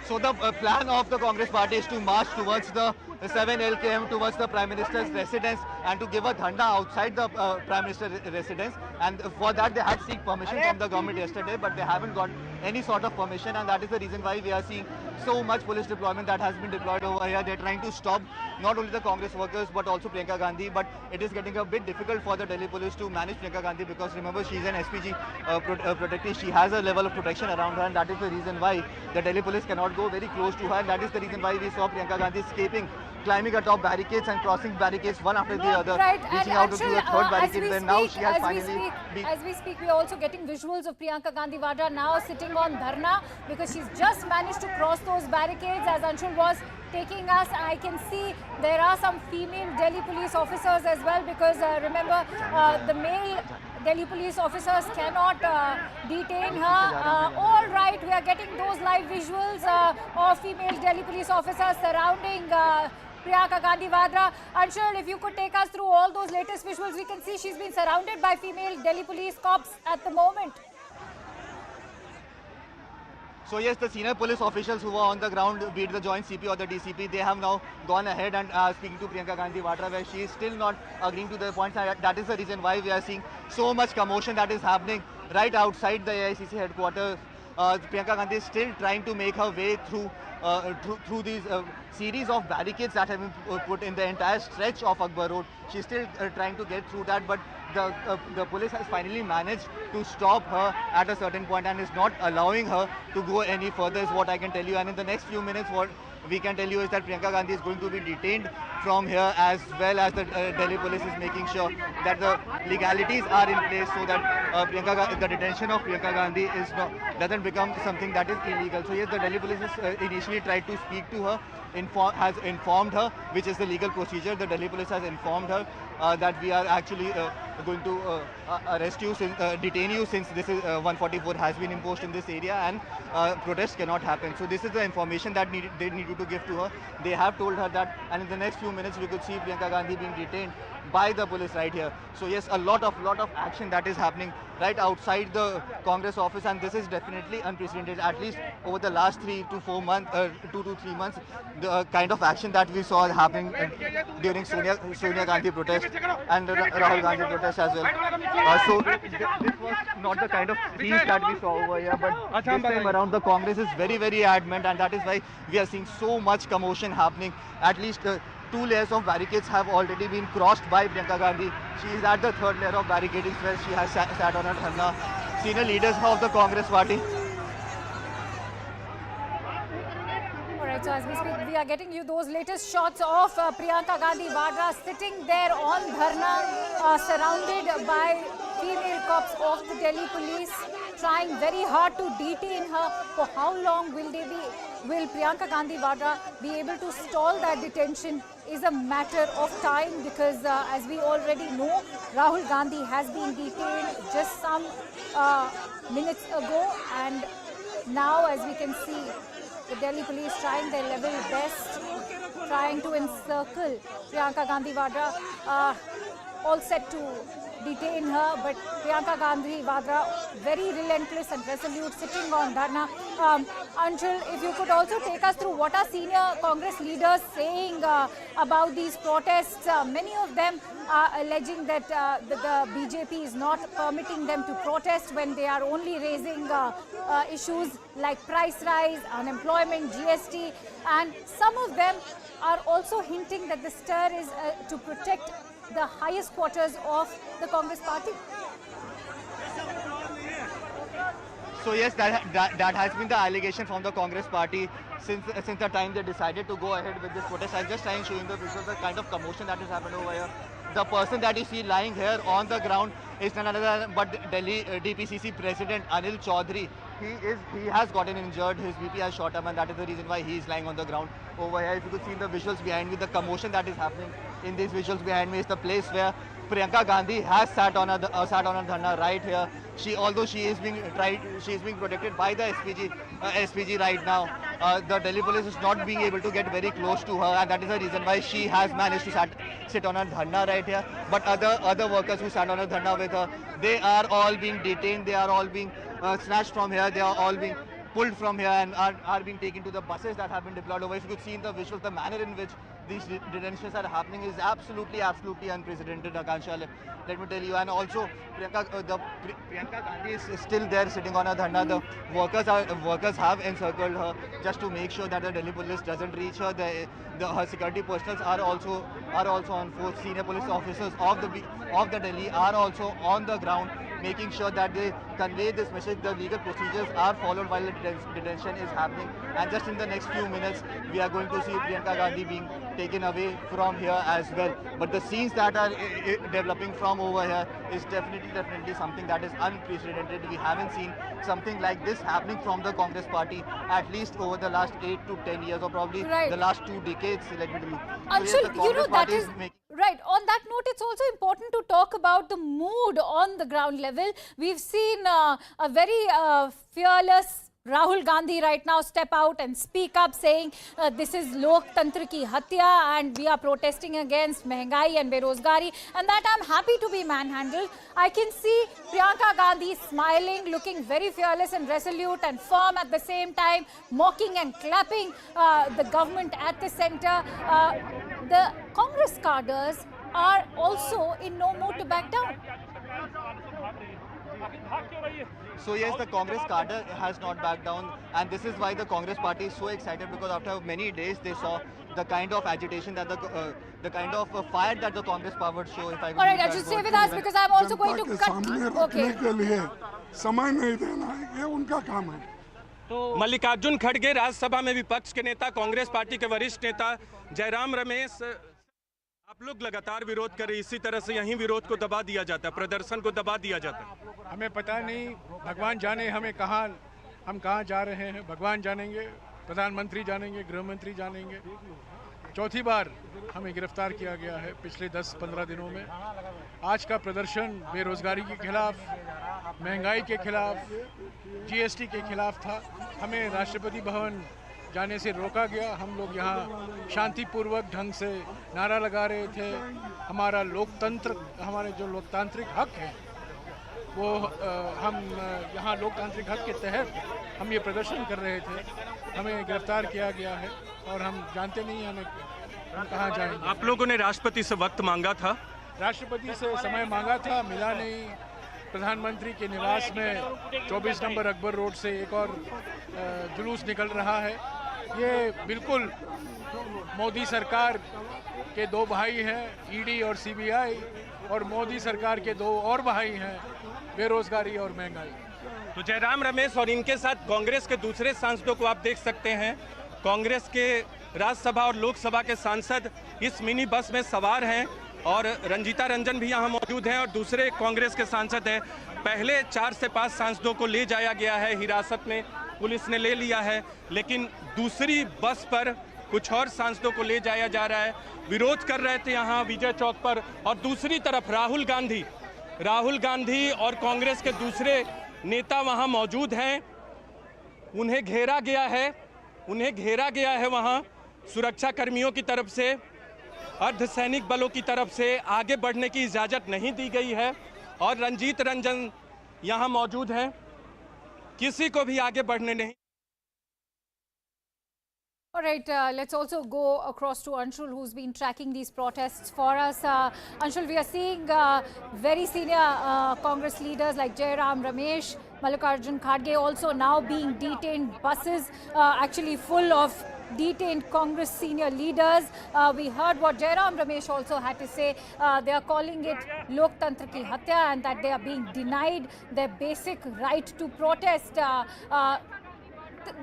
So the plan of the Congress party is to march towards the 7 LKM, towards the Prime Minister's residence, and to give a dhanda outside the Prime Minister's residence. And for that they had seek permission from the government yesterday, but they haven't got any sort of permission, and that is the reason why we are seeing so much police deployment that has been deployed over here. They're trying to stop not only the Congress workers but also Priyanka Gandhi, but it is getting a bit difficult for the Delhi police to manage Priyanka Gandhi, because remember, she's an SPG protectee. She has a level of protection around her, and that is the reason why the Delhi police cannot go very close to her, and that is the reason why we saw Priyanka Gandhi escaping, climbing atop barricades and crossing barricades one after the other, reaching out to the third barricade, where now she has finally... As we speak, we are also getting visuals of Priyanka Gandhi Vadra now sitting on dharna, because she's just managed to cross those barricades. As Anshul was taking us, I can see there are some female Delhi police officers as well, because remember, the male Delhi police officers cannot detain her. All right, we are getting those live visuals of female Delhi police officers surrounding Priyanka Gandhi Vadra. Anshul, if you could take us through all those latest visuals, we can see she's been surrounded by female Delhi police cops at the moment. So yes, the senior police officials who were on the ground, be it the joint CP or the DCP, they have now gone ahead and speaking to Priyanka Gandhi Vadra, where she is still not agreeing to their points. And that is the reason why we are seeing so much commotion that is happening right outside the AICC headquarters. Priyanka Gandhi is still trying to make her way through these series of barricades that have been put in the entire stretch of Akbar Road. She's still trying to get through that, but the police has finally managed to stop her at a certain point and is not allowing her to go any further, is what I can tell you. And in the next few minutes, what we can tell you is that Priyanka Gandhi is going to be detained from here, as well as the Delhi police is making sure that the legalities are in place so that the detention of Priyanka Gandhi doesn't become something that is illegal. So yes, the Delhi police has initially tried to speak to her, has informed her, which is the legal procedure. The Delhi police has informed her that we are actually going to arrest you, detain you, since this is 144 has been imposed in this area and protests cannot happen. So this is the information that they needed to give to her. They have told her that, and in the next few minutes we could see Priyanka Gandhi being detained by the police right here. So yes, a lot of action that is happening right outside the Congress office, and this is definitely unprecedented. At least over the last 3 to 4 months, 2 to 3 months, the kind of action that we saw happening during Sonia Gandhi protest and Rahul Gandhi protest as well. So this was not the kind of peace that we saw over here, but this time around the Congress is very, very adamant, and that is why we are seeing so much commotion happening. At least 2 layers of barricades have already been crossed by Priyanka Gandhi. She is at the 3rd layer of barricading where she has sat on her dharna. Senior leaders of the Congress party. Alright, so as we speak, we are getting you those latest shots of Priyanka Gandhi Vadra sitting there on dharna, surrounded by female cops of the Delhi police, trying very hard to detain her. For how long will Priyanka Gandhi Vadra be able to stall that detention is a matter of time, because as we already know, Rahul Gandhi has been detained just some minutes ago, and now as we can see, the Delhi police trying their level best, trying to encircle Priyanka Gandhi Vadra, all set to detain her, but Priyanka Gandhi Vadra very relentless and resolute, sitting on dharna. Anshul, if you could also take us through what are senior Congress leaders saying about these protests. Many of them are alleging that the BJP is not permitting them to protest when they are only raising issues like price rise, unemployment, GST, and some of them are also hinting that the stir is to protect the highest quarters of the Congress party. So yes, that has been the allegation from the Congress party since the time they decided to go ahead with this protest. I'm just trying to show you the visuals, the kind of commotion that has happened over here. The person that you see lying here on the ground is none other but Delhi DPCC President Anil Chaudhary. He has gotten injured. His BP has shot up, and that is the reason why he is lying on the ground over here. If you could see in the visuals behind me, the commotion that is happening in these visuals behind me is the place where Priyanka Gandhi has sat on a dharna right here. Although she is being protected by the SPG right now. The Delhi police is not being able to get very close to her, and that is the reason why she has managed to sit on a dharna right here. But other workers who sat on a dharna with her, they are all being detained. They are all being snatched from here. They are all being pulled from here and are being taken to the buses that have been deployed over. If you could see in the visuals, the manner in which these detentions are happening is absolutely unprecedented, Akansha, let me tell you. And also, Priyanka Gandhi is still there sitting on a dharna. The workers have encircled her just to make sure that the Delhi police doesn't reach her. Her security personnel are also on force. Senior police officers of the Delhi are also on the ground, making sure that they convey this message. The legal procedures are followed while the detention is happening. And just in the next few minutes, we are going to see Priyanka Gandhi being taken away from here as well. But the scenes that are developing from over here is definitely something that is unprecedented. We haven't seen something like this happening from the Congress party at least over the last 8 to 10 years, or probably the last 2 decades. Let me tell you. Anshul, you know, that is right. On that note, it's also important to talk about the mood on the ground level. We've seen a very fearless, Rahul Gandhi right now step out and speak up saying this is Loktantra ki hatya and we are protesting against mehengai and berozgari, and that I'm happy to be manhandled. I can see Priyanka Gandhi smiling, looking very fearless and resolute and firm at the same time, mocking and clapping the government at the center. The Congress cadres are also in no mood to back down. So yes, the Congress cadre has not backed down, and this is why the Congress party is so excited, because after many days they saw the kind of agitation that the kind of fire that the Congress power would show. If I all right, I should stay with us because I'm also going to cut. Okay. समय नहीं देना है, ये उनका काम है। तो मल्लिकार्जुन खड़गे राज्यसभा में विपक्ष के नेता, कांग्रेस पार्टी के वरिष्ठ नेता जयराम रमेश, आप लोग लगातार विरोध कर रहे, इसी तरह से यहीं विरोध को दबा दिया जाता है, प्रदर्शन को दबा दिया जाता है। हमें पता नहीं, भगवान जाने हम कहाँ जा रहे हैं, भगवान जानेंगे, प्रधानमंत्री जानेंगे, गृह मंत्री जानेंगे। चौथी बार हमें गिरफ्तार किया गया है पिछले 10-15 दिनों में। आज का प्रदर्शन बेरोजगारी के खिलाफ, महंगाई के खिलाफ, जीएसटी के खिलाफ था। हमें राष्ट्रपति भवन जाने से रोका गया। हम लोग यहाँ शांतिपूर्वक ढंग से नारा लगा रहे थे। हमारा लोकतंत्र, हमारे जो लोकतांत्रिक हक है वो हम यहाँ लोकतांत्रिक हक के तहत हम ये प्रदर्शन कर रहे थे। हमें गिरफ्तार किया गया है और हम जानते नहीं हम कहाँ जाएंगे। आप लोगों ने राष्ट्रपति से वक्त मांगा था? राष्ट्रपति से समय मांगा था, मिला नहीं। प्रधानमंत्री के निवास में 24 नंबर अकबर रोड से एक और जुलूस निकल रहा है। ये बिल्कुल मोदी सरकार के दो भाई हैं, ईडी और सीबीआई, और मोदी सरकार के दो और भाई हैं, बेरोजगारी और महंगाई। तो जयराम रमेश और इनके साथ कांग्रेस के दूसरे सांसदों को आप देख सकते हैं। कांग्रेस के राज्यसभा और लोकसभा के सांसद इस मिनी बस में सवार हैं और रंजीता रंजन भी यहाँ मौजूद हैं और दूसरे कांग्रेस के सांसद हैं। पहले 4 से 5 सांसदों को ले जाया गया है, हिरासत में पुलिस ने ले लिया है, लेकिन दूसरी बस पर कुछ और सांसदों को ले जाया जा रहा है। विरोध कर रहे थे यहाँ विजय चौक पर, और दूसरी तरफ राहुल गांधी और कांग्रेस के दूसरे नेता वहाँ मौजूद हैं। उन्हें घेरा गया है वहाँ सुरक्षा कर्मियों की तरफ से, अर्धसैनिक बलों की तरफ से आगे बढ़ने की इजाज़त नहीं दी गई है, और रंजीत रंजन यहाँ मौजूद हैं, किसी को भी आगे बढ़ने नहीं। All right, let's also go across to Anshul, who's been tracking these protests for us. Anshul, we are seeing very senior Congress leaders like Jairam Ramesh, Mallikarjun Kharge also now being detained. Buses actually full of detained Congress senior leaders. We heard what Jairam Ramesh also had to say. They are calling it Loktantra ki hatya, and that they are being denied their basic right to protest.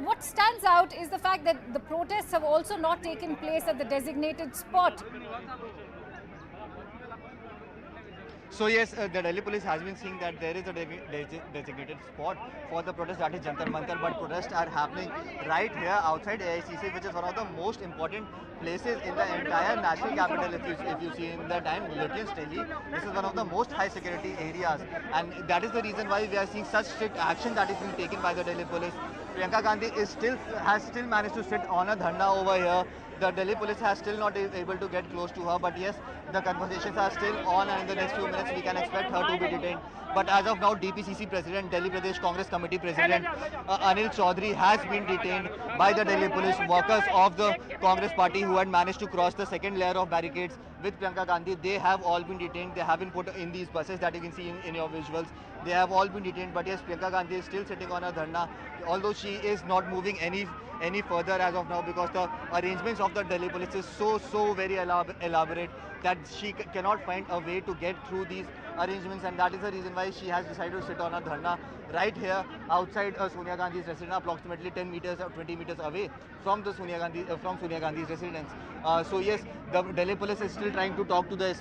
What stands out is the fact that the protests have also not taken place at the designated spot. So yes, the Delhi police has been saying that there is a designated spot for the protest, that is Jantar Mantar, but protests are happening right here outside AICC, which is one of the most important places in the entire national capital. If you see in the time Lutyens Delhi, this is one of the most high security areas, and that is the reason why we are seeing such strict action that is being taken by the Delhi police. Priyanka Gandhi has still managed to sit on a dharna over here. The Delhi police has still not able to get close to her, but yes, the conversations are still on, and in the next few minutes we can expect her to be detained. But as of now, DPCC President, Delhi Pradesh Congress Committee President Anil Chaudhary has been detained by the Delhi police. Workers of the Congress party who had managed to cross the second layer of barricades with Priyanka Gandhi, they have all been detained. They have been put in these buses that you can see in your visuals. They have all been detained, but yes, Priyanka Gandhi is still sitting on her dharna, although she is not moving any further as of now, because the arrangements of the Delhi police is so very elaborate that she cannot find a way to get through these arrangements, and that is the reason why she has decided to sit on a dharna right here outside Sonia Gandhi's residence, approximately 10 meters or 20 meters away from the Sonia Gandhi's residence. So yes, the Delhi police is still trying to talk to the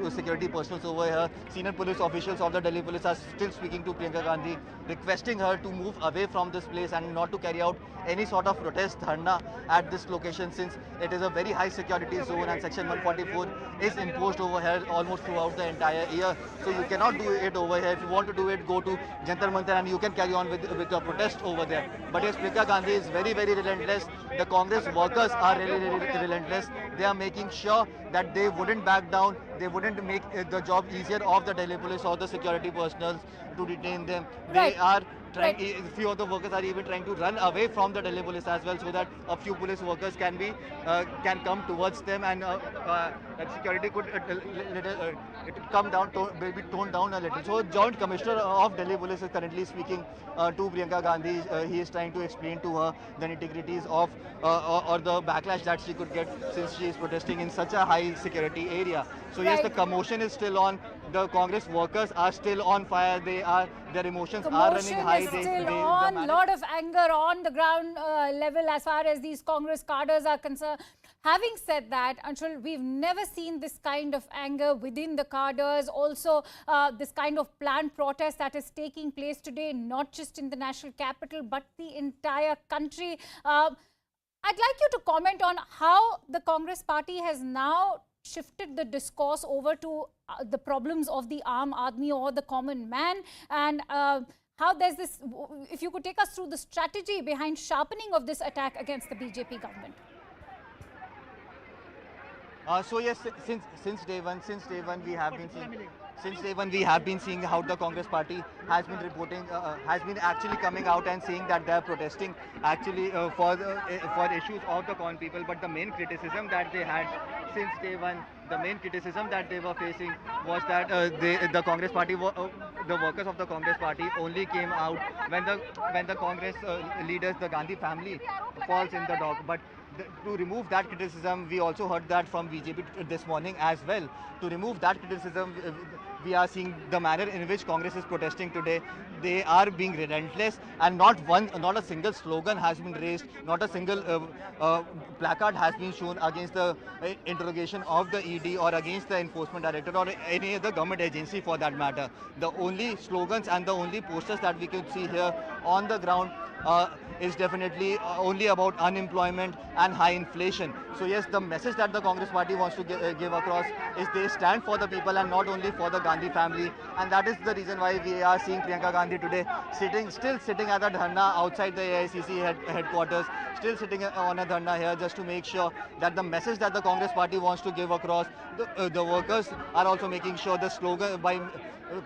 security personnel over here. Senior police officials of the Delhi police are still speaking to Priyanka Gandhi, requesting her to move away from this place and not to carry out any sort of protest dharna at this location, since it is a very high security zone and Section 144 is is imposed over here almost throughout the entire year. So you cannot do it over here. If you want to do it, go to Jantar Mantar and you can carry on with the protest over there. But yes, Priyanka Gandhi is very, very relentless. The Congress workers are really relentless. They are making sure that they wouldn't back down. They wouldn't make the job easier of the Delhi police or the security personnel to detain them. They are trying, few of the workers are even trying to run away from the Delhi police as well, so that a few police workers can come towards them, and that security could come down, maybe tone down a little. So Joint Commissioner of Delhi Police is currently speaking to Priyanka Gandhi. He is trying to explain to her the nitty-gritties of or the backlash that she could get since she is protesting in such a high security area. So yes, the commotion is still on. The Congress workers are still on fire. Their emotions are running high. Still on, lot of anger on the ground level as far as these Congress cadres are concerned. Having said that, Anshul, we've never seen this kind of anger within the cadres. Also, this kind of planned protest that is taking place today, not just in the national capital, but the entire country. I'd like you to comment on how the Congress party has now shifted the discourse over to the problems of the Aam Aadmi or the common man, and how there's this, if you could take us through the strategy behind sharpening of this attack against the BJP government. So yes, since day one we have been seeing how the Congress party has been reporting, has been actually coming out and saying that they are protesting actually for issues of the common people. But the main criticism that they had since day one, the main criticism that they were facing was that the Congress party, the workers of the Congress party only came out when the Congress leaders, the Gandhi family, falls in the dock. But to remove that criticism, we also heard that from BJP this morning as well. To remove that criticism, we are seeing the manner in which Congress is protesting today. They are being relentless, and not a single slogan has been raised, not a single placard has been shown against the interrogation of the ED or against the Enforcement Directorate or any other government agency for that matter. The only slogans and the only posters that we could see here on the ground is definitely only about unemployment and high inflation. So yes, the message that the Congress party wants to give across is they stand for the people and not only for the Gandhi family, and that is the reason why we are seeing Priyanka Gandhi today still sitting at a dharna outside the AICC headquarters, still sitting on a dharna here just to make sure that the message that the Congress party wants to give across, the workers are also making sure the slogan, by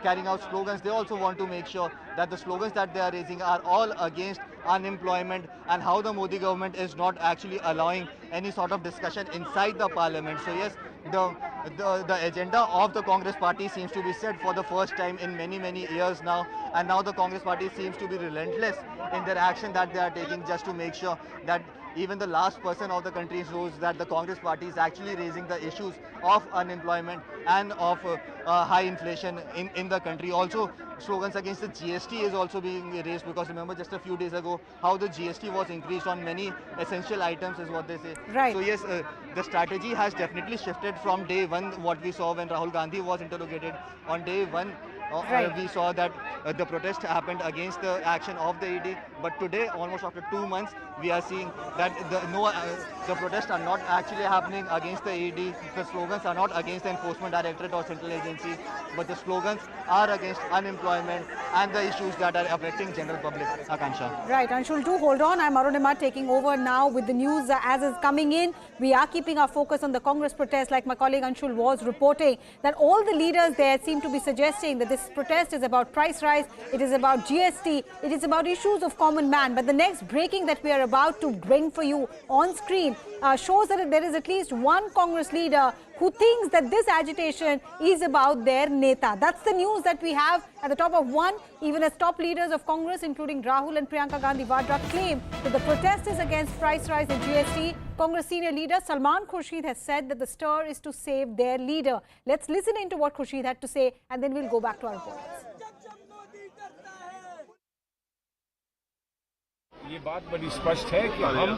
carrying out slogans, they also want to make sure that the slogans that they are raising are all against unemployment and how the Modi government is not actually allowing any sort of discussion inside the parliament. So yes, the agenda of the Congress party seems to be set for the first time in many years now, and now the Congress party seems to be relentless in their action that they are taking just to make sure that even the last person of the country knows that the Congress party is actually raising the issues of unemployment and of high inflation in the country. Also, slogans against the GST is also being raised, because remember just a few days ago how the GST was increased on many essential items is what they say. Right. So yes, the strategy has definitely shifted from day one. What we saw when Rahul Gandhi was interrogated on day one, we saw that the protest happened against the action of the ED, but today, almost after 2 months, we are seeing that the protests are not actually happening against the ED. The slogans are not against the Enforcement Directorate or central agencies, but the slogans are against unemployment and the issues that are affecting general public. Akansha. Right, Anshul, do hold on. I'm Arunima taking over now with the news as is coming in. We are keeping our focus on the Congress protest, like my colleague Anshul was reporting, that all the leaders there seem to be suggesting that this protest is about price rise, it is about GST, it is about issues of common man. But the next breaking that we are about to bring for you on screen shows that there is at least one Congress leader who thinks that this agitation is about their neta. That's the news that we have at the top of one. Even as top leaders of Congress, including Rahul and Priyanka Gandhi Vadra, claim that the protest is against price rise and GST. Congress senior leader Salman Khurshid has said that the stir is to save their leader. Let's listen into what Khurshid had to say, and then we'll go back to our reports. ये बात बड़ी स्पष्ट है कि हम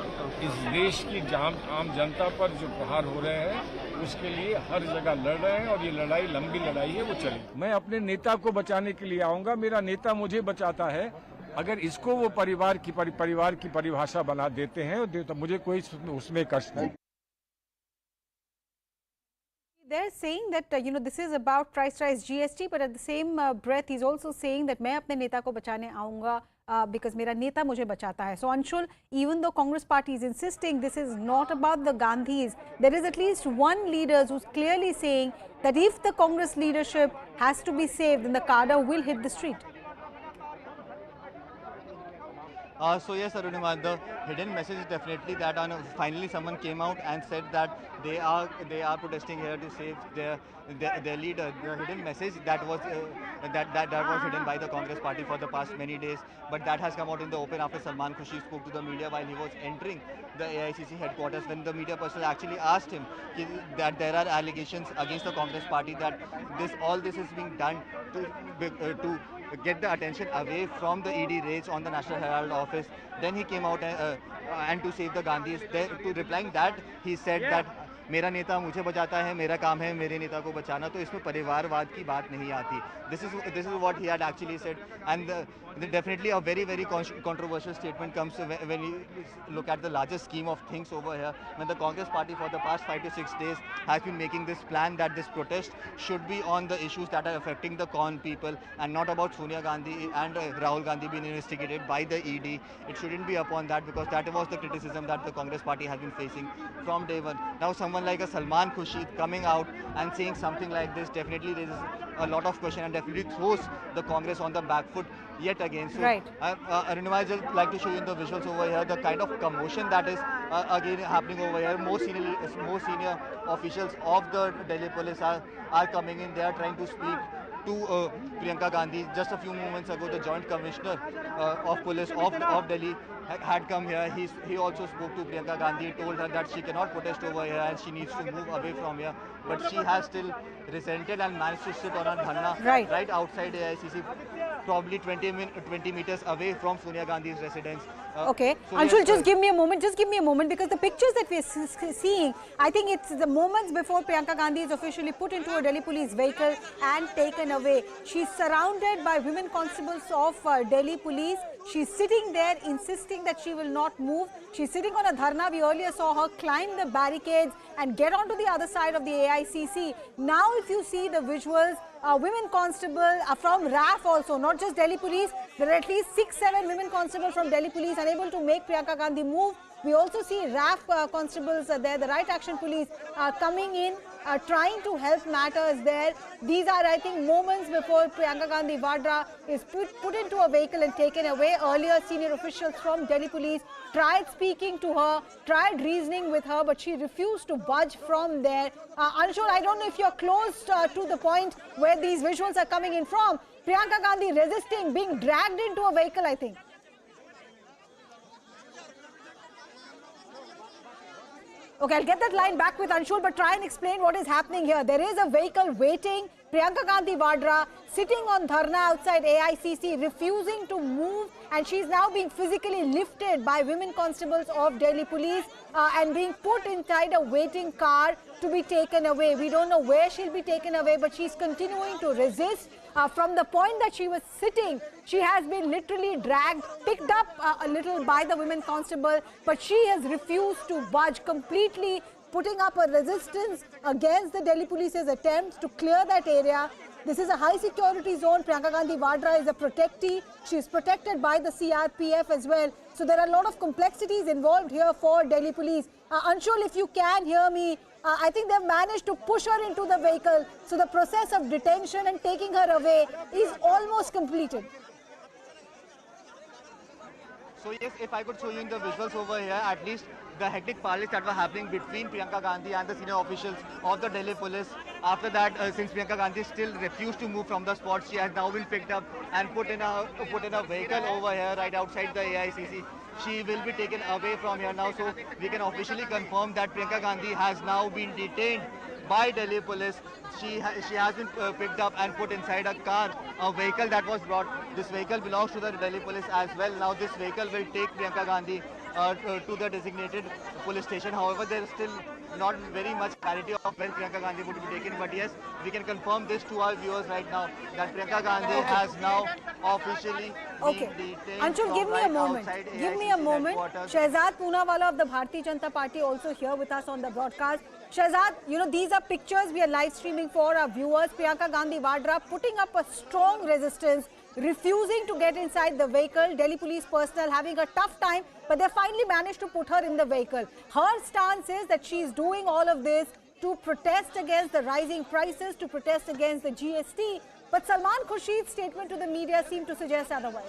इस देश की आम जनता पर जो प्रहार हो रहे हैं उसके लिए हर जगह लड़ रहे हैं, और ये लड़ाई लंबी लड़ाई है, वो चलेगी। मैं अपने नेता को बचाने के लिए आऊंगा, मेरा नेता मुझे बचाता है। अगर इसको वो परिवार की परिभाषा बना देते हैं तो मुझे कोई उसमें कष्ट नहीं। They're saying that this is about price rise GST, but at the same breath he's also saying that मैं अपने नेता को बचाने आऊँगा because मेरा नेता मुझे बचाता है. So Anshul, even though Congress party is insisting this is not about the Gandhis, there is at least one leader who's clearly saying that if the Congress leadership has to be saved, then the cadre will hit the street. So yes, Arunima, the hidden message is definitely that finally someone came out and said that they are protesting here to save their leader. The hidden message that was hidden by the Congress party for the past many days, but that has come out in the open after Salman Khushi spoke to the media while he was entering the AICC headquarters, when the media person actually asked him that there are allegations against the Congress party that all this is being done to get the attention away from the ED raids on the National Herald office. Then he came out and to save the Gandhis. To replying that, he said that मेरा नेता मुझे बचाता है, मेरा काम है मेरे नेता को बचाना, तो इसमें परिवारवाद की बात नहीं आती. This is what he had actually said, and definitely a very controversial statement comes when you look at the larger scheme of things over here. When the Congress party for the past 5 to 6 days has been making this plan that this protest should be on the issues that are affecting the common people and not about Sonia Gandhi and Rahul Gandhi being investigated by the ED. It shouldn't be upon that, because that was the criticism that the Congress party has been facing from day one. Now someone like a Salman Khushi coming out and saying something like this definitely raises a lot of question and definitely throws the Congress on the back foot yet again. So, right. Arunima, I'd just like to show you in the visuals over here the kind of commotion that is again happening over here. More senior officials of the Delhi police are coming in. They are trying to speak to Priyanka Gandhi. Just a few moments ago, the Joint Commissioner of Police of Delhi had come here. He also spoke to Priyanka Gandhi, told her that she cannot protest over here and she needs to move away from here. But she has still resented and managed to sit on a dharna right outside AICC, probably 20 meters away from Sonia Gandhi's residence. Okay, so Anshul, yes, just give me a moment, because the pictures that we are seeing, I think it's the moments before Priyanka Gandhi is officially put into a Delhi police vehicle and taken away. She's surrounded by women constables of Delhi police. She's sitting there insisting that she will not move. She's sitting on a dharna. We earlier saw her climb the barricades and get onto the other side of the AICC. Now if you see the visuals, women constable from RAF also, not just Delhi police, there are at least 6-7 women constables from Delhi police unable to make Priyanka Gandhi move. We also see RAF constables there, the Right Action Police coming in, trying to help matters there. These are, I think, moments before Priyanka Gandhi Vadra is put into a vehicle and taken away. Earlier, senior officials from Delhi police tried speaking to her, tried reasoning with her, but she refused to budge from there. Anshul, I don't know if you're close to the point where these visuals are coming in from. Priyanka Gandhi resisting, being dragged into a vehicle, I think. Okay, I'll get that line back with Anshul, but try and explain what is happening here. There is a vehicle waiting, Priyanka Gandhi Vadra sitting on dharna outside AICC, refusing to move, and she's now being physically lifted by women constables of Delhi police and being put inside a waiting car to be taken away. We don't know where she'll be taken away, but she's continuing to resist. From the point that she was sitting, she has been literally dragged, picked up a little by the women constable, but she has refused to budge, completely putting up a resistance against the Delhi police's attempts to clear that area. This is a high security zone. Priyanka Gandhi Vadra is a protectee. She is protected by the CRPF as well. So there are a lot of complexities involved here for Delhi police. Anshul, if you can hear me, I think they've managed to push her into the vehicle. So the process of detention and taking her away is almost completed. So yes, if I could show you in the visuals over here, at least the hectic parleys that were happening between Priyanka Gandhi and the senior officials of the Delhi police. After that, since Priyanka Gandhi still refused to move from the spot, she has now been picked up and put in a vehicle over here right outside the AICC. She will be taken away from here now, so we can officially confirm that Priyanka Gandhi has now been detained by Delhi police. She has been picked up and put inside a car, a vehicle that was brought. This vehicle belongs to the Delhi police as well. Now this vehicle will take Priyanka Gandhi to the designated police station. However, there is still not very much clarity of when Priyanka Gandhi would be taken. But yes, we can confirm this to our viewers right now, that Priyanka Gandhi has now officially been detained. Anshul, give me a moment. Give me a moment. Shehzad Poonawala of the Bharatiya Janata Party also here with us on the broadcast. Shahzad, you know, these are pictures we are live streaming for our viewers. Priyanka Gandhi Vadra putting up a strong resistance, refusing to get inside the vehicle. Delhi police personnel having a tough time, but they finally managed to put her in the vehicle. Her stance is that she is doing all of this to protest against the rising prices, to protest against the GST. But Salman Khurshid's statement to the media seemed to suggest otherwise.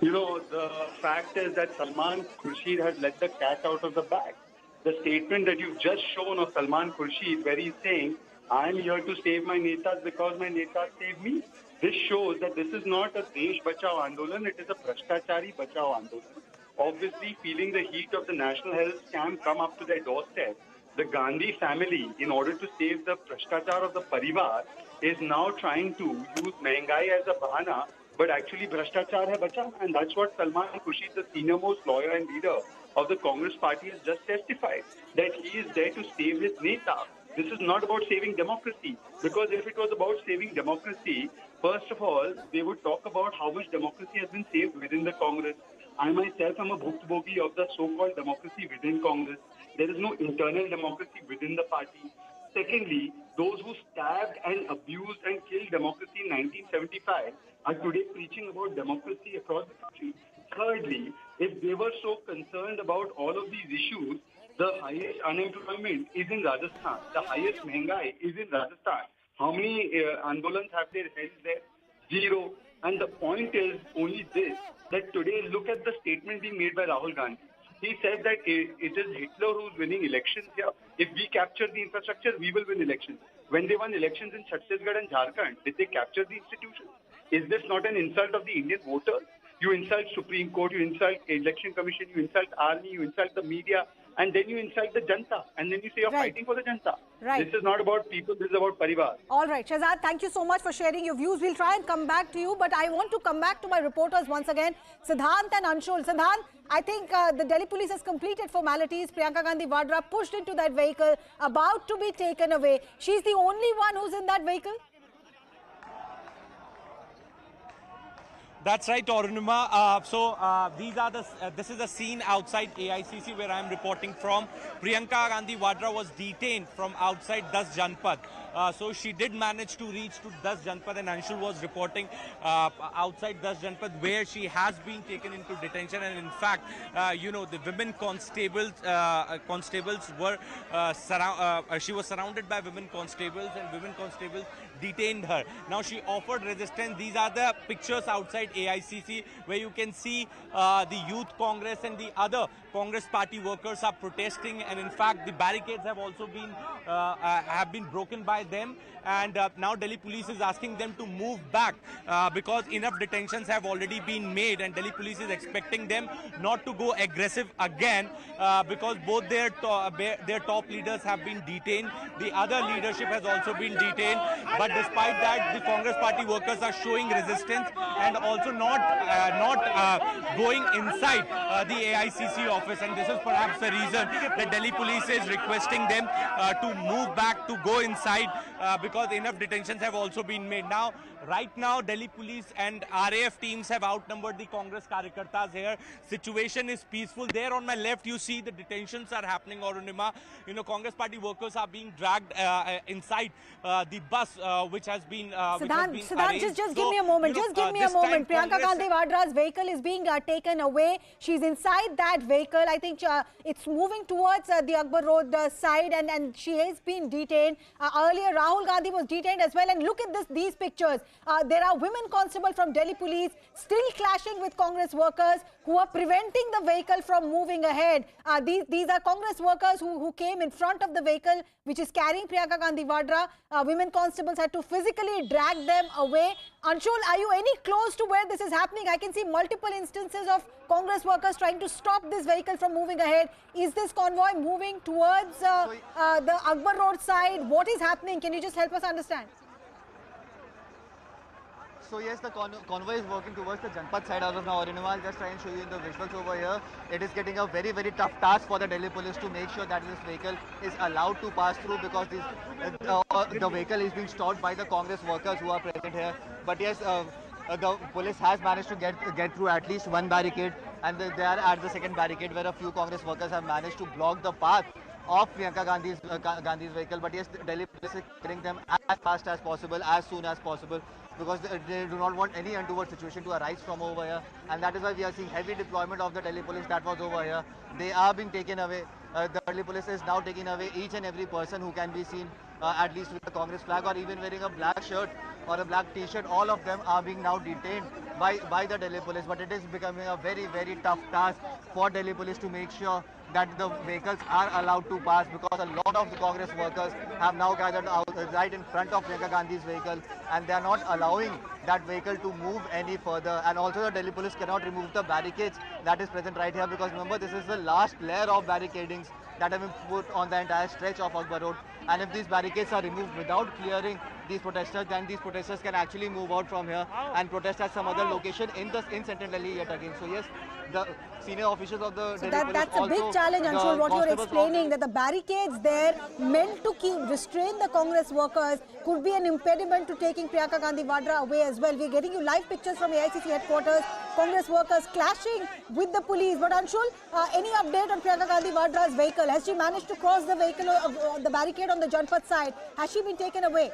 You know, the fact is that Salman Khurshid has let the cat out of the bag. The statement that you've just shown of Salman Khurshid, where he's saying, I'm here to save my netas because my netas saved me. This shows that this is not a Desh Bachao Andolan, it is a Bhrashtachari Bachao Andolan. Obviously, feeling the heat of the National Herald scam come up to their doorstep, the Gandhi family, in order to save the Bhrashtachar of the Parivar, is now trying to use Mehengai as a bahana, but actually Bhrashtachar hai bacha. And that's what Salman Khurshid, the senior most lawyer and leader of the Congress party, has just testified, that he is there to save his neta. This is not about saving democracy, because if it was about saving democracy, first of all, they would talk about how much democracy has been saved within the Congress. I myself am a bhuktbhogi of the so-called democracy within Congress. There is no internal democracy within the party. Secondly, those who stabbed and abused and killed democracy in 1975 are today preaching about democracy across the country. Thirdly, if they were so concerned about all of these issues, the highest unemployment is in Rajasthan. The highest mehengai is in Rajasthan. How many andolans have they held there? Zero. And the point is only this, that today look at the statement being made by Rahul Gandhi. He said that it is Hitler who's winning elections here. If we capture the infrastructure, we will win elections. When they won elections in Chhattisgarh and Jharkhand, did they capture the institutions? Is this not an insult of the Indian voters? You insult Supreme Court, you insult Election Commission, you insult Army, you insult the media, and then you insult the Janta. And then you say you're fighting for the Janta. Right. This is not about people, this is about Parivar. All right, Shahzad, thank you so much for sharing your views. We'll try and come back to you, but I want to come back to my reporters once again, Siddhant and Anshul. Siddhant, I think the Delhi police has completed formalities. Priyanka Gandhi Vadra pushed into that vehicle, about to be taken away. She's the only one who's in that vehicle? That's right, Arunima. This is the scene outside AICC where I'm reporting from. Priyanka Gandhi Vadra was detained from outside 10 Janpad. So she did manage to reach to 10 Janpad, and Anshul was reporting outside 10 Janpad where she has been taken into detention. And in fact, you know, the women constables were she was surrounded by women constables, and women constables detained her. Now she offered resistance. These are the pictures outside AICC where you can see the Youth Congress and the other Congress party workers are protesting, and in fact the barricades have also been broken by them, and now Delhi police is asking them to move back because enough detentions have already been made, and Delhi police is expecting them not to go aggressive again because both their top leaders have been detained. The other leadership has also been detained, but despite that the Congress party workers are showing resistance and also not going inside the AICC office, and this is perhaps the reason that Delhi police is requesting them to move back, to go inside because enough detentions have also been made. Now, right now, Delhi police and RAF teams have outnumbered the Congress Karyakartas here. Situation is peaceful. There on my left, you see the detentions are happening, Arunima. You know, Congress party workers are being dragged inside the bus which has been Siddhant, just give me a moment. Just give me a moment. Priyanka Gandhi Vadra's vehicle is being taken away. She's inside that vehicle. I think it's moving towards the Akbar Road side, and she has been detained. Earlier, Rahul Gandhi was detained as well. And look at these pictures. There are women constables from Delhi police still clashing with Congress workers who are preventing the vehicle from moving ahead. These are Congress workers who came in front of the vehicle which is carrying Priyanka Gandhi Vadra. Women constables had to physically drag them away. Anshul, are you any close to where this is happening? I can see multiple instances of Congress workers trying to stop this vehicle from moving ahead. Is this convoy moving towards the Akbar Road side? What is happening? Can you just help us understand? So yes, the convoy is working towards the Janpad side as of now. I'll just try and show you in the visuals over here. It is getting a very, very tough task for the Delhi police to make sure that this vehicle is allowed to pass through, because the vehicle is being stopped by the Congress workers who are present here. But yes, the police has managed to get through at least one barricade, and they are at the second barricade where a few Congress workers have managed to block the path of Priyanka Gandhi's vehicle. But yes, Delhi police is clearing them as fast as possible, as soon as possible, because they do not want any untoward situation to arise from over here, and that is why we are seeing heavy deployment of the Delhi police that was over here. They are being taken away. The Delhi police is now taking away each and every person who can be seen at least with a Congress flag or even wearing a black shirt or a black t-shirt. All of them are being now detained by the Delhi police, but it is becoming a very, very tough task for Delhi police to make sure that the vehicles are allowed to pass, because a lot of the Congress workers have now gathered out right in front of Priyanka Gandhi's vehicle, and they are not allowing that vehicle to move any further. And also the Delhi police cannot remove the barricades that is present right here, because remember, this is the last layer of barricadings that have been put on the entire stretch of Akbar Road. And if these barricades are removed without clearing these protesters, then these protesters can actually move out from here and protest at some other location in central Delhi yet again. So yes, the senior officials of the Delhi police that's a big challenge, Anshul, what you're explaining, that the barricades there meant to restrain the Congress workers could be an impediment to taking Priyanka Gandhi Vadra away as well. We're getting you live pictures from AICC headquarters, Congress workers clashing with the police. But Anshul, any update on Priyanka Gandhi Vadra's vehicle? Has she managed to cross the vehicle, the barricade on the Janpath side? Has she been taken away?